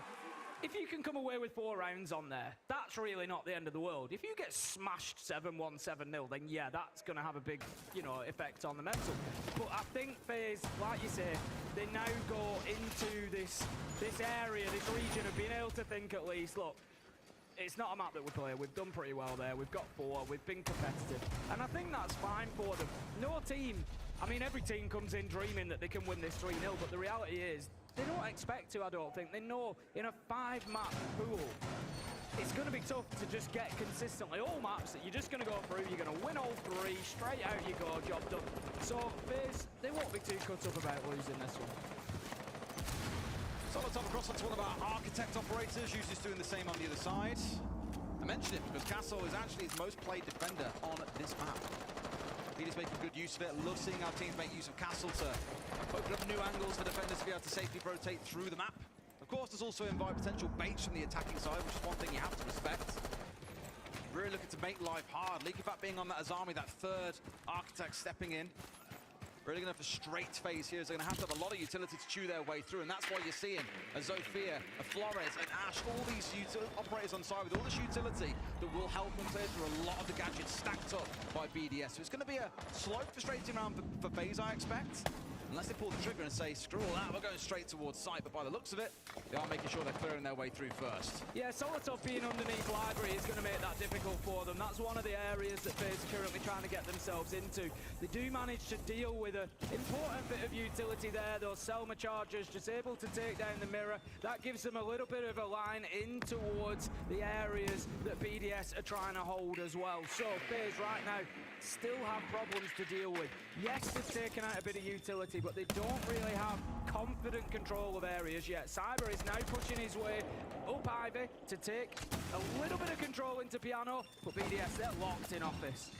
if you can come away with 4 rounds on there, that's really not the end of the world. If you get smashed 7-1, 7-0, then yeah, that's going to have a big, you know, effect on the mental. But I think FaZe, like you say, they now go into this area, this region of being able to think at least, look, it's not a map that we play. We've done pretty well there. We've got 4. We've been competitive. And I think that's fine for them. No team, I mean, every team comes in dreaming that they can win this 3-0, but the reality is they don't expect to, I don't think. They know in a 5-map pool, it's going to be tough to just get consistently all maps that you're just going to go through. You're going to win all 3, straight out you go, job done. So FaZe, they won't be too cut up about losing this one. Solid top across onto one of our Architect operators, usually doing the same on the other side. I mentioned it because Castle is actually his most played defender on this map. BDS making good use of it. Love seeing our teams make use of Castle to open up new angles for defenders to be able to safely rotate through the map. Of course, there's also invite potential baits from the attacking side, which is one thing you have to respect. Really looking to make life hard. Leakyfat being on that Azami, that 3rd Architect stepping in. Really going to have a straight phase here. They're going to have a lot of utility to chew their way through, and that's why you're seeing a Zofia, a Flores, an Ash, all these operators on side with all this utility that will help them clear through a lot of the gadgets stacked up by BDS. So it's going to be a slow, frustrating round for FaZe, I expect. Unless they pull the trigger and say, screw all that, we're going straight towards site. But by the looks of it, they are making sure they're clearing their way through first. Yeah, Solotov being underneath Library is going to make that difficult for them. That's one of the areas that FaZe are currently trying to get themselves into. They do manage to deal with an important bit of utility there. Those Selma chargers just able to take down the mirror. That gives them a little bit of a line in towards the areas that BDS are trying to hold as well. So FaZe right now still have problems to deal with. Yes, they've taken out a bit of utility, but they don't really have confident control of areas yet. Cyber is now pushing his way up Ivy to take a little bit of control into Piano, but BDS, they're locked in office.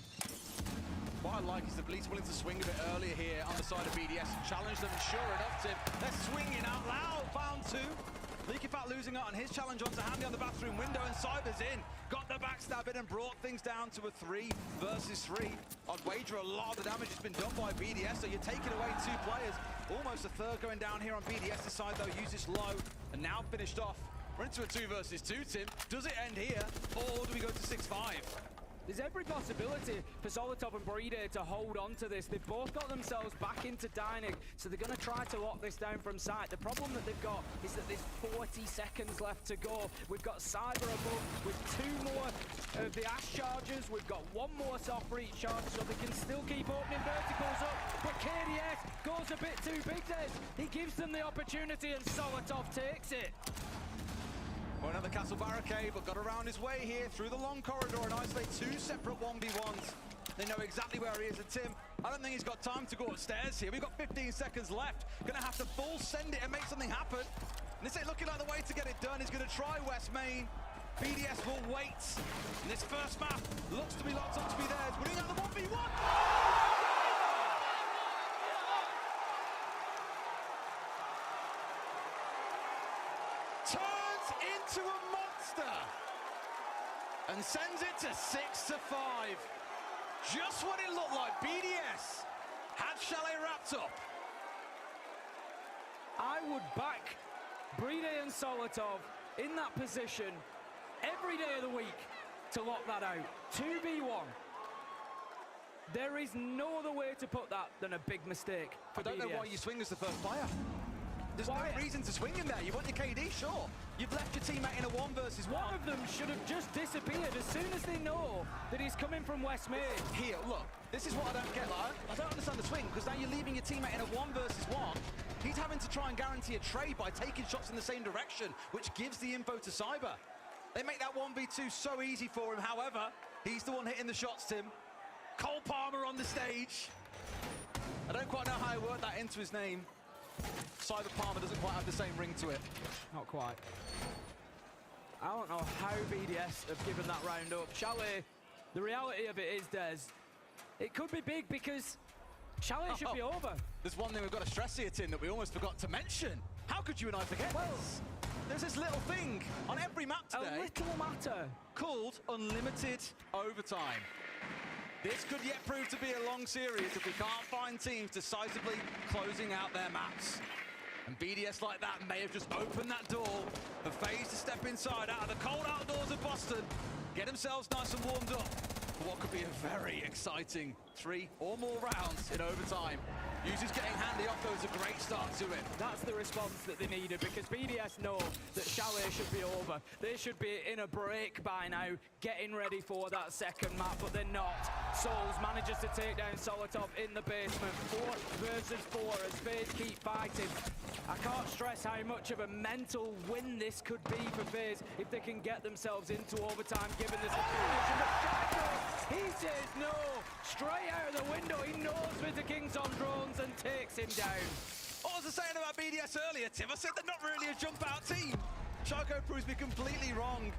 What I like is the Bleed's willing to swing a bit earlier here on the side of BDS and challenge them, and sure enough, Tim, they're swinging out loud. Found 2. Leakyfat losing out on his challenge onto Handy on the bathroom window, and Cyber's in. Got the backstab in and brought things down to a 3 versus 3. I'd wager a lot of the damage has been done by BDS, so you're taking away 2 players. Almost a 3rd going down here on BDS's side, though. Uses low, and now finished off. We're into a 2 versus 2, Tim. Does it end here, or do we go to 6-5? There's every possibility for Solotov and Brede to hold on to this. They've both got themselves back into Dynig, so they're going to try to lock this down from sight. The problem that they've got is that there's 40 seconds left to go. We've got Cyber above with 2 more of the Ash chargers. We've got 1 more soft reach charge, so they can still keep opening verticals up. But KDS goes a bit too big there. He gives them the opportunity, and Solotov takes it. Well, another Castle barricade, but got around his way here through the long corridor and isolate 2 separate 1v1s. They know exactly where he is, and Tim, I don't think he's got time to go upstairs here. We've got 15 seconds left. Gonna have to full send it and make something happen. And this ain't looking like the way to get it done. He's gonna try West Main. BDS will wait. And this first map looks to be locked on to be theirs. Winning out the 1v1. Turns into a monster and sends it to 6-5. Just when it looked like BDS had Chalet wrapped up. I would back Brede and Solotov in that position every day of the week to lock that out. 2v1. There is no other way to put that than a big mistake for BDS. I don't know why you swing as the first player. There's no reason to swing him there. You want your KD, sure. You've left your teammate in a 1 versus 1. One of them should have just disappeared as soon as they know that he's coming from West Main. Here, look, this is what I don't get. Like, I don't understand the swing, because now you're leaving your teammate in a 1 versus 1. He's having to try and guarantee a trade by taking shots in the same direction, which gives the info to Cyber. They make that 1v2 so easy for him. However, he's the one hitting the shots, Tim. Cole Palmer on the stage. I don't quite know how I worked that into his name. Cyber Palmer doesn't quite have the same ring to it. Not quite. I don't know how BDS have given that round up. Chalet, the reality of it is, Des, it could be big because Chalet should be over. There's one thing we've got to stress here, Tim, that we almost forgot to mention. How could you and I forget this? There's this little thing on every map today. A little matter. Called Unlimited Overtime. This could yet prove to be a long series if we can't find teams decisively closing out their maps. And BDS like that may have just opened that door for FaZe to step inside out of the cold outdoors of Boston, get themselves nice and warmed up for what could be a very exciting 3 or more rounds in overtime. Users getting handy off, though, is a great start to it. That's the response that they needed, because BDS know that Chalet should be over. They should be in a break by now, getting ready for that second map, but they're not. Souls manages to take down Solotov in the basement. 4 versus 4 as FaZe keep fighting. I can't stress how much of a mental win this could be for FaZe if they can get themselves into overtime, given the situation. But he says no, straight out of the window. He knows Mr. King's on drones and takes him down. What was I saying about BDS earlier, Tim? I said they're not really a jump-out team. Shaco proves me completely wrong.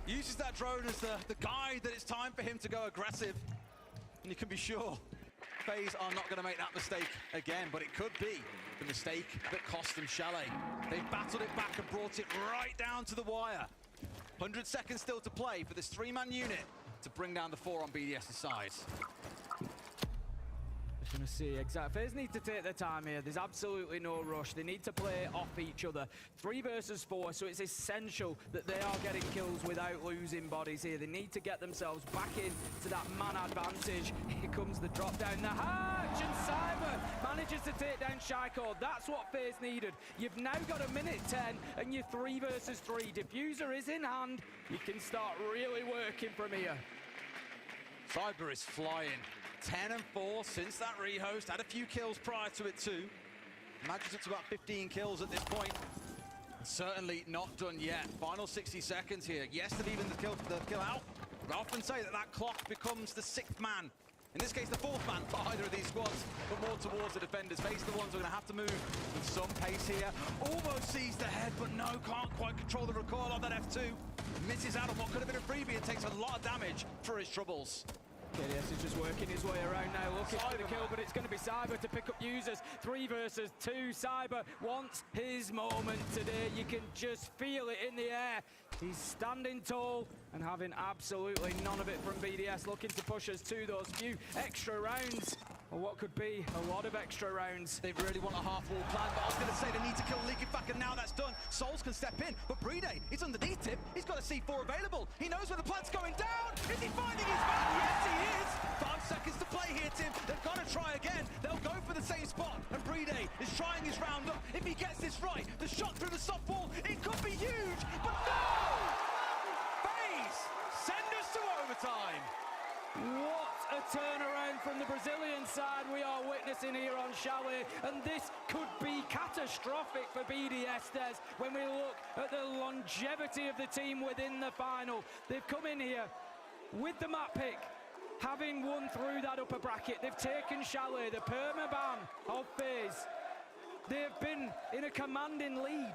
Uses that drone as the guide that it's time for him to go aggressive. And you can be sure FaZe are not going to make that mistake again, but it could be the mistake that cost them Chalet. They battled it back and brought it right down to the wire. 100 seconds still to play for this 3-man unit to bring down the 4 on BDS's side. Just gonna see exactly. FaZe need to take their time here. There's absolutely no rush. They need to play off each other. 3 versus 4, so it's essential that they are getting kills without losing bodies here. They need to get themselves back into that man advantage. Here comes the drop down the hatch, and Cyber manages to take down Shaiko. That's what FaZe needed. You've now got a minute 10, and you're 3 versus 3. Diffuser is in hand. You can start really working from here. Cyber is flying. 10 and 4 since that rehost. Had a few kills prior to it too. Imagines it's about 15 kills at this point. Certainly not done yet. Final 60 seconds here. Yes, they've even the kill out. I often say that clock becomes the 6th man. In this case, the 4th man for either of these squads, but more towards the defenders. FaZe the ones who are going to have to move with some pace here. Almost sees the head, but no, can't quite control the recoil on that F2. Misses out on what could have been a freebie and takes a lot of damage for his troubles. BDS is just working his way around now, looking for the kill, but it's going to be Cyber to pick up users. 3 versus 2. Cyber wants his moment today. You can just feel it in the air. He's standing tall and having absolutely none of it from BDS, looking to push us to those few extra rounds. Or what could be a lot of extra rounds. They really want a half-wall plan, but I was going to say they need to kill Leaky back, and now that's done. Souls can step in, but Brede is underneath him. He's got a C4 available. He knows where the plant's going down. Is he finding his man? Yes, he is. 5 seconds to play here, Tim. They've got to try again. They'll go for the same spot, and Brede is trying his round up. If he gets this right, the shot through the soft wall, it could be huge, but no! FaZe send us to overtime. What a turnaround from the Brazilian side we are witnessing here on Chalet, and this could be catastrophic for BDS, Des, when we look at the longevity of the team within the final. They've come in here with the map pick, having won through that upper bracket. They've taken Chalet, the permaban of FaZe. They've been in a commanding lead,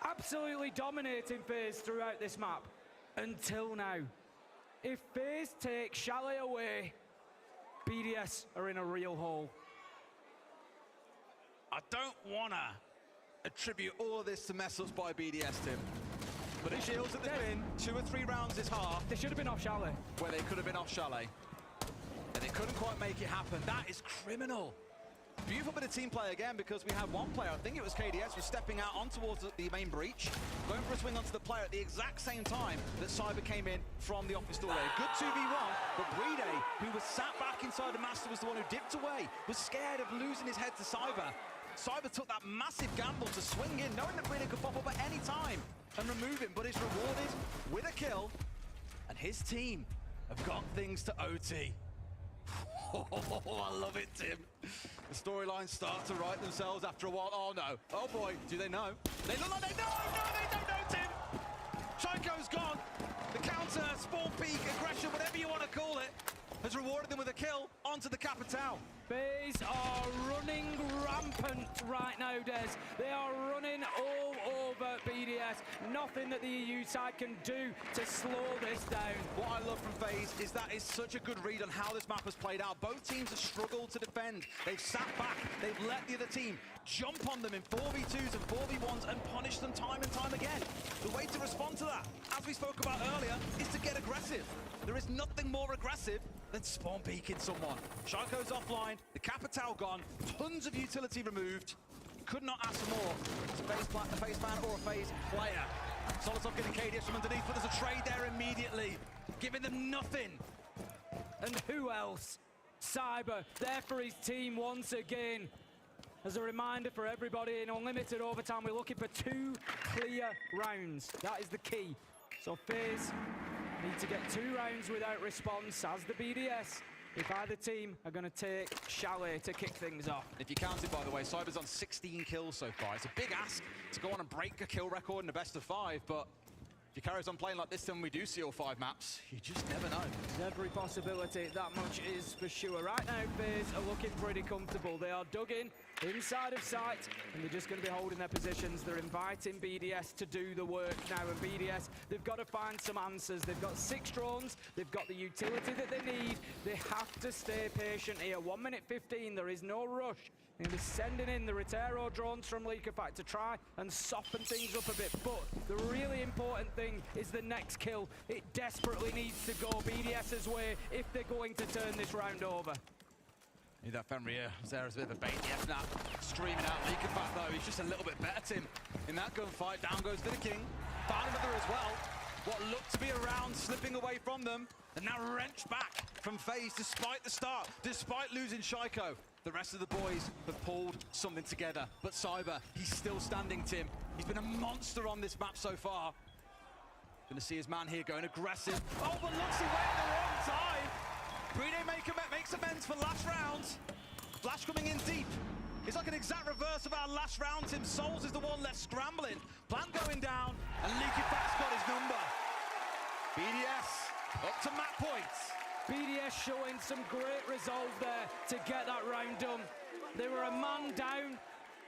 absolutely dominating FaZe throughout this map, until now. If FaZe take Chalet away, BDS are in a real hole. I don't want to attribute all of this to mess-ups by BDS, Tim. But it feels that they've been 2 or 3 rounds this half. They should have been off Chalet. Where they could have been off Chalet. And they couldn't quite make it happen. That is criminal. Beautiful bit of team play again, because we had one player, I think it was KDS, was stepping out on towards the main breach, going for a swing onto the player at the exact same time that Cyber came in from the office doorway. Good 2v1, but Brede, who was sat back inside the master, was the one who dipped away, was scared of losing his head to Cyber. Cyber took that massive gamble to swing in, knowing that Brede could pop up at any time and remove him, but is rewarded with a kill, and his team have got things to OT. Oh, I love it, Tim. The storylines start to write themselves after a while. Oh, no. Oh, boy. Do they know? They look like they know. No, they don't know, Tim. Shaiko's gone. The counter, spawn peak, aggression, whatever you want to call it, has rewarded them with a kill onto the Capitao. FaZe are running rampant right now, Des. They are running all over BDS. Nothing that the EU side can do to slow this down. What I love from FaZe is that is such a good read on how this map has played out. Both teams have struggled to defend. They've sat back. They've let the other team jump on them in 4v2s and 4v1s and punish them time and time again. The way to respond to that, as we spoke about earlier, is to get aggressive. There is nothing more aggressive than spawn peeking someone. Shaiko's offline, the Capitao gone, tons of utility removed. Could not ask for more. It's a FaZe fan or a FaZe player. Solotov getting KDS from underneath, but there's a trade there immediately, giving them nothing. And who else? Cyber, there for his team once again. As a reminder for everybody, in unlimited overtime, we're looking for 2 clear rounds. That is the key. So FaZe need to get 2 rounds without response as the BDS. If either team are going to take Chalet to kick things off. If you count it, by the way, Cyber's on 16 kills so far. It's a big ask to go on and break a kill record in the best of 5, but if he carries on playing like this, then we do see all 5 maps. You just never know. There's every possibility, that much is for sure. Right now, FaZe are looking pretty comfortable. They are dug in, inside of sight, and they're just going to be holding their positions. They're inviting BDS to do the work now, and BDS, they've got to find some answers. They've got 6 drones, they've got the utility that they need. They have to stay patient here. 1 minute 15, there is no rush. They're going to be sending in the Retero drones from Leakerfact to try and soften things up a bit. But the really important thing is the next kill. It desperately needs to go BDS's way if they're going to turn this round over. Need that Fenrir. Zera's a bit of a bait. Yes, now streaming out Leakerfact though. He's just a little bit better, Tim. In that gunfight, down goes King. Found another as well. What looked to be a round slipping away from them. And now wrenched back from FaZe despite the start, despite losing Shaiko. The rest of the boys have pulled something together. But Cyber, he's still standing, Tim. He's been a monster on this map so far. Gonna see his man here going aggressive. Oh, but looks, he went at the wrong time. Bride makes amends for last round. Flash coming in deep. It's like an exact reverse of our last round, Tim. Souls is the one left scrambling. Plant going down, and Leakerfact's got his number. BDS up to map points. BDS showing some great resolve there to get that round done. They were a man down.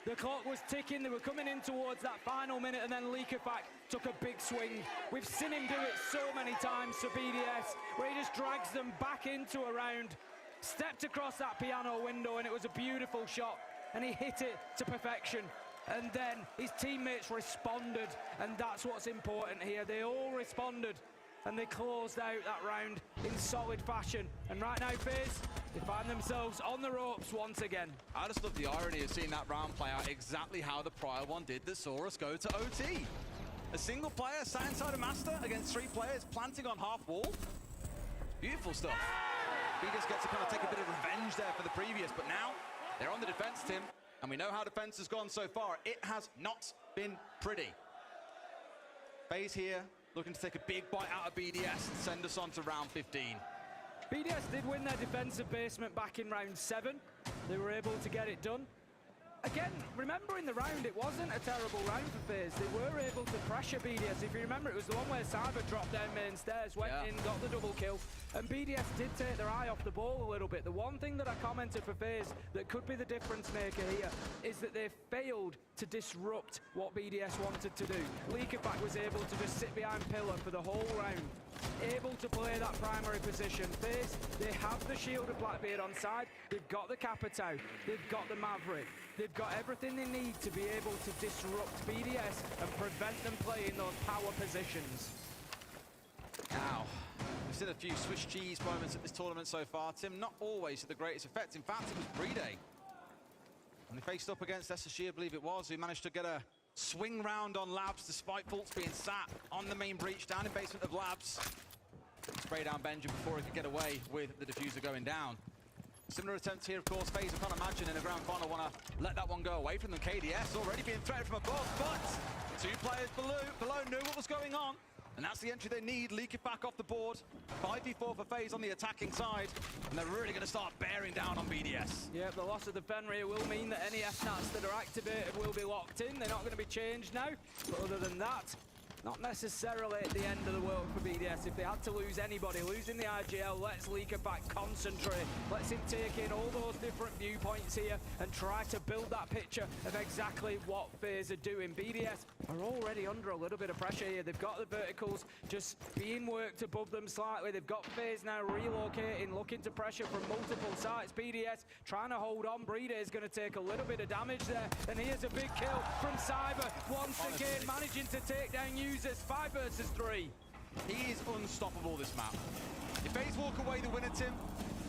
The clock was ticking. They were coming in towards that final minute, and then Leakerfact took a big swing. We've seen him do it so many times for BDS, where he just drags them back into a round, stepped across that piano window, and it was a beautiful shot, and he hit it to perfection. And then his teammates responded, and that's what's important here. They all responded, and they closed out that round in solid fashion. And right now, FaZe, they find themselves on the ropes once again. I just love the irony of seeing that round play out exactly how the prior one did that saw us go to OT. A single player sat inside a master against 3 players planting on half wall. Beautiful stuff. BDS gets to kind of take a bit of revenge there for the previous, but now they're on the defense, Tim. And we know how defense has gone so far. It has not been pretty. FaZe here, looking to take a big bite out of BDS and send us on to round 15. BDS did win their defensive basement back in round 7. They were able to get it done. Again, remember in the round, it wasn't a terrible round for FaZe. They were able to pressure BDS. If you remember, it was the one where Cyber dropped down main stairs, went in, got the double kill. And BDS did take their eye off the ball a little bit. The one thing that I commented for FaZe that could be the difference maker here is that they failed to disrupt what BDS wanted to do. Leakerfact was able to just sit behind Pillar for the whole round, able to play that primary position. FaZe, they have the Shield of Blackbeard on side, they've got the Capitao, they've got the Maverick, they've got everything they need to be able to disrupt BDS and prevent them playing those power positions. Now, we've seen a few Swiss cheese moments at this tournament so far, Tim, not always to the greatest effect. In fact, it was Bride. When he faced up against SSG, I believe it was, who managed to get a swing round on Labs despite Fultz being sat on the main breach down in basement of Labs. Spray down Benja before he could get away with the diffuser going down. Similar attempts here, of course. FaZe, I can't imagine in a grand final want to let that one go away from them. KDS already being threatened from above, but 2 players below knew what was going on. And that's the entry they need. Leakerfact off the board. 5v4 for FaZe on the attacking side. And they're really going to start bearing down on BDS. Yeah, the loss of the Fenrir will mean that any FNATs that are activated will be locked in. They're not going to be changed now. But other than that, not necessarily at the end of the world for BDS. If they had to lose anybody, losing the IGL, let's Leakerfact concentrate. Let's him take in all those different viewpoints here and try to build that picture of exactly what FaZe are doing. BDS are already under a little bit of pressure here. They've got the verticals just being worked above them slightly. They've got FaZe now relocating, looking to pressure from multiple sides. BDS trying to hold on. Bride is going to take a little bit of damage there. And here's a big kill from Cyber. Once again, managing to take down users 5 versus 3. He is unstoppable this map. If FaZe walk away the winner, Tim,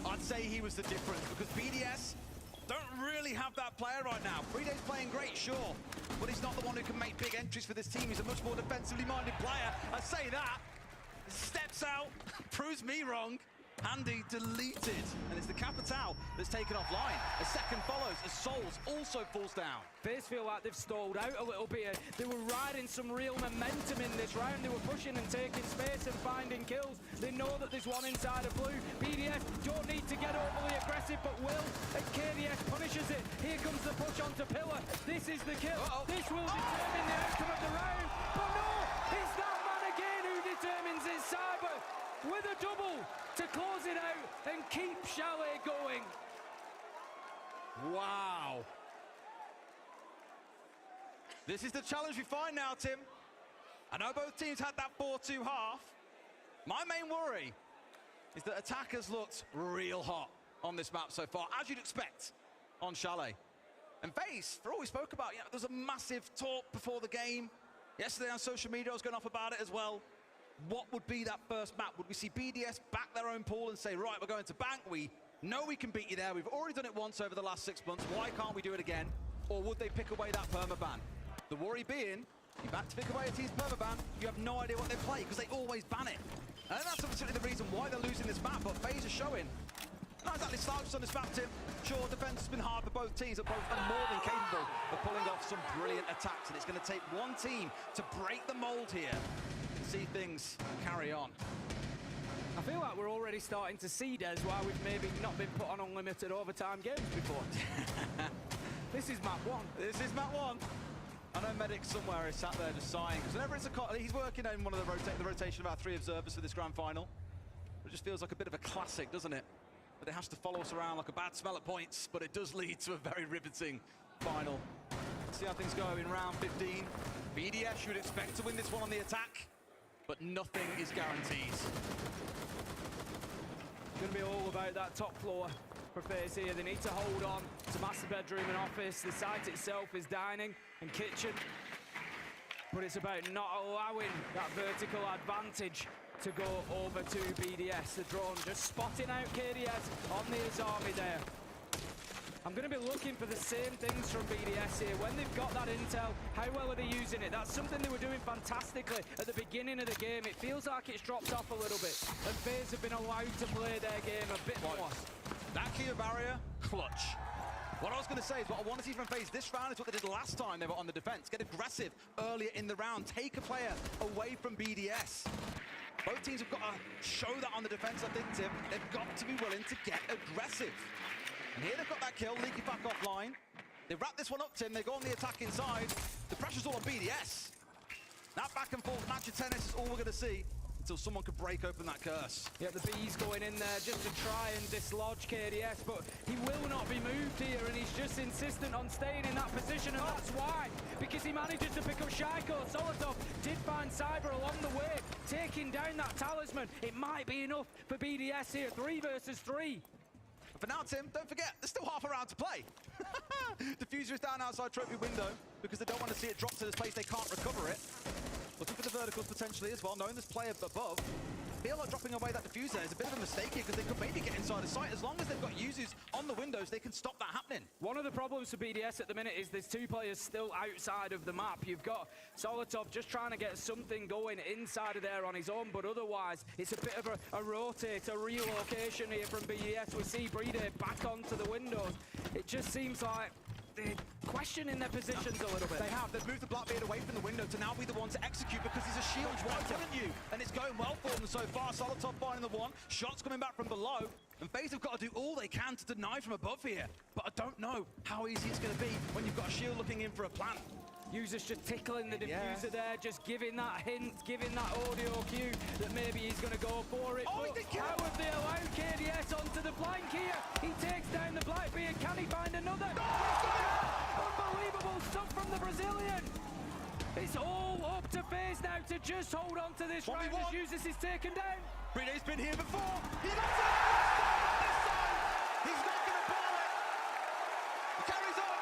I'd say he was the difference because BDS don't really have that player right now. Bride's playing great, sure, but he's not the one who can make big entries for this team. He's a much more defensively minded player. I say that, steps out, proves me wrong. Handy deleted, and it's the Capitao that's taken offline. A second follows as Souls also falls down. FaZe feel like they've stalled out a little bit. They were riding some real momentum in this round. They were pushing and taking space and finding kills. They know that there's one inside of blue. BDS don't need to get overly aggressive, but will, and KDS punishes it. Here comes the push onto Pillar. This is the kill. This will determine the outcome of the round. But no, it's that man again who determines it. Cyber with a double to close it out and keep Chalet going. Wow. This is the challenge we find now, Tim. I know both teams had that 4-2 half. My main worry is that attackers looked real hot on this map so far, as you'd expect on Chalet. And FaZe, for all we spoke about, there was a massive talk before the game. Yesterday on social media, I was going off about it as well. What would be that first map? Would we see BDS back their own pool and say, right, we're going to bank. We know we can beat you there. We've already done it once over the last 6 months. Why can't we do it again? Or would they pick away that permaban? The worry being, you back to pick away a team's permaban, you have no idea what they play because they always ban it. And that's absolutely the reason why they're losing this map, but FaZe are showing. Not exactly slouched on this map, Tim. Sure, defense has been hard for both teams, but both are more than capable of pulling off some brilliant attacks. And it's going to take one team to break the mold here and see things carry on. I feel like we're already starting to see, Des, why we've maybe not been put on unlimited overtime games before. This is map one. This is map one. I know Medic somewhere is sat there just sighing, because whenever it's he's working in one of the rotation of our 3 observers for this grand final. It just feels like a bit of a classic, doesn't it? But it has to follow us around like a bad smell at points, but it does lead to a very riveting final. Let's see how things go in round 15. BDS you would expect to win this one on the attack, but nothing is guaranteed. It's going to be all about that top floor for FaZe here. They need to hold on to master bedroom and office. The site itself is dining and kitchen, but it's about not allowing that vertical advantage to go over to BDS. The drone just spotting out KDS on the Azami there. I'm going to be looking for the same things from BDS here. When they've got that intel, how well are they using it? That's something they were doing fantastically at the beginning of the game. It feels like it's dropped off a little bit, and FaZe have been allowed to play their game a bit more. That clear barrier, clutch. What I was going to say is what I want to see from FaZe this round is what they did last time they were on the defense. Get aggressive earlier in the round. Take a player away from BDS. Both teams have got to show that on the defense, I think, Tim. They've got to be willing to get aggressive. And here they've got that kill, Leaky back offline. They wrap this one up, Tim. They go on the attack inside. The pressure's all on BDS. That back and forth match of tennis is all we're going to see until someone could break open that curse. Yeah, the B's going in there just to try and dislodge KDS, but he will not be moved here, and he's just insistent on staying in that position, and that's why. Because he manages to pick up Shaiko. Solotov did find Cyber along the way, taking down that talisman. It might be enough for BDS here, 3 versus 3. For now, Tim, don't forget, there's still half a round to play. Diffuser is down outside trophy window because they don't want to see it drop to this place. They can't recover it. Looking for the verticals potentially as well, knowing this player above. Feel like dropping away that diffuser is a bit of a mistake here because they could maybe get inside the site. As long as they've got users on the windows, they can stop that happening. One of the problems for BDS at the minute is there's 2 players still outside of the map. You've got Solotov just trying to get something going inside of there on his own, but otherwise it's a bit of a rotate, a relocation here from BDS. We see Breeder back onto the windows. It just seems like they're questioning their positions a little bit. They have. They've moved the Blackbeard away from the window to now be the one to execute because he's a shield. Why wouldn't you? And it's going well for them so far. Solotov finding the one. Shots coming back from below. And FaZe have got to do all they can to deny from above here. But I don't know how easy it's going to be when you've got a shield looking in for a plant. Users just tickling the diffuser there, just giving that hint, giving that audio cue that maybe he's going to go for it. Oh, but how have they allowed KDS onto the flank here? He takes down the Blackbeard. Can he find another? Unbelievable stuff from the Brazilian. It's all up to FaZe now to just hold on to this round as Users is taken down. Breeder's been here before. He got it! This time, he's not going to blow it. He carries on.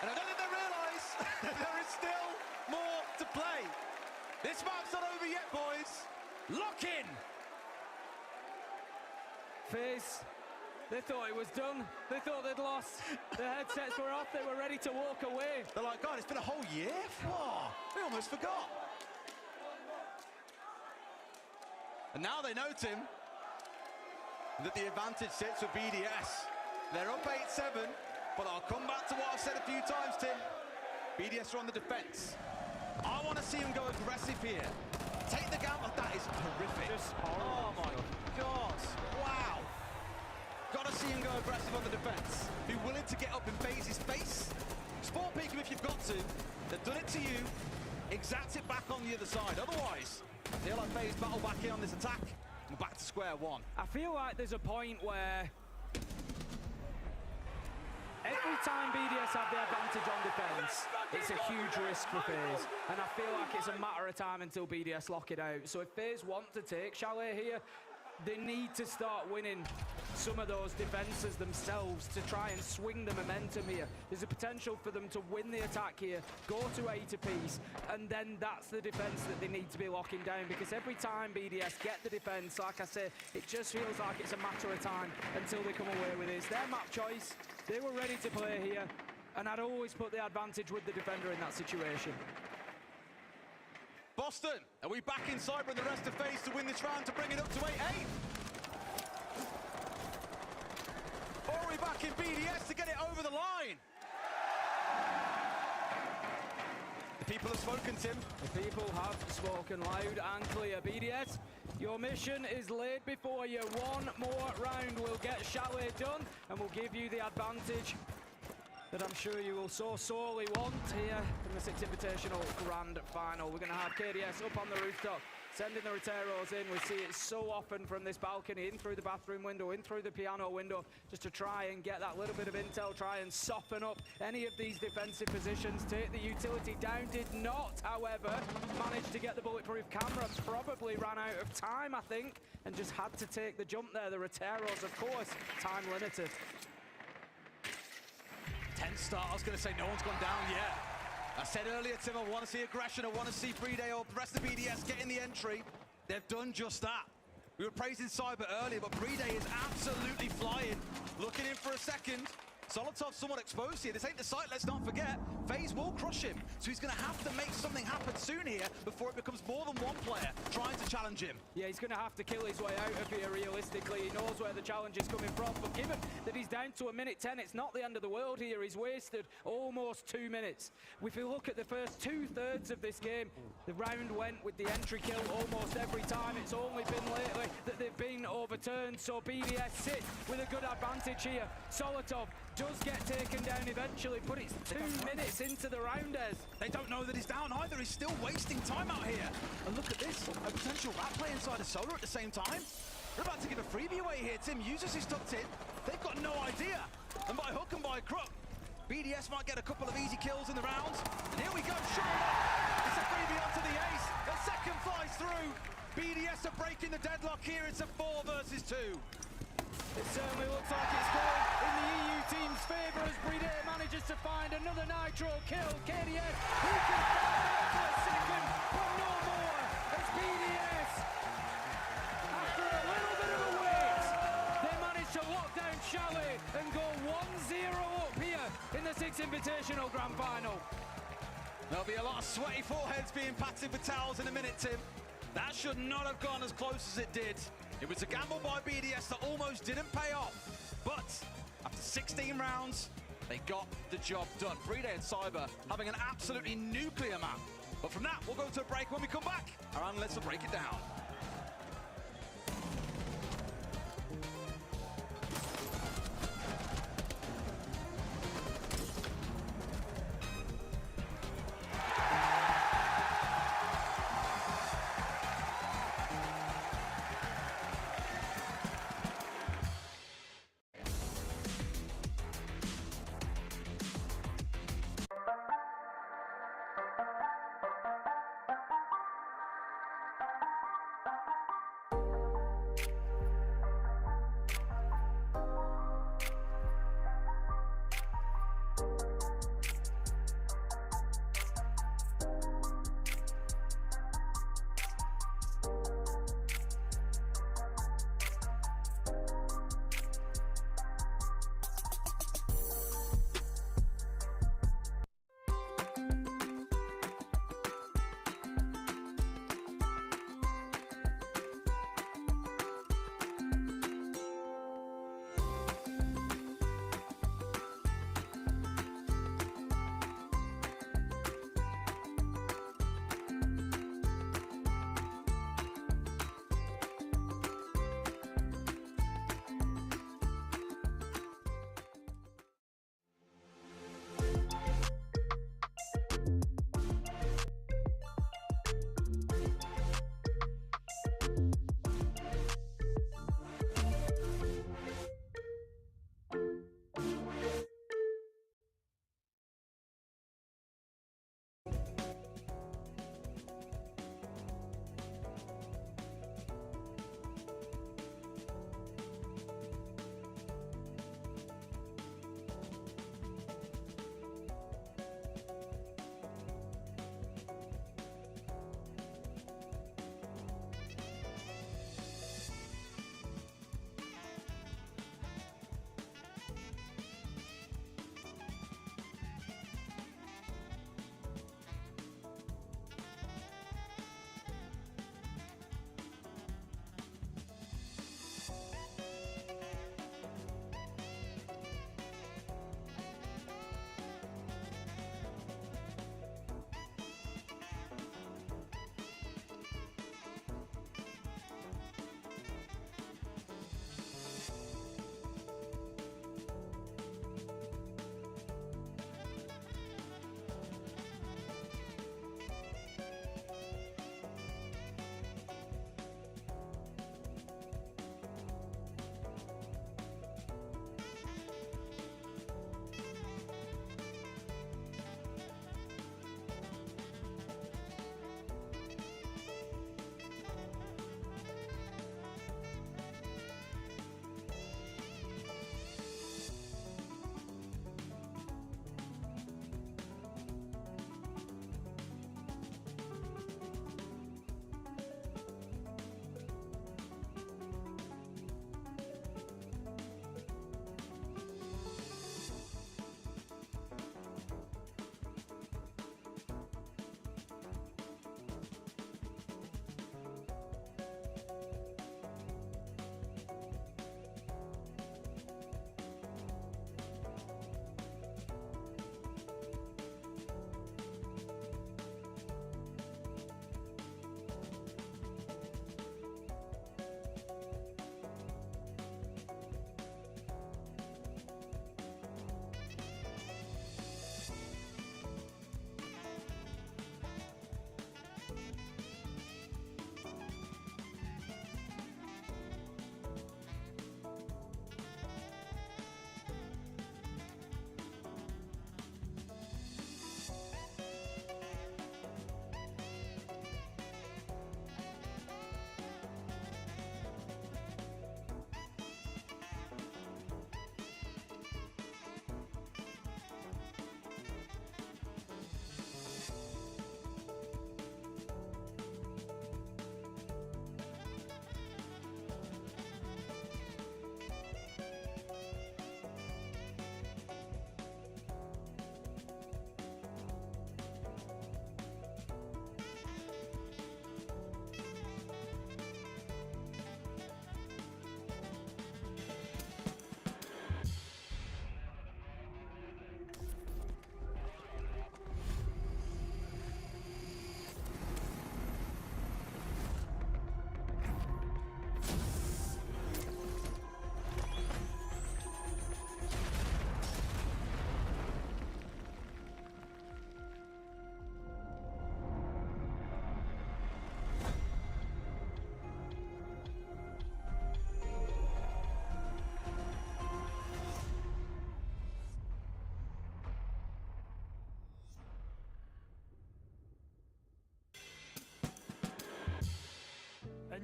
And I don't think they realise there is still more to play. This map's not over yet, boys. Lock in. FaZe, they thought it was done. They thought they'd lost. Their headsets were off. They were ready to walk away. They're like, God, it's been a whole year? Whoa, we almost forgot. And now they know, Tim, that the advantage sits with BDS. They're up 8-7, but I'll come back to what I've said a few times, Tim. BDS are on the defense. I want to see them go aggressive here. Take the gamble. That is horrific. Oh my God. Wow. Got to see him go aggressive on the defense. Be willing to get up in FaZe's face. Spawn peek him if you've got to. They've done it to you. Exact it back on the other side. Otherwise, they'll have FaZe battle back in on this attack. We're back to square one. I feel like there's a point where every time BDS have the advantage on defense, it's a huge risk for FaZe. And I feel like it's a matter of time until BDS lock it out. So if FaZe want to take Chalet here, they need to start winning some of those defenses themselves to try and swing the momentum here. There's a potential for them to win the attack here, go to 8 apiece, and then that's the defense that they need to be locking down, because every time BDS get the defense, like I say, it just feels like it's a matter of time until they come away with it. It's their map choice. They were ready to play here, and I'd always put the advantage with the defender in that situation. Boston, are we back in Cyber and the rest of FaZe to win this round to bring it up to 8-8? Or are we back in BDS to get it over the line? The people have spoken, Tim. The people have spoken loud and clear. BDS, your mission is laid before you. One more round will get Chalet done and will give you the advantage that I'm sure you will so sorely want here in the 6 Invitational Grand Final. We're going to have KDS up on the rooftop, sending the Roteros in. We see it so often from this balcony, in through the bathroom window, in through the piano window, just to try and get that little bit of intel, try and soften up any of these defensive positions. Take the utility down, did not, however, manage to get the bulletproof camera. Probably ran out of time, I think, and just had to take the jump there. The Roteros, of course, time limited. 10 start, I was going to say no one's gone down yet. I said earlier, Tim, I want to see aggression, I want to see Friday or the rest of BDS getting the entry. They've done just that. We were praising Cyber earlier, but Friday is absolutely flying. Looking in for a second. Solotov's somewhat exposed here. This ain't the site, let's not forget. FaZe will crush him, so he's going to have to make something happen soon here before it becomes more than one player trying to challenge him. Yeah, he's going to have to kill his way out of here realistically. He knows where the challenge is coming from, but given that he's down to 1:10, it's not the end of the world here. He's wasted almost 2 minutes. If you look at the first 2/3 of this game, the round went with the entry kill almost every time. It's only been lately that they've been overturned, so BDS sit with a good advantage here. Solotov does get taken down eventually, but it's 2 minutes into the round, Ez. They don't know that he's down either. He's still wasting time out here. And look at this, a potential rat play inside of Solar at the same time. They're about to give a freebie away here. Tim uses his tucked in. They've got no idea. And by hook and by crook, BDS might get a couple of easy kills in the rounds. And here we go, sure enough. It's a freebie onto the ace. A second flies through. BDS are breaking the deadlock here. It's a 4 versus 2. It certainly looks like it's going in the EU team's favour as Bride manages to find another Nitro kill. KDS, who can find it for a second, but no more. As BDS, after a little bit of a wait, they manage to lock down Chalet and go 1-0 up here in the 6 Invitational Grand Final. There'll be a lot of sweaty foreheads being patted with towels in a minute, Tim. That should not have gone as close as it did. It was a gamble by BDS that almost didn't pay off. But after 16 rounds, they got the job done. Friday and Cyber having an absolutely nuclear map. But from that, we'll go to a break. When we come back, our analysts will break it down.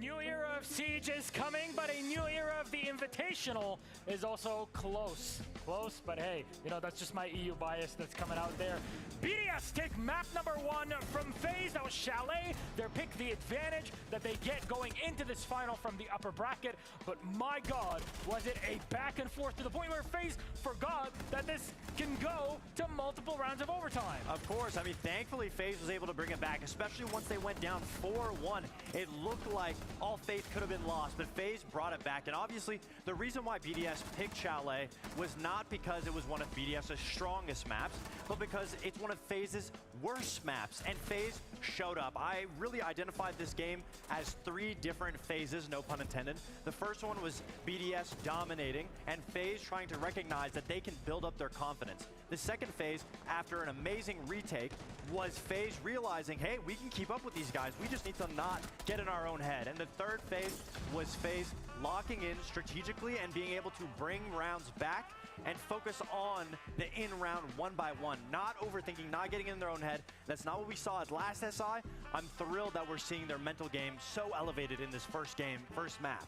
new era of Siege is coming, but a new era of the Invitational is also close. Close, but hey, you know, that's just my EU bias that's coming out there. BDS take map number 1 from FaZe. That was Chalet. Their pick, the advantage that they get going into this final from the upper bracket. But my God, was it a back and forth to the point where FaZe forgot that this can go to multiple rounds of overtime. Of course, I mean, thankfully FaZe was able to bring it back, especially once they went down 4-1. It looked like all faith could have been lost, but FaZe brought it back. And obviously, the reason why BDS picked Chalet was not because it was one of BDS's strongest maps, but because it's one of FaZe's worst maps, and FaZe showed up. I really identified this game as 3 different phases, no pun intended. The first one was BDS dominating, and FaZe trying to recognize that they can build up their confidence. The second phase, after an amazing retake, was FaZe realizing, hey, we can keep up with these guys. We just need to not get in our own head. And the third phase was FaZe locking in strategically and being able to bring rounds back and focus on the in-round 1-by-1, not overthinking, not getting in their own head. That's not what we saw at last SI. I'm thrilled that we're seeing their mental game so elevated in this first game, first map.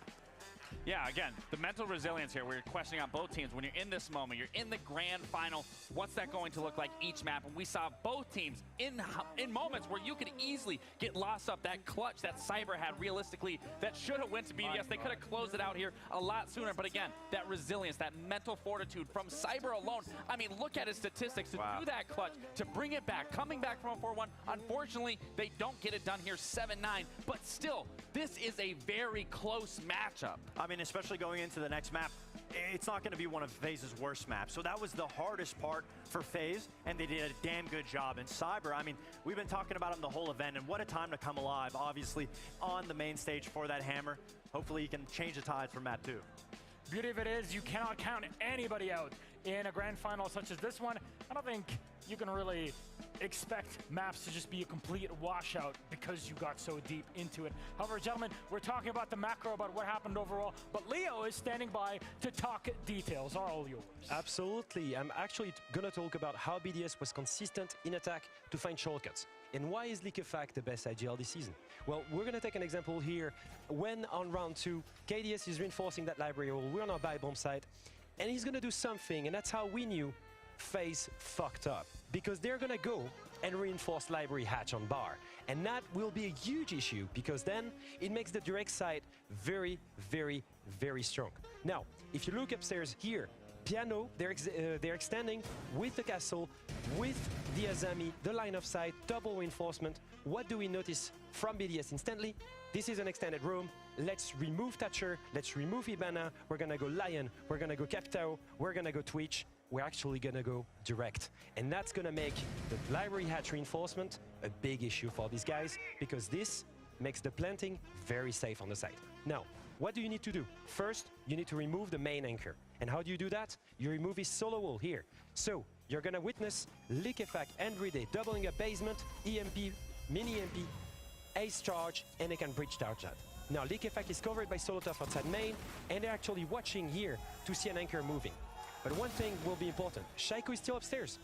Yeah, again, the mental resilience here, we're questioning on both teams. When you're in this moment, you're in the grand final, what's that going to look like each map? And we saw both teams in moments where you could easily get lost up. That clutch that Cyber had realistically, that should have went to BDS. They could have closed it out here a lot sooner. But again, that resilience, that mental fortitude from Cyber alone. I mean, look at his statistics to do that clutch, to bring it back, coming back from a 4-1. Unfortunately, they don't get it done here 7-9. But still, this is a very close matchup. I mean, especially going into the next map, it's not going to be one of FaZe's worst maps. So that was the hardest part for FaZe, and they did a damn good job. And Cyber, I mean, we've been talking about him the whole event, and what a time to come alive, obviously, on the main stage for that hammer. Hopefully he can change the tide for map 2. Beauty of it is you cannot count anybody out in a grand final such as this one. I don't think you can really expect maps to just be a complete washout because you got so deep into it. However, gentlemen, we're talking about the macro, about what happened overall, but Leo is standing by to talk details. Are all yours. Absolutely. I'm actually going to talk about how BDS was consistent in attack to find shortcuts. And why is Liquefact the best IGL this season? Well, we're going to take an example here. When on round 2, KDS is reinforcing that library wall, we're on our buy bomb site, and he's going to do something, and that's how we knew FaZe fucked up. Because they're going to go and reinforce library hatch on bar. And that will be a huge issue, because then it makes the direct side very, very, very strong. Now, if you look upstairs here, Piano, they're extending with the castle, with the Azami, the line of sight, double reinforcement. What do we notice from BDS instantly? This is an extended room. Let's remove Thatcher, let's remove Ibana, we're gonna go Lion, we're gonna go Capitao, we're gonna go Twitch, we're actually gonna go direct. And that's gonna make the library hatch reinforcement a big issue for these guys, because this makes the planting very safe on the site. Now, what do you need to do? First, you need to remove the main anchor. And how do you do that? You remove his solo wall here. So, you're gonna witness Liquefact and Ride doubling up basement, EMP, mini EMP, ace charge, and they can bridge charge that. Now, Liquefact is covered by Solotov outside main, and they're actually watching here to see an anchor moving. But one thing will be important. Shaiko is still upstairs,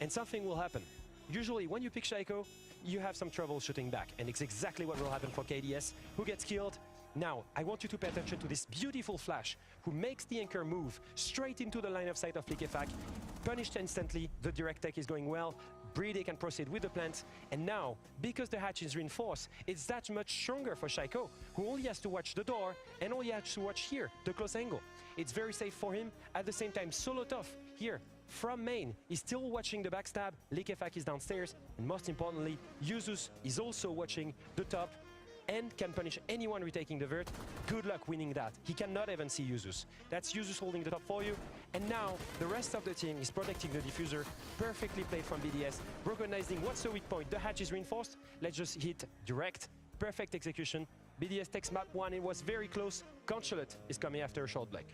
and something will happen. Usually, when you pick Shaiko, you have some trouble shooting back, and it's exactly what will happen for KDS, who gets killed. Now, I want you to pay attention to this beautiful flash, who makes the anchor move straight into the line of sight of Liquefact, punished instantly, the direct tech is going well, Brede can proceed with the plant, and now, because the hatch is reinforced, it's that much stronger for Shaiko, who only has to watch the door, and only has to watch here, the close angle. It's very safe for him. At the same time, Solotov, here, from main, is still watching the backstab, Liquefact is downstairs, and most importantly, Yuzus is also watching the top, and can punish anyone retaking the vert. Good luck winning that. He cannot even see Yuzus. That's Yuzus holding the top for you. And now, the rest of the team is protecting the diffuser. Perfectly played from BDS. Recognizing what's the weak point. The hatch is reinforced. Let's just hit direct. Perfect execution. BDS takes map 1. It was very close. Consulate is coming after a short break.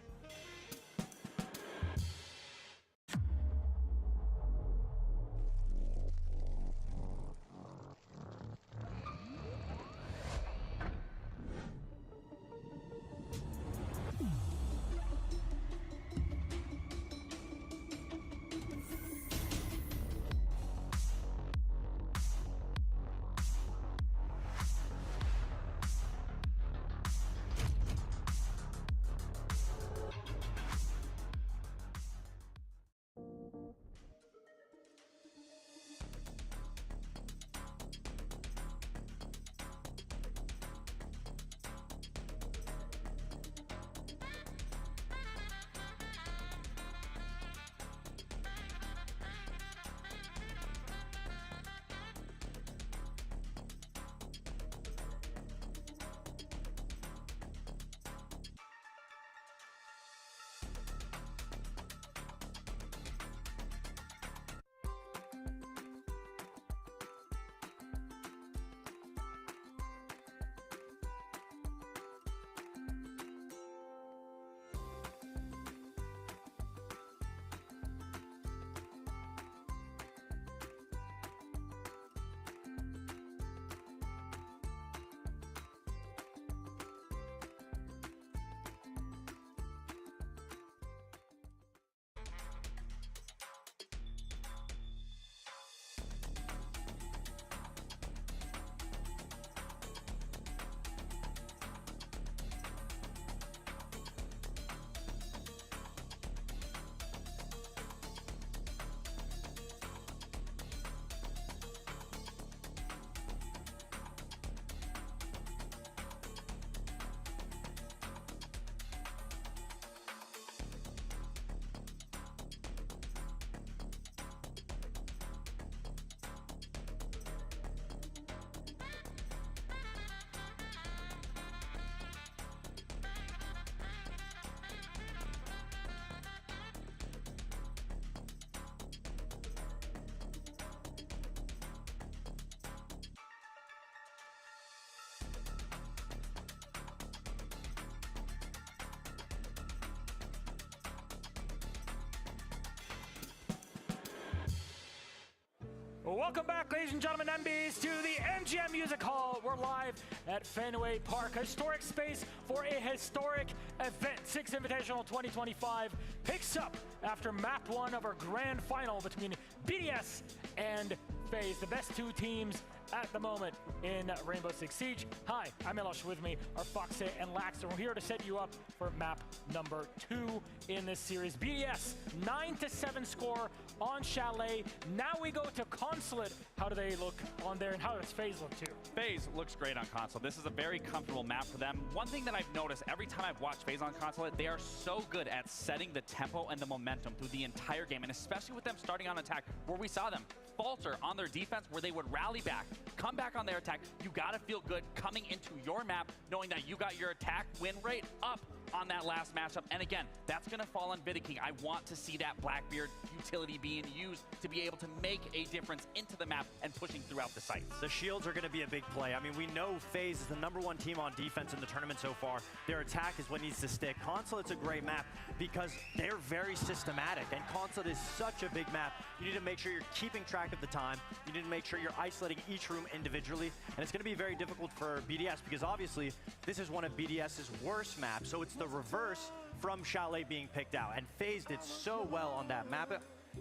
Welcome back, ladies and gentlemen, MBs, to the MGM Music Hall. We're live at Fenway Park, a historic space for a historic event. Six Invitational 2025 picks up after map 1 of our grand final between BDS and FaZe, the best two teams at the moment in Rainbow Six Siege. Hi, I'm Milosh. With me are Foxe and Lax, and we're here to set you up for map number 2 in this series. BDS 9-7 score on Chalet. Now we go to Consulate. How do they look on there, and how does FaZe look too? FaZe looks great on console. This is a very comfortable map for them. One thing that I've noticed every time I've watched FaZe on console, they are so good at setting the tempo and the momentum through the entire game, and especially with them starting on attack, where we saw them falter on their defense, where they would rally back, come back on their attack. You gotta feel good coming into your map, knowing that you got your attack win rate up on that last matchup. And again, that's gonna fall on Vidiking. I want to see that Blackbeard utility being used to be able to make a difference into the map and pushing throughout the sites. The shields are gonna be a big play. I mean, we know FaZe is the #1 team on defense in the tournament so far. Their attack is what needs to stick. Consulate's a great map because they're very systematic, and Consulate is such a big map. You need to make sure you're keeping track of the time. You need to make sure you're isolating each room individually, and it's gonna be very difficult for BDS because obviously this is one of BDS's worst maps, so it's the reverse from Chalet being picked out, and FaZe did so well on that map.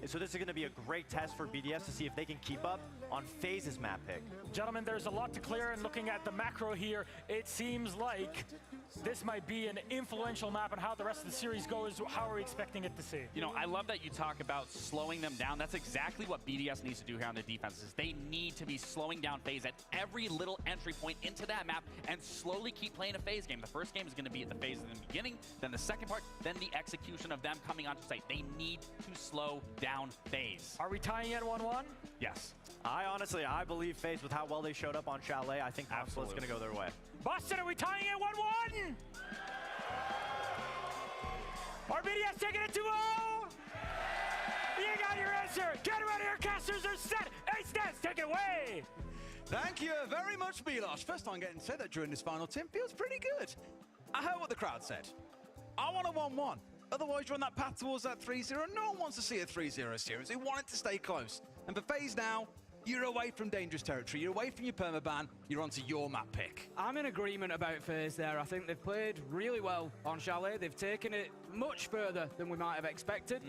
So this is going to be a great test for BDS to see if they can keep up on FaZe's map pick. Gentlemen, there's a lot to clear, and looking at the macro here, it seems like this might be an influential map on how the rest of the series goes. How are we expecting it to see? You know, I love that you talk about slowing them down. That's exactly what BDS needs to do here on the defenses. They need to be slowing down FaZe at every little entry point into that map and slowly keep playing a FaZe game. The first game is going to be at the FaZe in the beginning, then the second part, then the execution of them coming onto site. They need to slow down FaZe. Are we tying at 1-1? Yes. I believe FaZe with how well they showed up on Chalet. I think Consulate's going to go their way. Boston, are we tying at 1-1? Are BDS taking it 2-0? You got your answer. Get ready, your casters are set. Ace Dance, take it away. Thank you very much, Milosh. First time getting said that during this final, Tim. Feels pretty good. I heard what the crowd said. I want a 1-1. Otherwise, you're on that path towards that 3-0. No one wants to see a 3-0 series. They want it to stay close. And for FaZe now, you're away from dangerous territory. You're away from your permaban. You're onto your map pick. I'm in agreement about FaZe there. I think they've played really well on Chalet. They've taken it much further than we might have expected.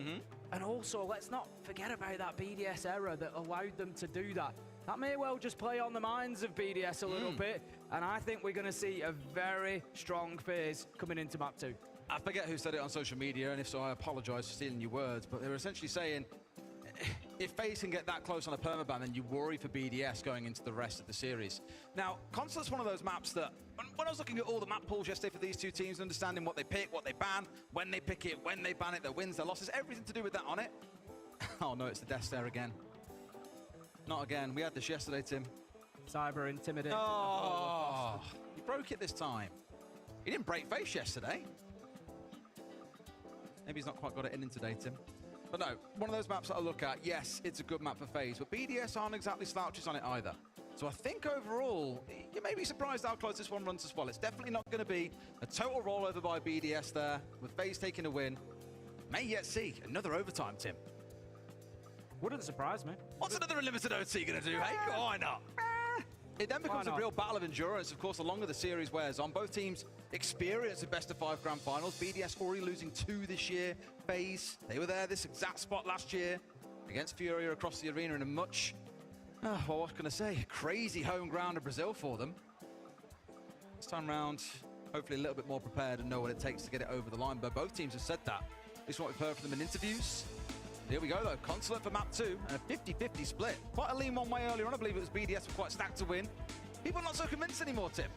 And also, let's not forget about that BDS error that allowed them to do that. That may well just play on the minds of BDS a little bit. And I think we're going to see a very strong FaZe coming into map 2. I forget who said it on social media, and if so, I apologize for stealing your words, but they were essentially saying, if FaZe can get that close on a permaban, then you worry for BDS going into the rest of the series. Now, Consulate's one of those maps that, when I was looking at all the map pools yesterday for these two teams, understanding what they pick, what they ban, when they pick it, when they ban it, their wins, their losses, everything to do with that on it. Oh no, it's the Death Stare again. Not again. We had this yesterday, Tim. Cyber intimidate. Oh, he broke it this time. He didn't break FaZe yesterday. Maybe he's not quite got it in today, Tim. But no, one of those maps that I look at, yes, it's a good map for FaZe, but BDS aren't exactly slouches on it either. So I think overall, you may be surprised how close this one runs as well. It's definitely not going to be a total rollover by BDS there, with FaZe taking a win. May yet see another overtime, Tim. Wouldn't surprise me. What's another unlimited OT going to do, hey? Why not? It then becomes a real battle of endurance, of course, the longer the series wears on. Both teams experience the best-of-5 grand finals. BDS already losing 2 this year. FaZe, they were there this exact spot last year against Furia across the arena in a much, well, what can I say, crazy home ground of Brazil for them. This time round, hopefully a little bit more prepared and know what it takes to get it over the line. But both teams have said that. At least what we've heard from them in interviews. Here we go, though. Consulate for map 2 and a 50-50 split. Quite a lean one way earlier on. I believe it was BDS were quite stacked to win. People not so convinced anymore, Tim.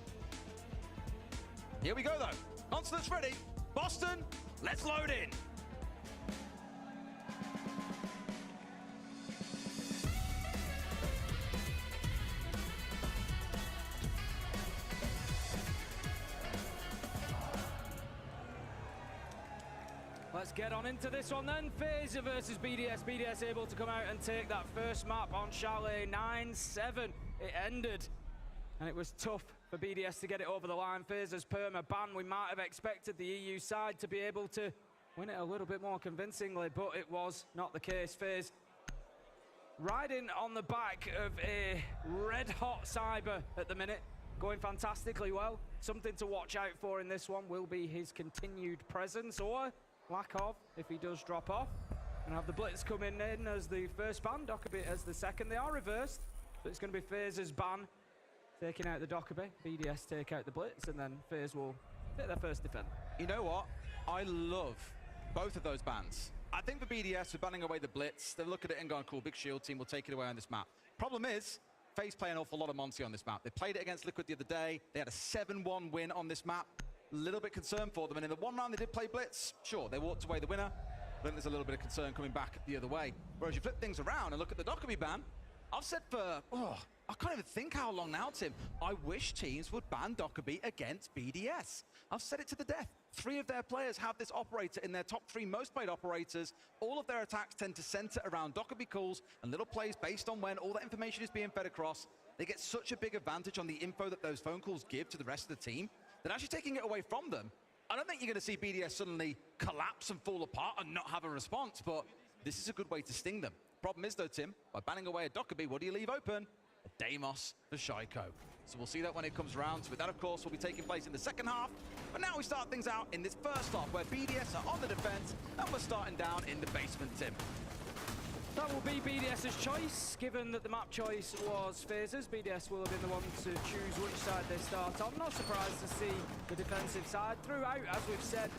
Here we go, though. Consulate's ready. Boston, let's load in. Let's get on into this one then. FaZe versus BDS. BDS able to come out and take that first map on Chalet. 9-7 it ended. And it was tough for BDS to get it over the line. FaZe's perma ban. We might have expected the EU side to be able to win it a little bit more convincingly, but it was not the case. FaZe riding on the back of a red-hot Cyber at the minute, going fantastically well. Something to watch out for in this one will be his continued presence, or lack of, if he does drop off. And have the Blitz coming in as the first ban, Dockerby as the second. They are reversed, so it's going to be FaZe's ban taking out the Dockerby, BDS take out the Blitz, and then FaZe will take their first defend. You know what? I love both of those bans. I think for BDS, we're banning away the Blitz. They look at it and going, cool, big shield team, we'll take it away on this map. Problem is, FaZe play an awful lot of Monty on this map. They played it against Liquid the other day. They had a 7-1 win on this map. A little bit concerned for them. And in the one round they did play Blitz, sure, they walked away the winner. I think there's a little bit of concern coming back the other way. Whereas you flip things around and look at the Dockerby ban, I've said for, I can't even think how long now, Tim. I wish teams would ban Dockerby against BDS. I've said it to the death. 3 of their players have this operator in their top 3 most played operators. All of their attacks tend to center around Dockerby calls and little plays based on when all that information is being fed across. They get such a big advantage on the info that those phone calls give to the rest of the team that actually taking it away from them, I don't think you're going to see BDS suddenly collapse and fall apart and not have a response, but this is a good way to sting them. Problem is, though, Tim, by banning away a Dockerby, what do you leave open? A Deimos for Shaiko. So we'll see that when it comes around. So that, of course, will be taking place in the second half. But now we start things out in this first half, where BDS are on the defense, and we're starting down in the basement, Tim. That will be BDS's choice, given that the map choice was FaZe's. BDS will have been the one to choose which side they start on. Not surprised to see the defensive side. Throughout, as we've said,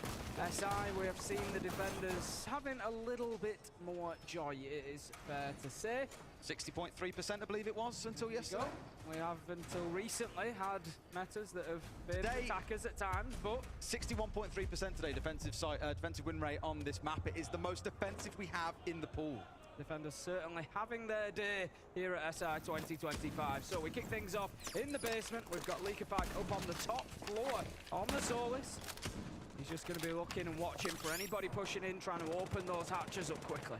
SI, we have seen the defenders having a little bit more joy, it is fair to say. 60.3%, I believe it was, until yesterday. We have, until recently, had metas that have been attackers at times, but 61.3% today defensive win rate on this map. It is the most defensive we have in the pool. Defenders certainly having their day here at SI 2025. So we kick things off in the basement. We've got Leakerpack up on the top floor on the Solis. He's just going to be looking and watching for anybody pushing in, trying to open those hatches up quickly.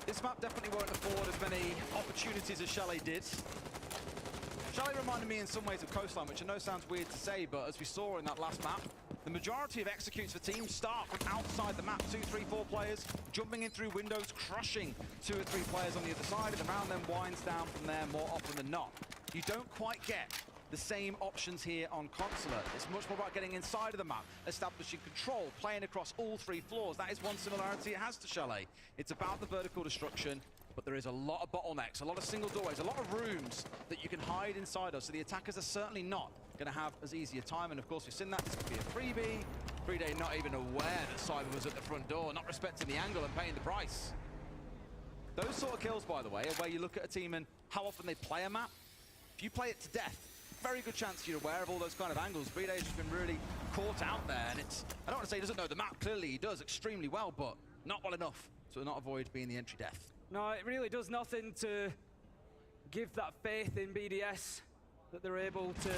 This map definitely won't afford as many opportunities as Chalet did. Chalet reminded me in some ways of Coastline, which I know sounds weird to say, but as we saw in that last map, the majority of executes for teams start from outside the map. 2, 3, 4 players jumping in through windows, crushing 2 or 3 players on the other side, and the round then winds down from there more often than not. You don't quite get the same options here on Consulate. It's much more about getting inside of the map, establishing control, playing across all 3 floors. That is one similarity it has to Chalet. It's about the vertical destruction, but there is a lot of bottlenecks, a lot of single doorways, a lot of rooms that you can hide inside of, so the attackers are certainly not going to have as easy a time. And of course, we've seen that. This could be a freebie. Freeday not even aware that Cyber was at the front door, not respecting the angle and paying the price. Those sort of kills, by the way, are where you look at a team and how often they play a map. If you play it to death, very good chance you're aware of all those kind of angles. Freeday's just been really caught out there, and it's, I don't want to say he doesn't know the map. Clearly he does extremely well, but not well enough to not avoid being the entry death. No, it really does nothing to give that faith in BDS that they're able to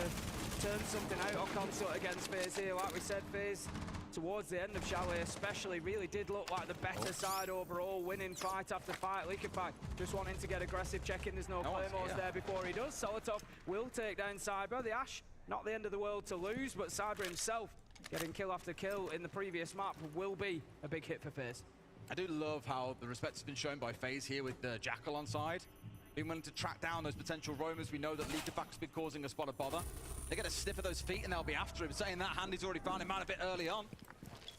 turn something out on Consort against FaZe here. Like we said, FaZe, towards the end of Chalet especially, really did look like the better side overall, winning fight after fight. Leakerpack just wanting to get aggressive, checking there's no claymores there before he does. Solotov will take down Cyber. The Ash, not the end of the world to lose, but Cyber himself getting kill after kill in the previous map will be a big hit for FaZe. I do love how the respect has been shown by FaZe here with the Jackal on side. Being willing to track down those potential roamers. We know that Leakerpack's been causing a spot of bother. They get a sniff of those feet and they'll be after him. Saying that, Handy's already found him out a bit early on.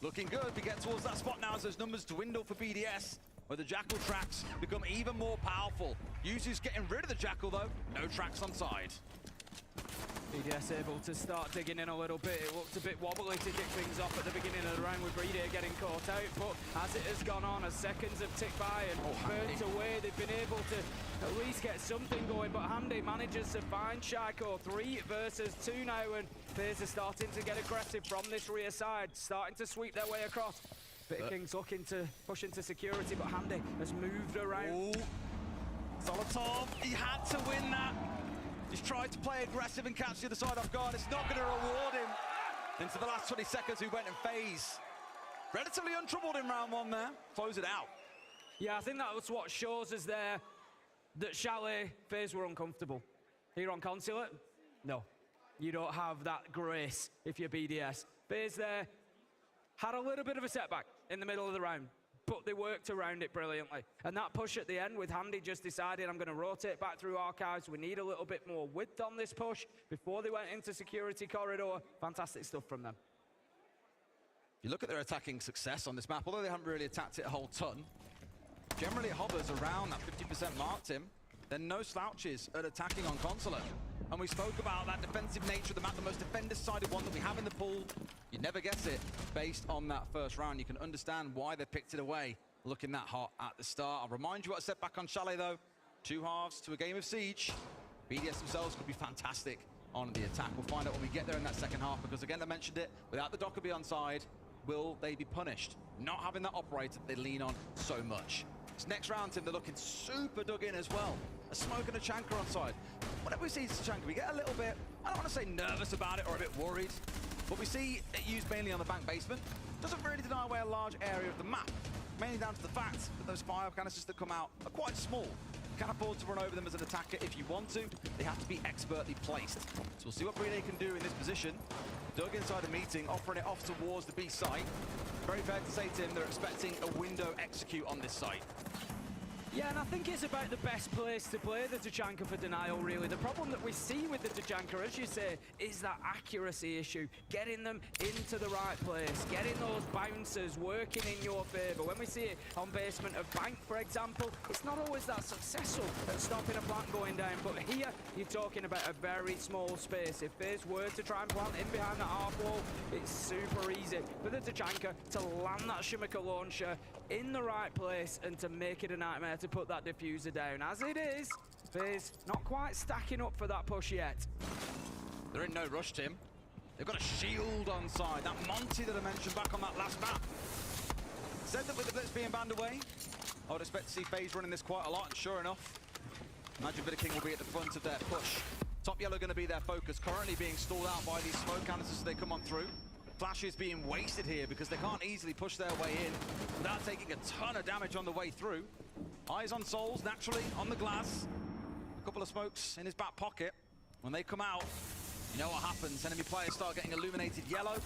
Looking good. We get towards that spot now as those numbers dwindle for BDS, where the Jackal tracks become even more powerful. Yuzu's getting rid of the Jackal though. No tracks on side. BDS able to start digging in a little bit. It looked a bit wobbly to kick things off at the beginning of the round with Breeder getting caught out, but as it has gone on, as seconds have ticked by and burnt away, they've been able to at least get something going, but Handy manages to find Shaiko. 3 versus 2 now, and FaZe are starting to get aggressive from this rear side, starting to sweep their way across. Bit of Kings looking to push into security, but Handy has moved around. Solotov, he had to win that. He's tried to play aggressive and catch the other side off guard. It's not going to reward him. Into the last 20 seconds, we went in FaZe. Relatively untroubled in round 1 there. Close it out. Yeah, I think that was what shows us there that Chalet, FaZe were uncomfortable. Here on Consulate, no. You don't have that grace if you're BDS. FaZe there had a little bit of a setback in the middle of the round. but they worked around it brilliantly. And that push at the end with Handy just deciding, I'm going to rotate back through archives. We need a little bit more width on this push before they went into security corridor. Fantastic stuff from them. You look at their attacking success on this map, although they haven't really attacked it a whole ton, generally it hovers around that 50% mark, Tim. There are no slouches at attacking on Consulate. And we spoke about that defensive nature of the map, the most defender-sided one that we have in the pool. You never guess it based on that first round. You can understand why they picked it away, looking that hot at the start. I'll remind you what I said back on Chalet, though. 2 halves to a game of Siege. BDS themselves could be fantastic on the attack. We'll find out when we get there in that second half, because again, I mentioned it, without the Docker on side, will they be punished? Not having that operator that they lean on so much. This next round, Tim, they're looking super dug in as well. A Smoke and a Chanker on side. Whenever we see Chanker, we get a little bit, I don't want to say nervous about it or a bit worried, but we see it used mainly on the bank basement. Doesn't really deny away a large area of the map, mainly down to the fact that those fire canisters that come out are quite small. You can afford to run over them as an attacker if you want to. They have to be expertly placed. So we'll see what Brede can do in this position. Dug inside a meeting, offering it off towards the B site. Very fair to say, Tim, they're expecting a window execute on this site. Yeah, and I think it's about the best place to play the Tachanka for denial, really. The problem that we see with the Tachanka, as you say, is that accuracy issue. Getting them into the right place, getting those bouncers working in your favour. When we see it on basement of Bank, for example, it's not always that successful at stopping a plant going down. But here, you're talking about a very small space. If FaZe were to try and plant in behind that half wall, it's super easy for the Tachanka to land that Shimika launcher in the right place and to make it a nightmare to put that diffuser down. As it is, FaZe not quite stacking up for that push yet. They're in no rush, Tim. They've got a shield on side. That Monty that I mentioned back on that last map. Said that with the Blitz being banned away, I would expect to see FaZe running this quite a lot, and sure enough, Imagine King will be at the front of their push. Top Yellow going to be their focus, currently being stalled out by these smoke canisters as they come on through. Flash is being wasted here because they can't easily push their way in without taking a ton of damage on the way through. Eyes on Souls, naturally, on the glass. A couple of smokes in his back pocket. When they come out, you know what happens. Enemy players start getting illuminated yellow.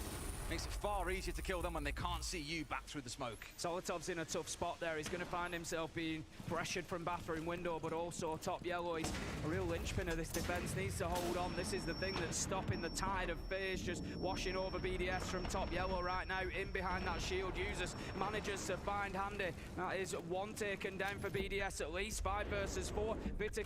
Makes it far easier to kill them when they can't see you back through the smoke. Solotov's in a tough spot there. He's going to find himself being pressured from bathroom window, but also Top Yellow. He's a real linchpin of this defense. Needs to hold on. This is the thing that's stopping the tide of FaZe just washing over BDS from Top Yellow right now. In behind that shield, users manages to find Handy. That is one taken down for BDS, at least 5 versus 4.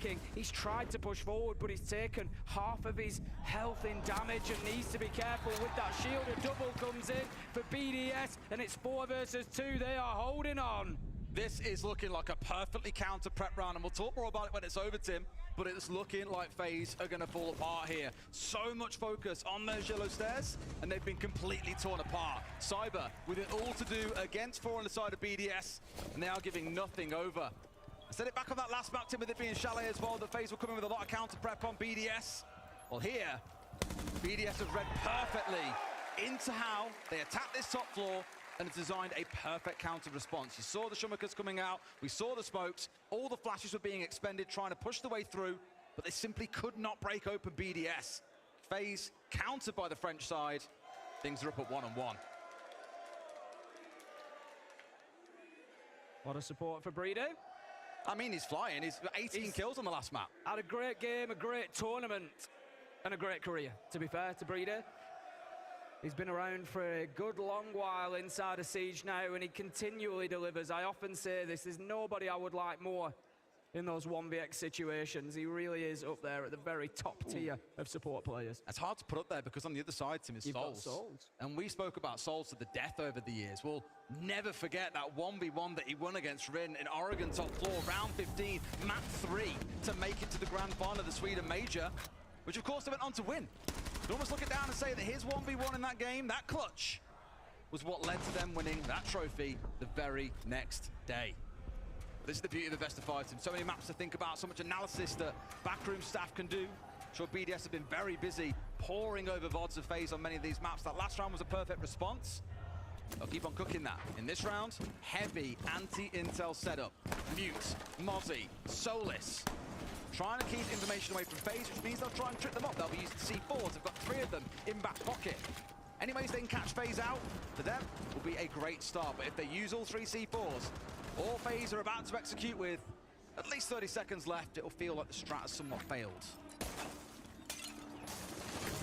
King, he's tried to push forward, but he's taken half of his health in damage and needs to be careful with that shield. A double comes in for BDS, and it's 4 versus 2. They are holding on. This is looking like a perfectly counter prep round, and we'll talk more about it when it's over, Tim, but it's looking like FaZe are going to fall apart here. So much focus on those yellow stairs, and they've been completely torn apart. Cyber with it all to do against 4 on the side of BDS, and they are giving nothing over. I said it back on that last map, Tim, with it being Chalet as well, that FaZe will come in with a lot of counter prep on BDS. Well, here, BDS have read perfectly into how they attack this top floor and designed a perfect counter response. You saw the Shumakas coming out, we saw the smokes, all the flashes were being expended, trying to push the way through, but they simply could not break open BDS. FaZe countered by the French side. Things are up at 1-on-1. What a support for Brede. I mean, he's flying. He's got 18 kills on the last map. Had a great game, a great tournament, and a great career, to be fair to Brede. He's been around for a good long while inside of Siege now, and he continually delivers. I often say this, there's nobody I would like more in those 1vx situations. He really is up there at the very top tier of support players. It's hard to put up there because on the other side, Tim, is Souls. And we spoke about Souls to the death over the years. We'll never forget that 1v1 that he won against Rin in Oregon top floor, round 15, map 3, to make it to the grand final of the Sweden Major, which of course they went on to win. You can almost look it down and say that his 1v1 in that game, that clutch, was what led to them winning that trophy the very next day. This is the beauty of the best of 5, Tim. So many maps to think about, so much analysis that backroom staff can do. I'm sure BDS have been very busy poring over VODs of FaZe on many of these maps. That last round was a perfect response. They'll keep on cooking that. In this round, heavy anti-intel setup. Mute, Mozzie, Solis. Trying to keep information away from FaZe, which means they'll try and trip them up. They'll be using C4s. They've got 3 of them in back pocket. Any ways they can catch FaZe out, for them, will be a great start. But if they use all 3 C4s, all FaZe are about to execute with at least 30 seconds left, it'll feel like the strat has somewhat failed.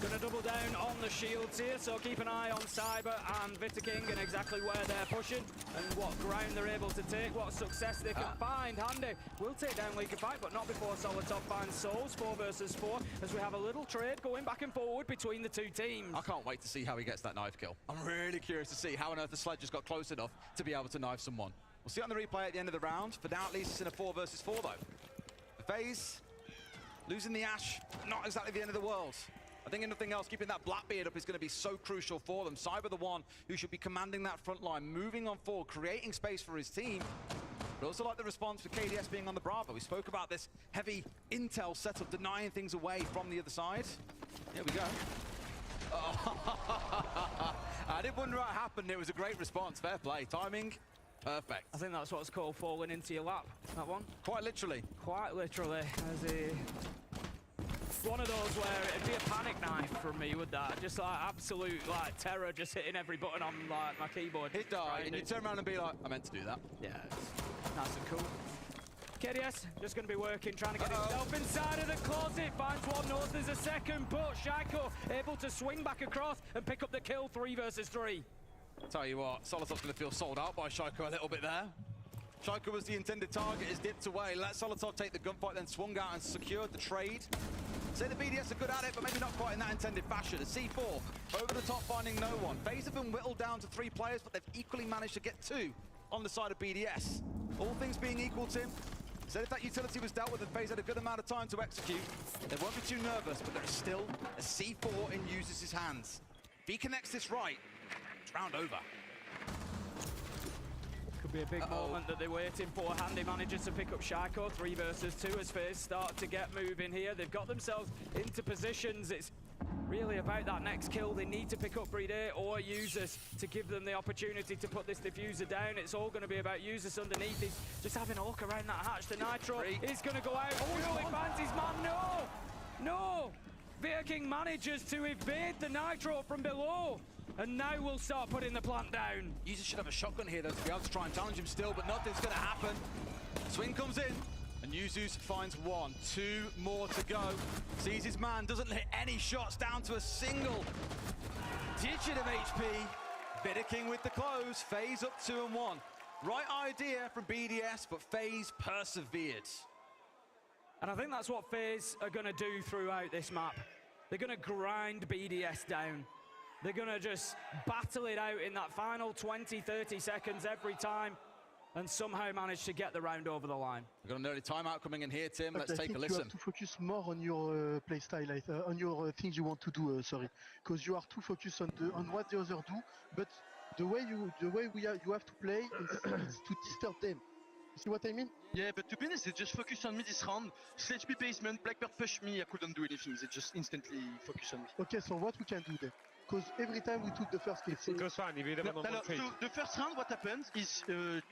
Gonna double down on the shields here, so keep an eye on Cyber and Vitaking and exactly where they're pushing and what ground they're able to take, what success they can find. Handy will take down League of Fight, but not before Solotov finds Souls, 4 versus 4, as we have a little trade going back and forward between the 2 teams. I can't wait to see how he gets that knife kill. I'm really curious to see how on earth the Sledge just got close enough to be able to knife someone. We'll see it on the replay at the end of the round. For now, at least it's in a 4 versus 4, though. For FaZe, losing the Ash, not exactly the end of the world. I think if nothing else, keeping that Blackbeard up is going to be so crucial for them. Cyber the one who should be commanding that front line, moving on forward, creating space for his team. But also like the response for KDS being on the Bravo. We spoke about this heavy intel setup, denying things away from the other side. Here we go. Oh. I did wonder what happened. It was a great response. Fair play. Timing, perfect. I think that's what's called falling into your lap, that one. Quite literally. Quite literally. As a... one of those where it'd be a panic knife from me with that. Just like absolute like terror, just hitting every button on like my keyboard. Hit die, and you turn around and be like, I meant to do that. Yeah, it's nice and cool. KDS just going to be working, trying to get himself inside of the closet. Finds one, knows there's a second push. Shaiko able to swing back across and pick up the kill, 3 versus 3. Tell you what, Solotov's going to feel sold out by Shaiko a little bit there. Shaiko was the intended target, is dipped away. Let Solotov take the gunfight, then swung out and secured the trade. Say the BDS are good at it, but maybe not quite in that intended fashion. A C4 over the top, finding no one. FaZe have been whittled down to 3 players, but they've equally managed to get 2 on the side of BDS. All things being equal, Tim, said if that utility was dealt with and FaZe had a good amount of time to execute, they won't be too nervous, but there is still a C4 in Uses' hands. If he connects this right, it's round over. Could be a big moment that they're waiting for. Handy manages to pick up Shaiko, 3 versus 2 as FaZe start to get moving here. They've got themselves into positions. It's really about that next kill. They need to pick up Bride or Uses to give them the opportunity to put this diffuser down. It's all going to be about Uses underneath. He's just having a look around that hatch. The Nitro is going to go out. Oh, he finds his man. No! No! Vitaking manages to evade the Nitro from below. And now we'll start putting the plant down. User should have a shotgun here, though, to be able to try and challenge him still, but nothing's going to happen. Swing comes in, and Yuzus finds 1. 2 more to go. Sees his man, doesn't hit any shots, down to a single digit of HP. Vitaking with the close, FaZe up 2 and 1. Right idea from BDS, but FaZe persevered. And I think that's what FaZe are going to do throughout this map. They're going to grind BDS down. They're going to just battle it out in that final 20, 30 seconds every time and somehow manage to get the round over the line. We've got an early timeout coming in here, Tim. But Let's take a listen. You have to focus more on your play style, on your things you want to do, because you are too focused on what the others do, but the way you have to play is to disturb them. You see what I mean? Yeah, but to be honest, they just focus on me this round. Sledge me basement, Blackbird push me, I couldn't do anything. They just instantly focus on me. Okay, so what we can do then? Because every time we took the first kill, so the first round, what happened is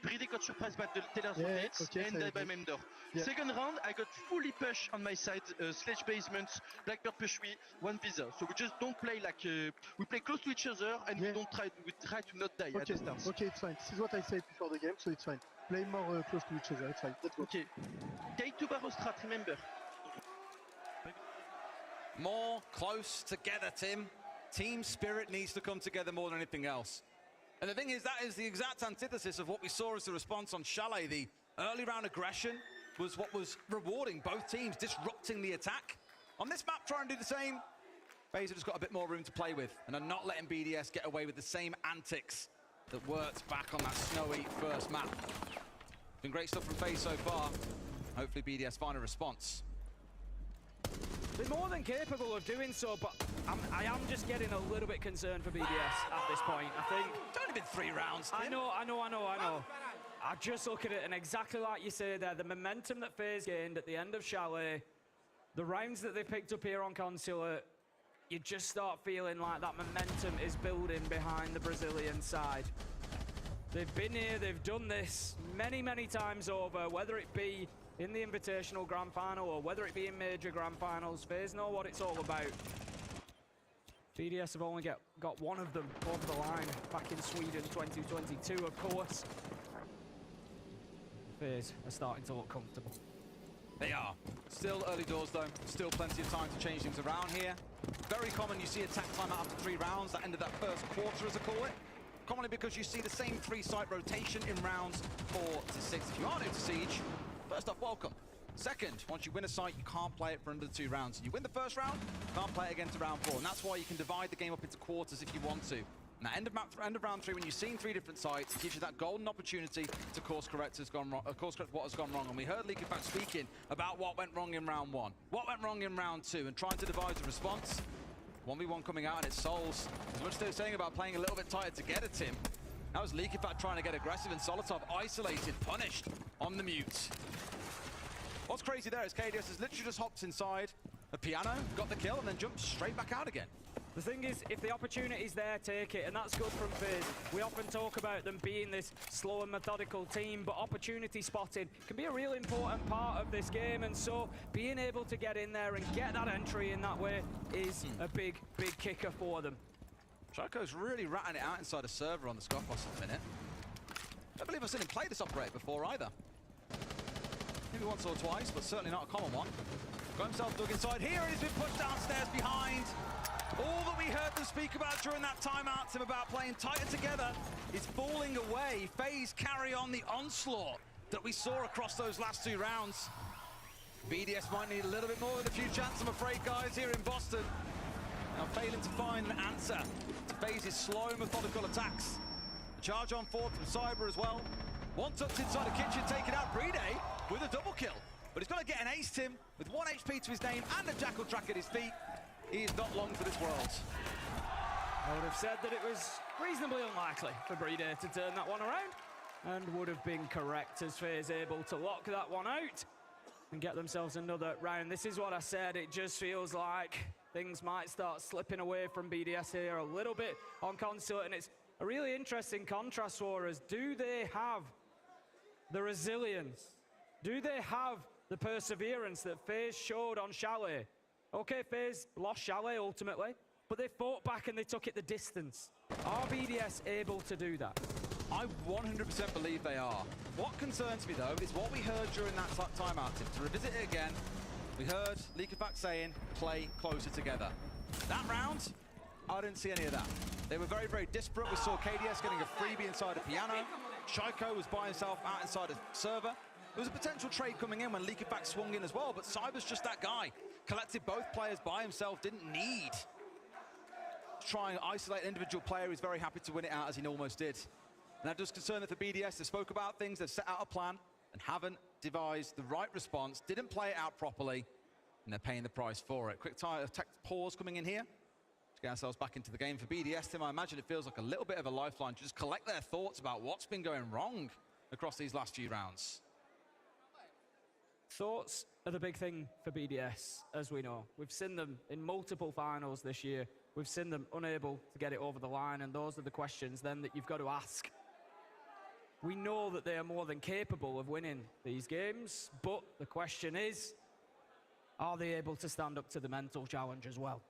Bride got surprised by the Taylor's rotates and died by main door. Yeah. Second round, I got fully push on my side, Sledge basement, Blackbird push me, 1 visa. So we just don't play like we play close to each other and we try to not die at distance. Okay, it's fine. This is what I said before the game, so it's fine. Play more close to each other. It's fine. That's okay. Take 2 barrel strat, remember. More close together, Tim. Team spirit needs to come together more than anything else. And the thing is, that is the exact antithesis of what we saw as the response on Chalet. The early round aggression was what was rewarding both teams, disrupting the attack. On this map, try and do the same. FaZe have just got a bit more room to play with and are not letting BDS get away with the same antics that worked back on that snowy first map. Been great stuff from FaZe so far. Hopefully BDS find a response. They're more than capable of doing so, but I am just getting a little bit concerned for BDS at this point. I think it's only been 3 rounds. Tim. I know. I just look at it, and exactly like you say there, the momentum that FaZe gained at the end of Chalet, the rounds that they picked up here on Consulate, you just start feeling like that momentum is building behind the Brazilian side. They've been here, they've done this many, many times over, whether it be in the Invitational Grand Final or whether it be in major Grand Finals. FaZe know what it's all about. BDS have only got one of them over the line back in Sweden 2022, of course. FaZe are starting to look comfortable. They are. Still early doors though. Still plenty of time to change things around here. Very common you see attack timeout after 3 rounds. That ended that first quarter, as I call it. Commonly because you see the same 3-site rotation in rounds 4 to 6. If you are new to Siege, first off, welcome. Second, once you win a site, you can't play it for under 2 rounds. You win the first round, you can't play it again to round 4. And that's why you can divide the game up into quarters if you want to. Now, end of round 3, when you've seen 3 different sites, it gives you that golden opportunity to course correct what has gone wrong. And we heard League of Fact speaking about what went wrong in round 1, what went wrong in round 2, and trying to devise a response. 1v1 coming out and it souls. As much as they were saying about playing a little bit tighter together, Tim, that was League of Fact trying to get aggressive, and Solotov isolated, punished on the mute. What's crazy there is KDS has literally just hopped inside a piano, got the kill, and then jumped straight back out again. The thing is, if the opportunity's there, take it, and that's good from FaZe. We often talk about them being this slow and methodical team, but opportunity spotting can be a really important part of this game, and so being able to get in there and get that entry in that way is a big, big kicker for them. Choco's really ratting it out inside a server on the Scoffboss at the minute. I don't believe I've seen him play this operator before either. Maybe once or twice, but certainly not a common one. Got himself dug inside here, and he's been pushed downstairs behind. All that we heard them speak about during that timeout, Tim, about playing tighter together, is falling away. FaZe carry on the onslaught that we saw across those last 2 rounds. BDS might need a little bit more than a few chances, I'm afraid, guys, here in Boston. Now failing to find an answer to FaZe's slow, methodical attacks. The charge on 4th from Cyber as well. One tucked inside the kitchen, taking out Brede with a double kill. But he's got to get an ace, Tim, with 1 HP to his name and a Jackal track at his feet. He is not long for this world. I would have said that it was reasonably unlikely for Brede to turn that one around, and would have been correct as FaZe able to lock that one out and get themselves another round. This is what I said, it just feels like things might start slipping away from BDS here a little bit on Consulate, and it's a really interesting contrast for us. Do they have the resilience? Do they have the perseverance that FaZe showed on Chalet? Okay, FaZe lost Chalet ultimately, but they fought back and they took it the distance. Are BDS able to do that? I 100% believe they are. What concerns me, though, is what we heard during that timeout. To revisit it again, we heard League of Fact saying, play closer together. That round, I didn't see any of that. They were very, very disparate. We saw KDS getting a freebie inside a piano. Shaiko was by himself out inside a server. There was a potential trade coming in when League of Fact swung in as well, but Cyber's just that guy. Collected both players by himself, didn't need to try and isolate an individual player. He's very happy to win it out, as he almost did. And that does concern that for BDS, they spoke about things, they've set out a plan, and haven't devised the right response, didn't play it out properly, and they're paying the price for it. Quick pause coming in here to get ourselves back into the game. For BDS, Tim, I imagine it feels like a little bit of a lifeline to just collect their thoughts about what's been going wrong across these last few rounds. Thoughts are the big thing for BDS, as we know. We've seen them in multiple finals this year. We've seen them unable to get it over the line, and those are the questions then that you've got to ask. We know that they are more than capable of winning these games, but the question is, are they able to stand up to the mental challenge as well?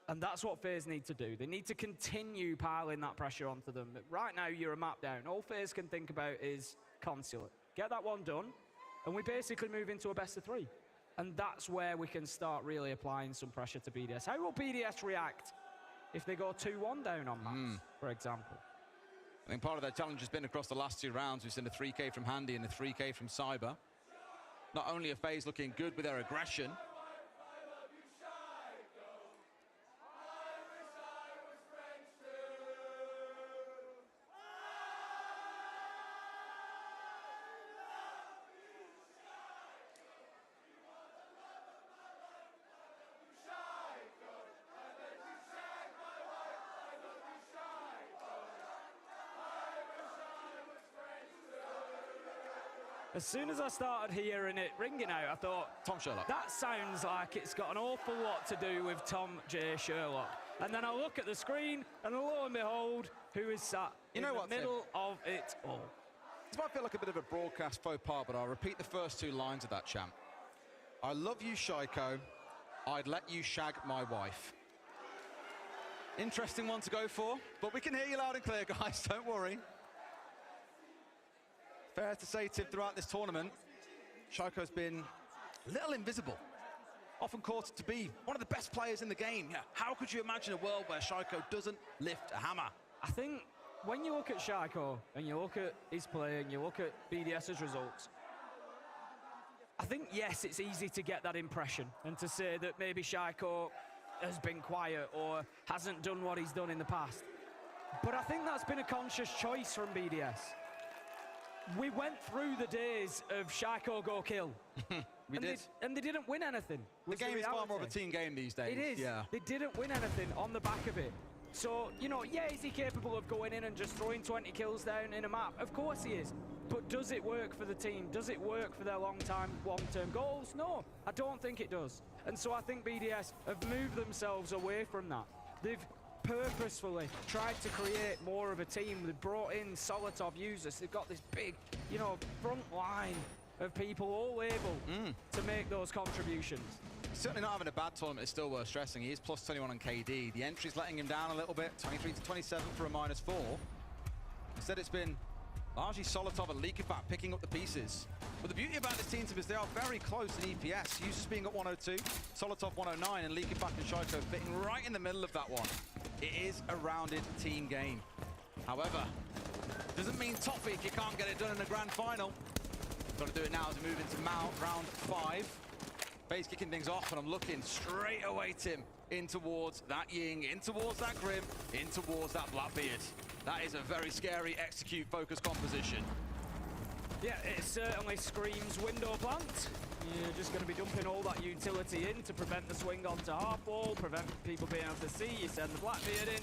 And that's what FaZe need to do. They need to continue piling that pressure onto them. Right now, you're a map down. All FaZe can think about is Consulate. Get that one done, and we basically move into a best of 3. And that's where we can start really applying some pressure to BDS. How will BDS react if they go 2-1 down on maps, for example? I think part of their challenge has been across the last 2 rounds. We've seen a 3K from Handy and a 3K from Cyber. Not only are FaZe looking good with their aggression, as soon as I started hearing it ringing out, I thought, Tom Sherlock. That sounds like it's got an awful lot to do with Tom J. Sherlock. And then I look at the screen, and lo and behold, who is sat in the middle of it all. This might feel like a bit of a broadcast faux pas, but I'll repeat the first 2 lines of that, champ. I love you, Shaiko. I'd let you shag my wife. Interesting one to go for, but we can hear you loud and clear, guys, don't worry. Fair to say, Tim, throughout this tournament, Shaiko's been a little invisible. Often caught to be one of the best players in the game. Yeah, how could you imagine a world where Shaiko doesn't lift a hammer? I think when you look at Shaiko and you look at his play and you look at BDS's results, I think, yes, it's easy to get that impression and to say that maybe Shaiko has been quiet or hasn't done what he's done in the past. But I think that's been a conscious choice from BDS. We went through the days of Shaiko go kill. We did. And they didn't win anything. The game is far more of a team game these days. It is. Yeah. They didn't win anything on the back of it. So, you know, yeah, is he capable of going in and just throwing 20 kills down in a map? Of course he is. But does it work for the team? Does it work for their long-term goals? No, I don't think it does. And so I think BDS have moved themselves away from that. They've purposefully tried to create more of a team. They've brought in Solotov users. They've got this big, you know, front line of people all able to make those contributions. Certainly not having a bad tournament is still worth stressing. He is plus 21 on KD. The entry's letting him down a little bit, 23 to 27 for a -4. Instead, it's been largely Solotov and Leakifat picking up the pieces. But the beauty about this team is they are very close in EPS. Users being at 102, Solotov 109, and Leakifat and Shaiko fitting right in the middle of that one. It is a rounded team game. However, doesn't mean toffee if you can't get it done in the grand final. Got to do it now as we move into round 5. FaZe kicking things off, and I'm looking straight away, Tim, in towards that Ying, in towards that Grim, in towards that Blackbeard. That is a very scary execute-focused composition. Yeah, it certainly screams window plant. You're just going to be dumping all that utility in to prevent the swing onto half wall, prevent people being able to see. You send the Blackbeard in,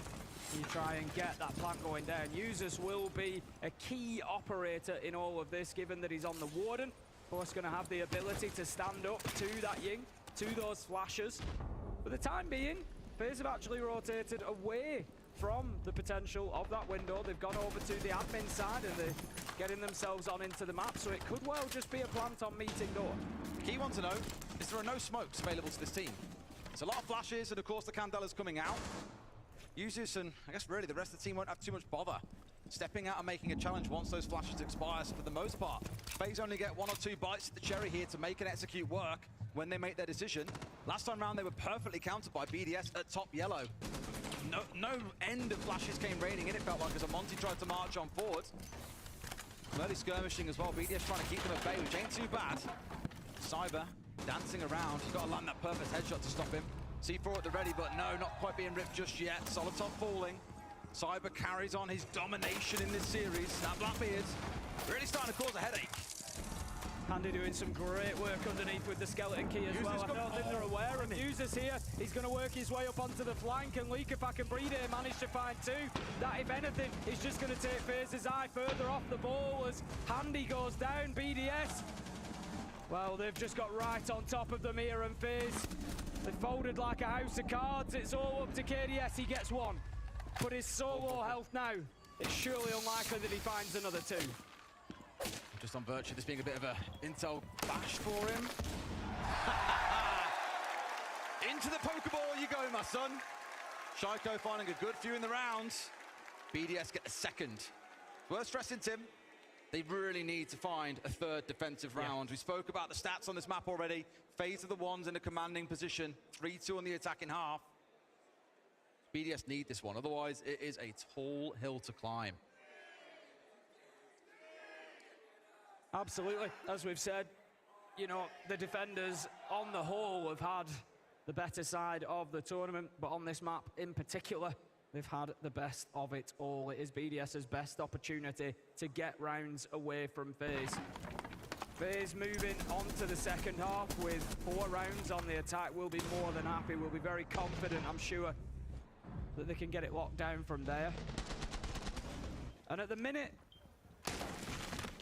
you try and get that plant going down. Users will be a key operator in all of this, given that he's on the Warden. Of course, going to have the ability to stand up to that Ying, to those flashes. For the time being, FaZe have actually rotated away from the potential of that window. They've gone over to the admin side and they're getting themselves on into the map, so it could well just be a plant on meeting door. Key one to know is there are no smokes available to this team. There's a lot of flashes, and of course the Candela's coming out. Users, and I guess really the rest of the team won't have too much bother stepping out and making a challenge once those flashes expire. So for the most part, FaZe only get 1 or 2 bites at the cherry here to make and execute work when they make their decision. Last time round, they were perfectly countered by BDS at top yellow. No end of flashes came raining in, it felt like, as Monty tried to march on forward. Early skirmishing as well, BDS trying to keep them at bay, which ain't too bad. Cyber dancing around, he's got to land that perfect headshot to stop him. C4 at the ready, but no, not quite being ripped just yet. Solotov falling. Cyber carries on his domination in this series. That Blackbeard really starting to cause a headache. Handy doing some great work underneath with the skeleton key as well. I don't think they're aware of users here. He's going to work his way up onto the flank, and Leakifat and Breeder managed to find 2. That, if anything, is just going to take FaZe's eye further off the ball as Handy goes down. BDS, well, they've just got right on top of them here, and FaZe, they folded like a house of cards. It's all up to KDS. He gets 1. But his solo health now, it's surely unlikely that he finds another 2. Just on virtue of this being a bit of a intel bash for him. Into the Pokeball you go, my son. Shaiko finding a good few in the round. BDS get the second. Worth stressing, Tim, they really need to find a 3rd defensive round. We spoke about the stats on this map already. FaZe are the ones in a commanding position. 3-2 on the attacking half. BDS need this one, otherwise it is a tall hill to climb. Absolutely, as we've said, you know, the defenders on the whole have had the better side of the tournament, but on this map in particular, they've had the best of it all. It is BDS's best opportunity to get rounds away from FaZe. FaZe moving on to the second half with 4 rounds on the attack. We'll be more than happy. We'll be very confident, I'm sure, that they can get it locked down from there. And at the minute,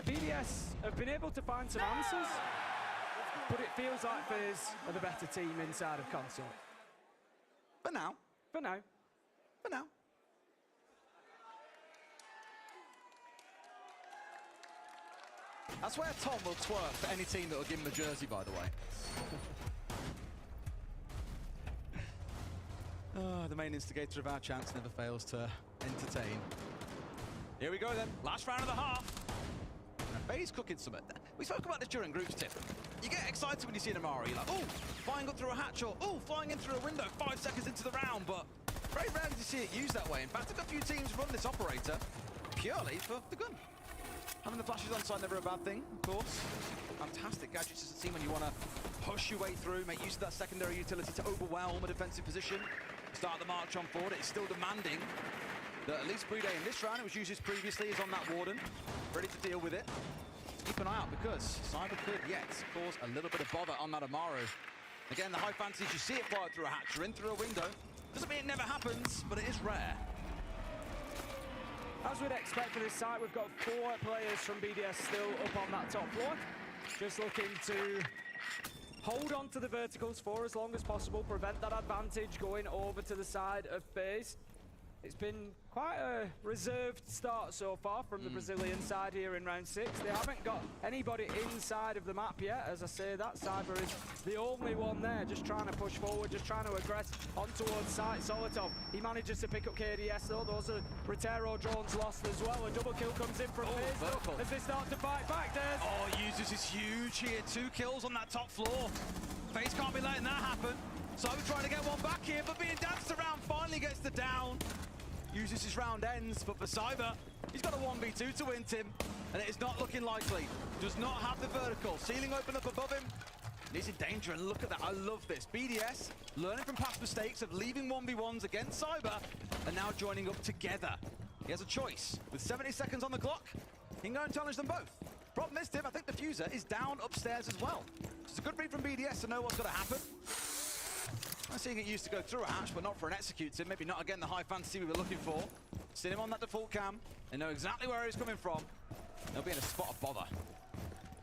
BDS have been able to find some answers, but it feels like FaZe are the better team inside of console. For now. For now. For now. I swear Tom will twerk for any team that will give him a jersey, by the way. The main instigator of our chance never fails to entertain. Here we go then, last round of the half. And FaZe cooking something. We spoke about this during groups, Tim. You get excited when you see an Amaro. You're like, oh, flying up through a hatch, or oh, flying in through a window 5 seconds into the round, but very rarely do you see it used that way. In fact, a few teams run this operator purely for the gun. Having the flashes on side never a bad thing, of course. Fantastic gadgets as a team when you want to push your way through, make use of that secondary utility to overwhelm a defensive position. Start the march on forward. It's still demanding that at least Brede in this round, it was used as previously, is on that Warden, ready to deal with it. Keep an eye out because Cyber could yet cause a little bit of bother on that Amaro. Again, the high fantasy, you see it fly through a hatch or in through a window. Doesn't mean it never happens, but it is rare. As we'd expect for this site, we've got 4 players from BDS still up on that top floor. Just looking to hold on to the verticals for as long as possible, prevent that advantage going over to the side of FaZe. It's been quite a reserved start so far from the Brazilian side here in round 6. They haven't got anybody inside of the map yet. As I say, that Cyber is the only one there, just trying to push forward, just trying to aggress on towards site. Solitov, he manages to pick up KDS though. Those are Rotero drones lost as well. A double kill comes in from FaZe as they start to fight back. There's Users is huge here. 2 kills on that top floor. FaZe can't be letting that happen. Cyber trying to get one back here, but being danced around, finally gets the down. Uses his round ends, but for Cyber, he's got a 1v2 to win, Tim, and it is not looking likely. Does not have the vertical. Ceiling open up above him. And he's in danger, and look at that. I love this. BDS, learning from past mistakes of leaving 1v1s against Cyber, and now joining up together. He has a choice. With 70 seconds on the clock, he can go and challenge them both. Problem is, Tim, I think the Fuser is down upstairs as well. It's a good read from BDS to know what's going to happen. I'm seeing it used to go through a hatch, but not for an execute, Tim. Maybe not, again, the high fantasy we were looking for. Seen him on that default cam. They know exactly where he's coming from. They'll be in a spot of bother.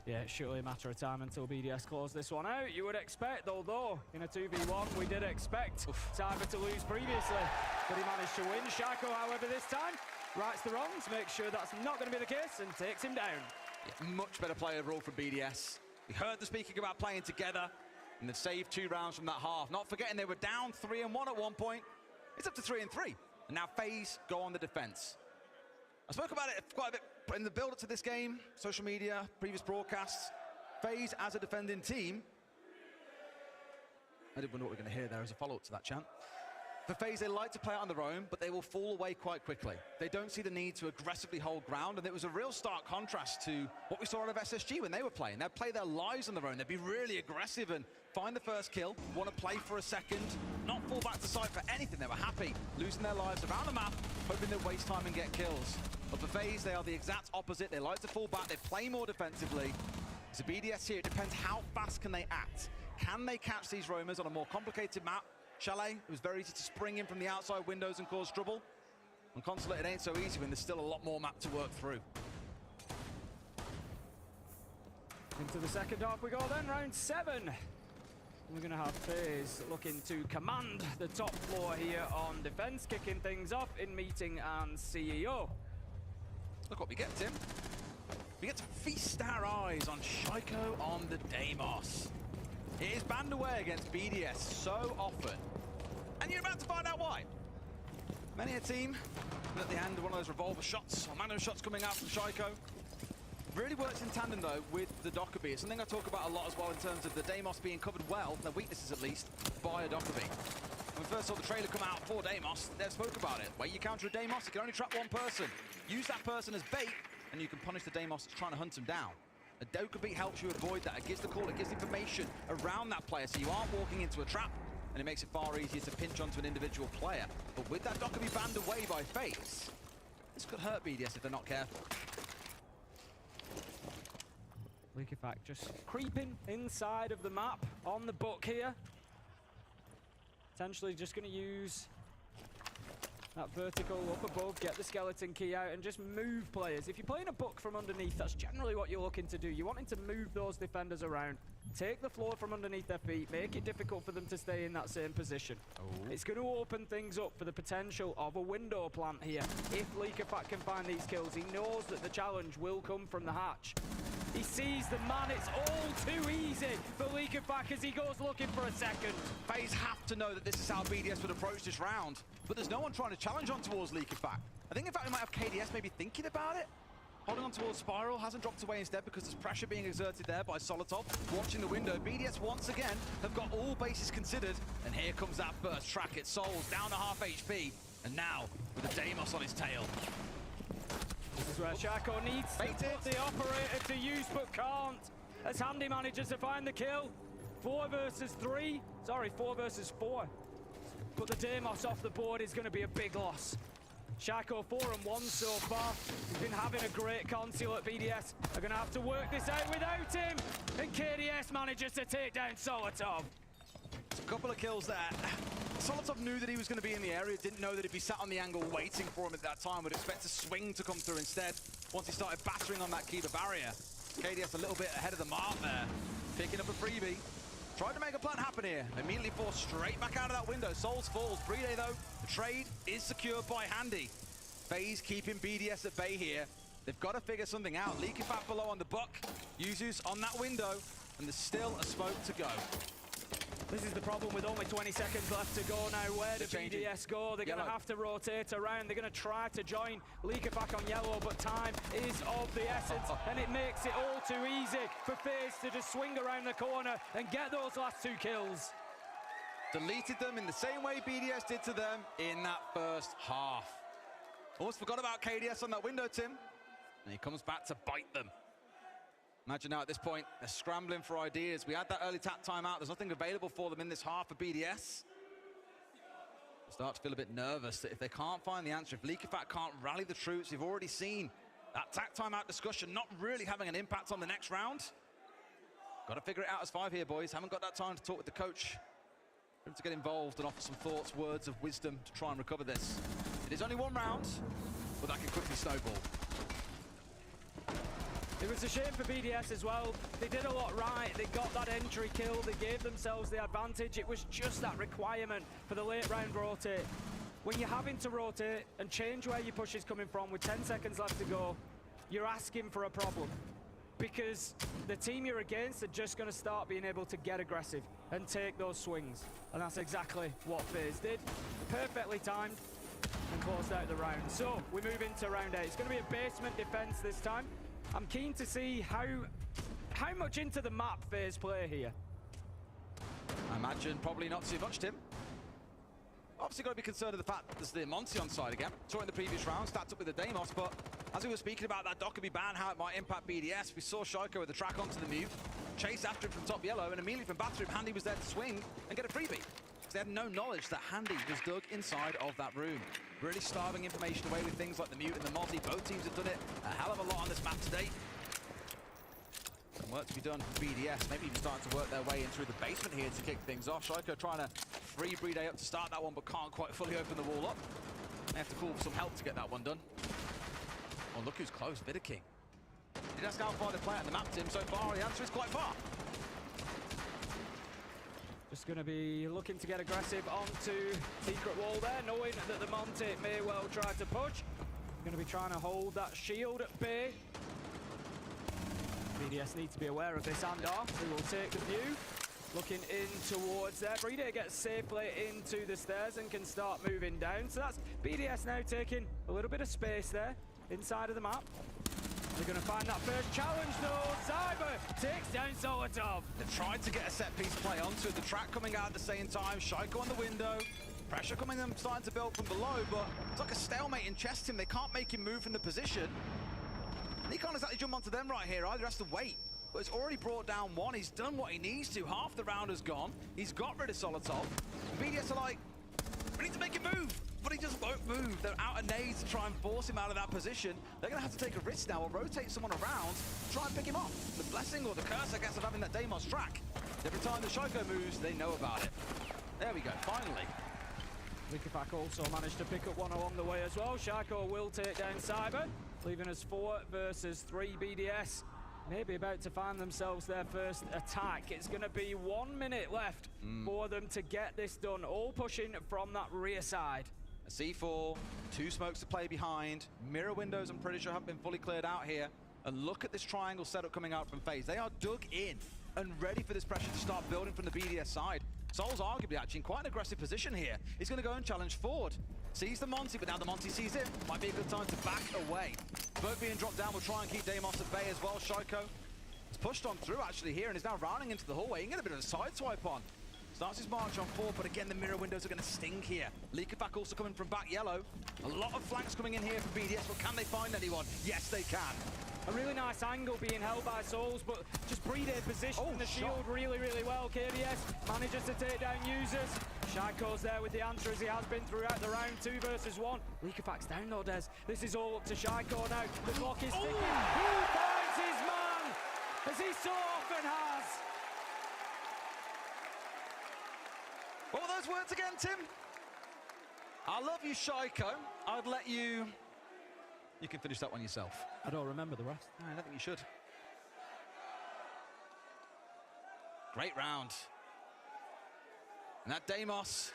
yeah, it's surely a matter of time until BDS close this one out. You would expect, although in a 2v1 we did expect Cyber to lose previously, but he managed to win. Shaco, however, this time rights the wrongs, makes sure that's not going to be the case, and takes him down. Yeah, much better play overall from BDS. We heard them speaking about playing together, and they've saved 2 rounds from that half. Not forgetting they were down 3-1 at one point. It's up to 3-3. And now FaZe go on the defense. I spoke about it quite a bit in the build-up to this game, social media, previous broadcasts. FaZe as a defending team. I did wonder what we're going to hear there as a follow-up to that chant. For FaZe, they like to play out on their own, but they will fall away quite quickly. They don't see the need to aggressively hold ground, and it was a real stark contrast to what we saw out of SSG when they were playing. They'd play their lives on their own. They'd be really aggressive and find the first kill, want to play for a second, not fall back to side for anything. They were happy, losing their lives around the map, hoping they'd waste time and get kills. But for FaZe, they are the exact opposite. They like to fall back, they play more defensively. So BDS here, it depends how fast can they act. Can they catch these roamers on a more complicated map? Chalet, it was very easy to spring in from the outside windows and cause trouble. On Consulate, it ain't so easy when there's still a lot more map to work through. Into the second half we go then, round 7. We're going to have FaZe looking to command the top floor here on defense, kicking things off in meeting and CEO. Look what we get, Tim. We get to feast our eyes on Shaiko on the Deimos. It is banned away against BDS so often. And you're about to find out why. Many a team at the end of one of those revolver shots or magnum shots coming out from Shaiko. Really works in tandem though with the Dockerby. It's something I talk about a lot as well in terms of the Deimos being covered well, their weaknesses at least, by a Dockerby. When we first saw the trailer come out for Deimos, they spoke about it. When you counter a Deimos, you can only trap one person. Use that person as bait, and you can punish the Deimos that's trying to hunt him down. A Dokkaebi helps you avoid that. It gives the call, it gives information around that player, so you aren't walking into a trap, and it makes it far easier to pinch onto an individual player. But with that Dokkaebi banned away by FaZe, this could hurt BDS if they're not careful. Liquefact just creeping inside of the map on the book here. Potentially just going to use that vertical up above, get the skeleton key out and just move players. If you're playing a book from underneath, that's generally what you're looking to do. You're wanting to move those defenders around, take the floor from underneath their feet, make it difficult for them to stay in that same position. It's going to open things up for the potential of a window plant here. If Liquefact can find these kills, he knows that the challenge will come from the hatch. He sees the man. It's all too easy for Leakerback as he goes looking for a second. FaZe have to know that this is how BDS would approach this round, but there's no one trying to challenge on towards Leakerback. I think in fact we might have KDS maybe thinking about it. Holding on towards Spiral, hasn't dropped away instead because there's pressure being exerted there by Solotov. Watching the window, BDS once again have got all bases considered. And here comes that first track. It's Souls down to half HP. And now with a Deimos on his tail. This is where Shako needs to put the operator to use but can't. As Handy manages to find the kill. 4 versus 3. Sorry, 4 versus 4. But the Deimos off the board is going to be a big loss. Shako 4-1 so far. He's been having a great conceal at BDS. They're going to have to work this out without him. And KDS manages to take down Solotov. It's a couple of kills there. Solotov knew that he was going to be in the area, didn't know that he'd be sat on the angle waiting for him at that time. Would expect a swing to come through instead. Once he started battering on that Kiva barrier. KDS a little bit ahead of the mark there. Picking up a freebie. Tried to make a plan happen here. Immediately forced straight back out of that window. Souls falls. Bride though, the trade is secured by Handy. FaZe keeping BDS at bay here. They've got to figure something out. Leakerback below on the buck. Yuzu's on that window. And there's still a smoke to go. This is the problem with only 20 seconds left to go now. Where do BDS go? They're going to have to rotate around. They're going to try to join Leakerback on yellow, but time is of the essence, and it makes it all too easy for FaZe to just swing around the corner and get those last 2 kills. Deleted them in the same way BDS did to them in that first half. Almost forgot about KDS on that window, Tim. And he comes back to bite them. Imagine now at this point, they're scrambling for ideas. We had that early tap timeout. There's nothing available for them in this half for BDS. They start to feel a bit nervous that if they can't find the answer, if Leakerback can't rally the troops, we've already seen that tap timeout discussion not really having an impact on the next round. Got to figure it out as 5 here, boys. Haven't got that time to talk with the coach. For him to get involved and offer some thoughts, words of wisdom to try and recover this. It is only 1 round, but that can quickly snowball. It was a shame for BDS as well. They did a lot right. They got that entry kill. They gave themselves the advantage. It was just that requirement for the late round rotate. When you're having to rotate and change where your push is coming from with 10 seconds left to go, you're asking for a problem. Because the team you're against are just going to start being able to get aggressive and take those swings. And that's exactly what FaZe did. Perfectly timed and closed out the round. So we move into round 8. It's going to be a basement defense this time. I'm keen to see how much into the map FaZe play here. I imagine probably not too much, Tim. Obviously got to be concerned with the fact that there's the Monty on side again. Saw it in the previous round, stacked up with the Deimos, but as we were speaking about that Dockerby ban, how it might impact BDS, we saw Shiko with the track onto the move, chase after him from top yellow, and immediately from bathroom, Handy was there to swing and get a freebie. They had no knowledge that Handy was dug inside of that room. Really starving information away with things like the Mute and the Mozzie. Both teams have done it a hell of a lot on this map to date. Some work to be done for BDS. Maybe even starting to work their way in through the basement here to kick things off. Shiko trying to free Bride up to start that one, but can't quite fully open the wall up. They have to call for some help to get that one done. Oh, look who's close, Vidaking. Did ask how far they play at the map, Tim. So far, the answer is quite far. Just going to be looking to get aggressive onto secret wall there, knowing that the Monty may well try to push. Going to be trying to hold that shield at bay. BDS need to be aware of this handoff. They will take the view. Looking in towards there. Bride gets safely into the stairs and can start moving down. So that's BDS now taking a little bit of space there inside of the map. They're going to find that first challenge though. Cyber takes down Solotov. They've tried to get a set piece play onto it. The track coming out at the same time. Shiko on the window. Pressure coming in, starting to build from below, but it's like a stalemate in chess team. They can't make him move from the position. And he can't exactly jump onto them right here either. He has to wait. But it's already brought down 1. He's done what he needs to. Half the round has gone. He's got rid of Solotov. BDS are like, we need to make him move. But he just won't move. They're out of nades to try and force him out of that position. They're going to have to take a risk now or rotate someone around, try and pick him off. The blessing or the curse, I guess, of having that Deimos track. Every time the Shiko moves, they know about it. There we go, finally. Leakerback also managed to pick up one along the way as well. Shiko will take down Cyber, leaving us 4 versus 3 BDS. Maybe about to find themselves their first attack. It's going to be 1 minute left for them to get this done. All pushing from that rear side. A C4, 2 smokes to play behind. Mirror windows, I'm pretty sure, haven't been fully cleared out here. And look at this triangle setup coming out from FaZe. They are dug in and ready for this pressure to start building from the BDS side. Sol's arguably actually in quite an aggressive position here. He's going to go and challenge Ford. Sees the Monty, but now the Monty sees him. Might be a good time to back away. Both being dropped down will try and keep Deimos at bay as well. Shaiko has pushed on through actually here and is now rounding into the hallway. He can get a bit of a side swipe on. Starts his march on Ford, but again, the mirror windows are going to sting here. Leakerback also coming from back yellow. A lot of flanks coming in here from BDS, but can they find anyone? Yes, they can. A really nice angle being held by Souls, but just Brede positioning the shield really, really well. KDS manages to take down users. Shaiko's there with the answer as he has been throughout the round. 2 versus 1. Leakerback's down though, Des. This is all up to Shaiko now. The clock is ticking. He finds his man, as he so often has. What were those words again, Tim? I love you, Shaiko. I'd let you... You can finish that one yourself. I don't remember the rest. No, I don't think you should. Great round. And that Deimos.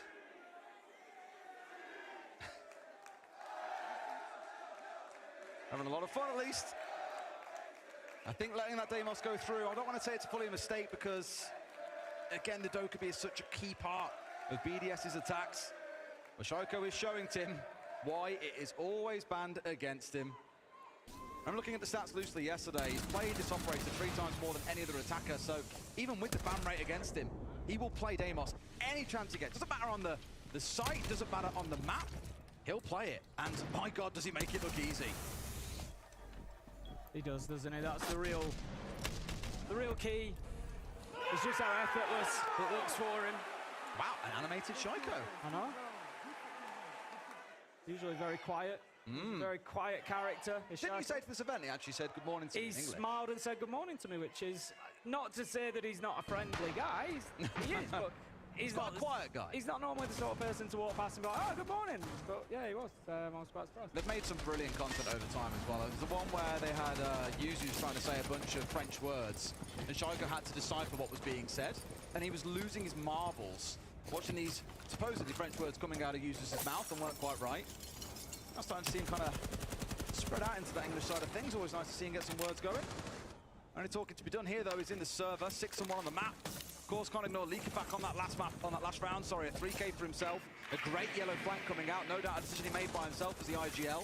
Having a lot of fun, at least. I think letting that Deimos go through, I don't want to say it's fully a mistake because, again, the Dokkaebi is such a key part of BDS's attacks. But Shaiko is showing Tim why it is always banned against him. I'm looking at the stats loosely yesterday. He's played this operator 3 times more than any other attacker, so even with the ban rate against him, he will play Deimos any chance he gets. Doesn't matter on the site, doesn't matter on the map, he'll play it. And my God, does he make it look easy. He does, doesn't he? That's the real key. It's just how effortless it looks for him. Wow, an animated Shaiko. I know. Usually very quiet. Very quiet character. Didn't you say to this event, he actually said good morning to me in English? He smiled and said good morning to me, which is not to say that he's not a friendly guy. He is, but he's not a quiet guy. He's not normally the sort of person to walk past and be like, oh, good morning. But yeah, he was. I was quite surprised. They've made some brilliant content over time as well. There's the one where they had Yuzu's trying to say a bunch of French words, and Shaiko had to decipher what was being said, and he was losing his marbles watching these supposedly French words coming out of Yuzu's mouth and weren't quite right. I'm starting to see him kind of spread out into that English side of things. Always nice to see him get some words going. Only talking to be done here, though, is in the server. 6-1 on the map. Of course, can't ignore Leakerback on that last map, on that last round. Sorry, a 3K for himself. A great yellow flank coming out. No doubt a decision he made by himself as the IGL.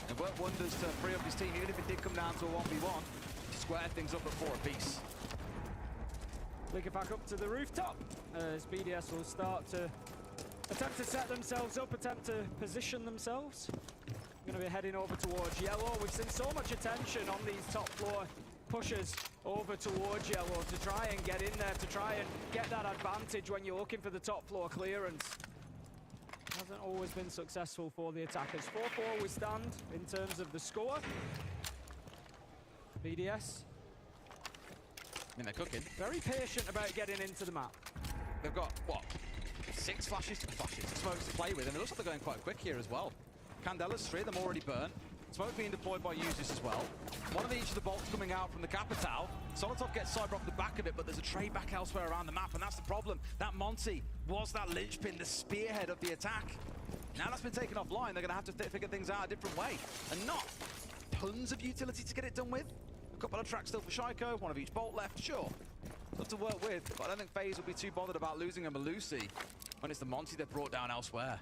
It worked wonders to free up his team, even if it did come down to a 1v1. To square things up at 4 apiece. Leakerback up to the rooftop as BDS will start to attempt to set themselves up, attempt to position themselves. Going to be heading over towards yellow. We've seen so much attention on these top floor pushes over towards yellow to try and get in there, to try and get that advantage when you're looking for the top floor clearance. Hasn't always been successful for the attackers. 4-4 we stand in terms of the score. BDS. I mean, they're cooking. Very patient about getting into the map. They've got, what, 6 flashes, smokes to play with, and it looks like they're going quite quick here as well. Candela's 3 of them already burnt. Smoke being deployed by users as well. One of each of the bolts coming out from the Capital. Solotov gets cyber off the back of it, but there's a trade back elsewhere around the map, and that's the problem. That Monty was that linchpin, the spearhead of the attack. Now that's been taken offline, they're going to have to figure things out a different way. And not tons of utility to get it done with. A couple of tracks still for Shaiko, one of each bolt left, sure. Stuff to work with, but I don't think FaZe will be too bothered about losing a Malusi when it's the Monty they've brought down elsewhere.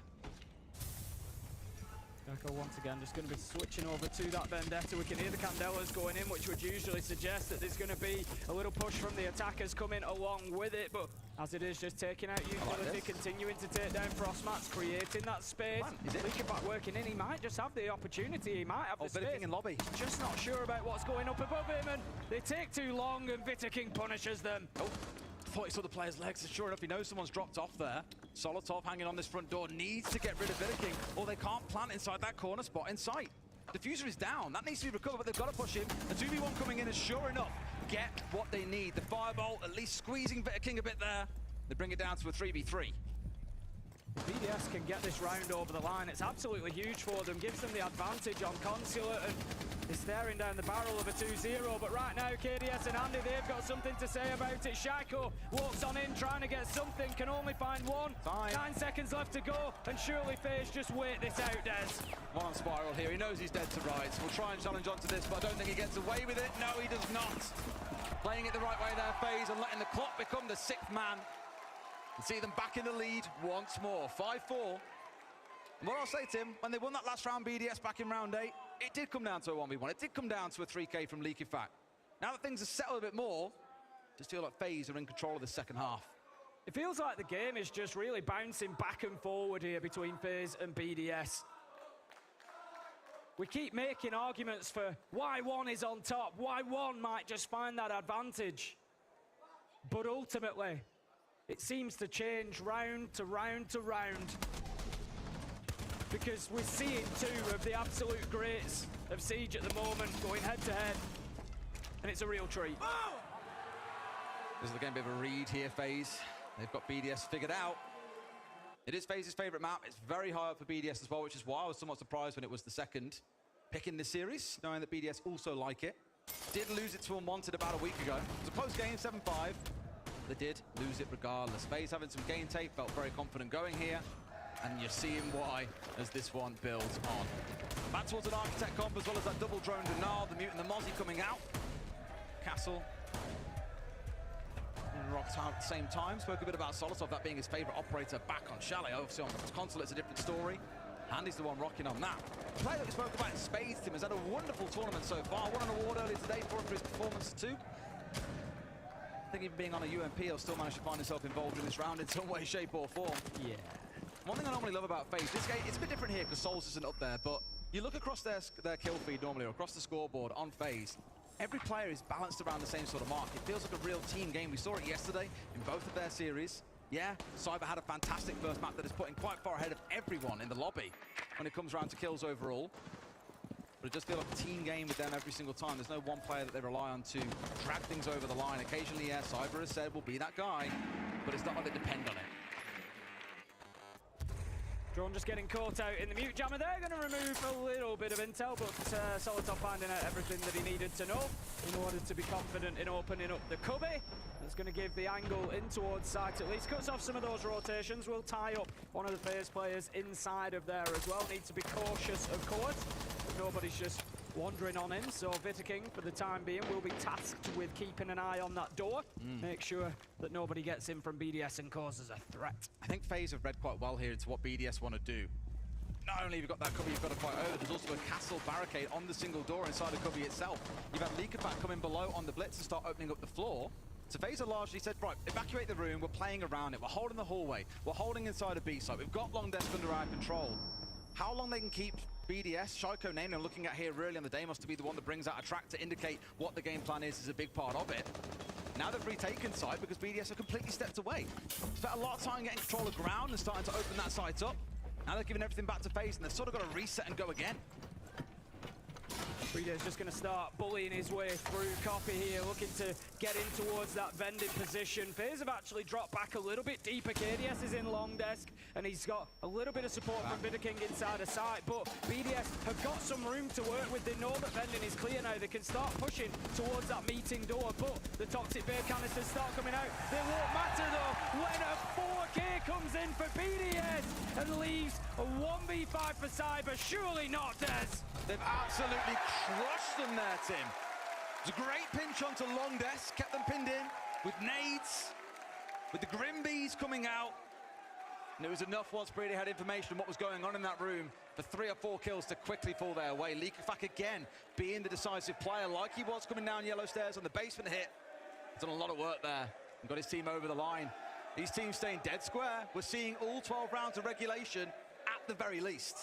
Shaiko once again just going to be switching over to that Vendetta. We can hear the Candelas going in, which would usually suggest that there's going to be a little push from the attackers coming along with it, but as it is, just taking out utility, continuing to take down Frostmats, creating that space. Leakerback working in, he might just have the opportunity, he might have the space. In lobby. Just not sure about what's going up above him, and they take too long, and Vitaking punishes them. Oh. Thought he saw the player's legs, and sure enough, he knows someone's dropped off there. Solotov hanging on this front door, needs to get rid of Vitaking, or they can't plant inside that corner spot in sight. Diffuser is down, that needs to be recovered, but they've got to push him. A 2v1 coming in, and sure enough, get what they need. The Firebolt, at least squeezing Vitaking a bit there. They bring it down to a 3v3. BDS can get this round over the line. It's absolutely huge for them, gives them the advantage on Consulate, and is staring down the barrel of a 2-0. But right now, KDS and Andy, they've got something to say about it. Shaiko walks on in, trying to get something, can only find one. 9 seconds left to go, and surely FaZe just wait this out, Des. One on Spiral here. He knows he's dead to rights. We'll try and challenge onto this, but I don't think he gets away with it. No, he does not. Playing it the right way there, FaZe, and letting the clock become the 6th man. And see them back in the lead once more. 5-4. And what I'll say, Tim, when they won that last round, BDS back in round 8, it did come down to a 1v1. It did come down to a 3K from Leaky Fact. Now that things are settled a bit more, just feel like FaZe are in control of the second half. It feels like the game is just really bouncing back and forward here between FaZe and BDS. We keep making arguments for why one is on top, why one might just find that advantage. But ultimately, it seems to change round to round to round. Because we're seeing 2 of the absolute greats of Siege at the moment going head to head. And it's a real treat. This is the game, bit of a read here, FaZe. They've got BDS figured out. It is FaZe's favorite map. It's very high up for BDS as well, which is why I was somewhat surprised when it was the second pick in this series, knowing that BDS also like it. Did lose it to Unwanted about a week ago. It was a close game, 7-5. They did lose it regardless. FaZe having some game tape, felt very confident going here. And you're seeing why as this one builds on. Back towards an Architect comp as well as that double drone Denal, the Mute and the Mozzie coming out. Castle and Rocked out at the same time. Spoke a bit about Solitov, that being his favorite operator back on Chalet. Obviously on console it's a different story. Andy's the one rocking on that. The player that we spoke about in Spades, Tim, has had a wonderful tournament so far. Won an award earlier today for his performance too. I think even being on a UMP, he'll still manage to find himself involved in this round in some way, shape or form. Yeah. One thing I normally love about FaZe, this game, it's a bit different here because Souls isn't up there, but you look across their kill feed normally, or across the scoreboard on FaZe, every player is balanced around the same sort of mark. It feels like a real team game. We saw it yesterday in both of their series. Yeah, Cyber had a fantastic first map that is putting quite far ahead of everyone in the lobby when it comes around to kills overall. But it does feel like a team game with them every single time. There's no one player that they rely on to drag things over the line. Occasionally, yeah, Cyber has said will be that guy, but it's not like they depend on it. Drone just getting caught out in the mute jammer. They're going to remove a little bit of intel, but Solitov finding out everything that he needed to know in order to be confident in opening up the cubby. That's going to give the angle in towards site at least. Cuts off some of those rotations. Will tie up one of the FaZe players inside of there as well. Need to be cautious, of course. But nobody's just wandering on in, so Vitaking, for the time being, will be tasked with keeping an eye on that door. Make sure that nobody gets in from BDS and causes a threat. I think FaZe have read quite well here into what BDS want to do. Not only have you got that cubby you've got to fight over, there's also a castle barricade on the single door inside the cubby itself. You've had Leakerback coming below on the blitz and start opening up the floor. So FaZe have largely said, right, evacuate the room, we're playing around it, we're holding the hallway, we're holding inside a B site, we've got long desk under our control. How long they can keep BDS, Shaiko named and looking at here really on the Deimos to be the one that brings out a track to indicate what the game plan is a big part of it. Now they've retaken site because BDS have completely stepped away. Spent a lot of time getting control of ground and starting to open that site up. Now they're giving everything back to FaZe and they've sort of got to reset and go again. Freeda's just going to start bullying his way through. Copy here, looking to get in towards that vended position. FaZe have actually dropped back a little bit deeper. KDS is in long desk, and he's got a little bit of support from Vidaking inside a site, but BDS have got some room to work with. They know that vending is clear now. They can start pushing towards that meeting door, but the Toxic Babe canisters start coming out. They won't matter, though, when a 4K comes in for BDS and leaves a 1v5 for Cyber. Surely not, Des. They've absolutely crushed them there, Tim. It was a great pinch onto long desk, kept them pinned in with nades, with the Grimbees coming out. And it was enough once Brady had information on what was going on in that room for 3 or 4 kills to quickly fall their way. Leakafak again being the decisive player like he was coming down yellow stairs on the basement hit. He's done a lot of work there and got his team over the line. These teams staying dead square. We're seeing all 12 rounds of regulation at the very least.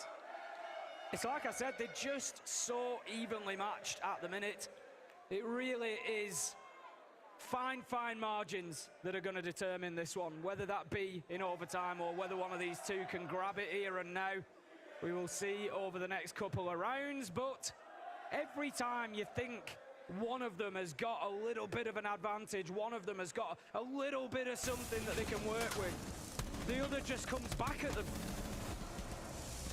It's like I said, they're just so evenly matched at the minute. It really is fine margins that are going to determine this one, whether that be in overtime or whether one of these two can grab it here and now. We will see over the next couple of rounds, but every time you think one of them has got a little bit of an advantage, one of them has got a little bit of something that they can work with, the other just comes back at them.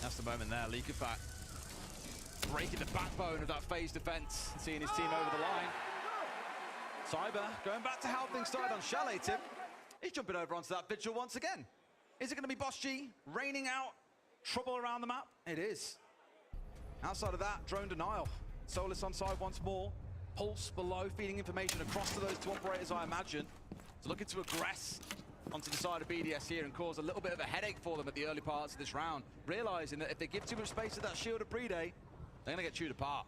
That's the moment there. Likafat breaking the backbone of that FaZe defense, seeing his team over the line. Cyber going back to how things started on Chalet, Tim. He's jumping over onto that vigil once again. Is it going to be Boss G raining out trouble around the map? It is. Outside of that, drone denial. Solus on side once more. Pulse below, feeding information across to those two operators, I imagine. So looking to aggress onto the side of BDS here and cause a little bit of a headache for them at the early parts of this round, realizing that if they give too much space to that shield of Brede, they're gonna get chewed apart.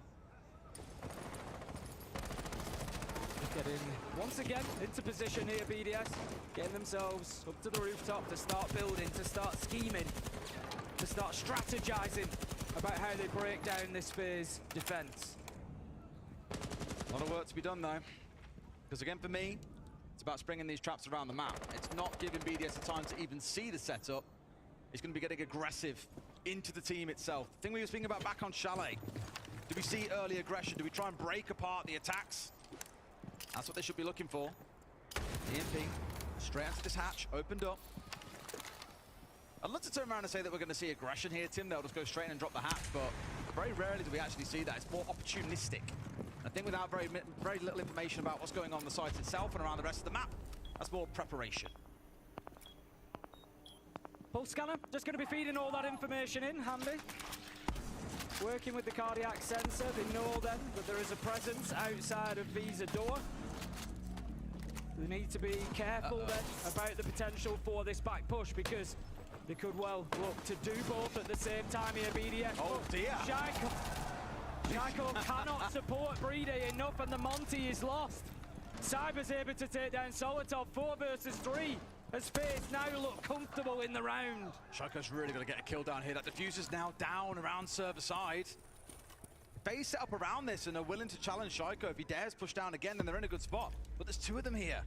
Getting once again into position here, BDS, getting themselves up to the rooftop to start building, to start scheming, to start strategizing about how they break down this FaZe defense. A lot of work to be done though, because again for me, it's about springing these traps around the map. It's not giving BDS the time to even see the setup. It's going to be getting aggressive into the team itself. The thing we were speaking about back on Chalet. Do we see early aggression? Do we try and break apart the attacks? That's what they should be looking for. EMP, straight into this hatch, opened up. I'd love to turn around and say that we're going to see aggression here, Tim. They'll just go straight in and drop the hatch, but very rarely do we actually see that. It's more opportunistic. I think without very little information about what's going on the site itself and around the rest of the map, that's more preparation. Pulse scanner, just going to be feeding all that information in, handy. Working with the cardiac sensor, they know then that there is a presence outside of Visa door. They need to be careful then about the potential for this back push, because they could well look to do both at the same time here, BDS. Oh dear! Shaiko cannot support Brede enough, and the Monty is lost. Cyber's able to take down Solitov 4 versus 3. As FaZe now look comfortable in the round. Shaiko's really going to get a kill down here. That diffuser's now down around server side. FaZe set up around this and are willing to challenge Shaiko. If he dares push down again, then they're in a good spot. But there's two of them here.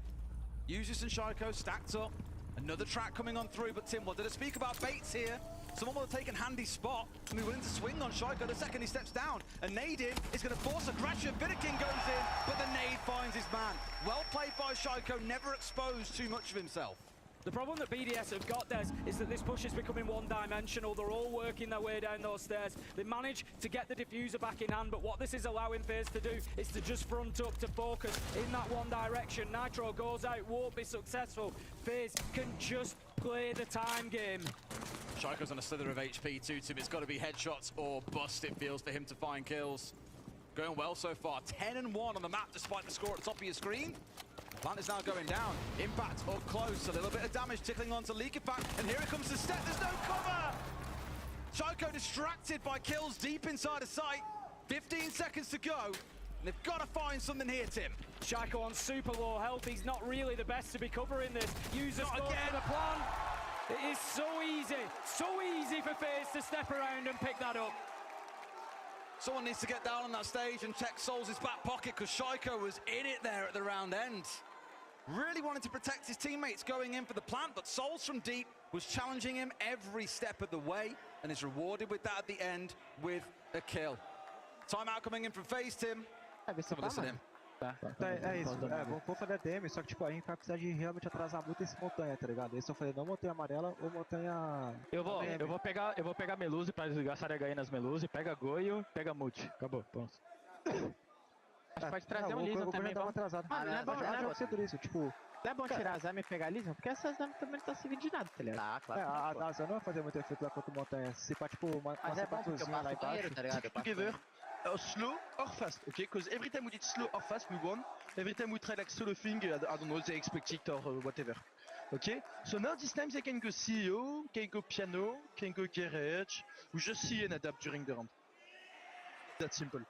Usus and Shaiko stacked up. Another track coming on through, but Tim, what did it speak about baits here? Someone will have taken handy spot and be willing to swing on Shaiko the second he steps down. A nade in is going to force aggression. Vidiking goes in, but the nade finds his man. Well played by Shaiko, never exposed too much of himself. The problem that BDS have got, Des, is that this push is becoming one-dimensional. They're all working their way down those stairs. They manage to get the diffuser back in hand, but what this is allowing FaZe to do is to just front up, to focus in that one direction. Nitro goes out, won't be successful. FaZe can just play the time game. Shaiko's on a slither of HP too, Tim. It's got to be headshots or bust, it feels, for him to find kills. Going well so far. 10-1 on the map, despite the score at the top of your screen. Plant is now going down. Impact up close. A little bit of damage tickling onto Likafat. And here it comes the step. There's no cover! Shaiko distracted by kills deep inside of sight. 15 seconds to go. And they've got to find something here, Tim. Shaiko on super low health. He's not really the best to be covering this. Users go for the plan. It is so easy for FaZe to step around and pick that up. Someone needs to get down on that stage and check Souls' back pocket, because Shaiko was in it there at the round end. Really wanted to protect his teammates going in for the plant, but Souls from deep was challenging him every step of the way and is rewarded with that at the end with a kill. Timeout coming in from FaZe, Tim. Have a listen in. É isso, vou fazer a DM, só que tipo, a gente vai precisar de realmente atrasar muito esse montanha, tá ligado? Esse eu falei, não montanha amarela ou montanha... Eu vou pegar Meluze pra gastar HE nas Meluze, pega Goio, pega Multi. Acabou, pronto. A gente pode trazer um Lisa também, vamos atrasado. Não é bom, já cedo isso, tipo... Não é bom tirar a Zami e pegar a Lisa? Porque essa Zami também não tá servindo de nada, tá ligado? Claro. A Zami não vai fazer muito efeito lá contra montanha. Se pá, tipo, uma sepatuzinha lá embaixo. Together, slow or fast, okay? Because every time we did slow or fast, we won. Every time we try like solo thing, I don't know, they expect it or whatever. Okay? So now this time they can go CEO, can go piano, can go garage. We just see and adapt during the round. That's simple.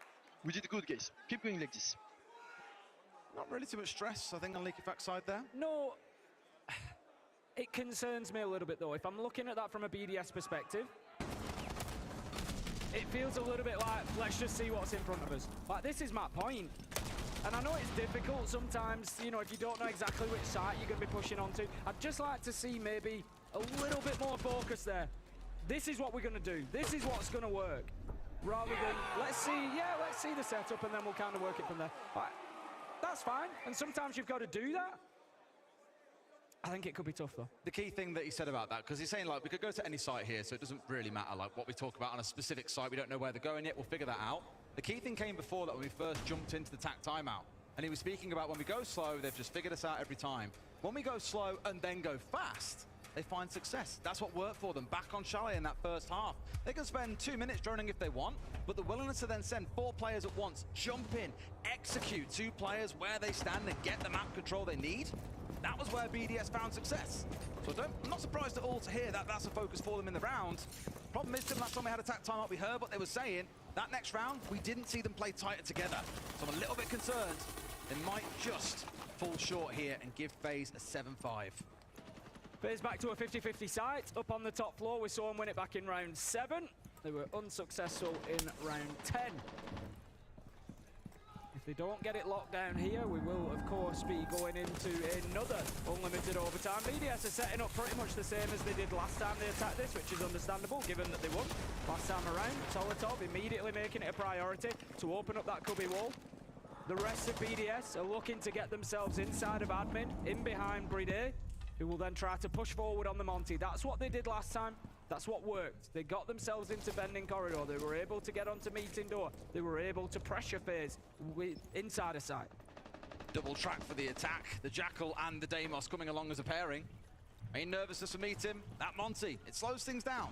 We did good, guys. Keep going like this. Not really too much stress, I think, on Likifat's side there. No, it concerns me a little bit though. If I'm looking at that from a BDS perspective, it feels a little bit like, let's just see what's in front of us. Like, this is my point. And I know it's difficult sometimes, you know, if you don't know exactly which site you're going to be pushing onto. I'd just like to see maybe a little bit more focus there. This is what we're going to do. This is what's going to work. Rather than, let's see the setup and then we'll kind of work it from there. Right. That's fine. And sometimes you've got to do that. I think it could be tough, though. The key thing that he said about that, because he's saying, like, we could go to any site here, so it doesn't really matter, like, what we talk about on a specific site. We don't know where they're going yet. We'll figure that out. The key thing came before that when we first jumped into the TAC timeout. And he was speaking about when we go slow, they've just figured us out every time. When we go slow and then go fast, they find success. That's what worked for them back on Chalet in that first half. They can spend 2 minutes droning if they want, but the willingness to then send 4 players at once, jump in, execute 2 players where they stand and get the map control they need, that was where BDS found success. So I'm not surprised at all to hear that that's a focus for them in the round. Problem is, the last time we had a TAC timeout, we heard what they were saying. That next round, we didn't see them play tighter together. So I'm a little bit concerned they might just fall short here and give FaZe a 7-5. FaZe back to a 50-50 site. Up on the top floor, we saw them win it back in round 7. They were unsuccessful in round 10. If they don't get it locked down here, we will, of course, be going into another unlimited overtime. BDS are setting up pretty much the same as they did last time they attacked this, which is understandable, given that they won last time around. Solotov immediately making it a priority to open up that cubby wall. The rest of BDS are looking to get themselves inside of admin, in behind Bride, who will then try to push forward on the Monty. That's what they did last time. That's what worked. They got themselves into bending corridor. They were able to get onto meeting door. They were able to pressure FaZe inside a site. Double track for the attack. The Jackal and the Deimos coming along as a pairing. Any nervousness to meet him? That Monty, it slows things down.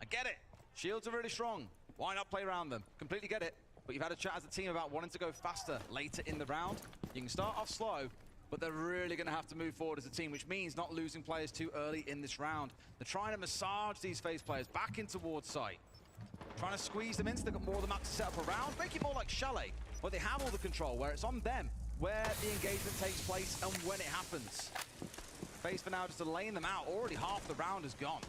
I get it. Shields are really strong. Why not play around them? Completely get it. But you've had a chat as a team about wanting to go faster later in the round. You can start off slow, but they're really going to have to move forward as a team, which means not losing players too early in this round. They're trying to massage these FaZe players back into ward site, trying to squeeze them in so they've got more of the map to set up around, make it more like Chalet, where they have all the control, where it's on them, where the engagement takes place and when it happens. FaZe for now just delaying them out. Already half the round is gone.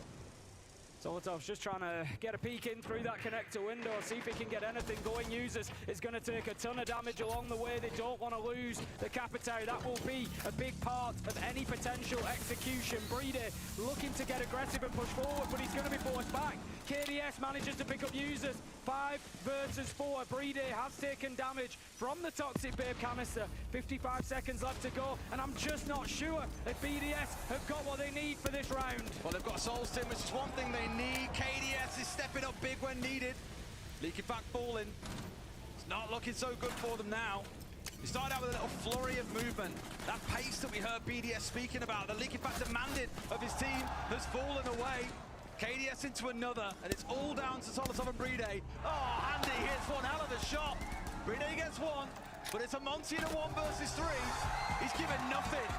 Solotov's just trying to get a peek in through that connector window, see if he can get anything going. Users is going to take a ton of damage along the way. They don't want to lose the Capitary. That will be a big part of any potential execution. Bride looking to get aggressive and push forward, but he's going to be forced back. KDS manages to pick up users. 5 versus 4. Bride has taken damage from the Toxic Babe canister. 55 seconds left to go, and I'm just not sure if BDS have got what they need for this round. Well, they've got a Souls team, which is one thing they need. KDS is stepping up big when needed. Leaky Fact falling. It's not looking so good for them now. We started out with a little flurry of movement. That pace that we heard BDS speaking about, the Leaky Fact demanded of his team, has fallen away. KDS into another, and it's all down to Solotov and Bride. Oh, Andy hits one hell of a shot. Bride gets one, but it's a Monty in a 1 versus 3. He's given nothing.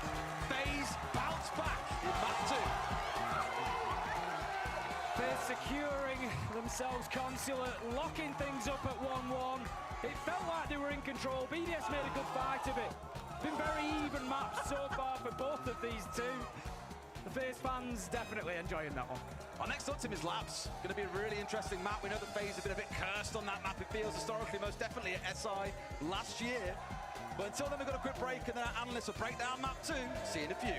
FaZe bounce back in map 2. FaZe securing themselves consulate, locking things up at 1-1. It felt like they were in control. BDS made a good fight of it. Been very even maps so far for both of these two. The FaZe fans definitely enjoying that one. Our next up team is Labs. Going to be a really interesting map. We know that FaZe have been a bit cursed on that map. It feels historically most definitely at SI last year. But until then, we've got a quick break, and then our analysts will break down map 2. See you in a few.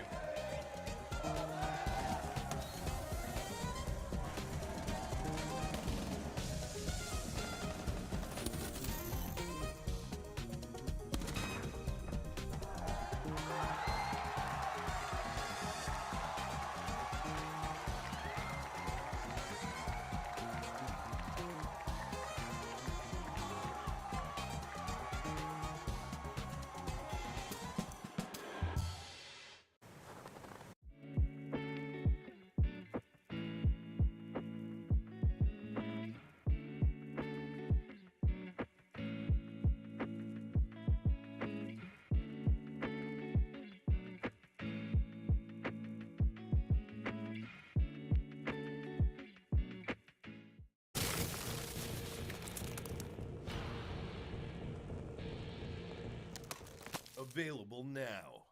Available now.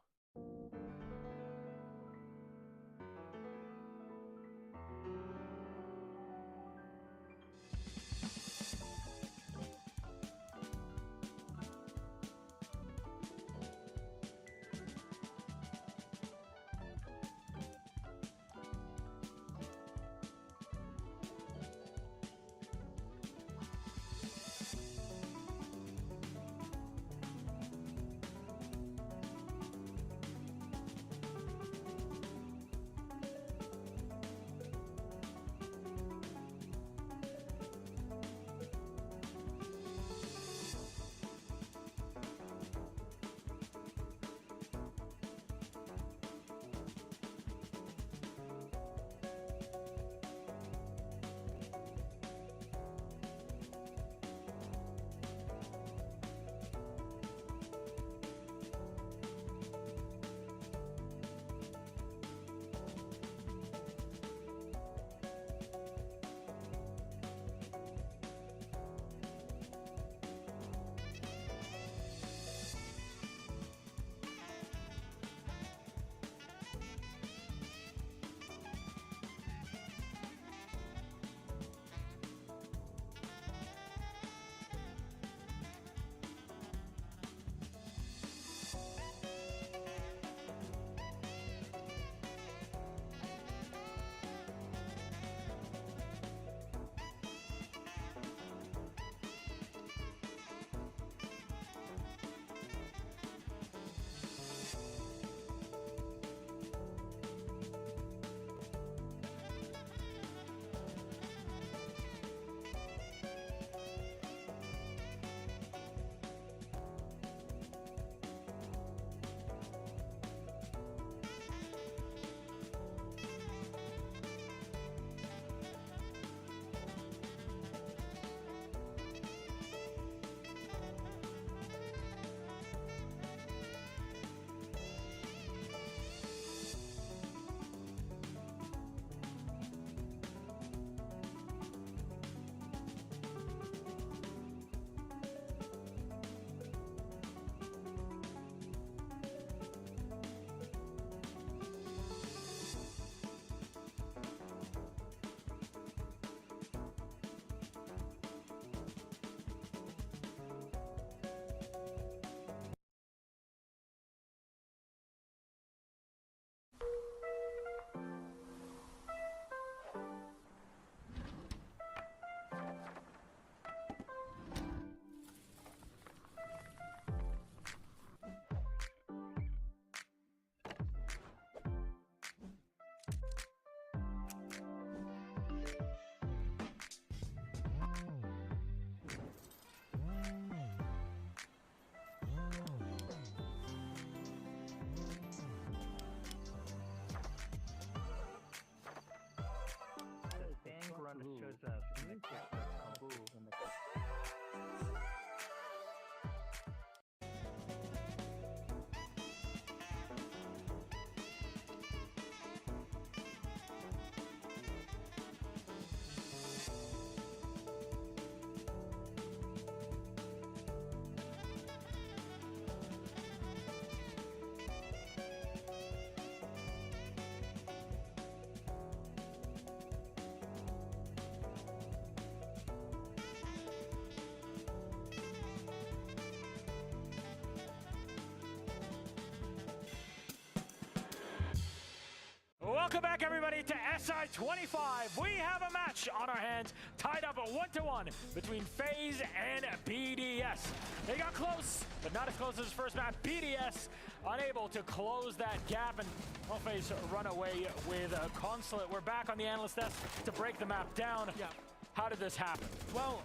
Welcome back, everybody, to SI 25. We have a match on our hands, tied up at 1-1 between FaZe and BDS. They got close, but not as close as his first map. BDS unable to close that gap, and FaZe run away with a Consulate. We're back on the analyst desk to break the map down. Yeah. How did this happen? Well,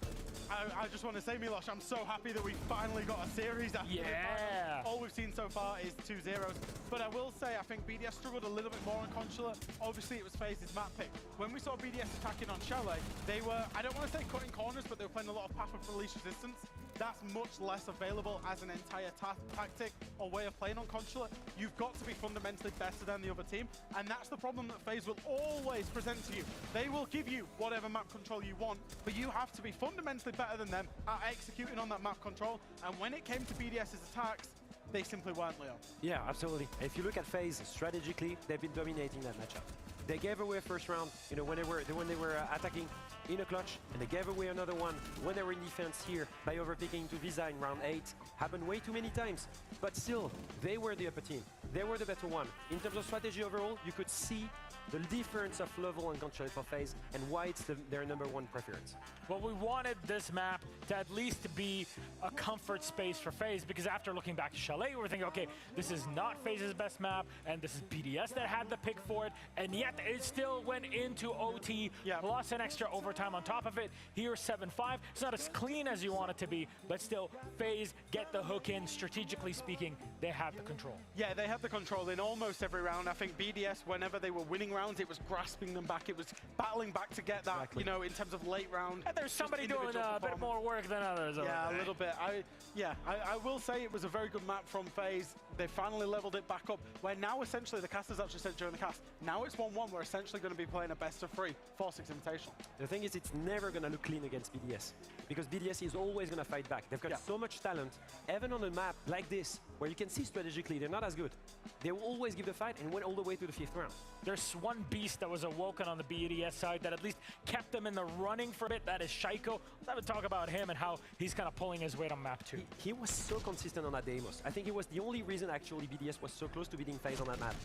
I just want to say, Milosh, I'm so happy that we finally got a series after the Yeah. All we've seen so far is 2-0s. But I will say, I think BDS struggled a little bit more on Consulate. Obviously, it was FaZe's map pick. When we saw BDS attacking on Chalet, they were, I don't want to say cutting corners, but they were playing a lot of path of release resistance. That's much less available as an entire tactic or way of playing on Consulate. You've got to be fundamentally better than the other team, and that's the problem that FaZe will always present to you. They will give you whatever map control you want, but you have to be fundamentally better than them at executing on that map control. And when it came to BDS's attacks, they simply weren't, Leo. Yeah, absolutely. If you look at FaZe strategically, they've been dominating that matchup. They gave away a first round, when they were attacking in a clutch, and they gave away another one when they were in defense here by overpicking to Visa in round 8. Happened way too many times, but still, they were the upper team. They were the better one. In terms of strategy overall, you could see the difference of level and control for FaZe and why it's their #1 preference. Well, we wanted this map to at least be a comfort space for FaZe, because after looking back to Chalet, we were thinking, okay, this is not FaZe's best map, and this is BDS that had the pick for it, and yet it still went into OT, plus an extra overtime on top of it. Here, 7-5. It's not as clean as you want it to be, but still, FaZe get the hook in. Strategically speaking, they have the control. Yeah, they had the control in almost every round. I think BDS, whenever they were winning rounds, it was grasping them back. It was battling back to get that, in terms of late round. And there's somebody doing a bit more work than others. Yeah, a little bit. I will say it was a very good map from FaZe. They finally leveled it back up, where now essentially the casters actually said during the cast, now it's 1-1. We're essentially going to be playing a best of 3, 4-6 Invitational. The thing is, it's never going to look clean against BDS, because BDS is always going to fight back. They've got so much talent, even on a map like this, where you can see strategically they're not as good. They will always give the fight and went all the way to the 5th round. There's one beast that was awoken on the BDS side that at least kept them in the running for a bit. That is Shaiko. Let's have a talk about him and how he's kind of pulling his weight on map 2. He was so consistent on that Deimos. I think he was the only reason actually BDS was so close to beating FaZe on that map.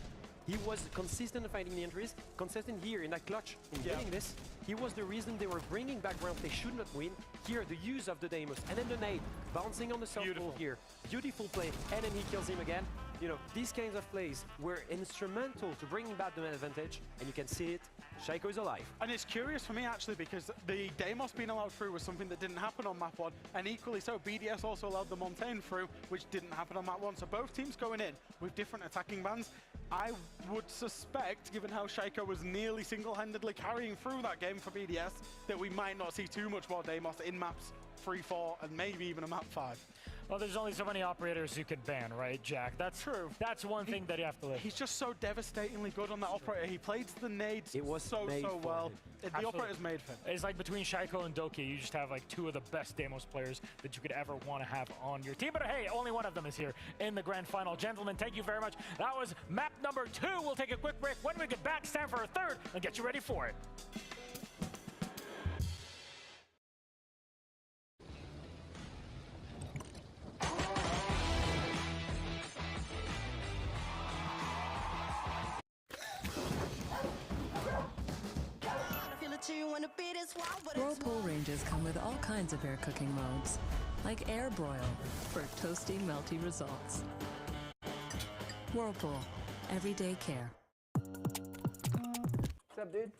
He was consistent in finding the entries, consistent here in that clutch in getting this. He was the reason they were bringing back rounds they should not win. Here, the use of the Deimos, and then the nade, bouncing on the south pole here. Beautiful play, and then he kills him again. These kinds of plays were instrumental to bringing back the advantage, and you can see it. Shaiko is alive. And it's curious for me, actually, because the Deimos being allowed through was something that didn't happen on map 1, and equally so, BDS also allowed the Montaigne through, which didn't happen on map 1. So both teams going in with different attacking bans. I would suspect, given how Shaiko was nearly single-handedly carrying through that game for BDS, that we might not see too much more Deimos in maps 3, 4, and maybe even a map 5. Well, there's only so many operators you could ban, right, Jack? That's true. That's one thing that you have to live. He's just so devastatingly good on that operator. He plays the nades so well. The operator's made for him. It's like between Shaiko and Doki, you just have like 2 of the best Deimos players that you could ever want to have on your team. But hey, only one of them is here in the grand final. Gentlemen, thank you very much. That was map number 2. We'll take a quick break. When we get back, it's time for a third and get you ready for it. Whirlpool ranges come with all kinds of air cooking modes, like air broil for toasty, melty results. Whirlpool, everyday care. What's up, dude?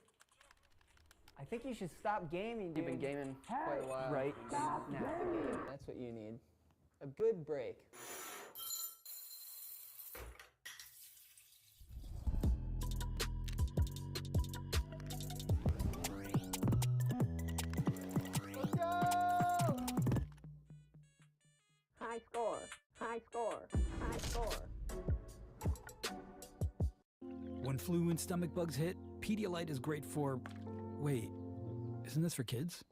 I think you should stop gaming, dude. You've been gaming quite a while. Right. Stop now. That's what you need. A good break. High score, high score, high score. When flu and stomach bugs hit, Pedialyte is great for... Wait, isn't this for kids?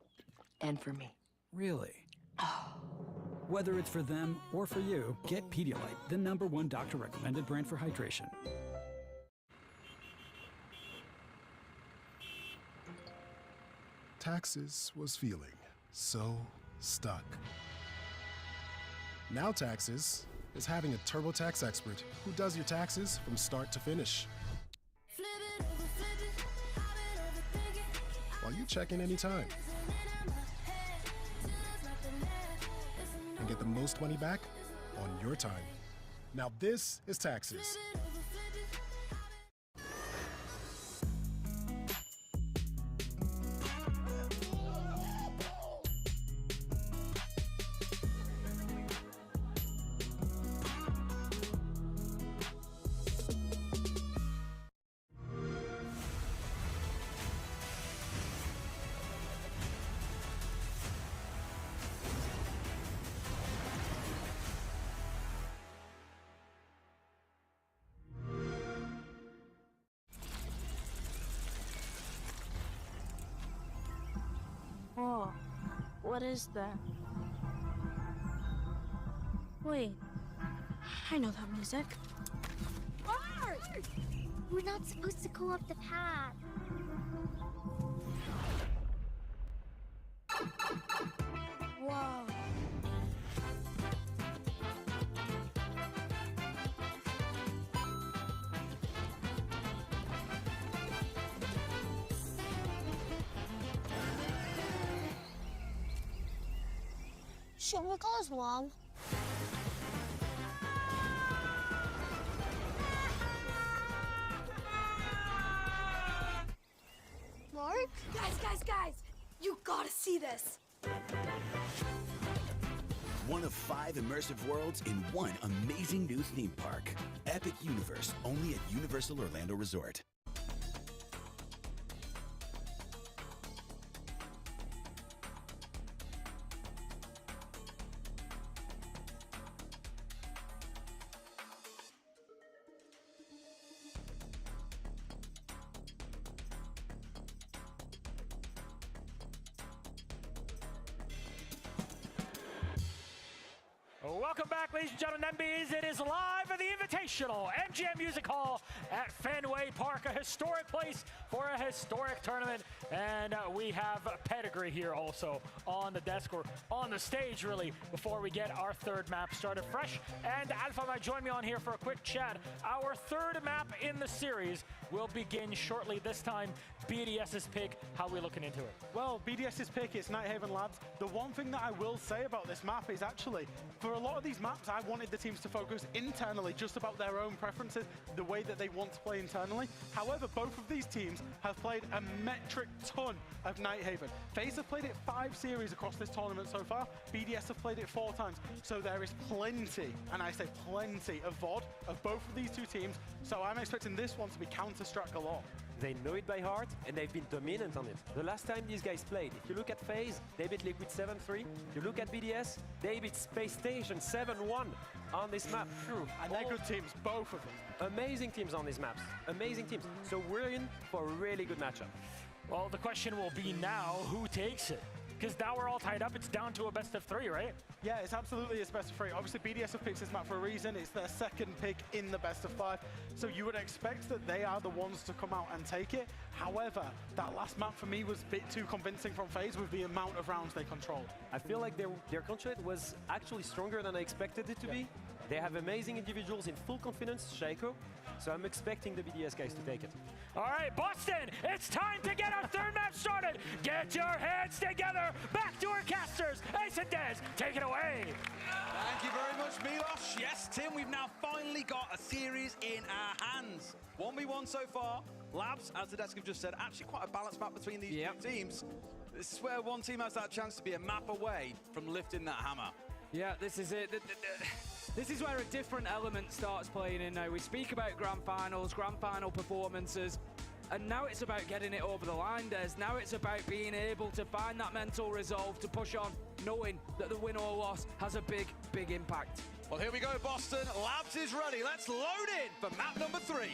And for me. Really? Whether it's for them or for you, get Pedialyte, the #1 doctor-recommended brand for hydration. Taxes was feeling so stuck. Now Taxes is having a TurboTax expert who does your taxes from start to finish. Flip it over. call you check in anytime. And get the most money back on your time. Now this is taxes. Oh, what is that? Wait, I know that music. Bart! We're not supposed to go up the path. Whoa. Shouldn't we go as well? Mark? Guys! You gotta see this! One of 5 immersive worlds in one amazing new theme park. Epic Universe, only at Universal Orlando Resort. Welcome back, ladies and gentlemen, MBs. It is live at the Invitational MGM Music Hall at Fenway Park, a historic place for a historic tournament. And we have Pedigree here also on the desk, or on the stage, really, before we get our third map started. Fresh and Alpha might join me on here for a quick chat. Our third map in the series will begin shortly. This time, BDS's pick. How are we looking into it? Well, BDS's pick is Nighthaven Labs. The one thing that I will say about this map is actually, for a lot of these maps, I wanted the teams to focus internally just about their own preferences, the way that they want to play internally. However, both of these teams have played a metric ton of Nighthaven. FaZe have played it 5 series across this tournament so far. BDS have played it 4 times. So there is plenty, and I say plenty, of VOD of both of these two teams. So I'm expecting this one to be Counter-Strike galore. They know it by heart, and they've been dominant on it. The last time these guys played, if you look at FaZe, they beat Liquid 7-3. You look at BDS, they beat Space Station 7-1 on this map. And they're good teams, both of them. Amazing teams on these maps. Amazing teams. So we're in for a really good matchup. Well, the question will be now, who takes it? Because now we're all tied up. It's down to a best of 3, right? Yeah, it's absolutely a best of 3. Obviously, BDS have picked this map for a reason. It's their second pick in the best of 5. So you would expect that they are the ones to come out and take it. However, that last map for me was a bit too convincing from FaZe with the amount of rounds they controlled. I feel like their control was actually stronger than I expected it to be. They have amazing individuals in full confidence, Shaco. So I'm expecting the BDS guys to take it. All right, Boston, it's time to get our third map started. Get your hands together. Back to our casters. Ace and Dez, take it away. Thank you very much, Milos. Yes, Tim, we've now finally got a series in our hands. 1v1 so far. Labs, as the desk have just said, actually quite a balanced map between these two teams. This is where one team has that chance to be a map away from lifting that hammer. Yeah, this is it. This is where a different element starts playing in now. We speak about grand finals, grand final performances, and now it's about getting it over the line, Des. Now it's about being able to find that mental resolve to push on, knowing that the win or loss has a big, big impact. Well, here we go, Boston. Labs is ready. Let's load in for map number 3.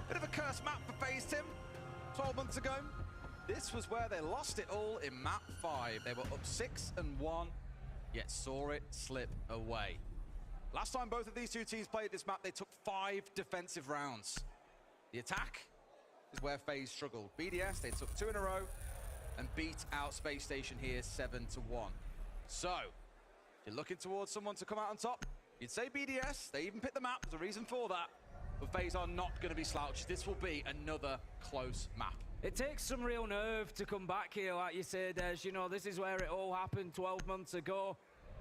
Bit of a cursed map for FaZe, Tim. 12 months ago, this was where they lost it all in map 5. They were up 6-1, yet saw it slip away. Last time both of these two teams played this map, they took 5 defensive rounds. The attack is where FaZe struggled. BDS, they took 2 in a row, and beat out Space Station here 7-1. So, you're looking towards someone to come out on top. You'd say BDS, they even picked the map, there's a reason for that. But FaZe are not going to be slouches. This will be another close map. It takes some real nerve to come back here, like you say, Des. You know, this is where it all happened 12 months ago.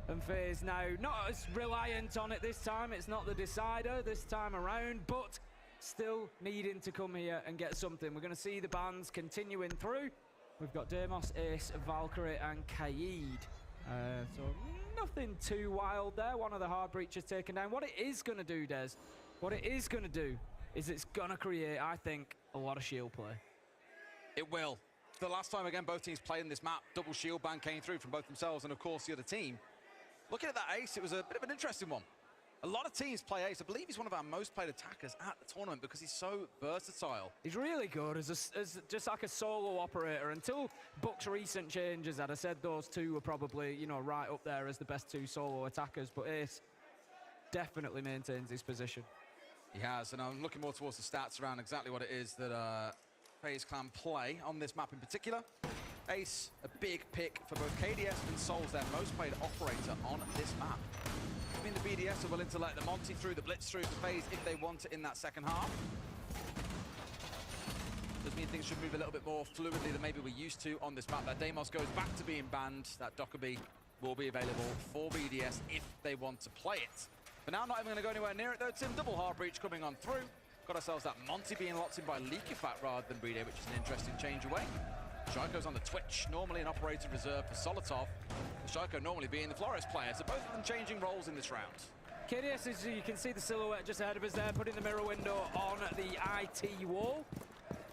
And FaZe now not as reliant on it this time. It's not the decider this time around, but still needing to come here and get something. We're going to see the bans continuing through. We've got Deimos, Ace, Valkyrie, and Kaid. So nothing too wild there. One of the hard breaches taken down. What it is going to do, Des, what it is going to do is it's going to create, I think, a lot of shield play. It will. The last time, again, both teams played in this map, double shield ban came through from both themselves and, of course, the other team. Looking at that Ace, it was a bit of an interesting one. A lot of teams play Ace. I believe he's one of our most played attackers at the tournament because he's so versatile. He's really good as just like a solo operator. Until Buck's recent changes, I'd have said those two were probably, you know, right up there as the best two solo attackers. But Ace definitely maintains his position. He has, and I'm looking more towards the stats around exactly what it is that FaZe Clan play on this map in particular. Ace, a big pick for both KDS and Souls, their most played operator on this map. I mean, the BDS are willing to let the Monty through, the Blitz through for FaZe if they want it in that second half. Does mean things should move a little bit more fluidly than maybe we're used to on this map. That Deimos goes back to being banned. That Dockerby will be available for BDS if they want to play it. But now, not even going to go anywhere near it, though. Tim, double hard breach coming on through. Got ourselves that Monty being locked in by Leakyfat rather than Brede, which is an interesting change away. Shaiko on the Twitch, normally an operator reserve for Solotov. Shaiko normally being the Flores player, so both of them changing roles in this round. KDS, as you can see the silhouette just ahead of us there, putting the mirror window on the IT wall.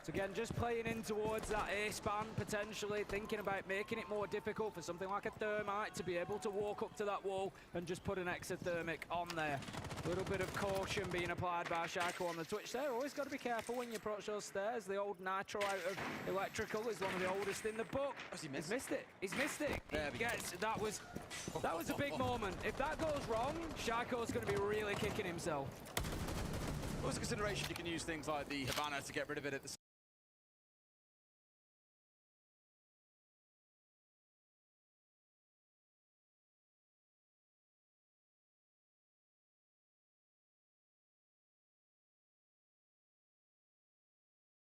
So again, just playing in towards that Ace ban, potentially thinking about making it more difficult for something like a Thermite to be able to walk up to that wall and just put an exothermic on there. A little bit of caution being applied by Shaiko on the Twitch there. Always got to be careful when you approach those stairs. The old Nitro out of Electrical is one of the oldest in the book. He's missed it. He's missed it. That was a big moment. If that goes wrong, Shaiko's going to be really kicking himself. Always a consideration, you can use things like the Havana to get rid of it at the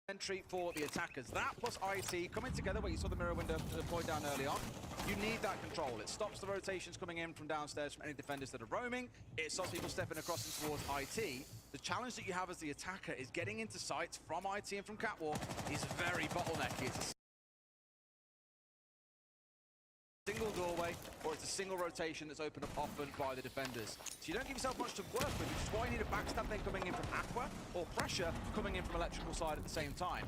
entry for the attackers. That plus IT coming together where you saw the mirror window deployed down early on. You need that control. It stops the rotations coming in from downstairs from any defenders that are roaming. It stops people stepping across and towards IT. The challenge that you have as the attacker is getting into sights from IT and from Catwalk is very bottlenecky. It's a single doorway, or it's a single rotation that's opened up often by the defenders. So you don't give yourself much to work with, which is why you need a backstab then coming in from Aqua, or pressure coming in from electrical side at the same time.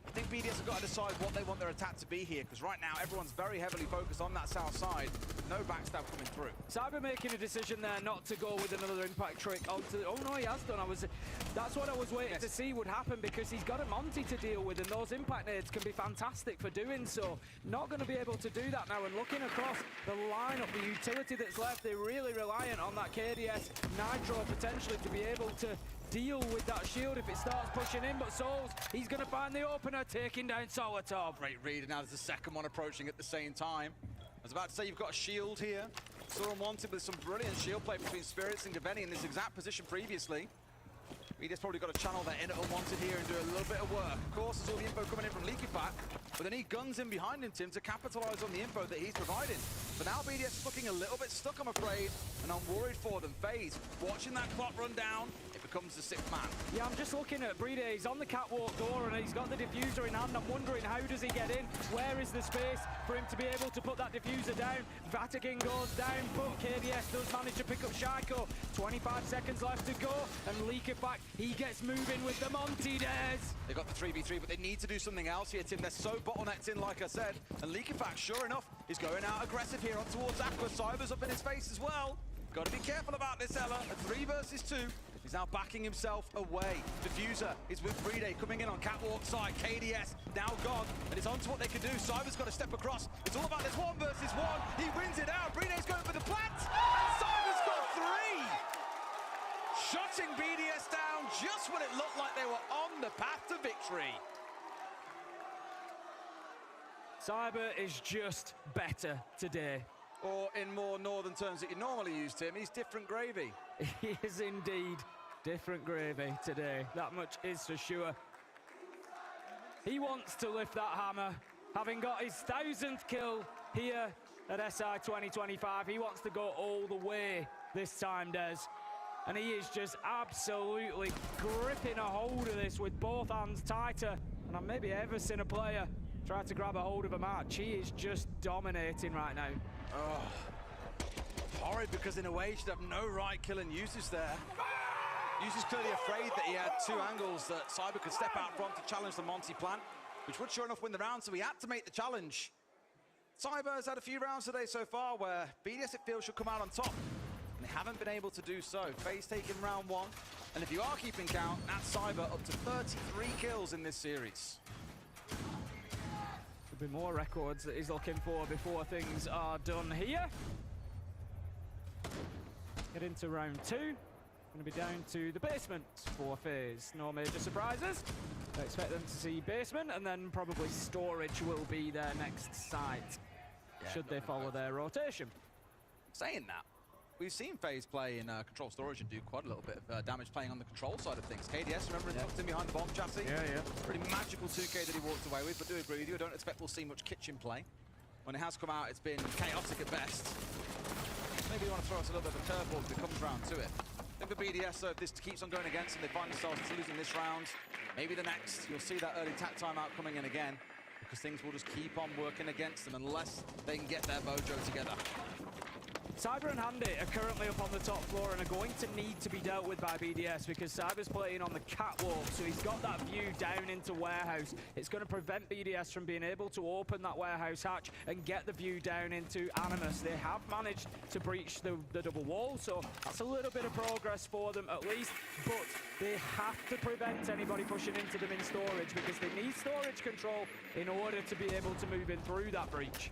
I think BDS have got to decide what they want their attack to be here, because right now everyone's very heavily focused on that south side, with no backstab coming through. Cyber making a decision there not to go with another impact trick onto the, oh no, he has done. That's what I was waiting to see would happen, because he's got a Monty to deal with, and those impact nades can be fantastic for doing so. Not going to be able to do that now, and looking across the lineup, the utility that's left, they're really reliant on that KDS Nitro potentially to be able to deal with that shield if it starts pushing in, but Souls, he's going to find the opener, taking down Solotov. Great read, and now there's a second one approaching at the same time. I was about to say, you've got a shield here. Still unwanted with some brilliant shield play between Spirits and Gaveni in this exact position previously. BDS probably got to channel their inner unwanted here and do a little bit of work. Of course, there's all the info coming in from Leakyfat, but they need guns in behind him, Tim, to capitalize on the info that he's providing. But now BDS is looking a little bit stuck, I'm afraid, and I'm worried for them. FaZe, watching that clock run down, it becomes the sixth man. Yeah, I'm just looking at Brede. He's on the catwalk door and he's got the diffuser in hand. I'm wondering, how does he get in? Where is the space for him to be able to put that diffuser down? Vatican goes down, but KDS does manage to pick up Shaiko. 25 seconds left to go, and Leakyfat, he gets moving with the Monty Des. They got the 3v3, but they need to do something else here, Tim. They're so bottlenecked in, like I said, and Leakyfat, sure enough, is going out aggressive here on towards Aqua. Cyber's up in his face as well. Got to be careful about this, Ella. A 3 versus 2. He's now backing himself away. Diffuser is with Brede coming in on catwalk side. KDS now gone, and it's on to what they can do. Cyber's got to step across. It's all about this 1 versus 1. He wins it out. Brede's going for the plant, and Cyber's got 3. Shutting BDS down just when it looked like they were on the path to victory. Cyber is just better today. Or in more northern terms that you normally use, Tim, he's different gravy. He is indeed different gravy today. That much is for sure. He wants to lift that hammer. Having got his 1000th kill here at SI 2025, he wants to go all the way this time, Des. And he is just absolutely gripping a hold of this with both hands tighter than I've maybe ever seen a player try to grab a hold of a match. He is just dominating right now. Oh, horrid, because in a way he should have no right killing Usus there. Usus clearly afraid that he had two angles that Cyber could step out from to challenge the Monty plan, which would sure enough win the round, so he had to make the challenge. Cyber has had a few rounds today so far where BDS, it feels, should come out on top, and they haven't been able to do so. FaZe taking round 1, and if you are keeping count, that's Cyber up to 33 kills in this series. Could be more records that he's looking for before things are done here. Get into round 2. Going to be down to the basement for FaZe. No major surprises. I expect them to see basement, and then probably storage will be their next site, should they follow their rotation. Saying that, we've seen FaZe play in control storage and do quite a little bit of damage playing on the control side of things. KDS, remember, tucked in behind the bomb chassis? Yeah. Pretty magical 2K that he walked away with, but do agree with you, I don't expect we'll see much kitchen play. When it has come out, it's been chaotic at best. Maybe you want to throw us a little bit of a curveball if it comes round to it. I think for BDS, though, if this keeps on going against them, they find themselves losing this round, maybe the next, you'll see that early tack timeout coming in again, because things will just keep on working against them unless they can get their mojo together. Cyber and Handy are currently up on the top floor and are going to need to be dealt with by BDS because Cyber's playing on the catwalk, so he's got that view down into warehouse. It's going to prevent BDS from being able to open that warehouse hatch and get the view down into Animus. They have managed to breach the double wall, so that's a little bit of progress for them at least, but they have to prevent anybody pushing into them in storage because they need storage control in order to be able to move in through that breach.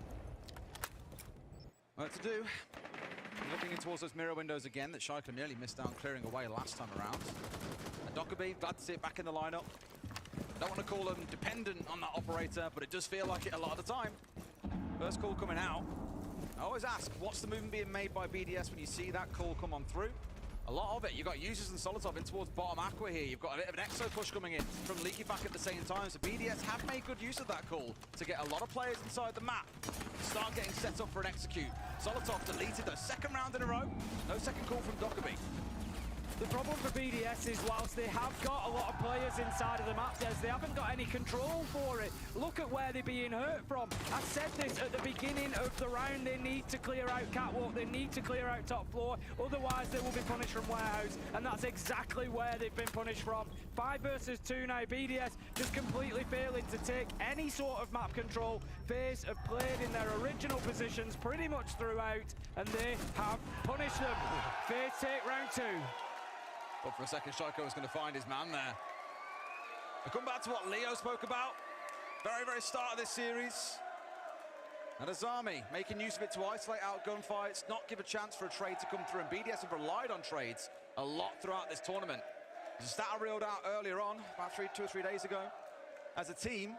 What to do? Looking in towards those mirror windows again that Shaika nearly missed out clearing away last time around. And Dockerby, glad to see it back in the lineup. Don't want to call him dependent on that operator, but it does feel like it a lot of the time. First call coming out. I always ask, what's the movement being made by BDS when you see that call come on through? A lot of it. You've got Users and Solitov in towards bottom Aqua here. You've got a bit of an Exo push coming in from Leaky back at the same time. So BDS have made good use of that call to get a lot of players inside the map. Start getting set up for an execute. Solitov deleted the second round in a row. No second call from Dockerby. The problem for BDS is whilst they have got a lot of players inside of the map, they haven't got any control for it. Look at where they're being hurt from. I said this at the beginning of the round, they need to clear out catwalk, they need to clear out top floor, otherwise they will be punished from warehouse, and that's exactly where they've been punished from. 5 versus 2 now, BDS just completely failing to take any sort of map control. FaZe have played in their original positions pretty much throughout, and they have punished them. FaZe take round 2. But for a second, Shaiko was going to find his man there. I come back to what Leo spoke about. Very start of this series. And Azami making use of it to isolate out gunfights, not give a chance for a trade to come through. And BDS have relied on trades a lot throughout this tournament. There's a stat I reeled out earlier on, about 2 or 3 days ago. As a team,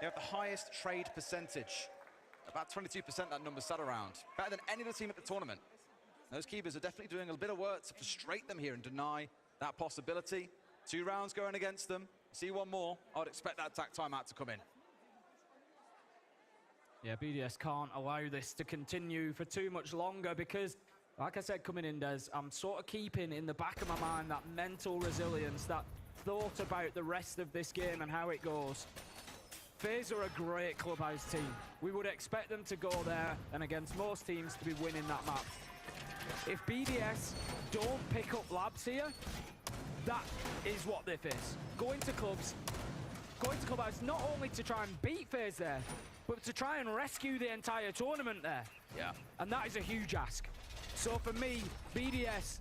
they have the highest trade percentage. About 22% that number sat around. Better than any other team at the tournament. Those keepers are definitely doing a bit of work to frustrate them here and deny that possibility. 2 rounds going against them. See one more, I'd expect that attack timeout to come in. Yeah, BDS can't allow this to continue for too much longer because, like I said, coming in, Des, I'm sort of keeping in the back of my mind that mental resilience, that thought about the rest of this game and how it goes. FaZe are a great clubhouse team. We would expect them to go there and against most teams to be winning that map. If BDS don't pick up labs here, that is what they face. Going to clubhouse not only to try and beat FaZe there, but to try and rescue the entire tournament there. Yeah. And that is a huge ask. So for me, BDS,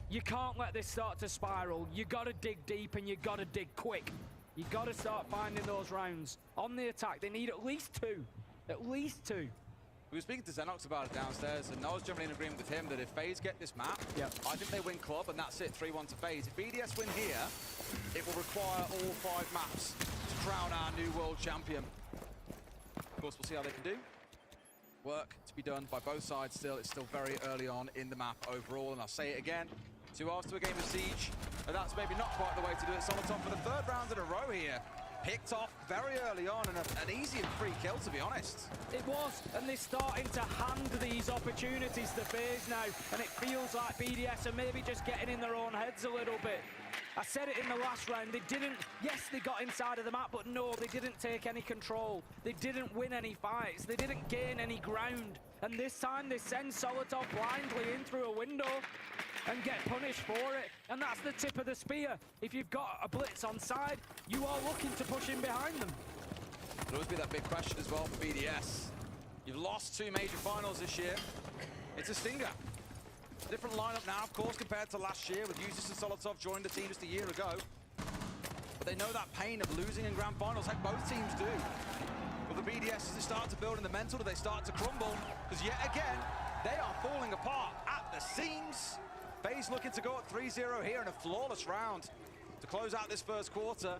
you can't let this start to spiral. You gotta dig deep and you gotta dig quick. You gotta start finding those rounds. On the attack, they need at least 2. At least 2. We were speaking to Xenox about it downstairs, and I was generally in agreement with him that if FaZe get this map, I think they win club, and that's it, 3-1 to FaZe. If BDS win here, it will require all 5 maps to crown our new world champion. course, we'll see how they can do. Work to be done by both sides still. It's still very early on in the map overall, and I'll say it again. 2 halves to a game of Siege, and that's maybe not quite the way to do it. Solitov for the 3rd round in a row here. Picked off very early on, and an easy and free kill, to be honest. It was, and they're starting to hand these opportunities to FaZe now, and it feels like BDS are maybe just getting in their own heads a little bit. I said it in the last round, they didn't, yes, they got inside of the map, but no, they didn't take any control. They didn't win any fights. They didn't gain any ground. And this time they send Solitov blindly in through a window and get punished for it. And that's the tip of the spear. If you've got a blitz on side, you are looking to push in behind them. There'll always be that big question as well for BDS. You've lost 2 major finals this year. It's a stinger. Different lineup now, of course, compared to last year, with Usis and Solitov joined the team just a year ago. But they know that pain of losing in grand finals. Heck, both teams do. Will the BDS, as they start to build in the mental, do they start to crumble? Because yet again, they are falling apart at the seams. FaZe looking to go up 3-0 here in a flawless round to close out this first quarter.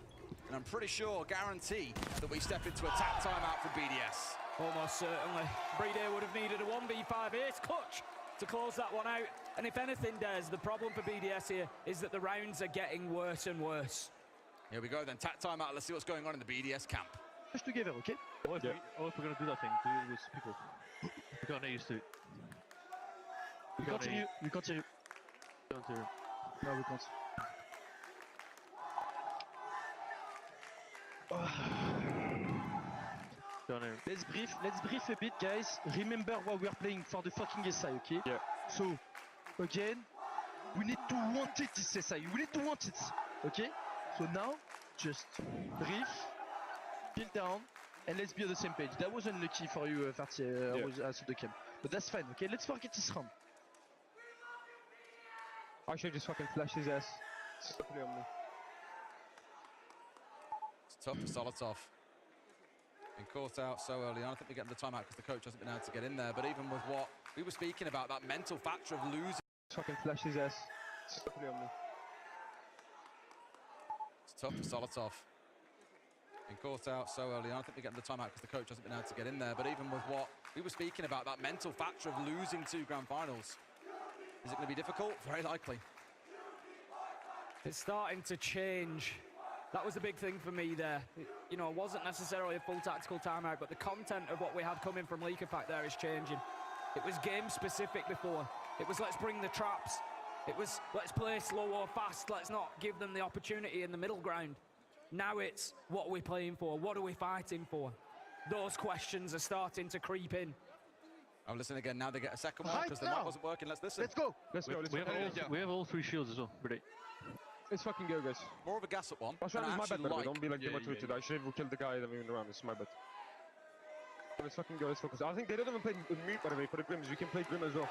And I'm pretty sure, guarantee, that we step into a tap timeout from BDS. Almost certainly. BDS would have needed a 1v5 ace clutch to close that one out. And if anything does, the problem for BDS here is that the rounds are getting worse and worse. Here we go then, tap timeout. Let's see what's going on in the BDS camp. Push together, okay? Or if we're gonna do that thing, do it with people. We're gonna get used to it. We continue. We continue. No, we can't. Let's brief a bit, guys. Remember why we are playing for the fucking SI, okay? Yeah. So, again, we need to want it, this SI. We need to want it, okay? So now, just brief, chill down, and let's be on the same page. That was unlucky for you, Farty, I was out of the camp. But that's fine, okay? Let's forget this round. I should just fucking flash his ass. It's tough for Solitov. Been caught out so early on. I think we're getting the timeout because the coach hasn't been able to get in there. But even with what we were speaking about, that mental factor of losing. Fucking flash his ass. It's tough for Solitov. Been caught out so early on. I think we're getting the timeout because the coach hasn't been able to get in there. But even with what we were speaking about, that mental factor of losing 2 grand finals. Is it going to be difficult? Very likely. It's starting to change. That was the big thing for me there. You know, it wasn't necessarily a full tactical timeout, but the content of what we had coming from Leak Effect there is changing. It was game-specific before. It was let's bring the traps. It was let's play slow or fast. Let's not give them the opportunity in the middle ground. Now it's what are we playing for? What are we fighting for? Those questions are starting to creep in. Oh, listen again. Now they get a second one because the mic wasn't working. Let's listen. Let's go. Let's go. We have all 3 shields as well. Ready? Let's fucking go, guys. More of a gas up one. Last round was my bad, by the way. Don't be like too much with it. I should have killed the guy that we went around. It's my bad. Let's fucking go. Let's focus. I think they don't even play mute, by the way, for the Grims. We can play Grim as well.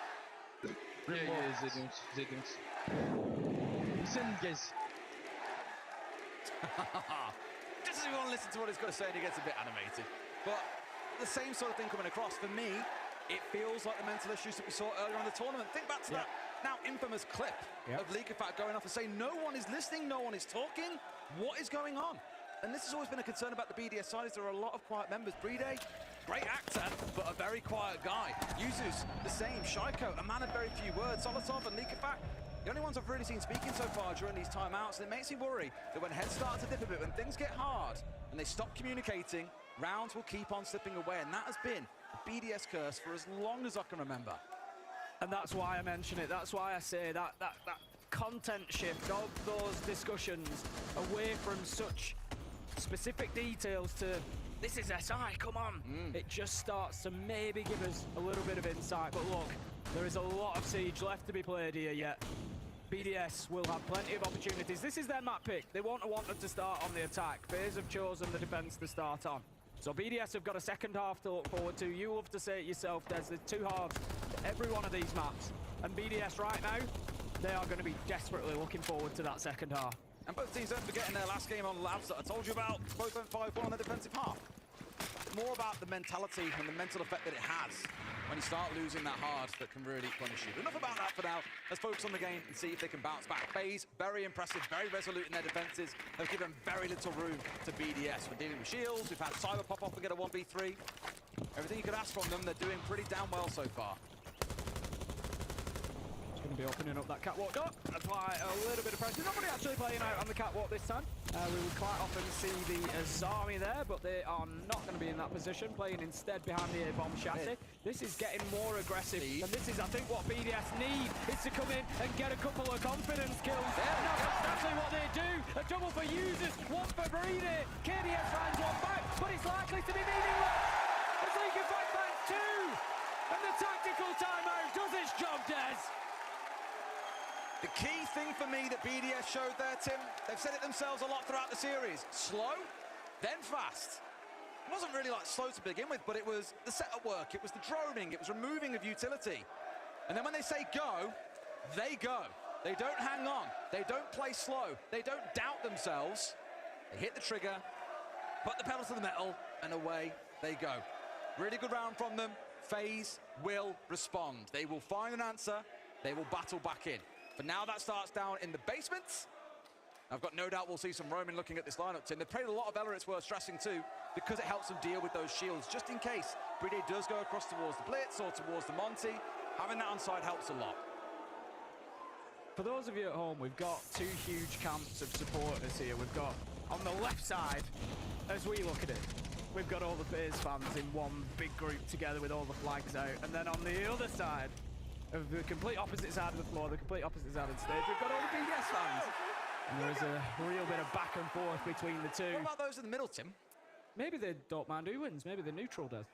Grim they don't. Listen, guys. Just as we want to listen to what he's got to say, and he gets a bit animated. But the same sort of thing coming across. For me, it feels like the mental issues that we saw earlier in the tournament. Think back to that now infamous clip of Leak Effect going off and saying no one is listening, no one is talking. What is going on? And this has always been a concern about the BDS side, is there are a lot of quiet members. BDS, great actor, but a very quiet guy. Yuzus, the same. Shaiko, a man of very few words. Solitov and Leak Effect, the only ones I've really seen speaking so far during these timeouts. And it makes me worry that when heads start to dip a bit, when things get hard and they stop communicating, rounds will keep on slipping away. And that has been a BDS curse for as long as I can remember. And that's why I mention it. That's why I say that content shift of those discussions away from such specific details to this is SI, come on. It just starts to maybe give us a little bit of insight. But look, there is a lot of Siege left to be played here yet. BDS will have plenty of opportunities. This is their map pick. They won't want them to start on the attack. FaZe have chosen the defense to start on. So BDS have got a second half to look forward to. You love to say it yourself, Des. There's 2 halves to every one of these maps. And BDS right now, they are going to be desperately looking forward to that second half. And both teams don't forget in their last game on Labs that I told you about, both went 5-1 on the defensive half. More about the mentality and the mental effect that it has when you start losing that hard that can really punish you. But enough about that for now. Let's focus on the game and see if they can bounce back. FaZe, very impressive, very resolute in their defenses. Have given very little room to BDS. We're dealing with shields. We've had Cyber pop off and get a 1v3. Everything you could ask from them, they're doing pretty damn well so far. Going to be opening up that catwalk door. Apply a little bit of pressure. Nobody actually playing out on the catwalk this time. We would quite often see the Azami there, but they are not going to be in that position, playing instead behind the A-bomb chassis. This is getting more aggressive, and this is, I think, what BDS need, is to come in and get a couple of confidence kills. And that's exactly what they do. A double for users, one for Breedy. KDS finds one back, but it's likely to be meaningless. As League of Fight finds two, and the tactical timeout does its job, Des. The key thing for me that BDS showed there, Tim, they've said it themselves a lot throughout the series. Slow, then fast. It wasn't really like slow to begin with, but it was the setup work, it was the droning, it was removing of utility. And then when they say go, they go. They don't hang on, they don't play slow, they don't doubt themselves. They hit the trigger, put the pedal to the metal, and away they go. Really good round from them. FaZe will respond. They will find an answer, they will battle back in. For now, that starts down in the basement. I've got no doubt we'll see some roaming looking at this lineup, Tim. They've played a lot of Ella, it's worth stressing too, because it helps them deal with those shields, just in case Breedy does go across towards the Blitz or towards the Monty. Having that on side helps a lot. For those of you at home, we've got two huge camps of supporters here. We've got, on the left side, as we look at it, we've got all the FaZe fans in one big group together with all the flags out. And then on the other side, of the complete opposite side of the floor, the complete opposite side of the stage, we've got all the BDS fans. And there's a real bit of back and forth between the two. What about those in the middle, Tim? Maybe they don't mind who wins. Maybe the neutral does.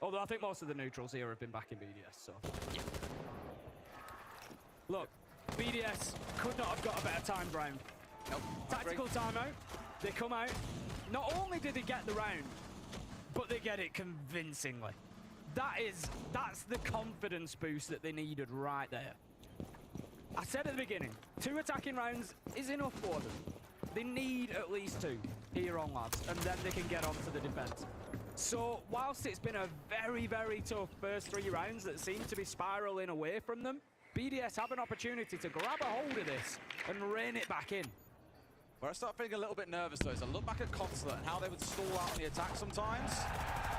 Although I think most of the neutrals here have been back in BDS, so. Yeah. Look, BDS could not have got a better timed round. Nope. Tactical timeout. They come out. Not only did they get the round, but they get it convincingly. That's the confidence boost that they needed right there. I said at the beginning, 2 attacking rounds is enough for them. They need at least 2 here on, lads, and then they can get onto the defense. So whilst it's been a very, very tough first 3 rounds that seem to be spiraling away from them, BDS have an opportunity to grab a hold of this and rein it back in. Where I start feeling a little bit nervous though is I look back at Consulate and how they would stall out on the attack sometimes.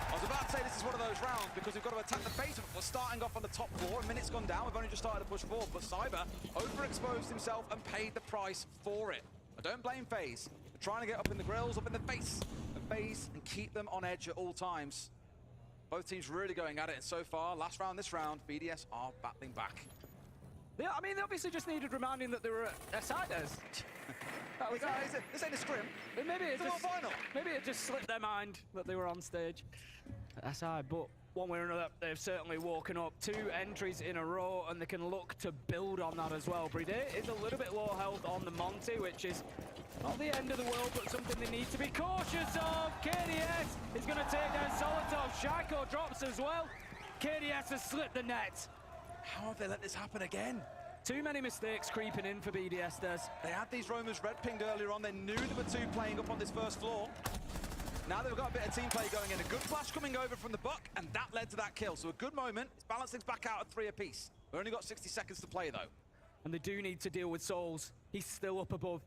I was about to say this is one of those rounds because we've got to attack the basement. We're starting off on the top floor, a minute's gone down, we've only just started to push forward, but Cyber overexposed himself and paid the price for it. I don't blame FaZe. They're trying to get up in the grills, up in the face of FaZe and keep them on edge at all times. Both teams really going at it, and so far, last round, this round, BDS are battling back. Yeah, I mean, they obviously just needed reminding that they were at Siders. That was this ain't a scrim. Maybe it's a final. Maybe it just slipped their mind that they were on stage. That's high, but one way or another, they've certainly woken up. 2 entries in a row, and they can look to build on that as well. Breedy is a little bit low health on the Monty, which is not the end of the world, but something they need to be cautious of. KDS is going to take down Solitov. Shaiko drops as well. KDS has slipped the net. How have they let this happen again? Too many mistakes creeping in for BDS, Des. They had these roamers red pinged earlier on. They knew there were 2 playing up on this first floor. Now they've got a bit of team play going in. A good flash coming over from the Buck, and that led to that kill. So a good moment. It's balanced things back out at 3 apiece. We've only got 60 seconds to play, though. And they do need to deal with Souls. He's still up above.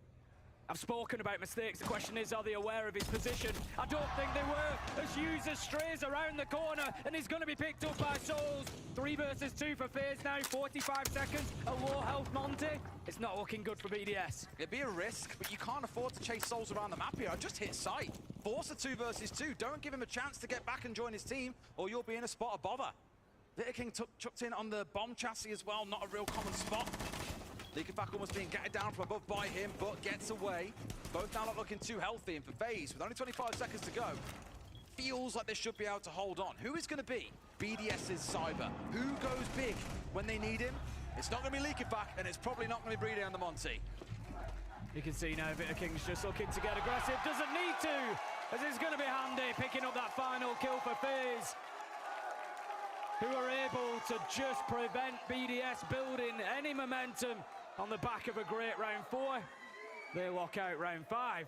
I've spoken about mistakes. The question is, are they aware of his position? I don't think they were, as User strays around the corner, and he's going to be picked up by Souls. 3 versus 2 for FaZe now, 45 seconds, a low health Monty. It's not looking good for BDS. It'd be a risk, but you can't afford to chase Souls around the map here. I just hit sight. Force a 2 versus 2. Don't give him a chance to get back and join his team, or you'll be in a spot of bother. Vitter King chucked in on the bomb chassis as well, not a real common spot. Leakenback almost being guided down from above by him, but gets away. Both now not looking too healthy, and for FaZe, with only 25 seconds to go, feels like they should be able to hold on. Who is going to be BDS's Cyber? Who goes big when they need him? It's not going to be Leakenback, and it's probably not going to be Breedy on the Monty. You can see now Vitter King's just looking to get aggressive. Doesn't need to, as it's going to be handy picking up that final kill for FaZe, who are able to just prevent BDS building any momentum on the back of a great round 4. They lock out round 5.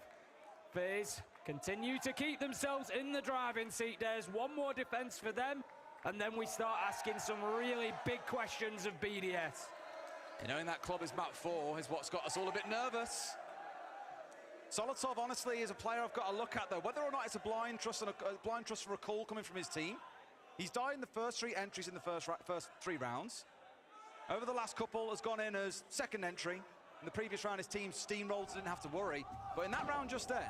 FaZe continue to keep themselves in the driving seat. There's one more defense for them, and then we start asking some really big questions of BDS. And knowing that club is map 4 is what's got us all a bit nervous. Solotov, honestly, is a player I've got to look at, though. Whether or not it's a blind trust and a blind trust for a call coming from his team. He's died in the first 3 entries in the first 3 rounds. Over the last couple, has gone in as second entry. In the previous round, his team steamrolled, so didn't have to worry. But in that round just then,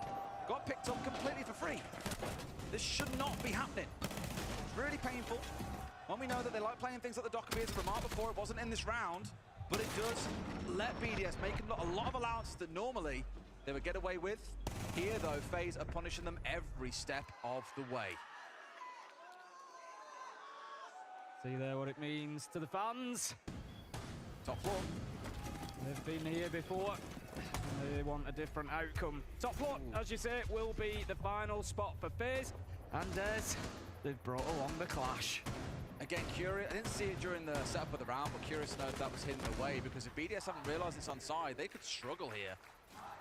got picked up completely for free. This should not be happening. It's really painful. When we know that they like playing things like the Docker Beers, remarked before, it wasn't in this round, but it does let BDS make a lot of allowances that normally they would get away with. Here, though, FaZe are punishing them every step of the way. See there what it means to the fans. Top floor. They've been here before. They want a different outcome. Top floor, as you say, will be the final spot for FaZe. And as they've brought along the clash. Again, curious, I didn't see it during the setup of the round, but curious to know if that was hidden away, because if BDS haven't realized it's on side, they could struggle here.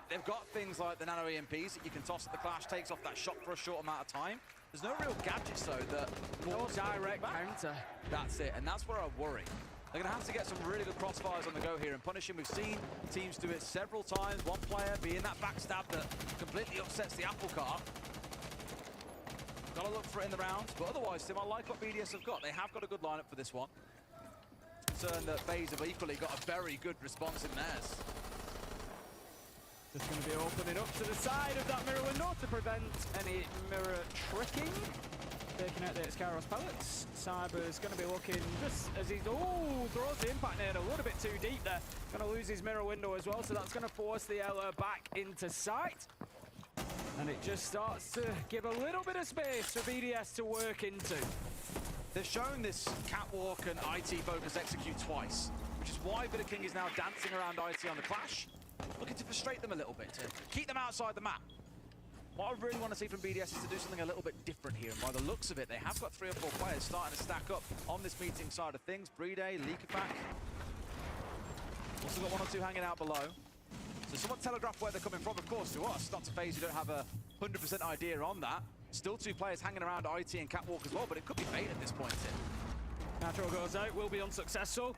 They've got things like the nano EMPs that you can toss at the clash, takes off that shot for a short amount of time. There's no real gadgets, though, that... No direct counter. That's it, and that's where I worry. They're going to have to get some really good crossfires on the go here and punish him. We've seen teams do it several times. One player being that backstab that completely upsets the apple cart. Got to look for it in the round, but otherwise, Tim, I like what BDS have got. They have got a good lineup for this one. Concerned that FaZe have equally got a very good response in theirs. Just going to be opening up to the side of that mirror window to prevent any mirror tricking. Taking out the Excaros pellets. Cyber's going to be looking just as he's... Oh, throws the impact nade a little bit too deep there. Going to lose his mirror window as well, so that's going to force the LR back into sight. And it just starts to give a little bit of space for BDS to work into. They've shown this catwalk and IT focus execute twice, which is why Bitter King is now dancing around IT on the clash, looking to frustrate them a little bit, to keep them outside the map. What I really want to see from BDS is to do something a little bit different here. And by the looks of it, they have got 3 or 4 players starting to stack up on this meeting side of things. Brede, Leakerpack. Also got 1 or 2 hanging out below. So someone telegraph where they're coming from, of course, to us. Not to FaZe, who don't have a 100% idea on that. Still 2 players hanging around IT and Catwalk as well, but it could be fate at this point, Tim. Natural goes out, will be unsuccessful.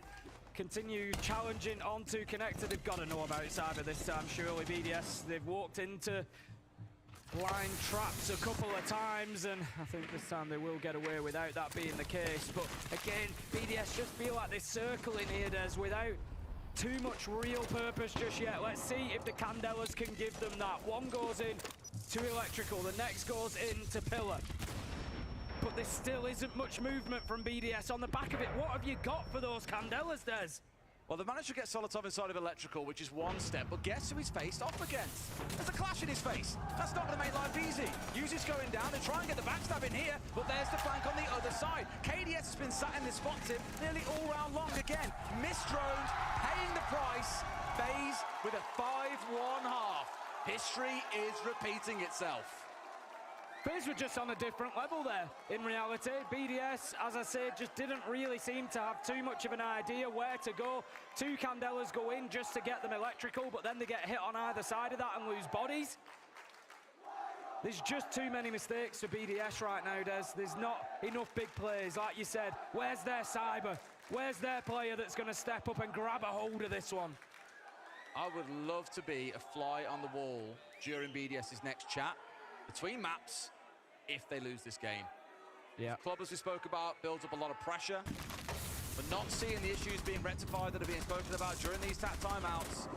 Continue challenging onto Connector. They've got to know about Cyber this time, surely. BDS, they've walked into blind traps a couple of times, and I think this time they will get away without that being the case. But again, BDS just feel like they're circling here, Des, without too much real purpose just yet. Let's see if the Candelas can give them that. One goes in to electrical, the next goes into pillar. But there still isn't much movement from BDS on the back of it. What have you got for those Candelas, Des? Well, they've managed to get Solotov inside of electrical, which is one step, but guess who he's faced off against? There's a clash in his face. That's not going to make life easy. Uzi's going down, they try and get the backstab in here, but there's the flank on the other side. KDS has been sat in this spot, Tim, nearly all round long again. Misdroned, paying the price. FaZe with a 5-1 half. History is repeating itself. FaZe were just on a different level there, in reality. BDS, as I said, just didn't really seem to have too much of an idea where to go. 2 Candelas go in just to get them electrical, but then they get hit on either side of that and lose bodies. There's just too many mistakes for BDS right now, Des. There's not enough big plays, like you said. Where's their Cyber? Where's their player that's going to step up and grab a hold of this one? I would love to be a fly on the wall during BDS's next chat between maps if they lose this game. Yeah. Club, as we spoke about, builds up a lot of pressure, but not seeing the issues being rectified that are being spoken about during these tap timeouts.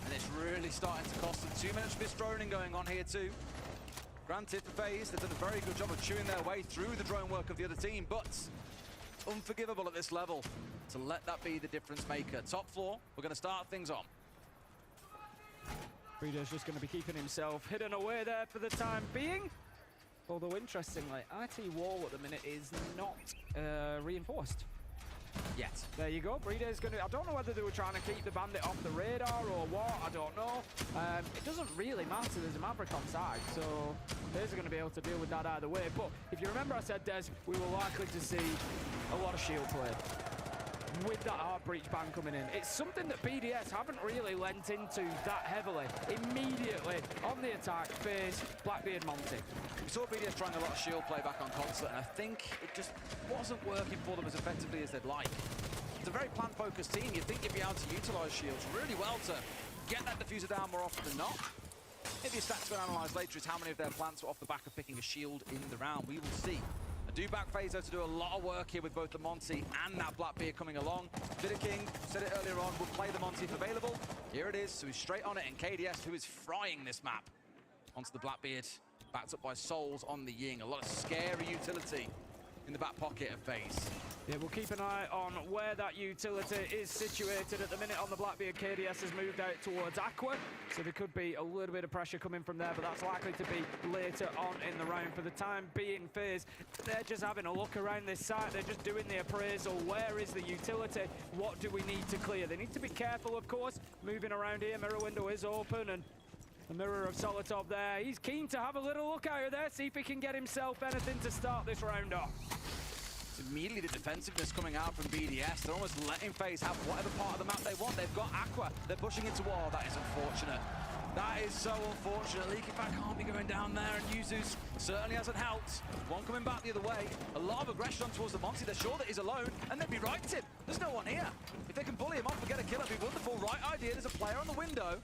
And it's really starting to cost them. 2 minutes of misdroning going on here too. Granted, for FaZe, they've done a very good job of chewing their way through the drone work of the other team, but it's unforgivable at this level to let that be the difference maker. Top floor, we're going to start things on. Breeder's just going to be keeping himself hidden away there for the time being. Although, interestingly, IT wall at the minute is not reinforced. Yet. There you go. Breeder's going to... I don't know whether they were trying to keep the bandit off the radar or what. I don't know. It doesn't really matter. There's a Maverick on side, so they're going to be able to deal with that either way. But if you remember, I said, Des, we were likely to see a lot of shield play with that hard breach ban coming in. It's something that BDS haven't really lent into that heavily. Immediately on the attack, FaZe, Blackbeard, Monty. We saw BDS trying a lot of shield play back on concert, and I think it just wasn't working for them as effectively as they'd like. It's a very plan-focused team. You'd think you'd be able to utilize shields really well to get that diffuser down more often than not. Maybe a stat to analyze later is how many of their plants were off the back of picking a shield in the round. We will see. I do back FaZe though to do a lot of work here with both the Monty and that Blackbeard coming along. King said it earlier on, would play the Monty if available. Here it is, so he's straight on it, and KDS, who is frying this map, onto the Blackbeard, backed up by Souls on the Ying. A lot of scary utility in the back pocket of FaZe. Yeah, we'll keep an eye on where that utility is situated. At the minute on the Blackbeard, KDS has moved out towards Aqua, so there could be a little bit of pressure coming from there, but that's likely to be later on in the round. For the time being, FaZe, they're just having a look around this site. They're just doing the appraisal. Where is the utility? What do we need to clear? They need to be careful, of course, moving around here. Mirror window is open, and the mirror of Solotov there. He's keen to have a little look out of there, see if he can get himself anything to start this round off. It's immediately the defensiveness coming out from BDS. They're almost letting FaZe have whatever part of the map they want. They've got Aqua. They're pushing into wall. That is unfortunate. That is so unfortunate. Leaking back can't be going down there, and Yuzu's certainly hasn't helped. One coming back the other way. A lot of aggression towards the Monty. They're sure that he's alone, and they'd be right, Tim. There's no one here. If they can bully him off and get a kill, it'd be wonderful. Right idea. There's a player on the window.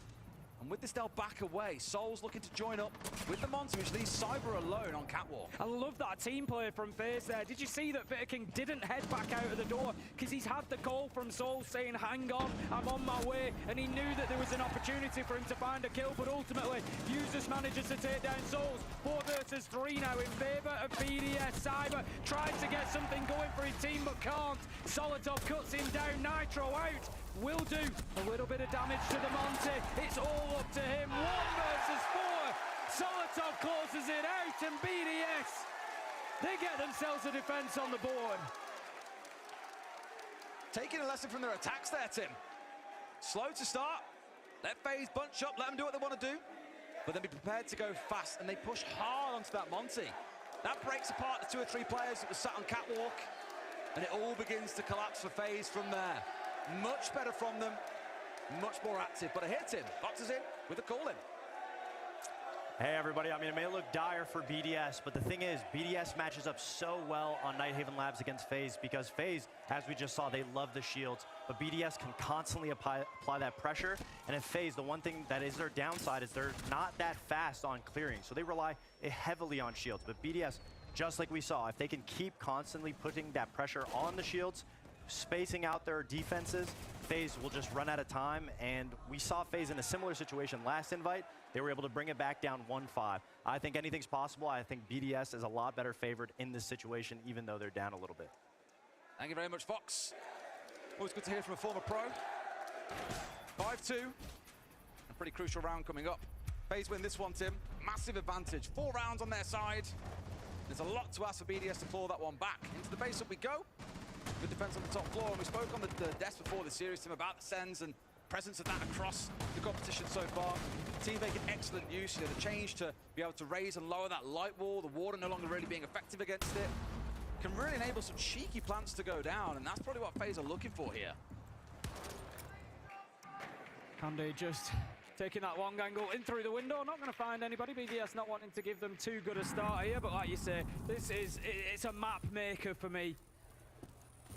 And with this, they'll back away. Souls looking to join up with the Monty, which leaves Cyber alone on Catwalk. I love that team play from FaZe there. Did you see that King didn't head back out of the door? Because he's had the call from Souls saying, hang on, I'm on my way. And he knew that there was an opportunity for him to find a kill, but ultimately, Yuzus manages to take down Souls. 4 versus 3 now in favor of BDS. Cyber tries to get something going for his team, but can't. Solotov cuts him down. Nitro out. Will do a little bit of damage to the Monty. It's all up to him. 1 versus 4. Solotov closes it out, and BDS, they get themselves a defense on the board. Taking a lesson from their attacks there, Tim. Slow to start. Let FaZe bunch up, let them do what they want to do. But then be prepared to go fast, and they push hard onto that Monty. That breaks apart the 2 or 3 players that were sat on Catwalk, and it all begins to collapse for FaZe from there. Much better from them, much more active. But a hit in, boxes in with a call in. Hey everybody, I mean, it may look dire for BDS, but the thing is, BDS matches up so well on Nighthaven Labs against FaZe, because FaZe, as we just saw, they love the shields, but BDS can constantly apply that pressure, and at FaZe, the one thing that is their downside is they're not that fast on clearing, so they rely heavily on shields. But BDS, just like we saw, if they can keep constantly putting that pressure on the shields, spacing out their defenses, FaZe will just run out of time, and we saw FaZe in a similar situation last invite. They were able to bring it back down 1-5. I think anything's possible. I think BDS is a lot better favored in this situation, even though they're down a little bit. Thank you very much, Fox. Always good to hear from a former pro. 5-2. A pretty crucial round coming up. FaZe win this one, Tim. Massive advantage. 4 rounds on their side. There's a lot to ask for BDS to claw that one back. Into the base up we go. Good defense on the top floor, and we spoke on the desk before the series, Tim, about the sends and presence of that across the competition so far. The team making excellent use, you know, the change to be able to raise and lower that light wall, the warden no longer really being effective against it, can really enable some cheeky plants to go down, and that's probably what FaZe are looking for here. Andy just taking that long angle in through the window, not going to find anybody. BDS not wanting to give them too good a start here, but like you say, it's a map maker for me.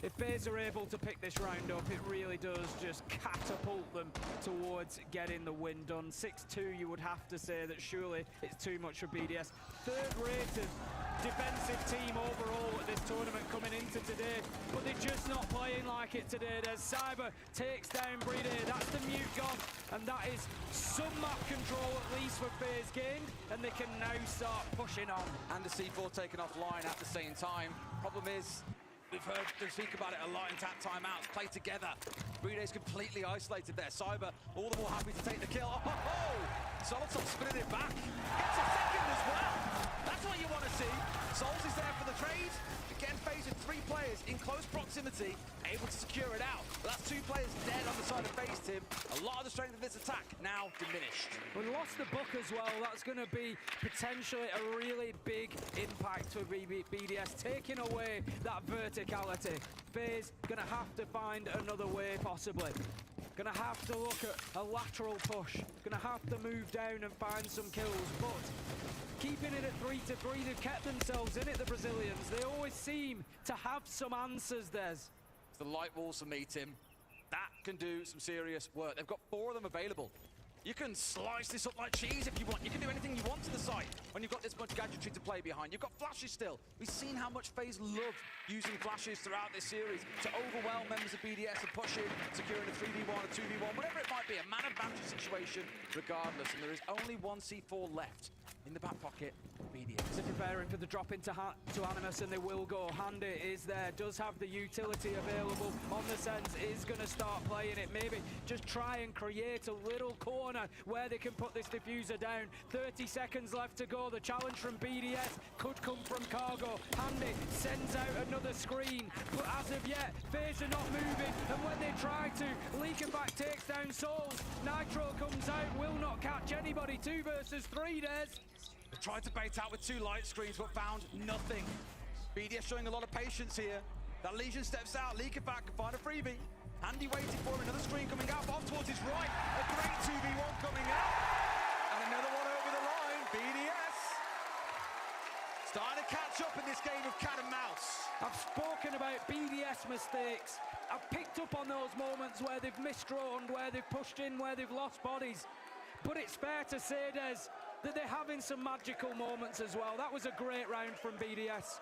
If FaZe are able to pick this round up, it really does just catapult them towards getting the win done. 6-2, you would have to say that surely it's too much for BDS. 3rd-rated defensive team overall at this tournament coming into today, but they're just not playing like it today. There's Cyber takes down Bride, that's the mute gone, and that is some map control at least for FaZe gained, and they can now start pushing on. And the C4 taken offline at the same time. Problem is, we've heard them speak about it a lot in tap timeouts. Play together. Bride's completely isolated there. Cyber all the more happy to take the kill. Oh, Solotov spinning it back. Gets a second as well. That's what you want to see. Souls is there for the trade. Again, FaZe with 3 players in close proximity, able to secure it out. But that's 2 players dead on the side of FaZe, Tim. A lot of the strength of this attack now diminished. We lost the book as well. That's going to be potentially a really big impact for BDS, taking away that verticality. FaZe going to have to find another way, possibly. Going to have to look at a lateral push. Going to have to move down and find some kills, but keeping it at 3-3, they've kept themselves in it, the Brazilians. They always seem to have some answers, Des. It's the light walls for me, Tim. That can do some serious work. They've got 4 of them available. You can slice this up like cheese if you want. You can do anything you want to the site when you've got this much gadgetry to play behind. You've got flashes still. We've seen how much FaZe love using flashes throughout this series to overwhelm members of BDS and push in, securing a 3v1, a 2v1, whatever it might be, a man advantage situation regardless. And there is only one C4 left in the back pocket. BDS. They're preparing for the drop into Animus, and they will go. Handy is there, does have the utility available on the sense, is going to start playing it. Maybe just try and create a little corner where they can put this diffuser down. 30 seconds left to go. The challenge from BDS could come from Cargo. Handy sends out another screen, but as of yet, FaZe are not moving, and when they try to, Leakenback takes down Souls. Nitro comes out, will not catch anybody. 2 versus 3, Des. They tried to bait out with 2 light screens, but found nothing. BDS showing a lot of patience here. That Legion steps out, Leakenback can find a freebie. Handy waiting for him, another screen coming out, off towards his right. A great 2v1 coming out. And another one over the line, BDS. Starting to catch up in this game of cat and mouse. I've spoken about BDS mistakes. I've picked up on those moments where they've misdroned, where they've pushed in, where they've lost bodies. But it's fair to say, Des, that they're having some magical moments as well. That was a great round from BDS.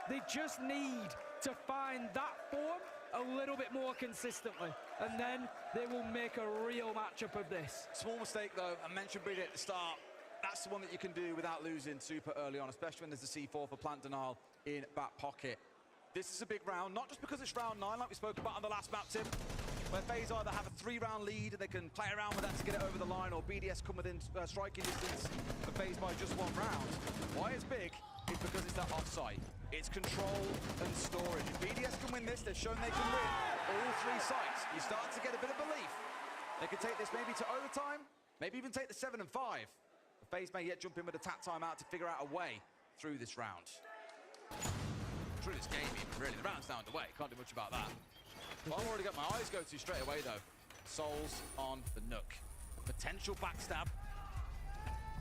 They just need to find that form a little bit more consistently, and then they will make a real matchup of this. Small mistake though, I mentioned BDS at the start. That's the one that you can do without losing super early on, especially when there's a C4 for plant denial in back pocket. This is a big round, not just because it's round 9 like we spoke about on the last map, Tim, where FaZe either have a 3-round lead and they can play around with that to get it over the line, or BDS come within striking distance for FaZe by just 1 round. Why it's big is because it's that offsite. It's control and storage. If BDS can win this, they've shown they can win all 3 sites. You start to get a bit of belief. They could take this maybe to overtime, maybe even take the 7 and 5. FaZe may yet jump in with a tap timeout to figure out a way through this round. Through this game even, really. The round's down the way, can't do much about that. I've already got my eyes go to straight away though. Souls on the Nook. Potential backstab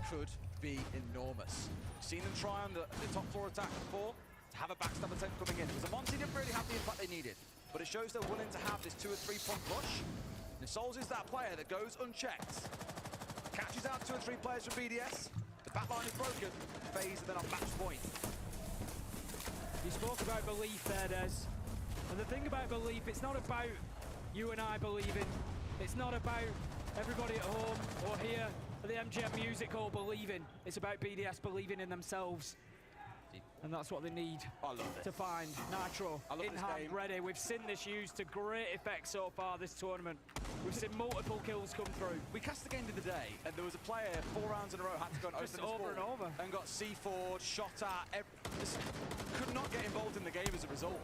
could be enormous. We've seen them try on the top floor attack before to have a backstab attempt coming in. It was a Monty didn't really have the impact they needed, but it shows they're willing to have this 2 or 3 point push. And if Souls is that player that goes unchecked, catches out 2 or 3 players from BDS, the backline is broken, FaZe are then on match point. You spoke about belief there, Des. And the thing about belief, it's not about you and I believing. It's not about everybody at home or here at the MGM Music Hall believing. It's about BDS believing in themselves. And that's what they need to find. Nitro, in hand, ready. We've seen this used to great effect so far this tournament. We've seen multiple kills come through. We cast the game the other day, and there was a player 4 rounds in a row had to go and just open over and over, and got C4'd, shot at. Just could not get involved in the game as a result.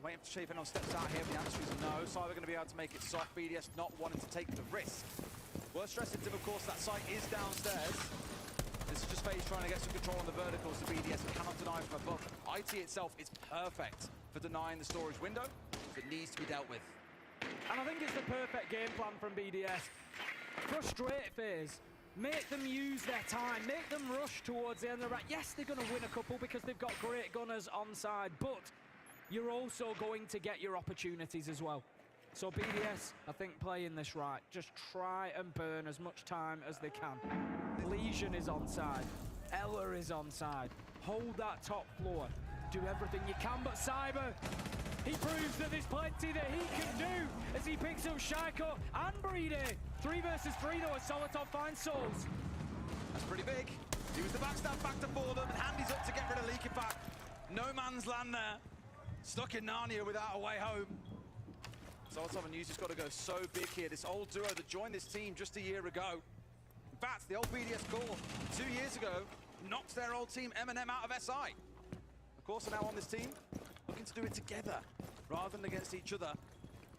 Waiting for Shape on steps out here, but the answer is no. Cyber going to be able to make it soft. BDS not wanting to take the risk. Worth stressing, Tim, of course, that site is downstairs. This is just FaZe trying to get some control on the verticals. The BDS cannot deny from above. IT itself is perfect for denying the storage window, but it needs to be dealt with. And I think it's the perfect game plan from BDS. Frustrate FaZe. Make them use their time. Make them rush towards the end of the round. Yes, they're going to win a couple because they've got great gunners on side, but you're also going to get your opportunities as well. So BDS, I think, playing this right. Just try and burn as much time as they can. Legion is onside. Ella is onside. Hold that top floor. Do everything you can, but Cyber, he proves that there's plenty that he can do as he picks up Shaiko and Breedy. 3 versus 3 though, as Solitov finds Souls. That's pretty big. Use the backstab factor for them, and Handy's up to get rid of Leakenback. No man's land there. Stuck in Narnia without a way home. Solitov and News has got to go so big here. This old duo that joined this team just a year ago. In fact, the old BDS core 2 years ago knocked their old team M&M out of SI. Of course, they're now on this team, looking to do it together rather than against each other.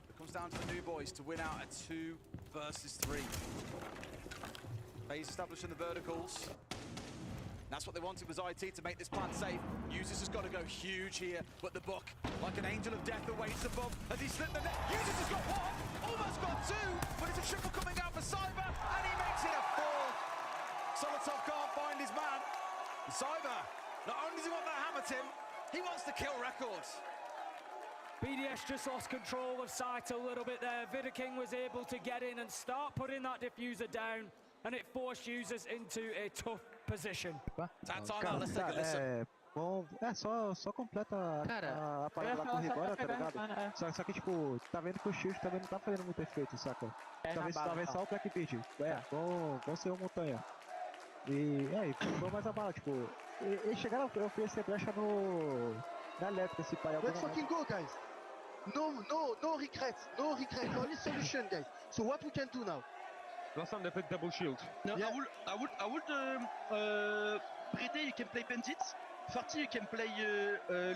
It comes down to the new boys to win out a 2 versus 3. FaZe establishing the verticals. That's what they wanted, was IT to make this plan safe. Users has got to go huge here, but the book, like an angel of death, awaits above as he slipped the net. Users has got 1, almost got 2, but it's a triple coming out for Cyber, and he makes it a 4. Solitov can't find his man. And Cyber, not only does he want that hammer, Tim, he wants to kill records. BDS just lost control of sight a little bit there. Vidaking was able to get in and start putting that diffuser down, and it forced users into a tough position. Tatana, let's take a listen. Bom, só completa a parada lá com o Rigora, tá ligado? Só que, tipo, tá vendo que o shield também não tá fazendo muito efeito, saca? Talvez só o Blackbeard. Vão ser uma montanha. E ficou mais a bala, tipo, eles chegaram a oferecer brecha na elétrica, esse pai. Let's fucking go, guys! No regrets, only solution, guys. So what we can do now? Last time they played double shield. No, yeah. I would Brede, you can play Bandits. Farty, you can play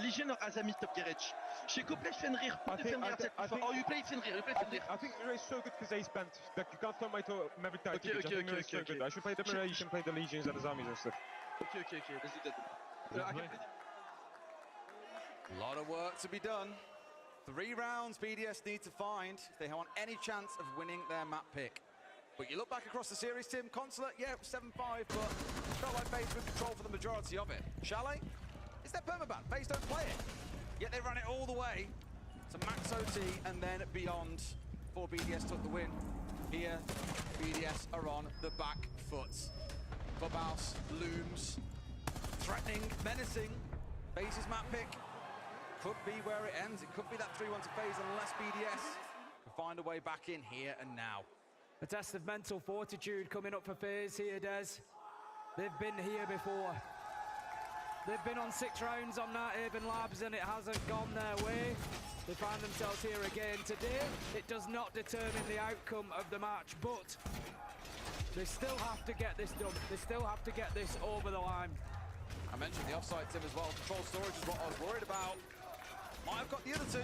Legion or Azami top garage. Sheko play Fenrir, put the Fenrir set before. Oh, you play Fenrir, I think Mirror is so good because they spent. Like, you can't stop my Maverick Tide. Okay. Good. I should play the Mirror, you can play the Legions and the Zamis and stuff. Okay, let's do that. I can play. A lot of work to be done. 3 rounds BDS need to find if they want any chance of winning their map pick. But you look back across the series, Tim, Consulate, yeah, 7-5, but felt like FaZe were in control for the majority of it. Chalet, it's their permaban. FaZe don't play it. Yet they ran it all the way to max OT and then beyond before BDS took the win. Here, BDS are on the back foot. Clubhouse looms, threatening, menacing. FaZe's map pick could be where it ends. It could be that 3-1 to FaZe unless BDS can find a way back in here and now. A test of mental fortitude coming up for FaZe here, Des. They've been here before. They've been on 6 rounds on Nighthaven Labs and it hasn't gone their way. They find themselves here again today. It does not determine the outcome of the match, but they still have to get this done. They still have to get this over the line. I mentioned the offside, Tim, as well. Control storage is what I was worried about. Might have got the other 2,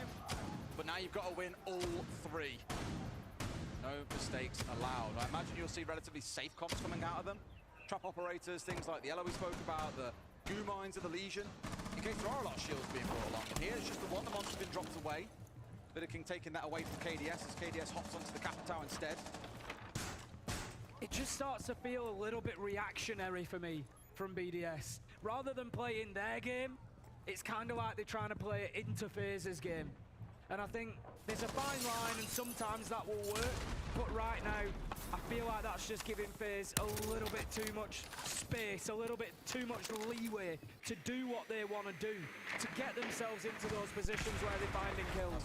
but now you've got to win all 3. No mistakes allowed. I imagine you'll see relatively safe comps coming out of them. Trap operators, things like the Elo we spoke about, the goo mines of the Legion. In case there are a lot of shields being brought along. And here it's just the one, the monster's been dropped away. Vidaking taking that away from KDS as KDS hops onto the Capitao instead. It just starts to feel a little bit reactionary for me from BDS. Rather than playing their game, it's kind of like they're trying to play it into FaZe's game. And I think there's a fine line and sometimes that will work, but right now, I feel like that's just giving FaZe a little bit too much space, a little bit too much leeway to do what they want to do, to get themselves into those positions where they're finding kills.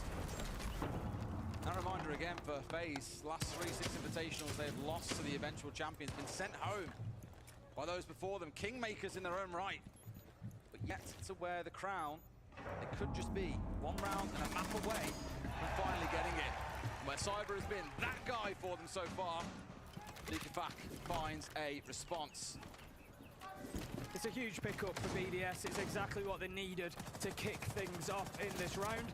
And a reminder again for FaZe, last 3-6 invitationals they've lost to the eventual champions, been sent home by those before them, kingmakers in their own right. But yet to wear the crown, it could just be 1 round and a map away from finally getting it. Where Cyber has been that guy for them so far, Lukapak finds a response. It's a huge pickup for BDS. It's exactly what they needed to kick things off in this round.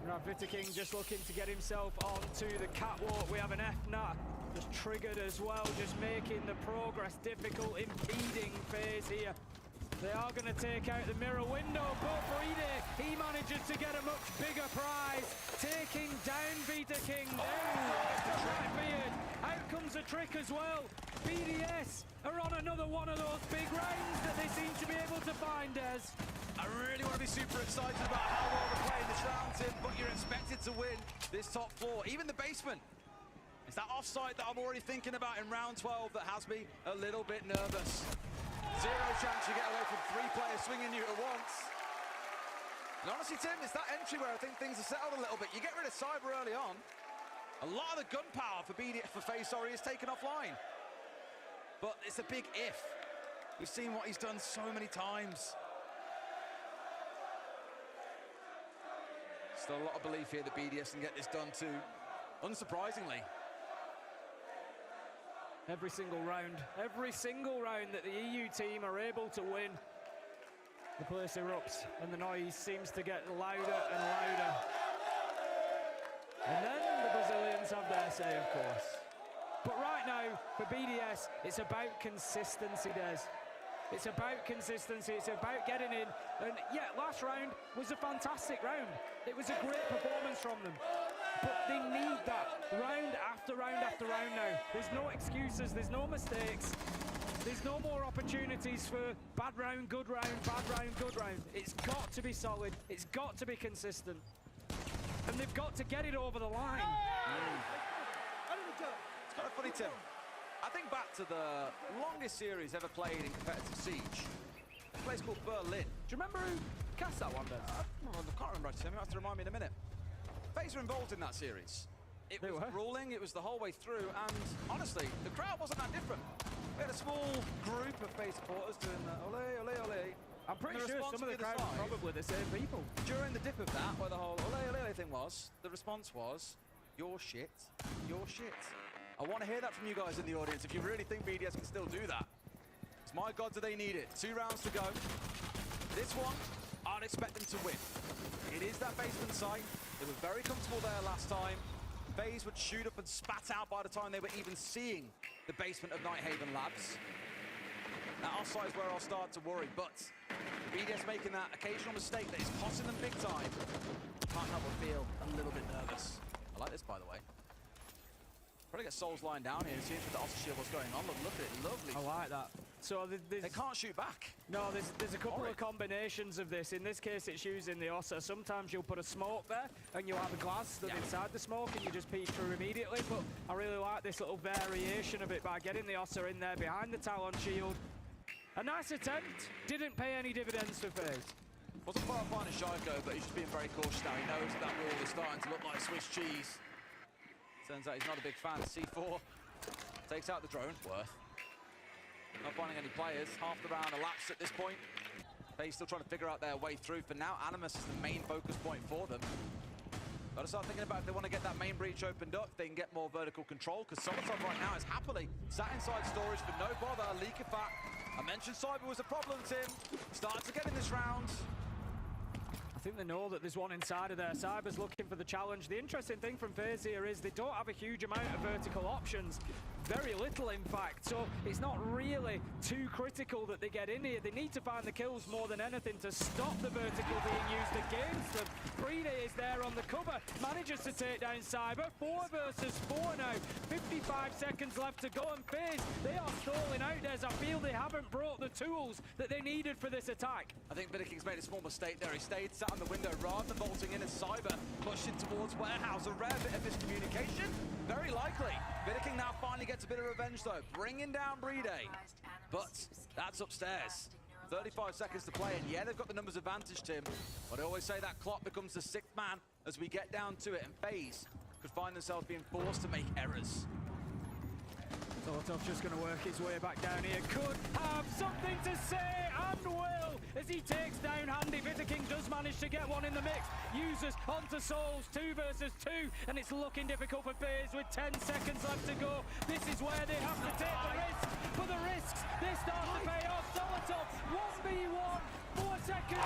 We have Vidaking just looking to get himself onto the catwalk. We have an FNAT just triggered as well, just making the progress difficult, impeding FaZe here. They are going to take out the mirror window, but Brede, he manages to get a much bigger prize, taking down Vidaking, then Blackbeard. Out comes a trick as well. BDS are on another one of those big rounds that they seem to be able to find, Des. I really want to be super excited about how well they're playing this round, Tim, but you're expected to win this top floor, even the basement. It's that offside that I'm already thinking about in round 12 that has me a little bit nervous. 0 chance you get away from 3 players swinging you at once. And honestly, Tim, it's that entry where I think things are settled a little bit. You get rid of Cyber early on. A lot of the gunpowder for FaZe, is taken offline. But it's a big if. We've seen what he's done so many times. Still a lot of belief here that BDS can get this done too, unsurprisingly. Every single round that the EU team are able to win, the place erupts and the noise seems to get louder and louder. And then the Brazilians have their say, of course. But right now, for BDS, it's about consistency, Des. It's about consistency, it's about getting in. And yeah, last round was a fantastic round. It was a great performance from them. But they need that round after round after round now. There's no excuses, there's no mistakes. There's no more opportunities for bad round, good round, bad round, good round. It's got to be solid, it's got to be consistent. and they've got to get it over the line. It's kind of funny, Tim. I think back to the longest series ever played in competitive Siege. A place called Berlin. Do you remember who cast that one, Ben? I can't remember actually. You have to remind me in a minute. FaZe were involved in that series. It was grueling, it was the whole way through, and honestly, the crowd wasn't that different. We had a small group of FaZe supporters doing ole, ole, ole. I'm pretty sure some of the crowd were probably the same people. During the dip of that, where the whole ole, ole, ole thing was, the response was, "You're shit, you're shit." I want to hear that from you guys in the audience, if you really think BDS can still do that. It's my God, do they need it. 2 rounds to go. This one, I'd expect them to win. It is that basement site. They were very comfortable there last time. FaZe would shoot up and spat out by the time they were even seeing the basement of Nighthaven Labs. Now, offside is where I'll start to worry, but BDS making that occasional mistake that is costing them big time. Can't help but feel a little bit nervous. I like this, by the way. Probably get Souls lying down here and see if the Oster Shield what's going on. Look at it, lovely. I like that. So they can't shoot back. No, there's a couple of combinations of this. In this case, it's using the Oster. Sometimes you'll put a smoke there, and you'll have a glass that's inside the smoke, and you just peek through immediately. But I really like this little variation of it by getting the Oster in there behind the Talon shield. A nice attempt. Didn't pay any dividends for FaZe. Wasn't far behind Shaiko, but he's just being very cautious now. He knows that wall is starting to look like Swiss cheese. Turns out he's not a big fan. C4 takes out the drone. Worth. Not finding any players. Half the round elapsed at this point. FaZe still trying to figure out their way through. For now, Animus is the main focus point for them. Got to start thinking about if they want to get that main breach opened up, they can get more vertical control, because Solotov right now is happily sat inside storage for no bother. Leakifat. I mentioned Cyber was a problem, Tim. Starting to get in this round. I think they know that there's one inside of there. Cyber's looking for the challenge. The interesting thing from FaZe here is they don't have a huge amount of vertical options. Very little, in fact. So it's not really too critical that they get in here. They need to find the kills more than anything to stop the vertical being used against them. Brede is there on the cover. Manages to take down Cyber. 4 versus 4 now. 55 seconds left to go. And FaZe, they are stalling out there. I feel they haven't brought the tools that they needed for this attack. I think BDS made a small mistake there. He stayed sat on the window rather than bolting in as Cyber pushed in towards Warehouse. A rare bit of miscommunication. Very likely. BDS now finally gets a bit of revenge though, bringing down Brede. But that's upstairs. 35 seconds to play, and yeah, they've got the numbers advantage, Tim. But I always say that clock becomes the 6th man as we get down to it, and FaZe could find themselves being forced to make errors. Solotov's just going to work his way back down here. Could have something to say, and will, as he takes down Handy. King does manage to get one in the mix. Users onto Souls, 2 versus 2, and it's looking difficult for FaZe with 10 seconds left to go. This is where they have to take the risk. For the risks, they start to pay off. Solotov, 1v1, 4 seconds.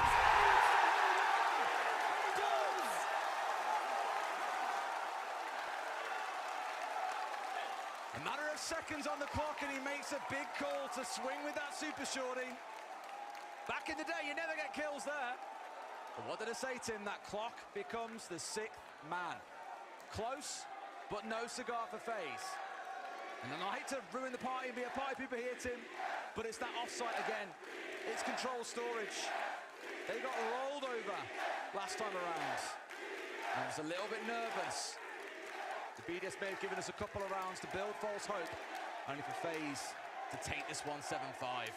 A matter of seconds on the clock, and he makes a big call to swing with that super shorty. Back in the day, you never get kills there. But what did I say, Tim? That clock becomes the 6th man. Close, but no cigar for FaZe. And I hate to ruin the party and be a party people here, Tim, but it's that offsite again. It's control storage. They got rolled over last time around. I was a little bit nervous. The BDS may have given us a couple of rounds to build false hope, only for FaZe to take this 1-7-5.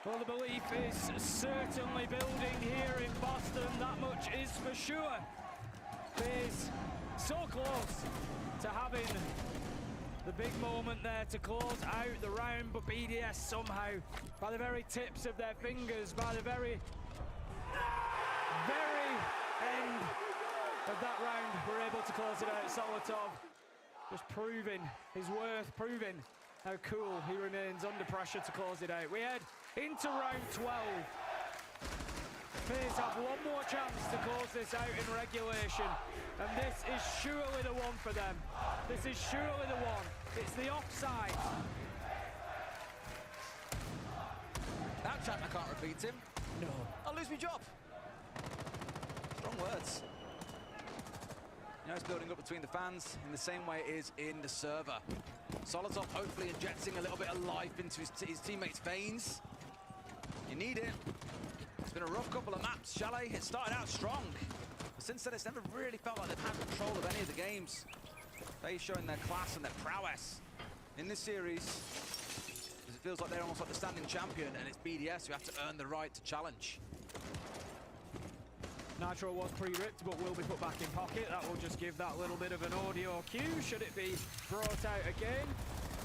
Well, the belief is certainly building here in Boston, that much is for sure. FaZe so close to having the big moment there to close out the round, but BDS somehow, by the very tips of their fingers, by the very end of that round, were able to close it out. Solotov just proving his worth, proving how cool he remains under pressure to close it out. We head into round 12. FaZe have one more chance to close this out in regulation, and this is surely the one for them. This is surely the one. It's the offside. That chant I can't repeat, Tim. No. I'll lose my job. Strong words. You know, it's building up between the fans in the same way it is in the server. Solotov hopefully injecting a little bit of life into his teammates' veins. You need it. It's been a rough couple of maps. Chalet, it started out strong. But since then, it's never really felt like they've had control of any of the games. They're showing their class and their prowess in this series. Because it feels like they're almost like the standing champion, and it's BDS who have to earn the right to challenge. Nitro was pre-ripped, but will be put back in pocket. That will just give that little bit of an audio cue, should it be brought out again.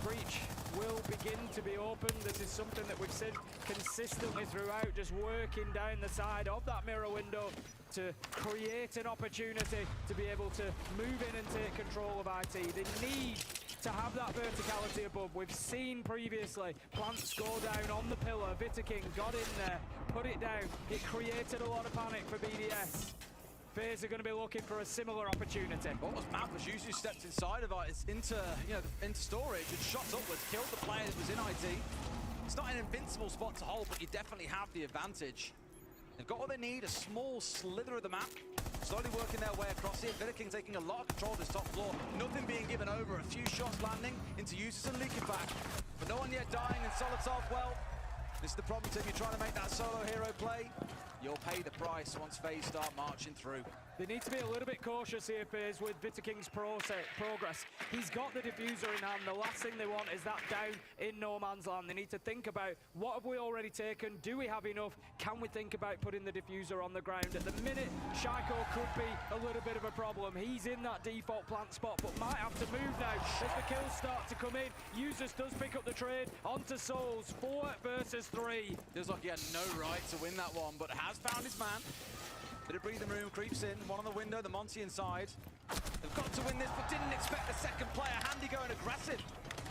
Breach will begin to be open. This is something that we've seen consistently throughout, just working down the side of that mirror window to create an opportunity to be able to move in and take control of IT. They need to have that verticality above. We've seen previously plants go down on the pillar. Vitaking got in there, put it down. It created a lot of panic for BDS. FaZe are going to be looking for a similar opportunity. What was mad was Yuzu stepped inside of it, into storage and shot upwards, killed the player that was in IT. It's not an invincible spot to hold, but you definitely have the advantage. They've got what they need, a small slither of the map, slowly working their way across here. Vitaking taking a lot of control of this top floor, nothing being given over, a few shots landing into Yuzus and leaking back. But no one yet dying in Solitov. Well, this is the problem, Tim. You're trying to make that solo hero play. You'll pay the price once FaZe start marching through. They need to be a little bit cautious here, FaZe, with Vitaking's progress. He's got the diffuser in hand. The last thing they want is that down in no man's land. They need to think about, what have we already taken? Do we have enough? Can we think about putting the diffuser on the ground? At the minute, Shaiko could be a little bit of a problem. He's in that default plant spot, but might have to move now as the kills start to come in. Yuzus does pick up the trade onto Souls. 4 versus 3. Feels like he had no right to win that one, but has found his man. Bit of breathing room, creeps in, one on the window, the Monty inside. They've got to win this, but didn't expect the second player. Handy going aggressive.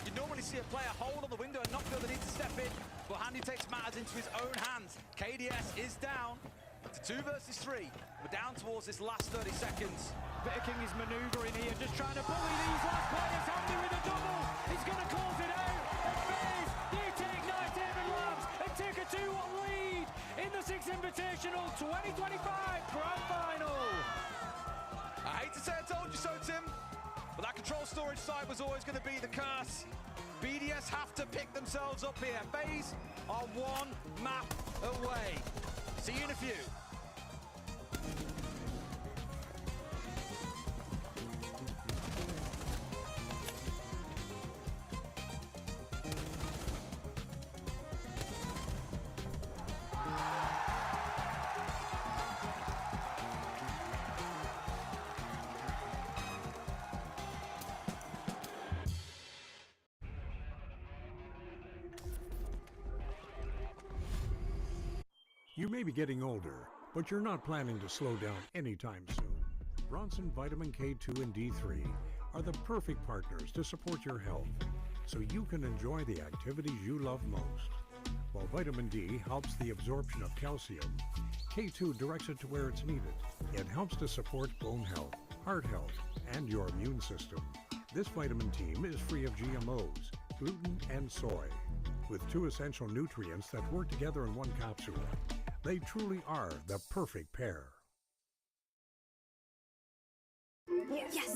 You normally see a player hold on the window and not feel the need to step in, but Handy takes matters into his own hands. KDS is down to 2 versus 3. We're down towards this last 30 seconds. Vitaking is manoeuvring here, just trying to bully these last players. Handy with a double. He's going to close it out. And FaZe, they take Night Haven Labs and take a 2-1 lead in the 6th Invitational 2025 Grand Final. I hate to say I told you so, Tim, but that control storage site was always going to be the curse. BDS have to pick themselves up here. FaZe are 1 map away. See you in a few. You may be getting older, but you're not planning to slow down anytime soon. Bronson Vitamin K2 and D3 are the perfect partners to support your health, so you can enjoy the activities you love most. While vitamin D helps the absorption of calcium, K2 directs it to where it's needed. It helps to support bone health, heart health, and your immune system. This vitamin team is free of GMOs, gluten, and soy, with 2 essential nutrients that work together in 1 capsule. They truly are the perfect pair. Yes!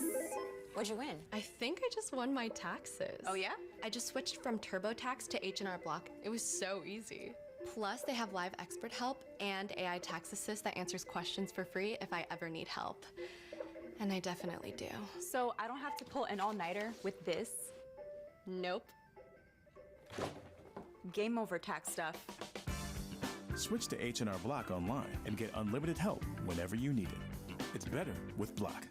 What'd you win? I think I just won my taxes. Oh yeah? I just switched from TurboTax to H&R Block. It was so easy. Plus, they have live expert help and AI tax assist that answers questions for free if I ever need help. And I definitely do. So I don't have to pull an all-nighter with this? Nope. Game over tax stuff. Switch to H&R Block online and get unlimited help whenever you need it. It's better with Block.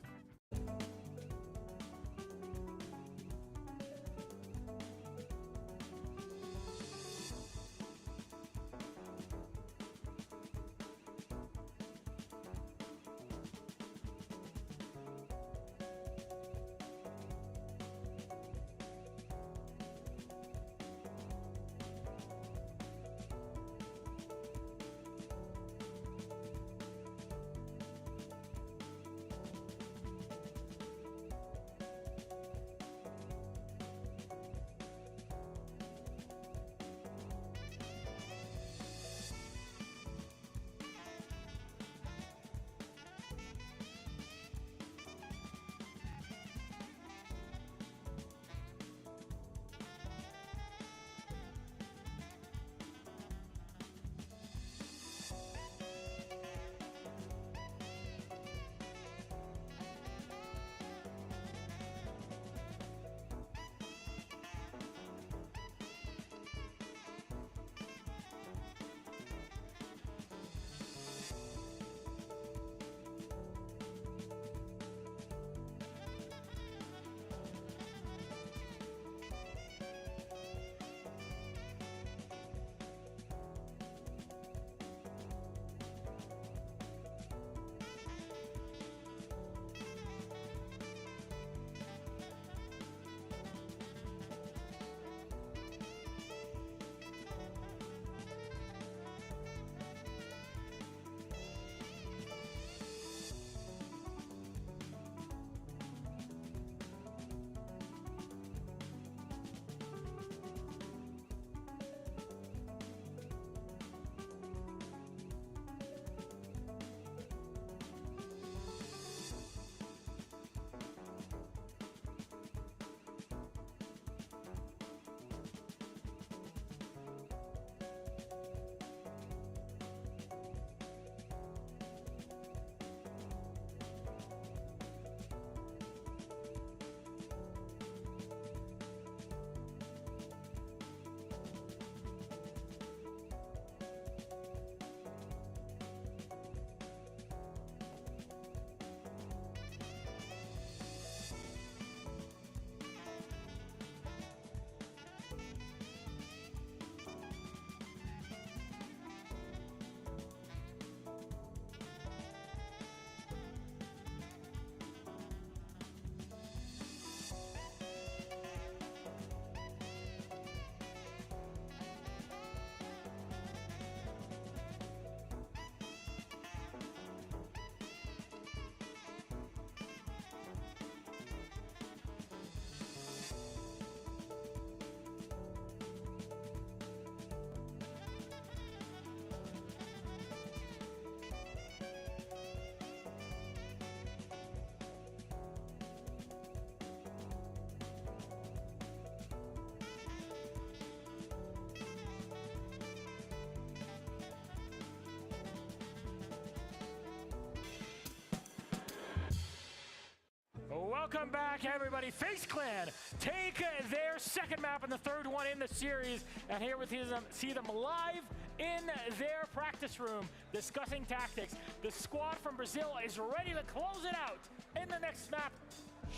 Welcome back, everybody. FaZe Clan take their second map and the third one in the series. And here we see them live in their practice room discussing tactics. The squad from Brazil is ready to close it out in the next map.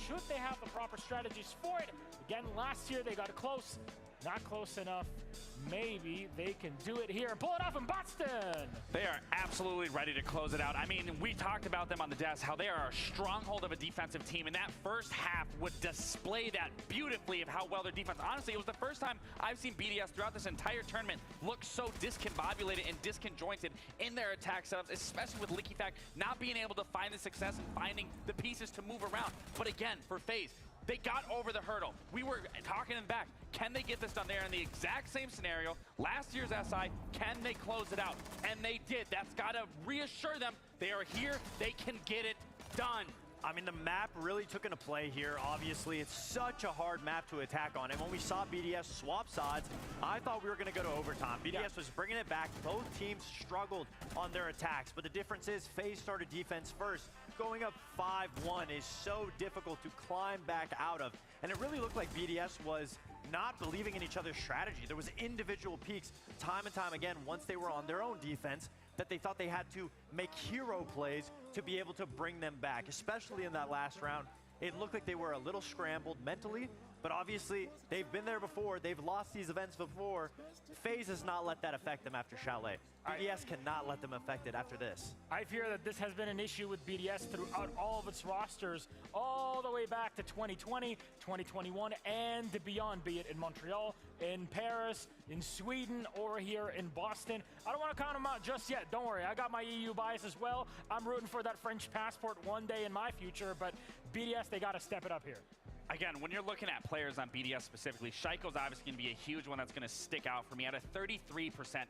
Should they have the proper strategies for it? Again, last year they got close. Not close enough. Maybe they can do it here and pull it off in Boston. They are absolutely ready to close it out. I mean, we talked about them on the desk, how they are a stronghold of a defensive team, and that first half would display that beautifully of how well their defense. Honestly, it was the first time I've seen BDS throughout this entire tournament look so discombobulated and disconjointed in their attack setups, especially with Licky Fact not being able to find the success and finding the pieces to move around. But again, for FaZe, they got over the hurdle. We were talking in the back. Can they get this done? They're in the exact same scenario. Last year's SI, can they close it out? And they did. That's got to reassure them they are here. They can get it done. I mean, the map really took into play here. Obviously, it's such a hard map to attack on. And when we saw BDS swap sides, I thought we were going to go to overtime. BDS was bringing it back. Both teams struggled on their attacks. But the difference is FaZe started defense first. Going up 5-1 is so difficult to climb back out of. And it really looked like BDS was not believing in each other's strategy. There was individual peaks time and time again once they were on their own defense that they thought they had to make hero plays to be able to bring them back, especially in that last round. It looked like they were a little scrambled mentally, but obviously they've been there before. They've lost these events before. FaZe has not let that affect them after Chalet. BDS cannot let them affect it after this. I fear that this has been an issue with BDS throughout all of its rosters, all the way back to 2020, 2021, and beyond, be it in Montreal, in Paris, in Sweden, or here in Boston. I don't want to count them out just yet. Don't worry, I got my EU bias as well. I'm rooting for that French passport one day in my future, but BDS, they got to step it up here. Again, when you're looking at players on BDS specifically, Shaiko's obviously going to be a huge one that's going to stick out for me at a 33%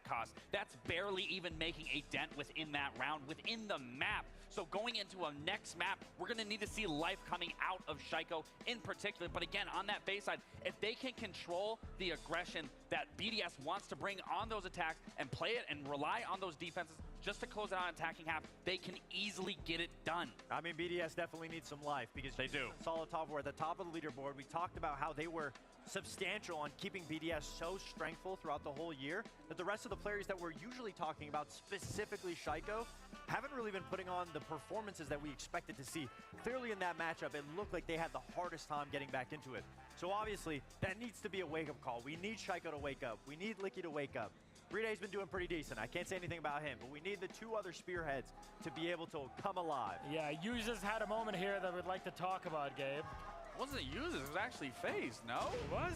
cost. That's barely even making a dent within that round, within the map. So going into a next map, we're going to need to see life coming out of Shaiko in particular. But again, on that FaZe side, if they can control the aggression that BDS wants to bring on those attacks and play it and rely on those defenses just to close out an attacking half, they can easily get it done. I mean, BDS definitely needs some life because they do. Solitov were at the top of the leaderboard. We talked about how they were substantial on keeping BDS so strengthful throughout the whole year that the rest of the players that we're usually talking about, specifically Shaiko, haven't really been putting on the performances that we expected to see. Clearly in that matchup, it looked like they had the hardest time getting back into it. So obviously, that needs to be a wake-up call. We need Shaiko to wake up. We need Licky to wake up. Breeday's been doing pretty decent. I can't say anything about him, but we need the two other spearheads to be able to come alive. Yeah, Users had a moment here that we'd like to talk about, Gabe. It wasn't Users, it was actually FaZe, no? It was?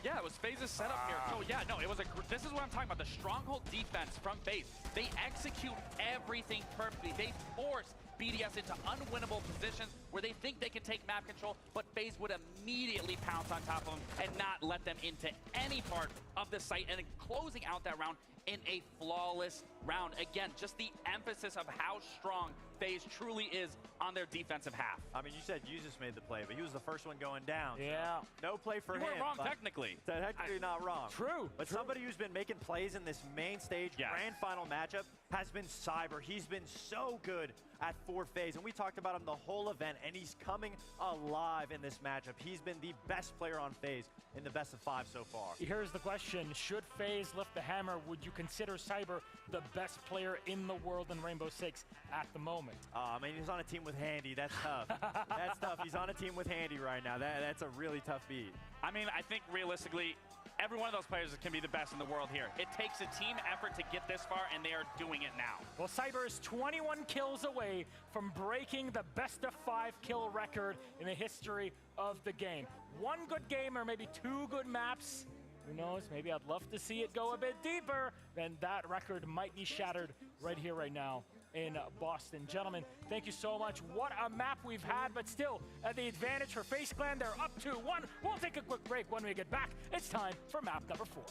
Yeah, it was FaZe's setup here. So yeah, no, it was this is what I'm talking about, the stronghold defense from FaZe. They execute everything perfectly. They force BDS into unwinnable positions where they think they can take map control, but FaZe would immediately pounce on top of them and not let them into any part of the site, and closing out that round in a flawless round. Again, just the emphasis of how strong FaZe truly is on their defensive half. I mean, you said Uzus made the play, but he was the first one going down. Yeah. So no play for him. You weren't wrong technically. Technically not wrong. True. But somebody who's been making plays in this main stage grand final matchup has been Cyber. He's been so good at FaZe, and we talked about him the whole event, and he's coming alive in this matchup. He's been the best player on FaZe in the best of 5 so far. Here's the question. Should FaZe lift the hammer? Would you consider Cyber the best player in the world in Rainbow Six at the moment? I mean, he's on a team with Handy. That's tough. That's tough. He's on a team with Handy right now. That's a really tough beat. I mean, I think realistically, every one of those players can be the best in the world here. It takes a team effort to get this far, and they are doing it now. Well, Cyber is 21 kills away from breaking the best of 5 kill record in the history of the game. One good game or maybe 2 good maps. Who knows? Maybe I'd love to see it go a bit deeper. Then that record might be shattered right here, right now in Boston. Gentlemen, thank you so much. What a map we've had, but still at the advantage for FaZe Clan. They're up 2-1. We'll take a quick break. When we get back, it's time for map number 4.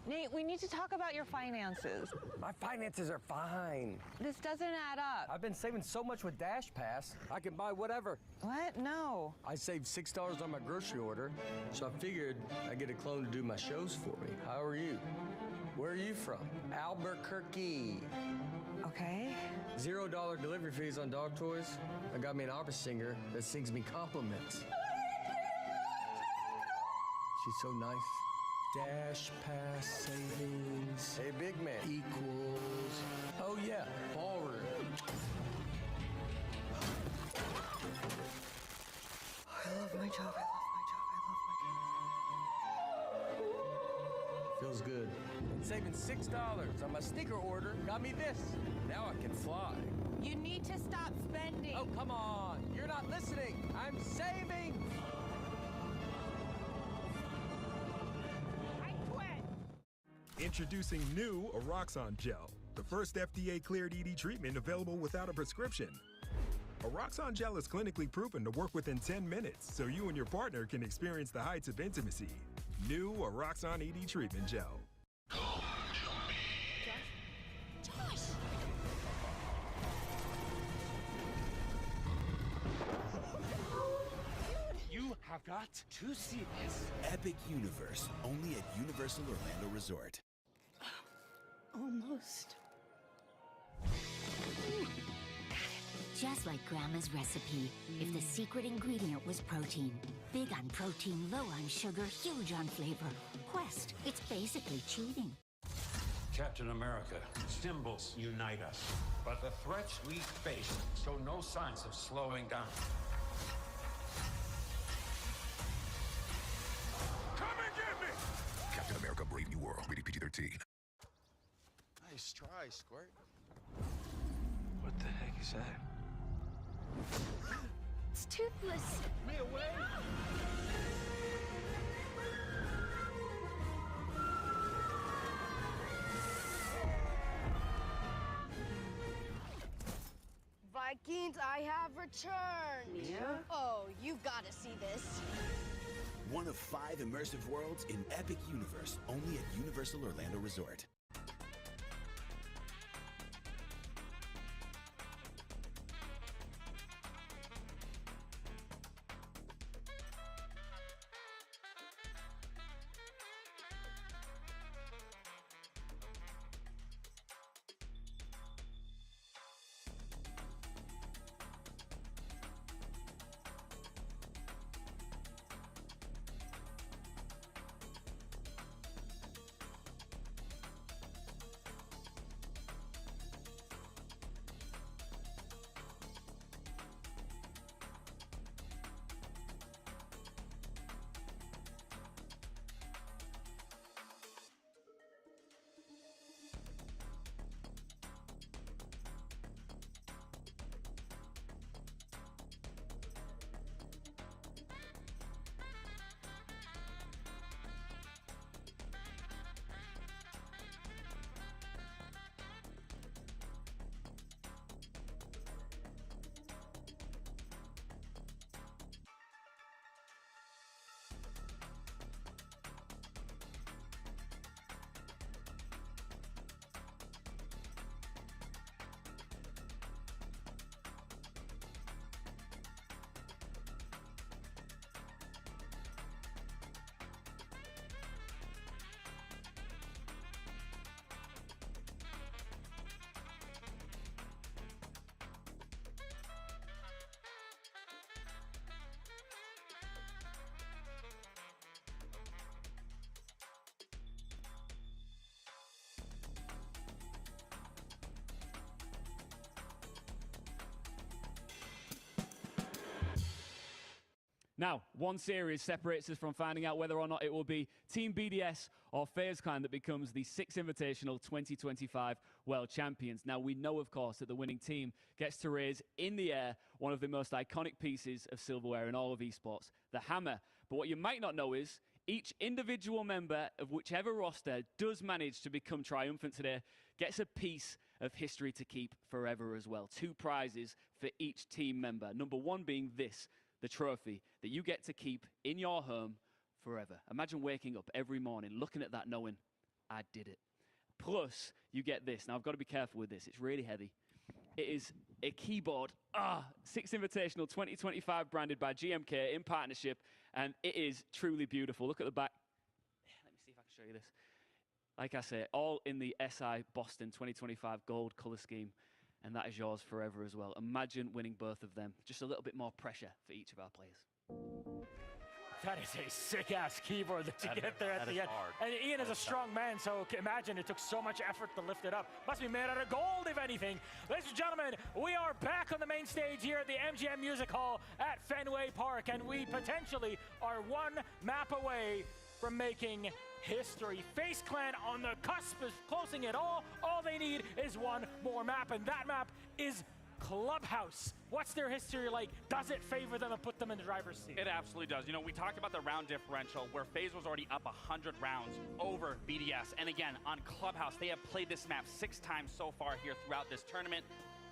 Nate, we need to talk about your finances. My finances are fine. This doesn't add up. I've been saving so much with Dash Pass, I can buy whatever. What? No. I saved $6 on my grocery order, so I figured I'd get a clone to do my shows for me. How are you? Where are you from? Albuquerque. Okay. $0 delivery fees on dog toys. I got me an opera singer that sings me compliments. She's so nice. Dash Pass savings. Hey, big man. Equals. Oh, yeah, ballroom. I love my job. I love my job. I love my job. Feels good. Saving $6 on my sneaker order got me this. Now I can fly. You need to stop spending. Oh, come on. You're not listening. I'm saving. Introducing new Oroxon Gel, the first FDA-cleared ED treatment available without a prescription. Oroxon Gel is clinically proven to work within 10 minutes, so you and your partner can experience the heights of intimacy. New Oroxon ED Treatment Gel. Josh! You have got to see this. Epic Universe, only at Universal Orlando Resort. Almost. Just like Grandma's recipe, if the secret ingredient was protein. Big on protein, low on sugar, huge on flavor. Quest, it's basically cheating. Captain America, symbols unite us. But the threats we face show no signs of slowing down. Come and get me! Captain America, Brave New World, rated PG-13. Nice try, Squirt. What the heck is that? It's toothless. Me away! Vikings, I have returned. Yeah? Oh, you've got to see this. One of 5 immersive worlds in Epic Universe, only at Universal Orlando Resort. Now, one series separates us from finding out whether or not it will be Team BDS or FaZe Clan that becomes the 6th Invitational 2025 World Champions. Now, we know, of course, that the winning team gets to raise in the air one of the most iconic pieces of silverware in all of esports, the hammer. But what you might not know is each individual member of whichever roster does manage to become triumphant today gets a piece of history to keep forever as well. 2 prizes for each team member. Number 1 being this, the trophy that you get to keep in your home forever. Imagine waking up every morning, looking at that, knowing I did it. Plus, you get this. Now, I've got to be careful with this. It's really heavy. It is a keyboard. 6 Invitational 2025 branded by GMK in partnership, and it is truly beautiful. Look at the back. Let me see if I can show you this. Like I say, all in the SI Boston 2025 gold color scheme, and that is yours forever as well. Imagine winning both of them. Just a little bit more pressure for each of our players. That is a sick-ass keyboard that you get there at the end. Hard. And Ian is a strong man, so imagine it took so much effort to lift it up. Must be made out of gold, if anything. Ladies and gentlemen, we are back on the main stage here at the MGM Music Hall at Fenway Park, and we potentially are one map away from making history. FaZe Clan on the cusp of closing it all. All they need is one more map, and that map is Clubhouse. What's their history like? Does it favor them and put them in the driver's seat? It absolutely does. You know, we talked about the round differential where FaZe was already up 100 rounds over BDS. And again, on Clubhouse, they have played this map 6 times so far here throughout this tournament,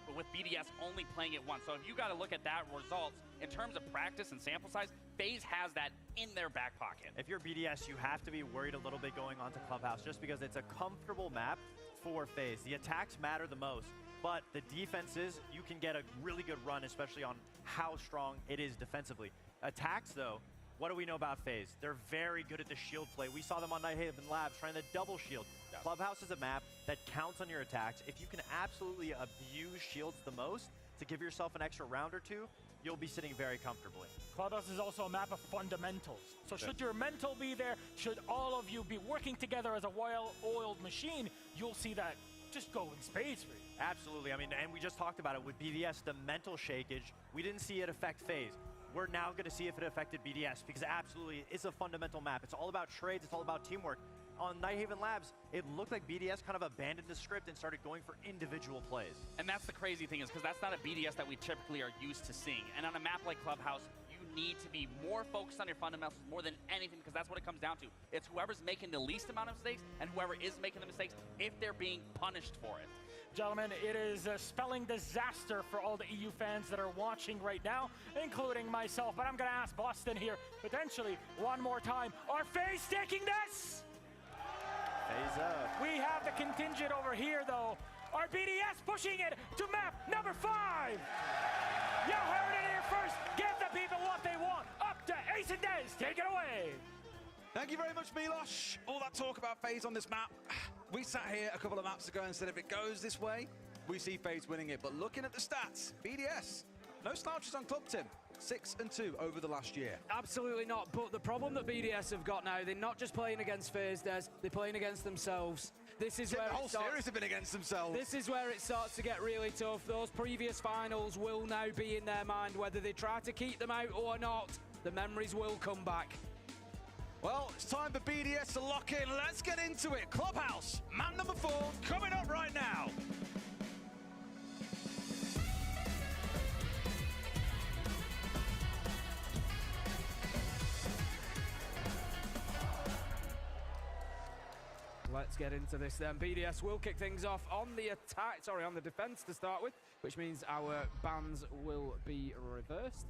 but with BDS only playing it once. So if you got to look at that results in terms of practice and sample size, FaZe has that in their back pocket. If you're BDS, you have to be worried a little bit going on to Clubhouse just because it's a comfortable map for FaZe. The attacks matter the most. But the defenses, you can get a really good run, especially on how strong it is defensively. Attacks, though, what do we know about FaZe? They're very good at the shield play. We saw them on Nighthaven Labs trying to double shield. Yeah. Clubhouse is a map that counts on your attacks. If you can absolutely abuse shields the most to give yourself an extra round or two, you'll be sitting very comfortably. Clubhouse is also a map of fundamentals. So should your mental be there, should all of you be working together as a well-oiled machine, you'll see that just go in spades for you. Absolutely. I mean, and we just talked about it with BDS, the mental shakeage. We didn't see it affect FaZe. We're now going to see if it affected BDS because absolutely it's a fundamental map. It's all about trades. It's all about teamwork. On Nighthaven Labs, it looked like BDS kind of abandoned the script and started going for individual plays. And that's the crazy thing is because that's not a BDS that we typically are used to seeing. And on a map like Clubhouse, you need to be more focused on your fundamentals more than anything because that's what it comes down to. It's whoever's making the least amount of mistakes and whoever is making the mistakes if they're being punished for it. Gentlemen, it is spelling disaster for all the EU fans that are watching right now, including myself. But I'm going to ask Boston here, potentially one more time. Are FaZe taking this? FaZe up. We have the contingent over here, though. Are BDS pushing it to map number 5? You heard it here first. Give the people what they want. Up to Ace and Dez. Take it away. Thank you very much, Milosh. All that talk about FaZe on this map. We sat here a couple of maps ago and said if it goes this way, we see FaZe winning it. But looking at the stats, BDS, no slouches on Club Tim. 6-2 over the last year. Absolutely not. But the problem that BDS have got now, they're not just playing against FaZe, Des, they're playing against themselves. This is where the whole series have been against themselves. This is where it starts to get really tough. Those previous finals will now be in their mind, whether they try to keep them out or not. The memories will come back. Well, it's time for BDS to lock in. Let's get into it. Clubhouse, map number 4, coming up right now. Let's get into this then. BDS will kick things off on the attack, on the defense to start with, which means our bans will be reversed.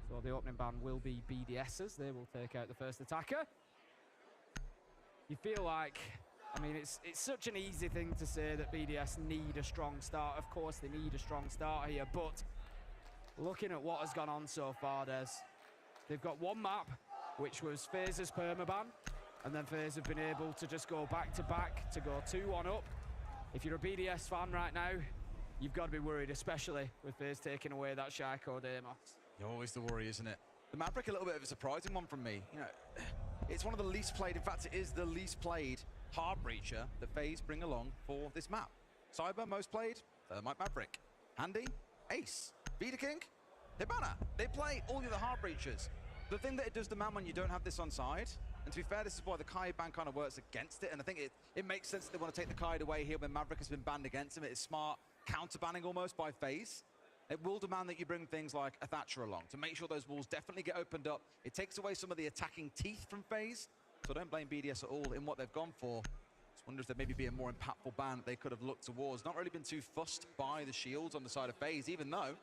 So the opening ban will be BDS's. They will take out the first attacker. You feel like, I mean, it's such an easy thing to say that BDS need a strong start. Of course, they need a strong start here, but looking at what has gone on so far, they've got one map, which was FaZe's permaban, and then FaZe have been able to just go back-to-back to go 2-1 up. If you're a BDS fan right now, you've got to be worried, especially with FaZe taking away that Shaiko Demos. Always the worry, isn't it? The Maverick, a little bit of a surprising one from me. You know, it's one of the least played, in fact, it is the least played hard breacher that FaZe bring along for this map. Cyber, most played, Thermite Maverick. Handy, Ace, Vita King, Hibana. They play all the other hard breachers. The thing that it does to man when you don't have this on side, and to be fair, this is why the Kai ban kind of works against it, and I think it makes sense that they want to take the Kai away here when Maverick has been banned against him. It is smart counter-banning almost by FaZe. It will demand that you bring things like a Thatcher along to make sure those walls definitely get opened up. It takes away some of the attacking teeth from FaZe, so don't blame BDS at all in what they've gone for. Just wonder if there maybe be a more impactful ban that they could have looked towards. Not really been too fussed by the shields on the side of FaZe, even though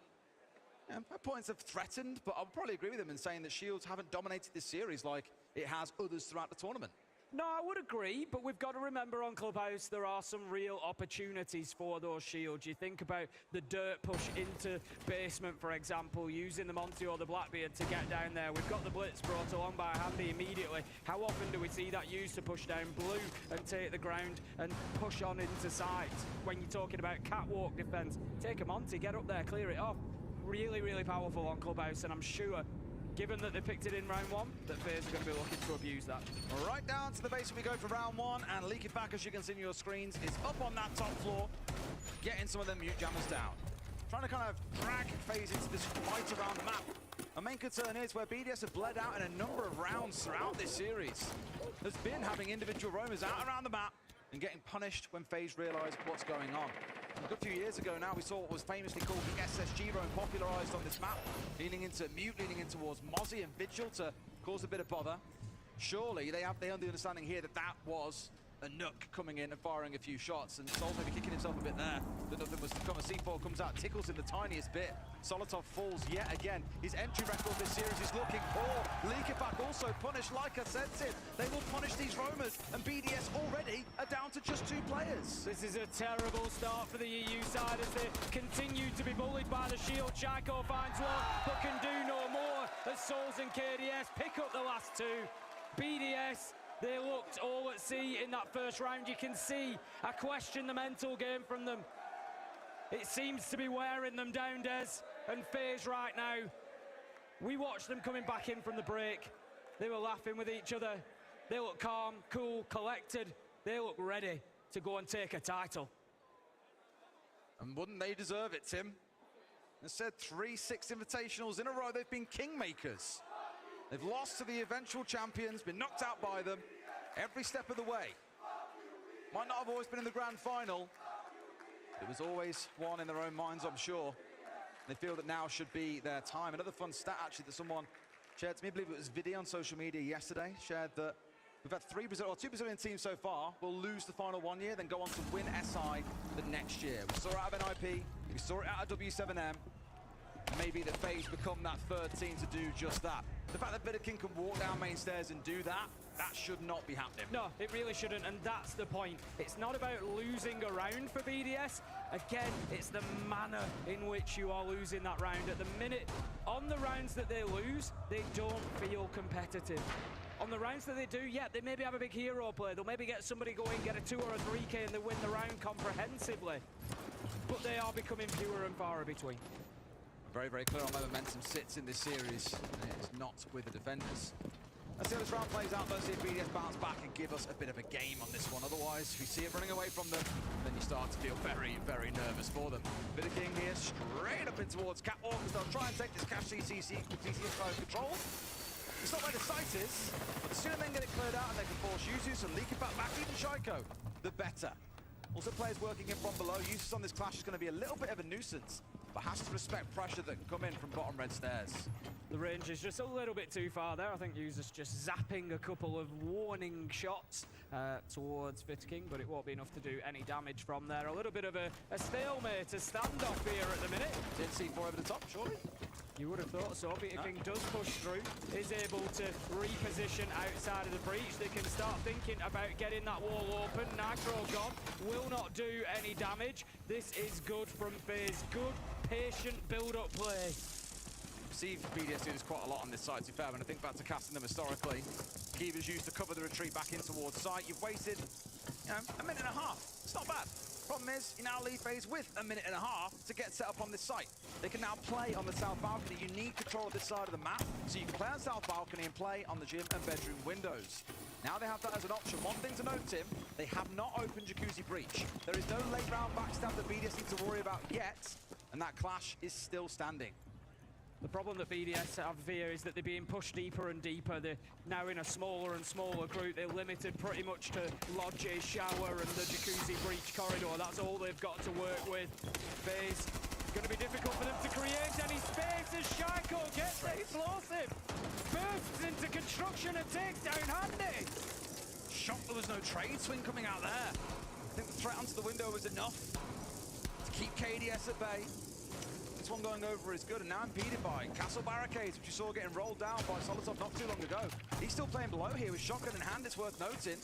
at points have threatened, but I'll probably agree with them in saying that shields haven't dominated this series like it has others throughout the tournament. No, I would agree, but we've got to remember on Clubhouse there are some real opportunities for those shields. You think about the dirt push into basement, for example, using the Monty or the Blackbeard to get down there. We've got the Blitz brought along by Handy immediately. How often do we see that used to push down blue and take the ground and push on into sight? When you're talking about catwalk defense, take a Monty, get up there, clear it off. Really, really powerful on Clubhouse, and I'm sure, given that they picked it in round one, that FaZe are going to be looking to abuse that. Right down to the base we go for round one, and Leak It Back, as you can see on your screens, is up on that top floor, getting some of them mute jammers down. Trying to kind of drag FaZe into this fight around the map. Our main concern is where BDS have bled out in a number of rounds throughout this series. There's been having individual roamers out around the map and getting punished when FaZe realise what's going on. A good few years ago now, we saw what was famously called the SSG roam popularised on this map, leaning into Mute, leaning in towards Mozzie and Vigil to cause a bit of bother. Surely they have the understanding here that that was a Nook coming in and firing a few shots, and Sol maybe kicking himself a bit there, but nothing was to come. A C4 comes out, tickles in the tiniest bit. Solotov falls yet again. His entry record this series is looking poor. Leak It Back also punished, like I said, Tim. They will punish these roamers, and BDS already are down to just 2 players. This is a terrible start for the EU side as they continue to be bullied by the shield. Chaiko finds one, but can do no more as Souls and KDS pick up the last 2. BDS, they looked all at sea in that first round. You can see, I question the mental game from them. It seems to be wearing them down, Des, and FaZe right now. We watched them coming back in from the break. They were laughing with each other. They look calm, cool, collected. They look ready to go and take a title. And wouldn't they deserve it, Tim? Instead, 3-6 invitationals in a row, they've been kingmakers. They've lost to the eventual champions, been knocked out by them every step of the way. Might not have always been in the grand final. It was always one in their own minds, I'm sure. They feel that now should be their time. Another fun stat, actually, that someone shared to me, I believe it was Vidi on social media yesterday, shared that we've had 2 Brazilian teams so far. We'll lose the final one year, then go on to win SI the next year. We saw it out of NIP, we saw it out of W7M. Maybe the FaZe become that 3rd team to do just that. The fact that Bittakin can walk down main stairs and do that, that should not be happening. No, it really shouldn't, and that's the point. It's not about losing a round for BDS. Again, it's the manner in which you are losing that round. At the minute, on the rounds that they lose, they don't feel competitive. On the rounds that they do, yeah, they maybe have a big hero play. They'll maybe get somebody going, get a 2 or a 3K, and they win the round comprehensively. But they are becoming fewer and far between. Very, very clear on where momentum sits in this series. And it's not with the defenders. Let's see how this round plays out, though. See if BDS bounce back and give us a bit of a game on this one. Otherwise, if you see it running away from them, then you start to feel very, very nervous for them. Bittakin here, straight up in towards Catwalk, as they'll try and take this Cash CCC control. It's not where the site is, but the sooner they can get it cleared out and they can force Yuzus and Leak It Back, even Shaiko, the better. Also, players working in from below. Yuzus on this clash is going to be a little bit of a nuisance, but has to respect pressure that can come in from bottom red stairs. The range is just a little bit too far there. I think Yuzus just zapping a couple of warning shots towards Bittakin, but it won't be enough to do any damage from there. A little bit of a stalemate, a standoff here at the minute. Did C4 over the top, surely? You would have thought so. Bittakin does push through, is able to reposition outside of the breach. They can start thinking about getting that wall open. Nitro gone, will not do any damage. This is good from FaZe. Good, patient build-up play. See BDS do this quite a lot on this side, to be fair, when I think back to casting them historically. Kiva's used to cover the retreat back in towards site. You've wasted, you know, a minute and a half. It's not bad. Problem is, you now leave FaZe with a minute and a half to get set up on this site. They can now play on the south balcony. You need control of this side of the map, so you can play on south balcony and play on the gym and bedroom windows. Now they have that as an option. One thing to note, Tim, they have not opened Jacuzzi Breach. There is no late round backstab that BDS need to worry about yet, and that clash is still standing. The problem that BDS have here is that they're being pushed deeper and deeper. They're now in a smaller and smaller group. They're limited pretty much to Lodge's shower and the Jacuzzi Breach corridor. That's all they've got to work with. FaZe, it's going to be difficult for them to create any space as Shaiko gets the explosive. Bursts into construction and takes down Handy. Shocked there was no trade swing coming out there. I think the threat onto the window was enough to keep KDS at bay. this one going over is good, and now impeded by Castle Barricades, which you saw getting rolled down by Solotov not too long ago. He's still playing below here with shotgun in hand, it's worth noting.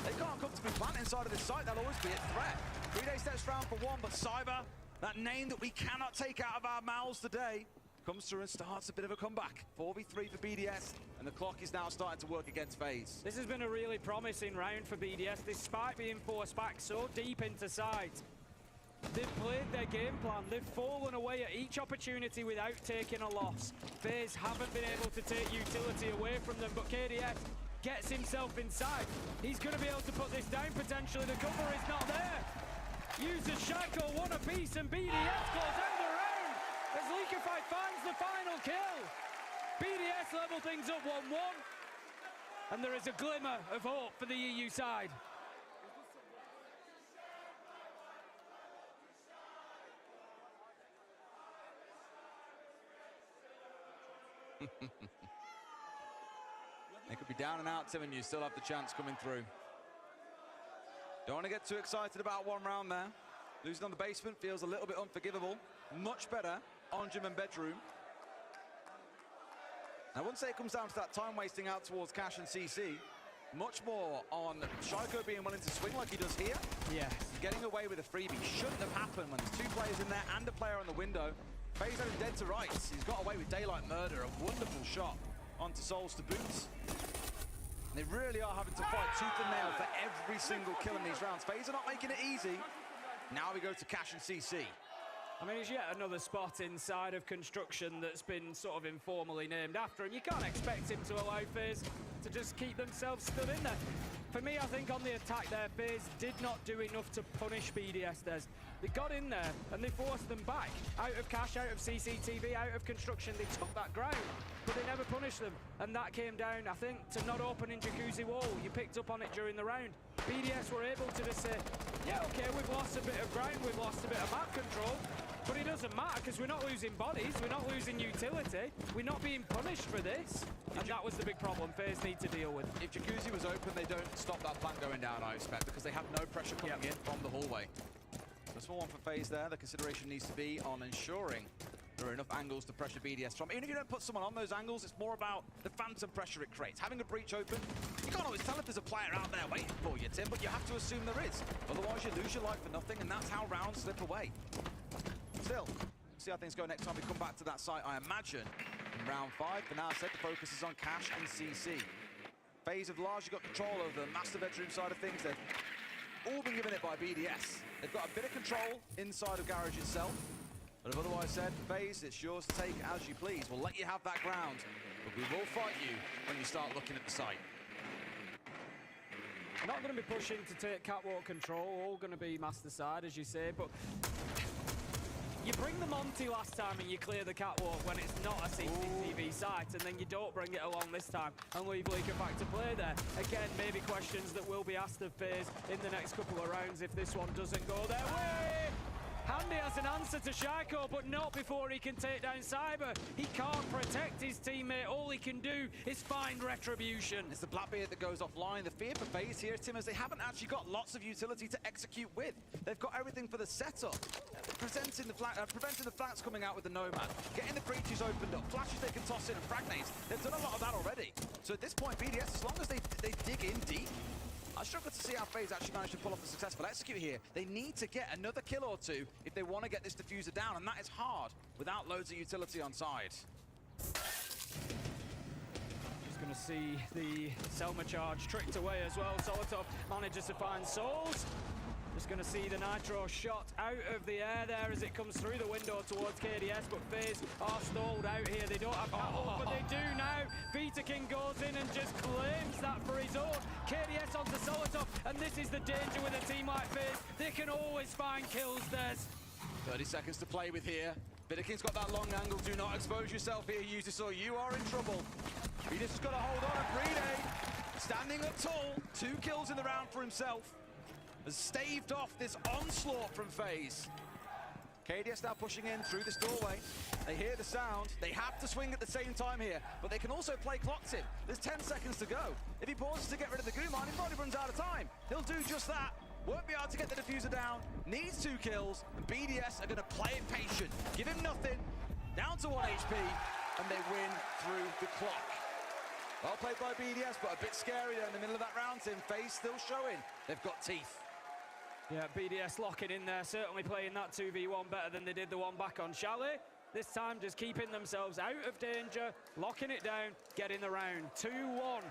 They can't comfortably plant inside of this site, that'll always be a threat. 3-Day steps round for one, but Cyber, that name that we cannot take out of our mouths today, comes through and starts a bit of a comeback. 4v3 for BDS, and the clock is now starting to work against FaZe. This has been a really promising round for BDS, despite being forced back so deep into side. They've played their game plan. They've fallen away at each opportunity without taking a loss. FaZe haven't been able to take utility away from them, but KDS gets himself inside. He's going to be able to put this down potentially. The cover is not there. Uses Shaco one apiece, and BDS goes out the round as Liquify finds the final kill. BDS level things up 1-1, and there is a glimmer of hope for the EU side. They could be down and out, Tim, and you still have the chance coming through. Don't want to get too excited about one round there. Losing on the basement feels a little bit unforgivable. Much better on gym and bedroom. I wouldn't say it comes down to that time wasting out towards Cash and CC. Much more on Shaco being willing to swing like he does here. Yes. Getting away with a freebie shouldn't have happened when there's two players in there and a player on the window. FaZe are dead to rights. He's got away with daylight murder. A wonderful shot onto Souls to boots. They really are having to fight tooth and nail for every single kill in these rounds. FaZe are not making it easy. Now we go to Cash and CC. I mean, it's yet another spot inside of construction that's been sort of informally named after him. You can't expect him to allow FaZe to just keep themselves stood in there. For me, I think on the attack there, FaZe did not do enough to punish BDS. They got in there and they forced them back. Out of Cash, out of CCTV, out of construction, they took that ground, but they never punished them. And that came down, I think, to not opening Jacuzzi wall. You picked up on it during the round. BDS were able to just say, yeah, okay, we've lost a bit of ground, we've lost a bit of map control, but it doesn't matter because we're not losing bodies, we're not losing utility, we're not being punished for this. And that was the big problem FaZe need to deal with. If Jacuzzi was open, they don't stop that plant going down, I expect, because they have no pressure coming in from the hallway. So small one for FaZe there. The consideration needs to be on ensuring there are enough angles to pressure BDS from. Even if you don't put someone on those angles, it's more about the phantom pressure it creates. Having a breach open, you can't always tell if there's a player out there waiting for you, Tim, but you have to assume there is. Otherwise, you lose your life for nothing, and that's how rounds slip away. Still, see how things go next time we come back to that site, I imagine. In round 5, for now, I said the focus is on Cash and CC. FaZe have largely got control over the master bedroom side of things. They've all been given it by BDS. They've got a bit of control inside of Garage itself. But have otherwise said, FaZe, it's yours to take as you please. We'll let you have that ground, but we will fight you when you start looking at the site. Not going to be pushing to take catwalk control, all going to be master side, as you say, but you bring the Monty last time and you clear the catwalk when it's not a CCTV site, and then you don't bring it along this time and leave Leaker back to play there. Again, maybe questions that will be asked of FaZe in the next couple of rounds if this one doesn't go their way. Handy has an answer to Shaco, but not before he can take down Cyber. He can't protect his teammate. All he can do is find retribution. It's the Blackbeard that goes offline. The fear for FaZe here, Tim, is they haven't actually got lots of utility to execute with. They've got everything for the setup. Preventing the flanks coming out with the Nomad. Getting the breaches opened up. Flashes they can toss in and frag nades. They've done a lot of that already. So at this point, BDS, as long as they dig in deep, I struggle to see how FaZe actually managed to pull off a successful execute here. They need to get another kill or two if they want to get this diffuser down, and that is hard without loads of utility on side. Just going to see the Selma charge tricked away as well. Solotov manages to find Souls. Just going to see the Nitro shot out of the air there as it comes through the window towards KDS, but FaZe are stalled out here. They don't have catwalk, but they do now. Peter King goes in and just claims that for his own. KDS onto Solotov, and this is the danger with a team like FaZe. They can always find kills, Des. 30 seconds to play with here. Bitterking's got that long angle. Do not expose yourself here, Usis, or you are in trouble. He just got to hold on at 3-Day. Standing up tall. 2 kills in the round for himself. Has staved off this onslaught from FaZe. KDS now pushing in through this doorway. They hear the sound. They have to swing at the same time here, but they can also play clocked in. There's 10 seconds to go. If he pauses to get rid of the goo mine, he probably runs out of time. He'll do just that. won't be able to get the diffuser down, needs 2 kills, and BDS are going to play it patient. Give him nothing, down to 1 HP, and they win through the clock. Well played by BDS, but a bit scary there in the middle of that round, Tim. FaZe still showing they've got teeth. Yeah, BDS locking in there, certainly playing that 2v1 better than they did the one back on Chalet. This time just keeping themselves out of danger, locking it down, getting the round. 2-1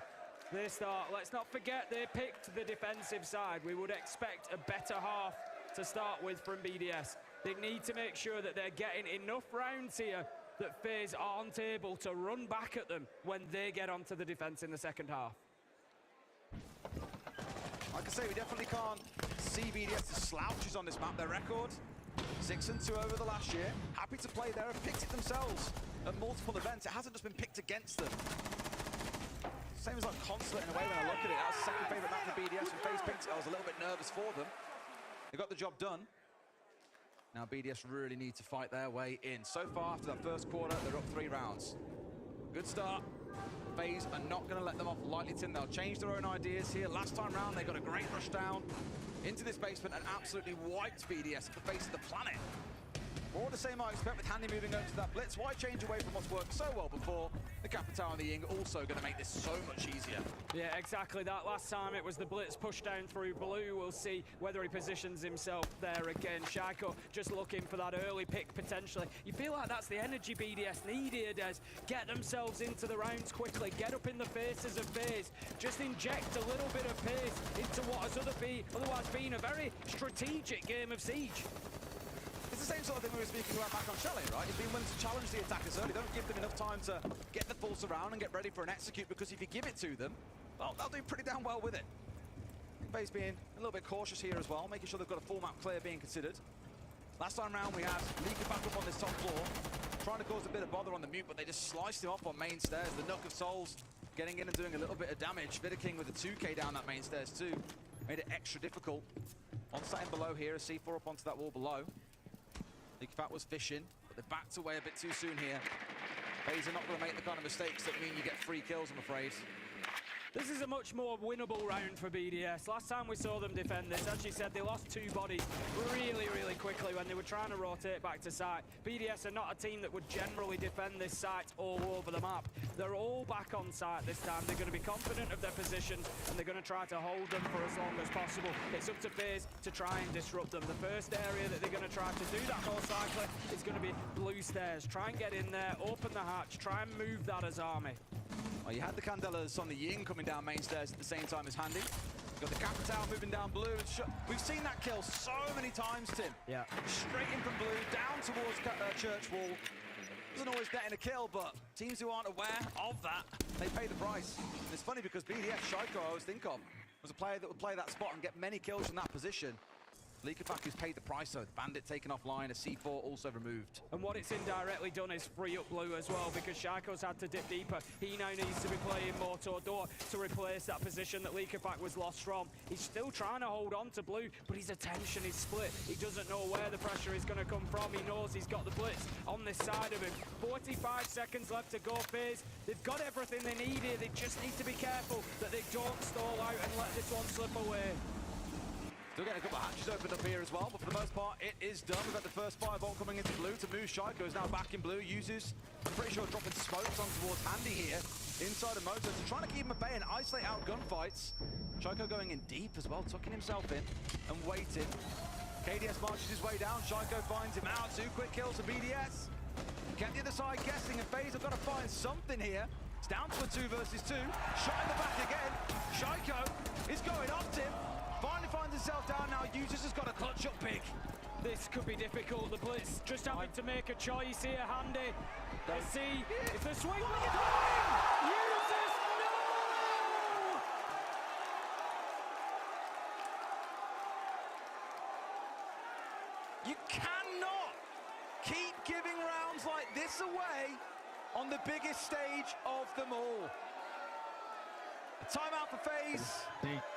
they start. Let's not forget they picked the defensive side. We would expect a better half to start with from BDS. They need to make sure that they're getting enough rounds here that FaZe aren't able to run back at them when they get onto the defense in the second half. Like I say, we definitely can't see BDS as slouches on this map. Their record, 6-2 over the last year. Happy to play there, have picked it themselves at multiple events. It hasn't just been picked against them. Same as like Consulate in a way when I look at it. That was the second favourite map for BDS. When FaZe picked it, I was a little bit nervous for them. They got the job done. Now BDS really need to fight their way in. So far, after that first quarter, they're up 3 rounds. Good start. FaZe are not going to let them off lightly, Tim. They'll change their own ideas here. Last time round, they got a great rush down into this basement and absolutely wiped BDS at the face of the planet. More the same I expect with Handy moving over to that blitz. Why change away from what's worked so well before? The Capitao and the Ying also going to make this so much easier. Yeah, exactly that. Last time it was the blitz push down through blue. We'll see whether he positions himself there again. Shaiko just looking for that early pick potentially. You feel like that's the energy BDS need here, Des. Get themselves into the rounds quickly. Get up in the faces of FaZe. Just inject a little bit of pace into what has otherwise been a very strategic game of Siege. It's the same sort of thing we were speaking about back on Chalet, right? You've been willing to challenge the attackers early. Don't give them enough time to get the full surround and get ready for an execute, because if you give it to them, well, they'll do pretty damn well with it. FaZe being a little bit cautious here as well, making sure they've got a full map clear being considered. Last time round, we had Leaker back up on this top floor, trying to cause a bit of bother on the mute, but they just sliced him off on main stairs. The Nook of Souls getting in and doing a little bit of damage. Vidaking with a 2k down that main stairs too. Made it extra difficult. On setting below here, a C4 up onto that wall below. Fat was fishing, but they backed away a bit too soon here. FaZe are not going to make the kind of mistakes that mean you get free kills, I'm afraid. This is a much more winnable round for BDS. Last time we saw them defend this, as you said, they lost 2 bodies really, really quickly when they were trying to rotate back to site. BDS are not a team that would generally defend this site all over the map. They're all back on site this time. They're going to be confident of their positions, and they're going to try to hold them for as long as possible. It's up to FaZe to try and disrupt them. The first area that they're going to try to do that most likely is going to be blue stairs. Try and get in there, open the hatch, try and move that as army. Well, you had the Candelas on the Ying coming down main stairs at the same time as Handy. Got the Capitao moving down blue. We've seen that kill so many times, Tim. Yeah. Straight in from blue, down towards Church Wall. Doesn't always get in a kill, but teams who aren't aware of that, they pay the price. And it's funny because BDS, Shaiko, I always think of, was a player that would play that spot and get many kills from that position. Leakerfack who's paid the price, so Bandit taken offline, a C4 also removed. And what it's indirectly done is free up blue as well, because Shaiko's had to dip deeper. He now needs to be playing more toward door to replace that position that Leakerfack was lost from. He's still trying to hold on to blue, but his attention is split. He doesn't know where the pressure is going to come from. He knows he's got the blitz on this side of him. 45 seconds left to go, FaZe. They've got everything they need here. They just need to be careful that they don't stall out and let this one slip away. Still getting a couple of hatches opened up here as well, but for the most part, it is done. We've got the first fireball coming into blue to move. Shaiko is now back in blue, uses, I'm pretty sure, dropping smokes on towards Handy here, inside of Moto. So trying to keep him at bay and isolate out gunfights. Shaiko going in deep as well, tucking himself in and waiting. KDS marches his way down, Shaiko finds him out. 2 quick kills for BDS. Kept the other side guessing, and FaZe have got to find something here. It's down to a 2 versus 2. Shot in the back again. Shaiko is going off Tim. Finally finds himself down now. Users has got to clutch up big. This could be difficult. The blitz just having to make a choice here. Handy. Let's see if the swing will get in. Users, no! You cannot keep giving rounds like this away on the biggest stage of them all. Time out for FaZe.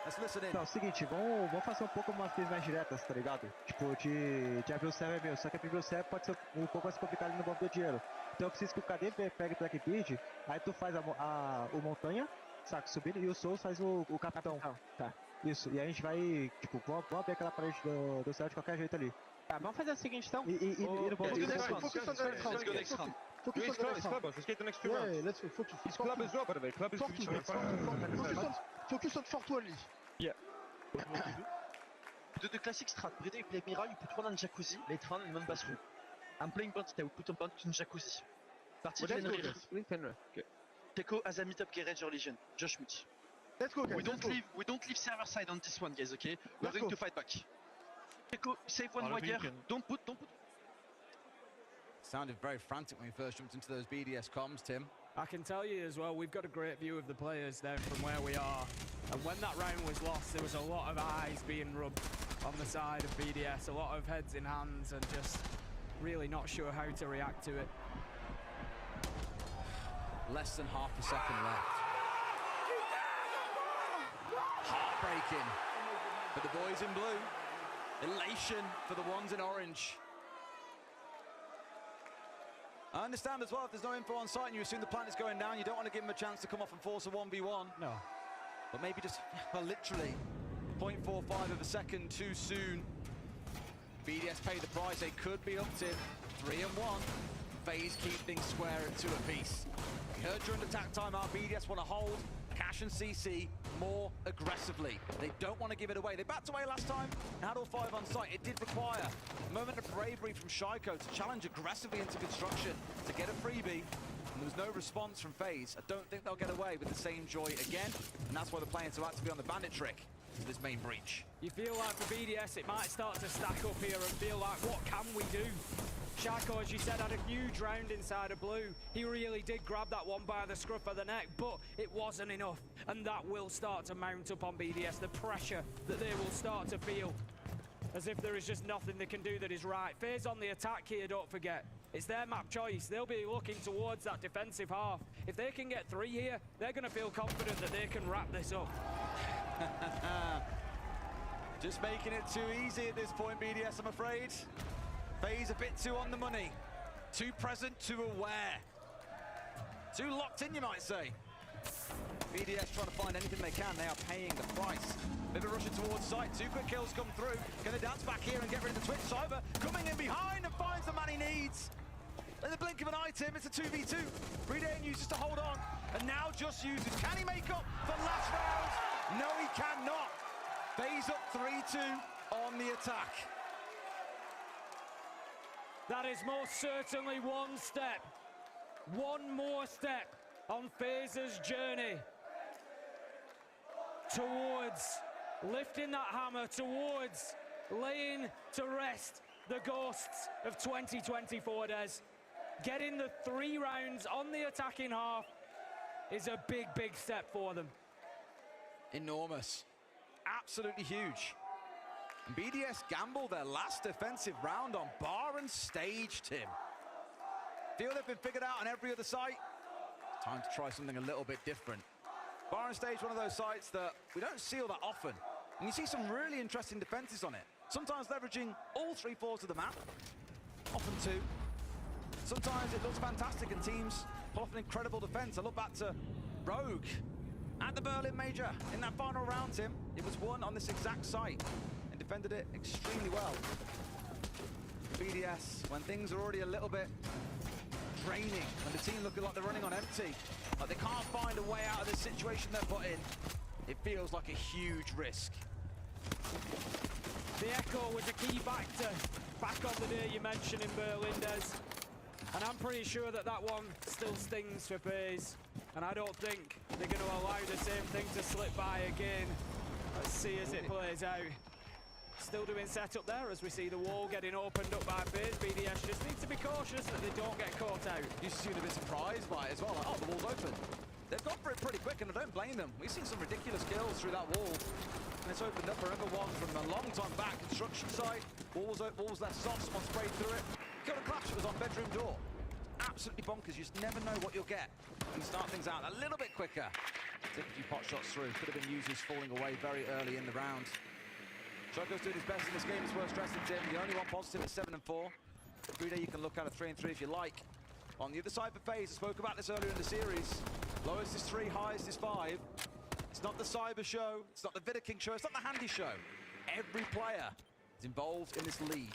Let's listen in. Então, é o seguinte, vamos fazer um pouco umas plays mais diretas, tá ligado? Tipo, de abrir o server é meu, só que abrir o server pode ser um pouco mais complicado no bomba do dinheiro. Então eu preciso que o KD pegue o track bid, aí tu faz o montanha, saca, subindo, e o Soul faz o capitão. Tá. Isso, e a gente vai, tipo, vamos abrir aquela parede do céu de qualquer jeito ali. Tá, vamos fazer o seguinte então. E no bom Focus on the next round. Let's go next round. Focus on the next round. Let's get the next two Yeah, rounds. let's focus. It's club as well, by the way. Club is to each other. Focus on 4 only. Yeah. The classic strat. Breda, you play Mira, you put one on jacuzzi, late round, and one bathroom. I'm playing Bandit, I will put a Bandit in jacuzzi. Party Fenrir. Okay. Teko as a meetup garage or Legion. Josh Mitch. Let's go, guys. We don't leave server side on this one, guys, okay? We're going to fight back. Teko, save one warrior. Don't put. Sounded very frantic when we first jumped into those BDS comms, Tim. I can tell you as well, we've got a great view of the players down from where we are. And when that round was lost, there was a lot of eyes being rubbed on the side of BDS, a lot of heads in hands, and just really not sure how to react to it. Less than half a second left. Heartbreaking for the boys in blue. Elation for the ones in orange. I understand as well, if there's no info on site and you assume the plant is going down, you don't want to give them a chance to come off and force a 1v1. No. But maybe just, well, literally 0.45 of a second too soon. BDS paid the price. They could be up to 3-1. FaZe keep things square at 2 apiece. We heard during the attack timeout, BDS want to hold Cash and CC more aggressively. They don't want to give it away. They backed away last time and had all 5 on site. It did require a moment of bravery from Shaiko to challenge aggressively into construction to get a freebie. And there was no response from FaZe. I don't think they'll get away with the same joy again. And that's why they're playing so actively on the bandit trick to this main breach. You feel like for BDS, it might start to stack up here and feel like, what can we do? Shaiko, as you said, had a huge round inside of blue. He really did grab that one by the scruff of the neck, but it wasn't enough. And that will start to mount up on BDS, the pressure that they will start to feel. As if there is just nothing they can do that is right. FaZe on the attack here, don't forget. It's their map choice. They'll be looking towards that defensive half. If they can get 3 here, they're going to feel confident that they can wrap this up. Just making it too easy at this point, BDS, I'm afraid. FaZe a bit too on the money. Too present, too aware. Too locked in, you might say. BDS trying to find anything they can. They are paying the price. Bit of rushing towards site. 2 quick kills come through. Gonna dance back here and get rid of the Twitch. Cyber coming in behind and finds the man he needs. In the blink of an eye, Tim, it's a 2v2. Breedane uses to hold on, and now just uses. Can he make up for last round? No, he cannot. FaZe up 3-2 on the attack. That is most certainly one step. One more step on FaZe's journey towards lifting that hammer, towards laying to rest the ghosts of 2024, Des. Getting the 3 rounds on the attacking half is a big, big step for them. Enormous. Absolutely huge. And BDS gambled their last defensive round on bar and stage, Tim. Feel they've been figured out on every other site? Time to try something a little bit different. Bar and stage, one of those sites that we don't see all that often. And you see some really interesting defenses on it. Sometimes leveraging all 3/4 of the map, often 2. Sometimes it looks fantastic and teams pull off an incredible defense. I look back to Rogue at the Berlin Major in that final round, Tim. It was won on this exact site and defended it extremely well. BDS, when things are already a little bit draining, when the team looking like they're running on empty, like they can't find a way out of this situation they're put in, it feels like a huge risk. The Echo was a key factor back on the day you mentioned in Berlin, Des. And I'm pretty sure that that one still stings for FaZe. And I don't think they're going to allow the same thing to slip by again. Let's see as it plays out. Still doing setup there as we see the wall getting opened up by FaZe. BDS just need to be cautious that they don't get caught out. You seem a bit surprised by it as well. Like, oh, the wall's open. They've gone for it pretty quick, and I don't blame them. We've seen some ridiculous kills through that wall. And it's opened up. I remember one from a long time back, construction site. Wall was left soft, someone sprayed through it. Killed a clash, it was on bedroom door. Absolutely bonkers. You just never know what you'll get. And start things out a little bit quicker. Take a few pot shots through. Could have been users falling away very early in the round. Choco's doing his best in this game. It's worth stressing, Tim. The only one positive is 7-4. Every day you can look at a 3-3 if you like. On the other side for FaZe, I spoke about this earlier in the series. Lowest is 3, highest is 5. It's not the Cyber show, it's not the Vidaking show, it's not the Handy show. Every player is involved in this lead.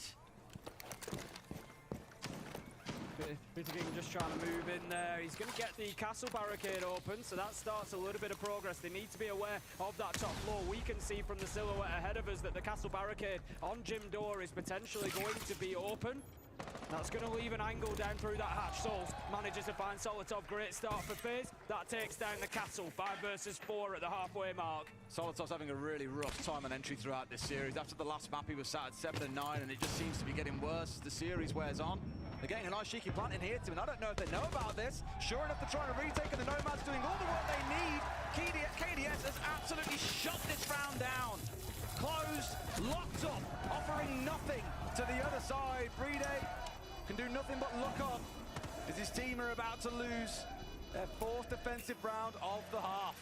Vidaking just trying to move in there. He's going to get the castle barricade open, so that starts a little bit of progress. They need to be aware of that top floor. We can see from the silhouette ahead of us that the castle barricade on Gym Door is potentially going to be open. That's going to leave an angle down through that hatch. Souls manages to find Solotov. Great start for FaZe. That takes down the castle. 5 versus 4 at the halfway mark. Solotov's having a really rough time on entry throughout this series. After the last map, he was sat at 7 and 9, and it just seems to be getting worse as the series wears on. They're getting a nice cheeky plant in here, Tim, and I don't know if they know about this. Sure enough, they're trying to retake, and the Nomads doing all the work they need. KDS has absolutely shut this round down. Closed, locked up, offering nothing to the other side. Bride can do nothing but look on as his team are about to lose their 4th defensive round of the half.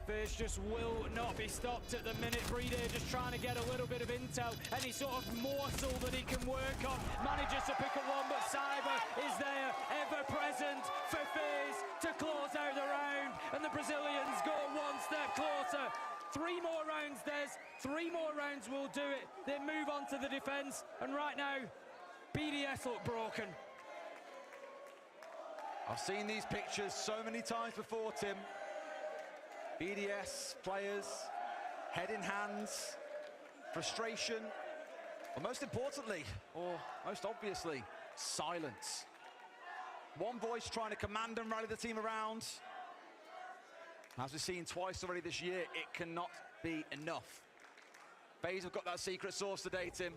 FaZe just will not be stopped at the minute. Bride just trying to get a little bit of intel, any sort of morsel that he can work on. Manages to pick up one, but Cyber is there, ever present for FaZe to close out the round. And the Brazilians go one step closer. 3 more rounds, Des. 3 more rounds will do it. They move on to the defense, and right now, BDS look broken. I've seen these pictures so many times before, Tim. BDS players, head in hands, frustration, but most importantly, or most obviously, silence. One voice trying to command and rally the team around. As we've seen twice already this year, it cannot be enough. FaZe have got that secret sauce today, Tim.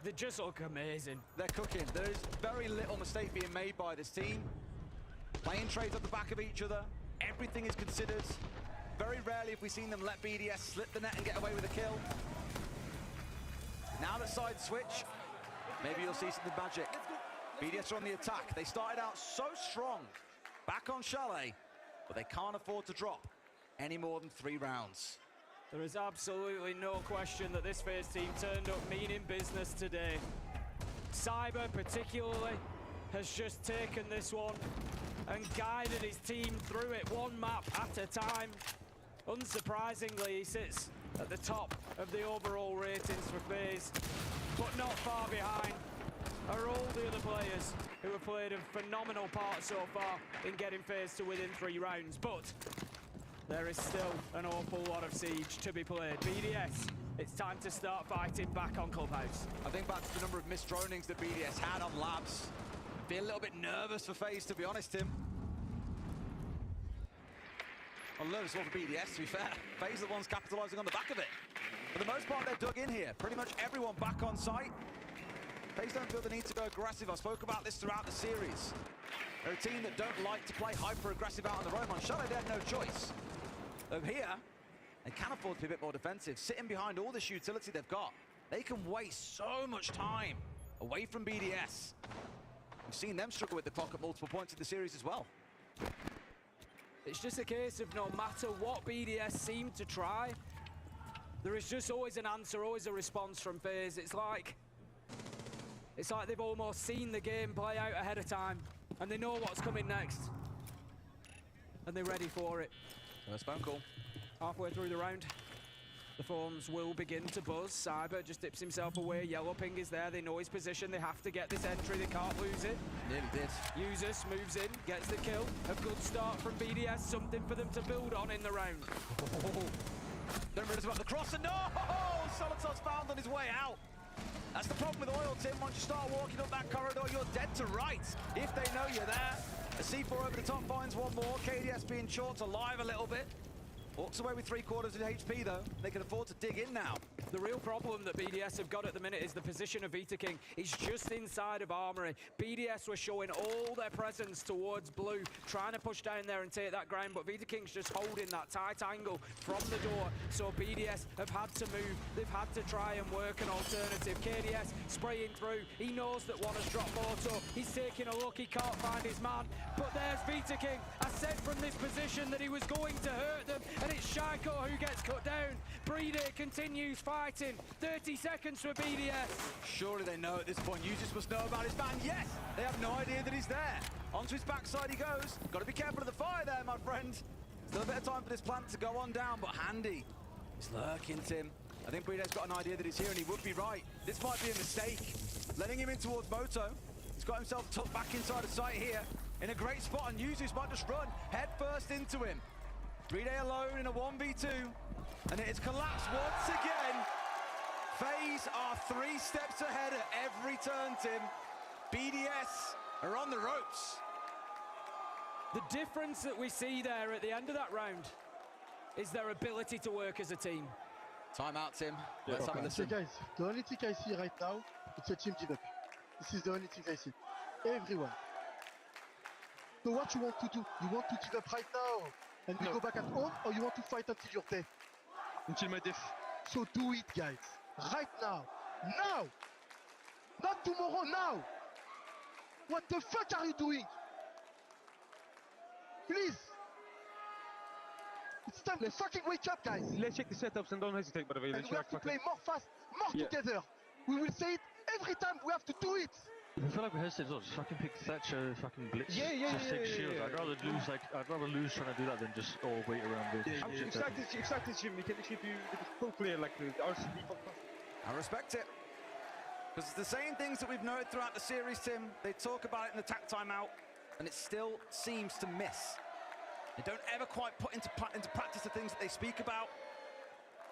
They just look amazing. They're cooking. There is very little mistake being made by this team. Playing trades at the back of each other. Everything is considered. Very rarely have we seen them let BDS slip the net and get away with a kill. Now that side switch, maybe you'll see something magic. BDS are on the attack. They started out so strong, back on Chalet, but they can't afford to drop any more than 3 rounds. There is absolutely no question that this FaZe team turned up meaning business today. Cyber particularly has just taken this one and guided his team through it, 1 map at a time. Unsurprisingly, he sits at the top of the overall ratings for FaZe, but not far behind are all the other players who have played a phenomenal part so far in getting FaZe to within 3 rounds. But there is still an awful lot of siege to be played. BDS, it's time to start fighting back on Clubhouse. I think back to the number of missed dronings that BDS had on labs. Be a little bit nervous for FaZe, to be honest, Tim. I'm nervous for BDS, to be fair. FaZe are the ones capitalizing on the back of it. For the most part, they're dug in here. Pretty much everyone back on site. FaZe don't feel the need to go aggressive. I spoke about this throughout the series. They're a team that don't like to play hyper-aggressive out on the roam. On Chalet, they had no choice. Over here, they can afford to be a bit more defensive. Sitting behind all this utility they've got, they can waste so much time away from BDS. We've seen them struggle with the clock at multiple points in the series as well. It's just a case of no matter what BDS seem to try, there is just always an answer, always a response from FaZe. It's like they've almost seen the game play out ahead of time, and they know what's coming next, and they're ready for it. First phone call. Halfway through the round, the phones will begin to buzz. Cyber just dips himself away. Yellow ping is there. They know his position. They have to get this entry. They can't lose it. Nearly did. Usus moves in, gets the kill. A good start from BDS. Something for them to build on in the round. Don't realize about the cross, and no! Solotov's found on his way out. That's the problem with oil, Tim. Once you start walking up that corridor, you're dead to rights if they know you're there. A C4 over the top finds one more. KDS being chalked alive a little bit. Walks away with 3/4 of HP, though. They can afford to dig in now. The real problem that BDS have got at the minute is the position of Vidaking. He's just inside of Armory. BDS were showing all their presence towards blue, trying to push down there and take that ground, but Vidaking's just holding that tight angle from the door, so BDS have had to move. They've had to try and work an alternative. KDS spraying through. He knows that one has dropped Morto. He's taking a look. He can't find his man, but there's Vidaking. I said from this position that he was going to hurt them, and it's Shaiko who gets cut down. Bride continues fighting. 30 seconds for BDS. Surely they know at this point. Usus must know about his man. Yes, they have no idea that he's there. Onto his backside he goes. Got to be careful of the fire there, my friend. Still a bit of time for this plant to go on down, but Handy is lurking, Tim. I think BDS got an idea that he's here, and he would be right. This might be a mistake. Letting him in towards Moto. He's got himself tucked back inside the site here. In a great spot, and Yuzus might just run head first into him. 3Day alone in a 1v2, and it has collapsed once again. FaZe are 3 steps ahead at every turn, Tim. BDS are on the ropes. The difference that we see there at the end of that round is their ability to work as a team. Timeout, Tim. Let's have a listen. Guys, the only thing I see right now, it's a team give up. This is the only thing I see. Everyone. So what you want to do? You want to give up right now and we go back at home, or you want to fight until your death? Until my death. So do it, guys. Right now. Now! Not tomorrow, now! What the fuck are you doing? Please! It's time to fucking wake up, guys! Let's check the setups and don't hesitate, by the way. And we have to play more fast, more together. We will say it every time, we have to do it! I feel like we hesitate as well. Just fucking pick Thatcher, fucking blitz. Yeah, just take shields. I'd rather lose trying to do that than just all wait around. Exactly, Jim. We can actually do the full clear like the RCB. I respect it. Because it's the same things that we've noted throughout the series, Tim. They talk about it in the attack timeout, and it still seems to miss. They don't ever quite put into practice the things that they speak about.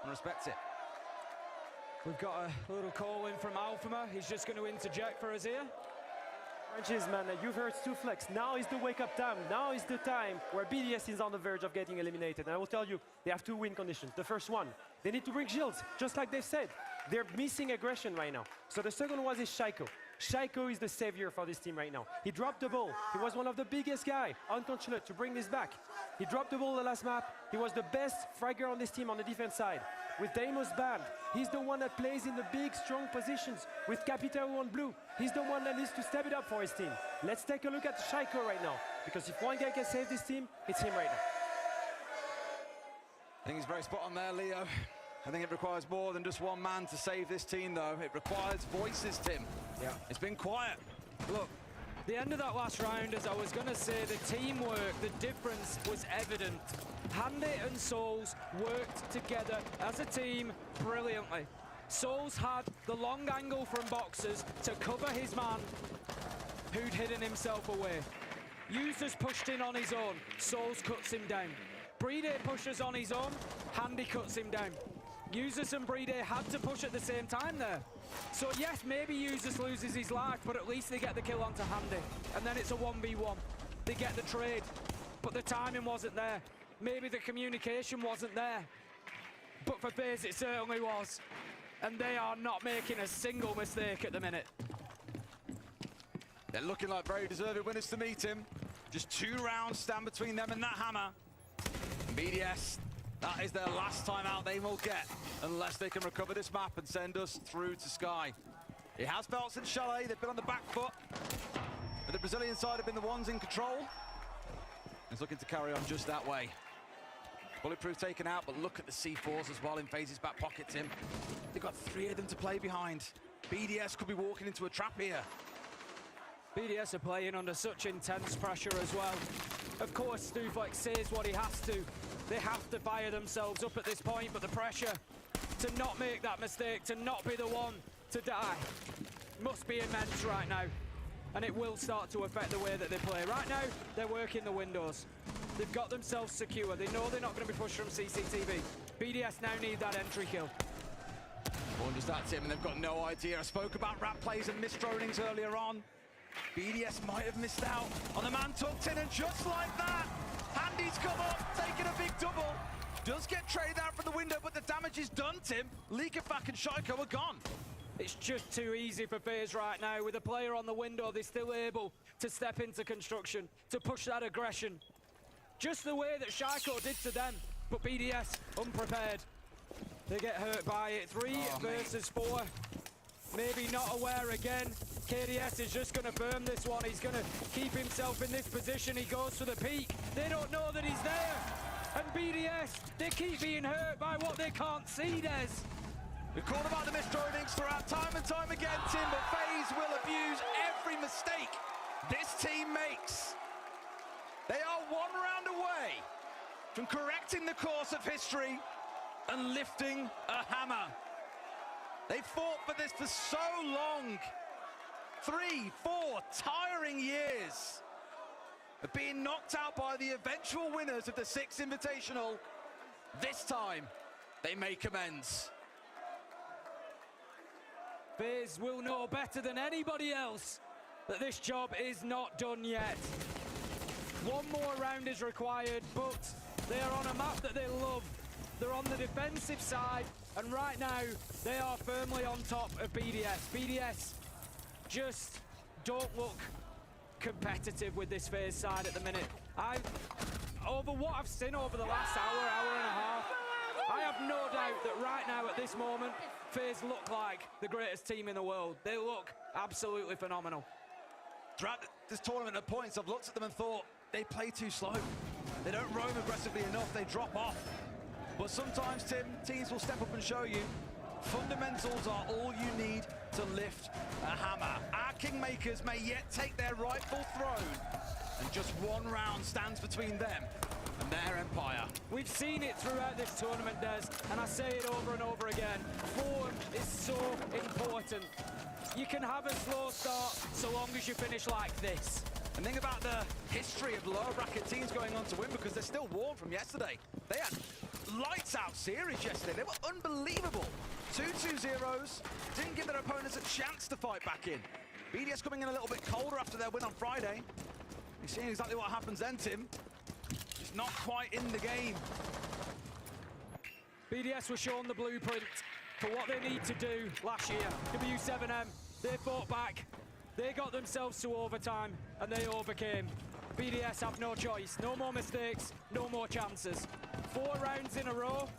I respect it. We've got a little call in from Alphama. He's just going to interject for us here. Franchise, man, you've heard Stu Flex. Now is the wake-up time. Now is the time where BDS is on the verge of getting eliminated. And I will tell you, they have 2 win conditions. The first one, they need to bring shields, just like they've said. They're missing aggression right now. So the second one is Shaiko. Shaiko is the savior for this team right now. He dropped the ball. He was one of the biggest guys, unconscious, to bring this back. He dropped the ball the last map. He was the best fragger on this team on the defense side. With Deimos banned, he's the one that plays in the big, strong positions. With Capitao on blue, he's the one that needs to step it up for his team. Let's take a look at Shaiko right now, because if one guy can save this team, it's him right now. I think he's very spot on there, Leo. I think it requires more than just one man to save this team, though. It requires voices, Tim. Yeah. It's been quiet. Look, the end of that last round, as I was going to say, the teamwork, the difference was evident. Handy and Souls worked together as a team brilliantly. Souls had the long angle from boxers to cover his man, who'd hidden himself away. Users pushed in on his own. Souls cuts him down. Brede pushes on his own. Handy cuts him down. Users and Brede had to push at the same time there. So yes, maybe Users loses his life, but at least they get the kill onto Handy. And then it's a 1v1. They get the trade, but the timing wasn't there. Maybe the communication wasn't there. But for FaZe, it certainly was. And they are not making a single mistake at the minute. They're looking like very deserving winners to meet him. Just 2 rounds stand between them and that hammer. And BDS, that is their last time out they will get, unless they can recover this map and send us through to Sky. It has felt since Chalet, they've been on the back foot. But the Brazilian side have been the ones in control. He's looking to carry on just that way. Bulletproof taken out, but look at the C4s as well in FaZe's back pocket, Tim. They've got 3 of them to play behind. BDS could be walking into a trap here. BDS are playing under such intense pressure as well. Of course, Stuflex says what he has to. They have to fire themselves up at this point, but the pressure to not make that mistake, to not be the one to die, must be immense right now. And it will start to affect the way that they play. Right now, they're working the windows. They've got themselves secure. They know they're not going to be pushed from CCTV. BDS now need that entry kill. More than just that, Tim, and they've got no idea. I spoke about rat plays and missed dronings earlier on. BDS might have missed out on the man tucked in, and just like that, Handy's come up, taking a big double. Does get traded out from the window, but the damage is done, Tim. Leakafak and Shaiko are gone. It's just too easy for FaZe right now. With a player on the window, they're still able to step into construction, to push that aggression. Just the way that Shaiko did to them, but BDS unprepared. They get hurt by it. 3 versus 4. Maybe not aware again. KDS is just going to firm this one. He's going to keep himself in this position. He goes for the peak. They don't know that he's there. And BDS, they keep being hurt by what they can't see, Des. We've called about the missed dronings throughout time and time again, Tim, but FaZe will abuse every mistake this team makes. They are 1 round away from correcting the course of history and lifting a hammer. They fought for this for so long. 3, 4 tiring years of being knocked out by the eventual winners of the 6th Invitational. This time, they make amends. FaZe will know better than anybody else that this job is not done yet. One more round is required, but they are on a map that they love. They're on the defensive side, and right now, they are firmly on top of BDS. BDS just don't look competitive with this FaZe side at the minute. Over what I've seen over the last hour and a half, I have no doubt that right now at this moment, FaZe look like the greatest team in the world. They look absolutely phenomenal. Throughout this tournament at points, I've looked at them and thought, they play too slow. They don't roam aggressively enough, they drop off. But sometimes, Tim, teams will step up and show you fundamentals are all you need to lift a hammer. Our Kingmakers may yet take their rightful throne, and just one round stands between them and their empire. We've seen it throughout this tournament, Des, and I say it over and over again. Form is so important. You can have a slow start so long as you finish like this. And think about the history of lower bracket teams going on to win, because they're still warm from yesterday. They had lights out series yesterday. They were unbelievable. 2-2-0s, didn't give their opponents a chance to fight back in. BDS coming in a little bit colder after their win on Friday. You're seeing exactly what happens then, Tim. Just not quite in the game. BDS were shown the blueprint for what they need to do last year. W7M, they fought back. They got themselves to overtime, and they overcame. BDS have no choice. No more mistakes, no more chances. 4 rounds in a row,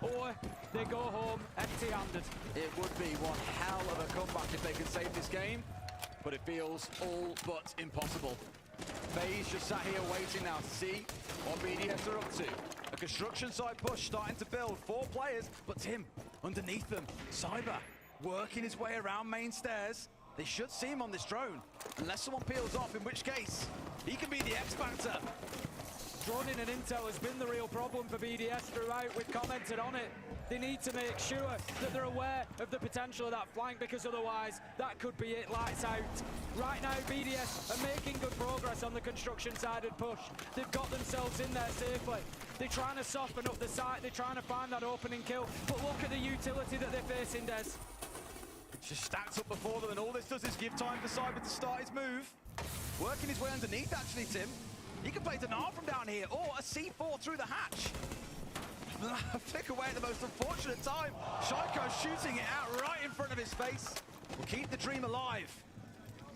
or they go home empty-handed. It would be one hell of a comeback if they can save this game, but it feels all but impossible. FaZe just sat here waiting now to see what BDS are up to. A construction site push starting to build. 4 players, but Tim, underneath them, Cyber working his way around main stairs. They should see him on this drone, unless someone peels off, in which case, he can be the X-Factor. Droning and intel has been the real problem for BDS throughout. We've commented on it. They need to make sure that they're aware of the potential of that flank, because otherwise that could be it, lights out. Right now BDS are making good progress on the construction-sided push. They've got themselves in there safely. They're trying to soften up the site, they're trying to find that opening kill, but look at the utility that they're facing, Des. Just stacked up before them, and all this does is give time for Cyber to start his move. Working his way underneath, actually, Tim. He can play Dinar from down here, or a C4 through the hatch. Flick away at the most unfortunate time. Shaiko shooting it out right in front of his face. Will keep the dream alive.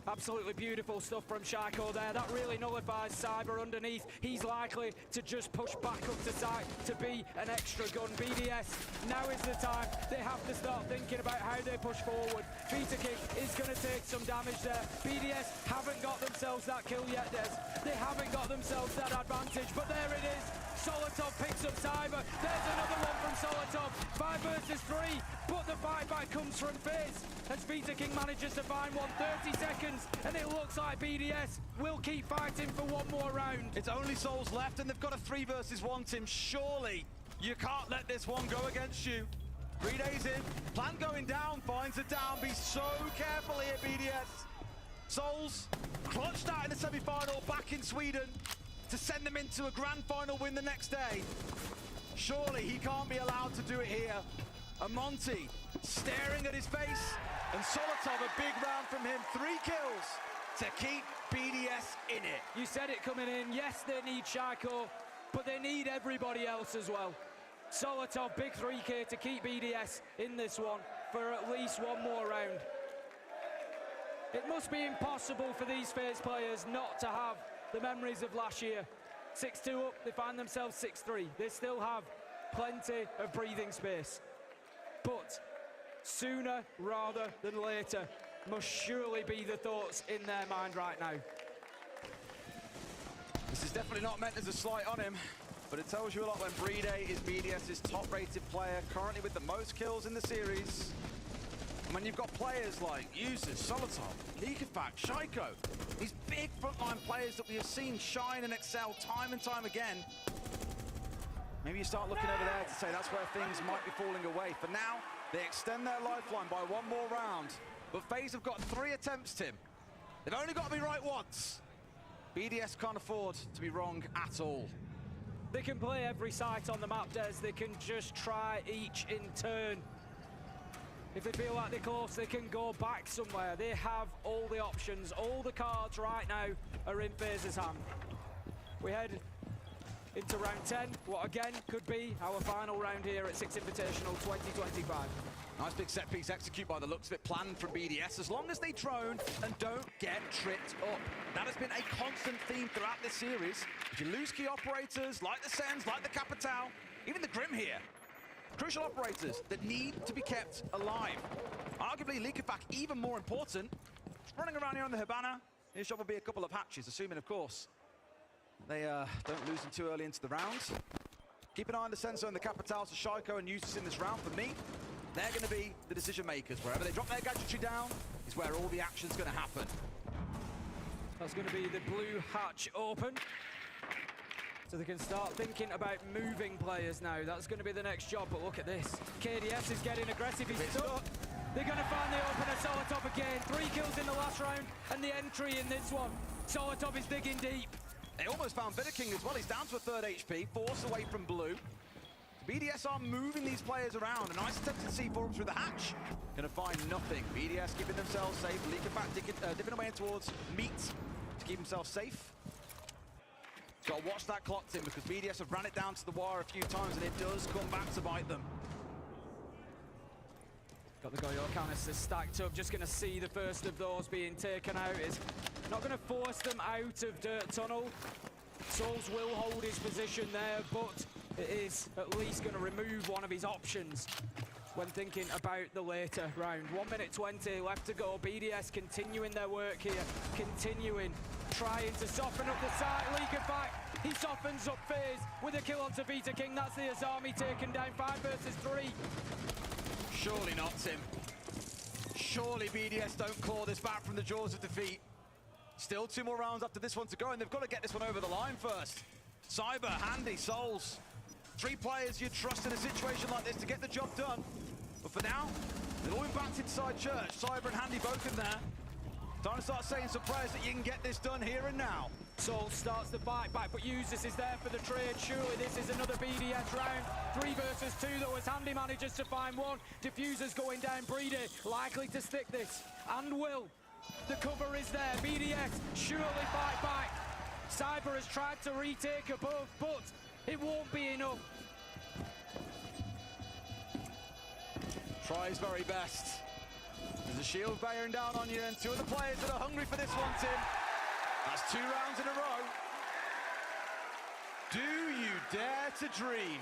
Absolutely beautiful stuff from Shaiko there. That really nullifies Cyber underneath. He's likely to just push back up to site to be an extra gun. BDS, now is the time. They have to start thinking about how they push forward. Vita King is going to take some damage there. BDS haven't got themselves that kill yet, Des. They haven't got themselves that advantage, but there it is. Solotov picks up Cyber. There's another one from Solotov. 5 versus 3, but the fight back comes from FaZe as Vita King manages to find 1:30 seconds, and it looks like BDS will keep fighting for one more round. It's only Souls left, and they've got a 3 versus 1, Tim. Surely you can't let this one go against you. 3 days in, plan going down, finds it down. Be so careful here, BDS. Souls clutched out in the semi-final back in Sweden to send them into a grand final win the next day. Surely he can't be allowed to do it here. Amonte staring at his face, and Solotov, a big round from him. 3 kills to keep BDS in it. You said it coming in. Yes, they need Shaiko, but they need everybody else as well. Solotov, big 3K to keep BDS in this one for at least one more round. It must be impossible for these FaZe players not to have the memories of last year. 6-2 up, they find themselves 6-3. They still have plenty of breathing space. But sooner rather than later must surely be the thoughts in their mind right now. This is definitely not meant as a slight on him, but it tells you a lot when Brede is BDS's top-rated player, currently with the most kills in the series. And when you've got players like Users, Solotov, Leakerfact, Shaiko, these big frontline players that we have seen shine and excel time and time again, maybe you start looking over there to say that's where things might be falling away. For now, they extend their lifeline by one more round. But FaZe have got 3 attempts, Tim. They've only got to be right once. BDS can't afford to be wrong at all. They can play every site on the map, Des. They can just try each in turn. If they feel like they're close, they can go back somewhere. They have all the options. All the cards right now are in FaZe's hand. We head into round 10, what again could be our final round here at Six Invitational 2025. Nice big set piece execute by the looks of it, planned from BDS, as long as they drone and don't get tripped up. That has been a constant theme throughout this series. If you lose key operators, like the Sens, like the Capitao, even the Grim here, crucial operators that need to be kept alive. Arguably, Likafak even more important. Running around here on the Hibana, his job will be a couple of hatches, assuming, of course, they don't lose them too early into the round. Keep an eye on the Sensor and the Capitao, so Shaiko and Usus in this round. For me, they're going to be the decision makers. Wherever they drop their gadgetry down is where all the action's going to happen. That's going to be the blue hatch open. So they can start thinking about moving players now. That's going to be the next job, but look at this. KDS is getting aggressive, he's stuck. They're going to find the opener, Solotov again. 3 kills in the last round, and the entry in this one. Solotov is digging deep. They almost found King as well. He's down to a 3rd HP, force away from blue. BDS are moving these players around. A nice attempt to C4 up through the hatch. Gonna find nothing. BDS keeping themselves safe. Likafak dipping away towards meat to keep himself safe. Got to watch that clock, Tim, because BDS have ran it down to the wire a few times, and it does come back to bite them. Got the Goyo canisters stacked up. Just going to see the first of those being taken out. Is not going to force them out of Dirt Tunnel. Souls will hold his position there, but it is at least going to remove one of his options when thinking about the later round. 1 minute 20 left to go. BDS continuing their work here, trying to soften up the side. Likafak, he softens up FaZe with a kill onto Vita King. That's the Azami taken down, 5 versus 3. Surely not, Tim. Surely BDS don't claw this back from the jaws of defeat. Still 2 more rounds after this one to go, and they've got to get this one over the line first. Cyber, Handy, Souls. 3 players you'd trust in a situation like this to get the job done. But for now, they've all been backed inside Church. Cyber and Handy both in there. Time to start saying some prayers that you can get this done here and now. Soul starts the fight back, but Usus is there for the trade. Surely this is another BDS round. 3 versus 2, though, as Handy manages to find one. Diffuser's going down. Breedy likely to stick this, and will. The cover is there. BDS surely fight back. Cyber has tried to retake above, but it won't be enough. Tries very best. There's a shield bearing down on you, and 2 of the players that are hungry for this one, Tim. That's 2 rounds in a row. Do you dare to dream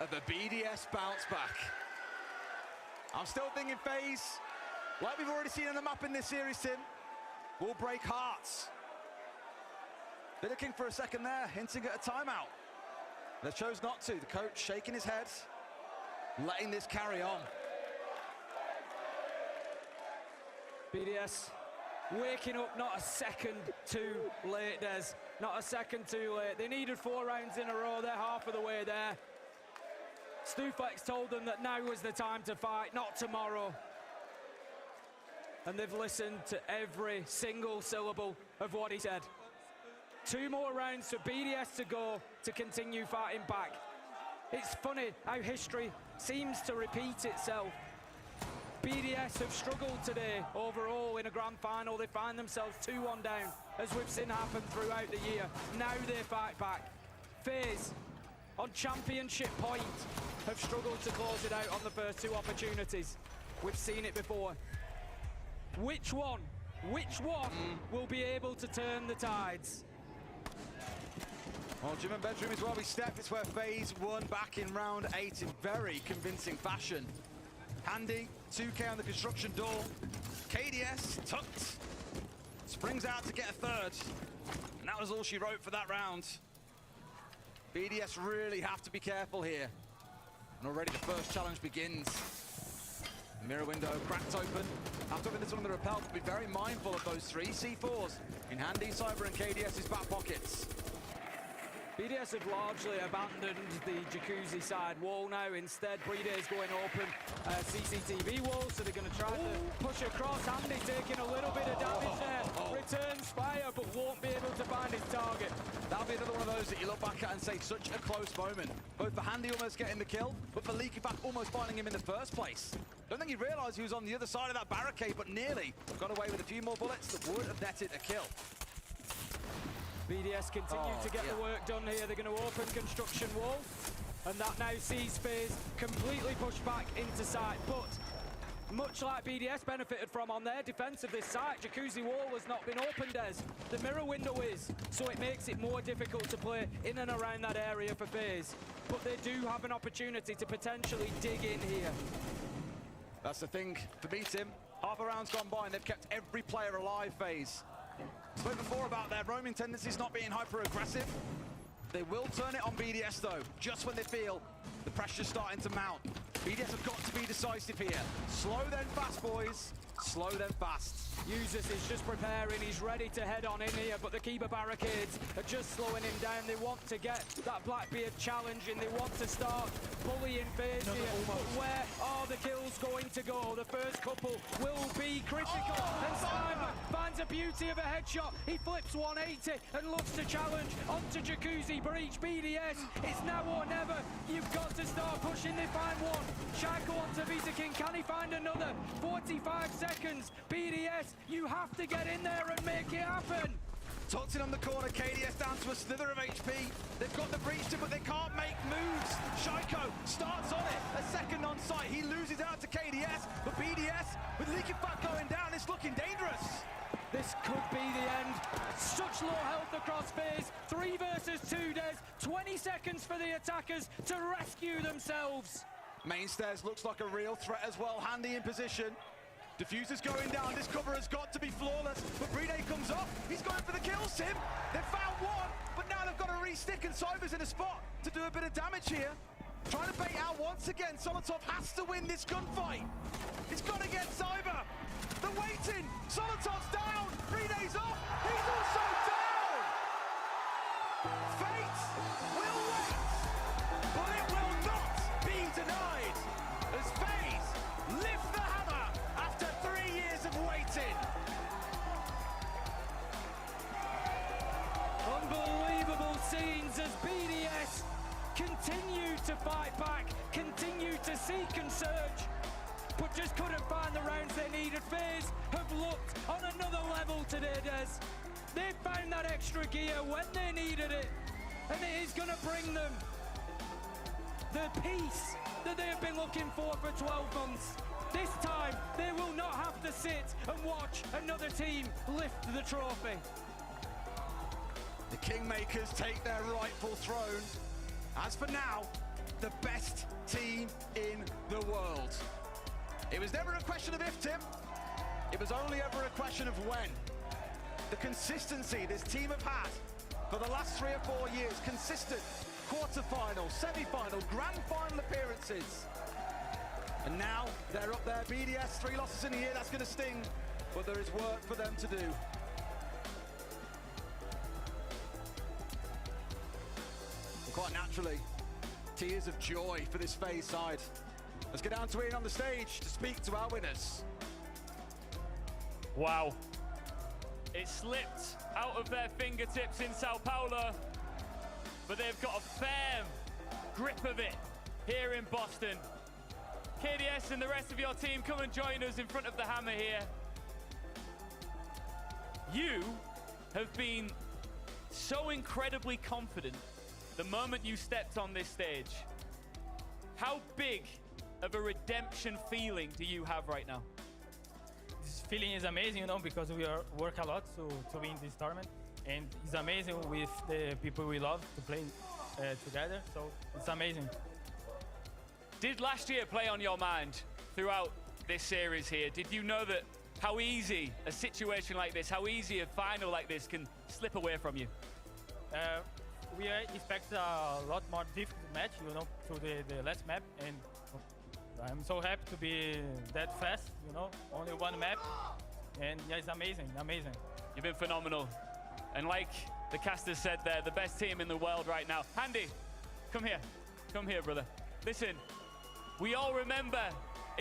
of a BDS bounce back? I'm still thinking FaZe, like we've already seen on the map in this series, Tim, will break hearts. They're looking for a second there, hinting at a timeout. They chose not to. The coach shaking his head, letting this carry on. BDS waking up not a second too late, Des. Not a second too late. They needed 4 rounds in a row. They're half of the way there. Stuflex told them that now was the time to fight, not tomorrow. And they've listened to every single syllable of what he said. 2 more rounds for BDS to go to continue fighting back. It's funny how history seems to repeat itself. BDS have struggled today overall in a grand final. They find themselves 2-1 down, as we've seen happen throughout the year. Now they fight back. FaZe, on championship point, have struggled to close it out on the first 2 opportunities. We've seen it before. Which one will be able to turn the tides? Well, gym and bedroom is where we stepped. It's where FaZe won back in round 8 in very convincing fashion. Handy, 2K on the construction door. KDS tucked. Springs out to get a 3rd. And that was all she wrote for that round. BDS really have to be careful here. And already the first challenge begins. The mirror window cracked open. After opening this one on the rappel, be very mindful of those 3 C4s in Handy, Cyber and KDS's back pockets. BDS have largely abandoned the jacuzzi side wall now. Instead, Brede is going open CCTV wall, so they're going to try to push across. Andy taking a little bit of damage there. Returns fire, but won't be able to find his target. That'll be another one of those that you look back at and say, such a close moment. Both for Handy almost getting the kill, but for Leaky back almost finding him in the first place. Don't think he realised he was on the other side of that barricade, but nearly got away with a few more bullets that would have netted a kill. BDS continue to get the work done here. They're going to open construction wall, and that now sees FaZe completely pushed back into site. But much like BDS benefited from on their defense of this site, jacuzzi wall has not been opened as the mirror window is, so it makes it more difficult to play in and around that area for FaZe. But they do have an opportunity to potentially dig in here. That's the thing for Beatim. Half a round's gone by and they've kept every player alive, FaZe. Spoke before about their roaming tendencies not being hyper-aggressive. They will turn it on BDS though, just when they feel the pressure's starting to mount. BDS have got to be decisive here. Slow then fast, boys. Slow then fast. Users is just preparing, he's ready to head on in here, but the keeper barricades are just slowing him down. They want to get that Blackbeard challenge and they want to start bullying FaZe here. But where are the kills going to go? The first couple will be critical. And Simon finds a beauty of a headshot. He flips 180 and looks to challenge onto Jacuzzi Breach. BDS, it's now or never. You've got to start pushing. They find one. Shaco onto Vita King. Can he find another? 45 seconds. BDS, you have to get in there and make it happen. Tucked in on the corner, KDS down to a slither of HP. They've got the breach to, but they can't make moves. Shaiko starts on it, a second on site. He loses out to KDS, but BDS, with Leaky Fat going down, it's looking dangerous. This could be the end. Such low health across FaZe. 3 versus 2 Des. 20 seconds for the attackers to rescue themselves. Main stairs looks like a real threat as well. Handy in position. Diffuser's going down. This cover has got to be flawless. But Brede comes up. He's going for the kills, Tim. They've found one, but now they've got to re-stick, and Cyber's in a spot to do a bit of damage here. Trying to bait out once again. Solotov has to win this gunfight. He's got to get Cyber. They're waiting. Solotov's down. Brede's off. He's also down. Fate will wait, but it will not be denied as FaZe lift the hammer after 3 years of waiting. Unbelievable scenes as BDS continue to fight back, continue to seek and search, but just couldn't find the rounds they needed. FaZe have looked on another level today, Des. They found that extra gear when they needed it, and it is going to bring them the peace that they have been looking for 12 months. This time, they will not have to sit and watch another team lift the trophy. The Kingmakers take their rightful throne. As for now, the best team in the world. It was never a question of if, Tim. It was only ever a question of when. The consistency this team have had for the last 3 or 4 years, consistent quarter-final, semi-final, grand final appearances. And now they're up there, BDS, 3 losses in a year, that's going to sting, but there is work for them to do. And quite naturally, tears of joy for this FaZe side. Let's get down to Ian on the stage to speak to our winners. Wow. It slipped out of their fingertips in Sao Paulo, but they've got a firm grip of it here in Boston. KDS and the rest of your team, come and join us in front of the hammer here. You have been so incredibly confident the moment you stepped on this stage. How big of a redemption feeling do you have right now? This feeling is amazing, you know, because we work a lot to win this tournament, and it's amazing with the people we love to play together, so it's amazing. Did last year play on your mind throughout this series here? Did you know that how easy a situation like this, how easy a final like this can slip away from you? We expect a lot more difficult match, you know, to the last map, and I'm so happy to be that fast, you know, only one map, and yeah, it's amazing, amazing. You've been phenomenal. And like the caster said they're the best team in the world right now. Handy, come here. Come here, brother. Listen, we all remember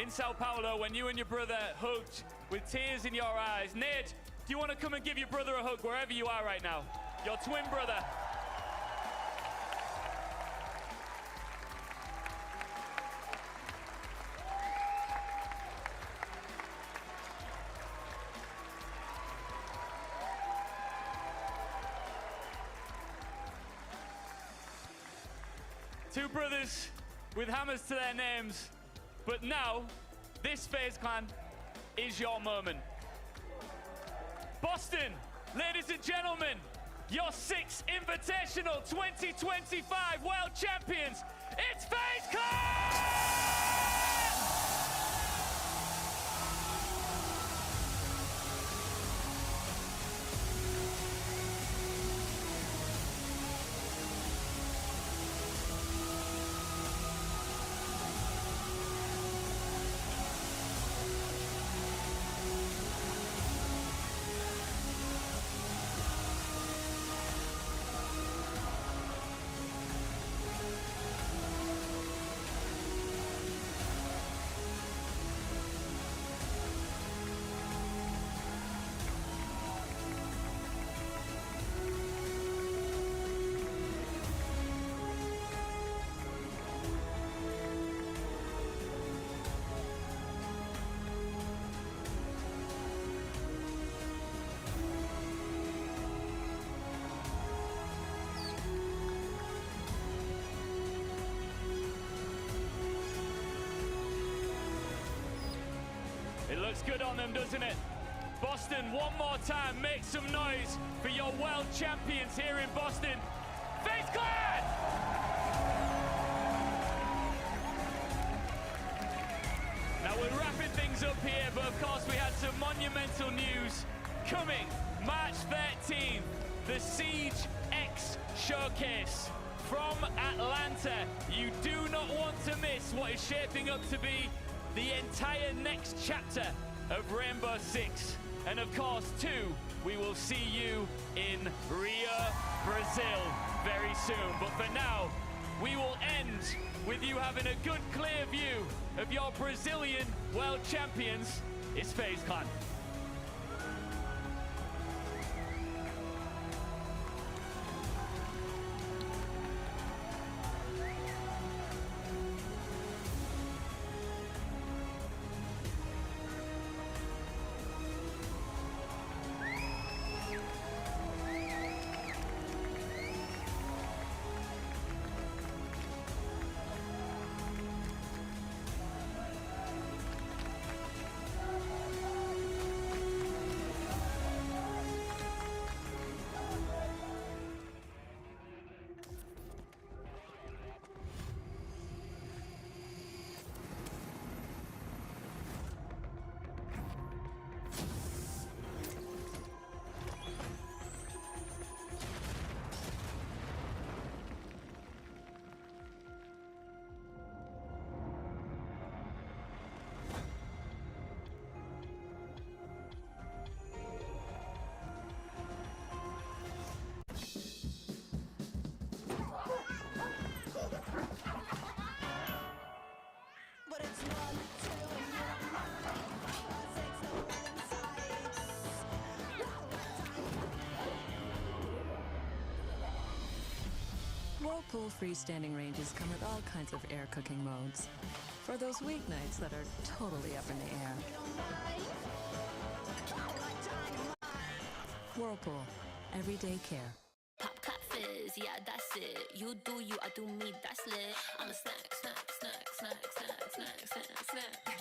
in Sao Paulo when you and your brother hugged with tears in your eyes. Ned, do you want to come and give your brother a hug wherever you are right now? Your twin brother. Two brothers with hammers to their names. But now, this FaZe clan is your moment. Boston, ladies and gentlemen, your 6th Invitational 2025 World Champions, it's FaZe Clan! It looks good on them, doesn't it? Boston, one more time, make some noise for your world champions here in Boston. FaZe Clan! Now we're wrapping things up here, but of course we had some monumental news coming. March 13th, the Siege X Showcase from Atlanta. You do not want to miss what is shaping up to be the entire next chapter of Rainbow Six. And of course, too, we will see you in Rio, Brazil very soon. But for now, we will end with you having a good, clear view of your Brazilian world champions. It's FaZe Clan. Whirlpool freestanding ranges come with all kinds of air cooking modes. For those weeknights that are totally up in the air. Whirlpool, everyday care. Pop cut fizz, yeah, that's it. You do you, I do me, that's lit. I'm a snack, snack, snack, snack, snack, snack, snack, snack.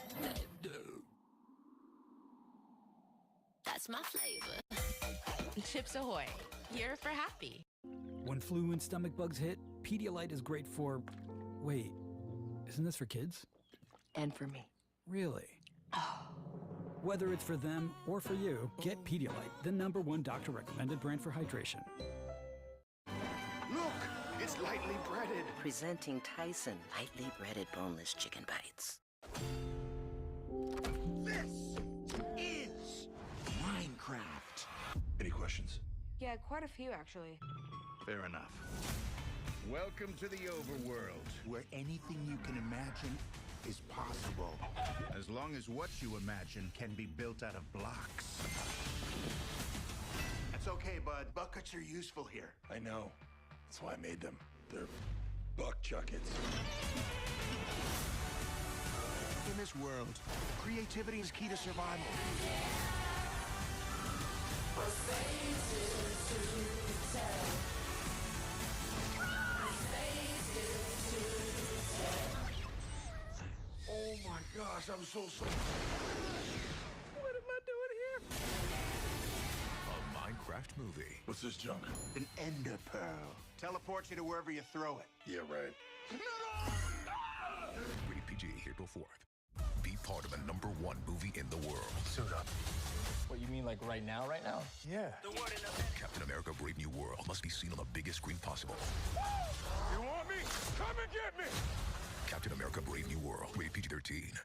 That's my flavor. Chips Ahoy, here for happy. When flu and stomach bugs hit, Pedialyte is great for... Wait, isn't this for kids? And for me. Really? Whether it's for them or for you, get Pedialyte, the #1 doctor-recommended brand for hydration. Look, it's lightly breaded. Presenting Tyson lightly breaded boneless chicken bites. This is Minecraft. Any questions? Yeah, Yeah, quite a few actually. Fair enough. Welcome to the overworld, where anything you can imagine is possible, as long as what you imagine can be built out of blocks. That's okay, bud. Buckets are useful here. I know. That's why I made them. They're buck chuckets. In this world, creativity is key to survival. Oh my gosh, I'm so sorry. What am I doing here? A Minecraft movie. What's this junk? An ender pearl. Teleports you to wherever you throw it. Yeah, right. Rated PG, April 4th. Be part of the #1 movie in the world. Suit up. What, you mean like right now? Yeah. Captain America Brave New World must be seen on the biggest screen possible. You want me? Come and get me! Captain America Brave New World. Rated PG-13.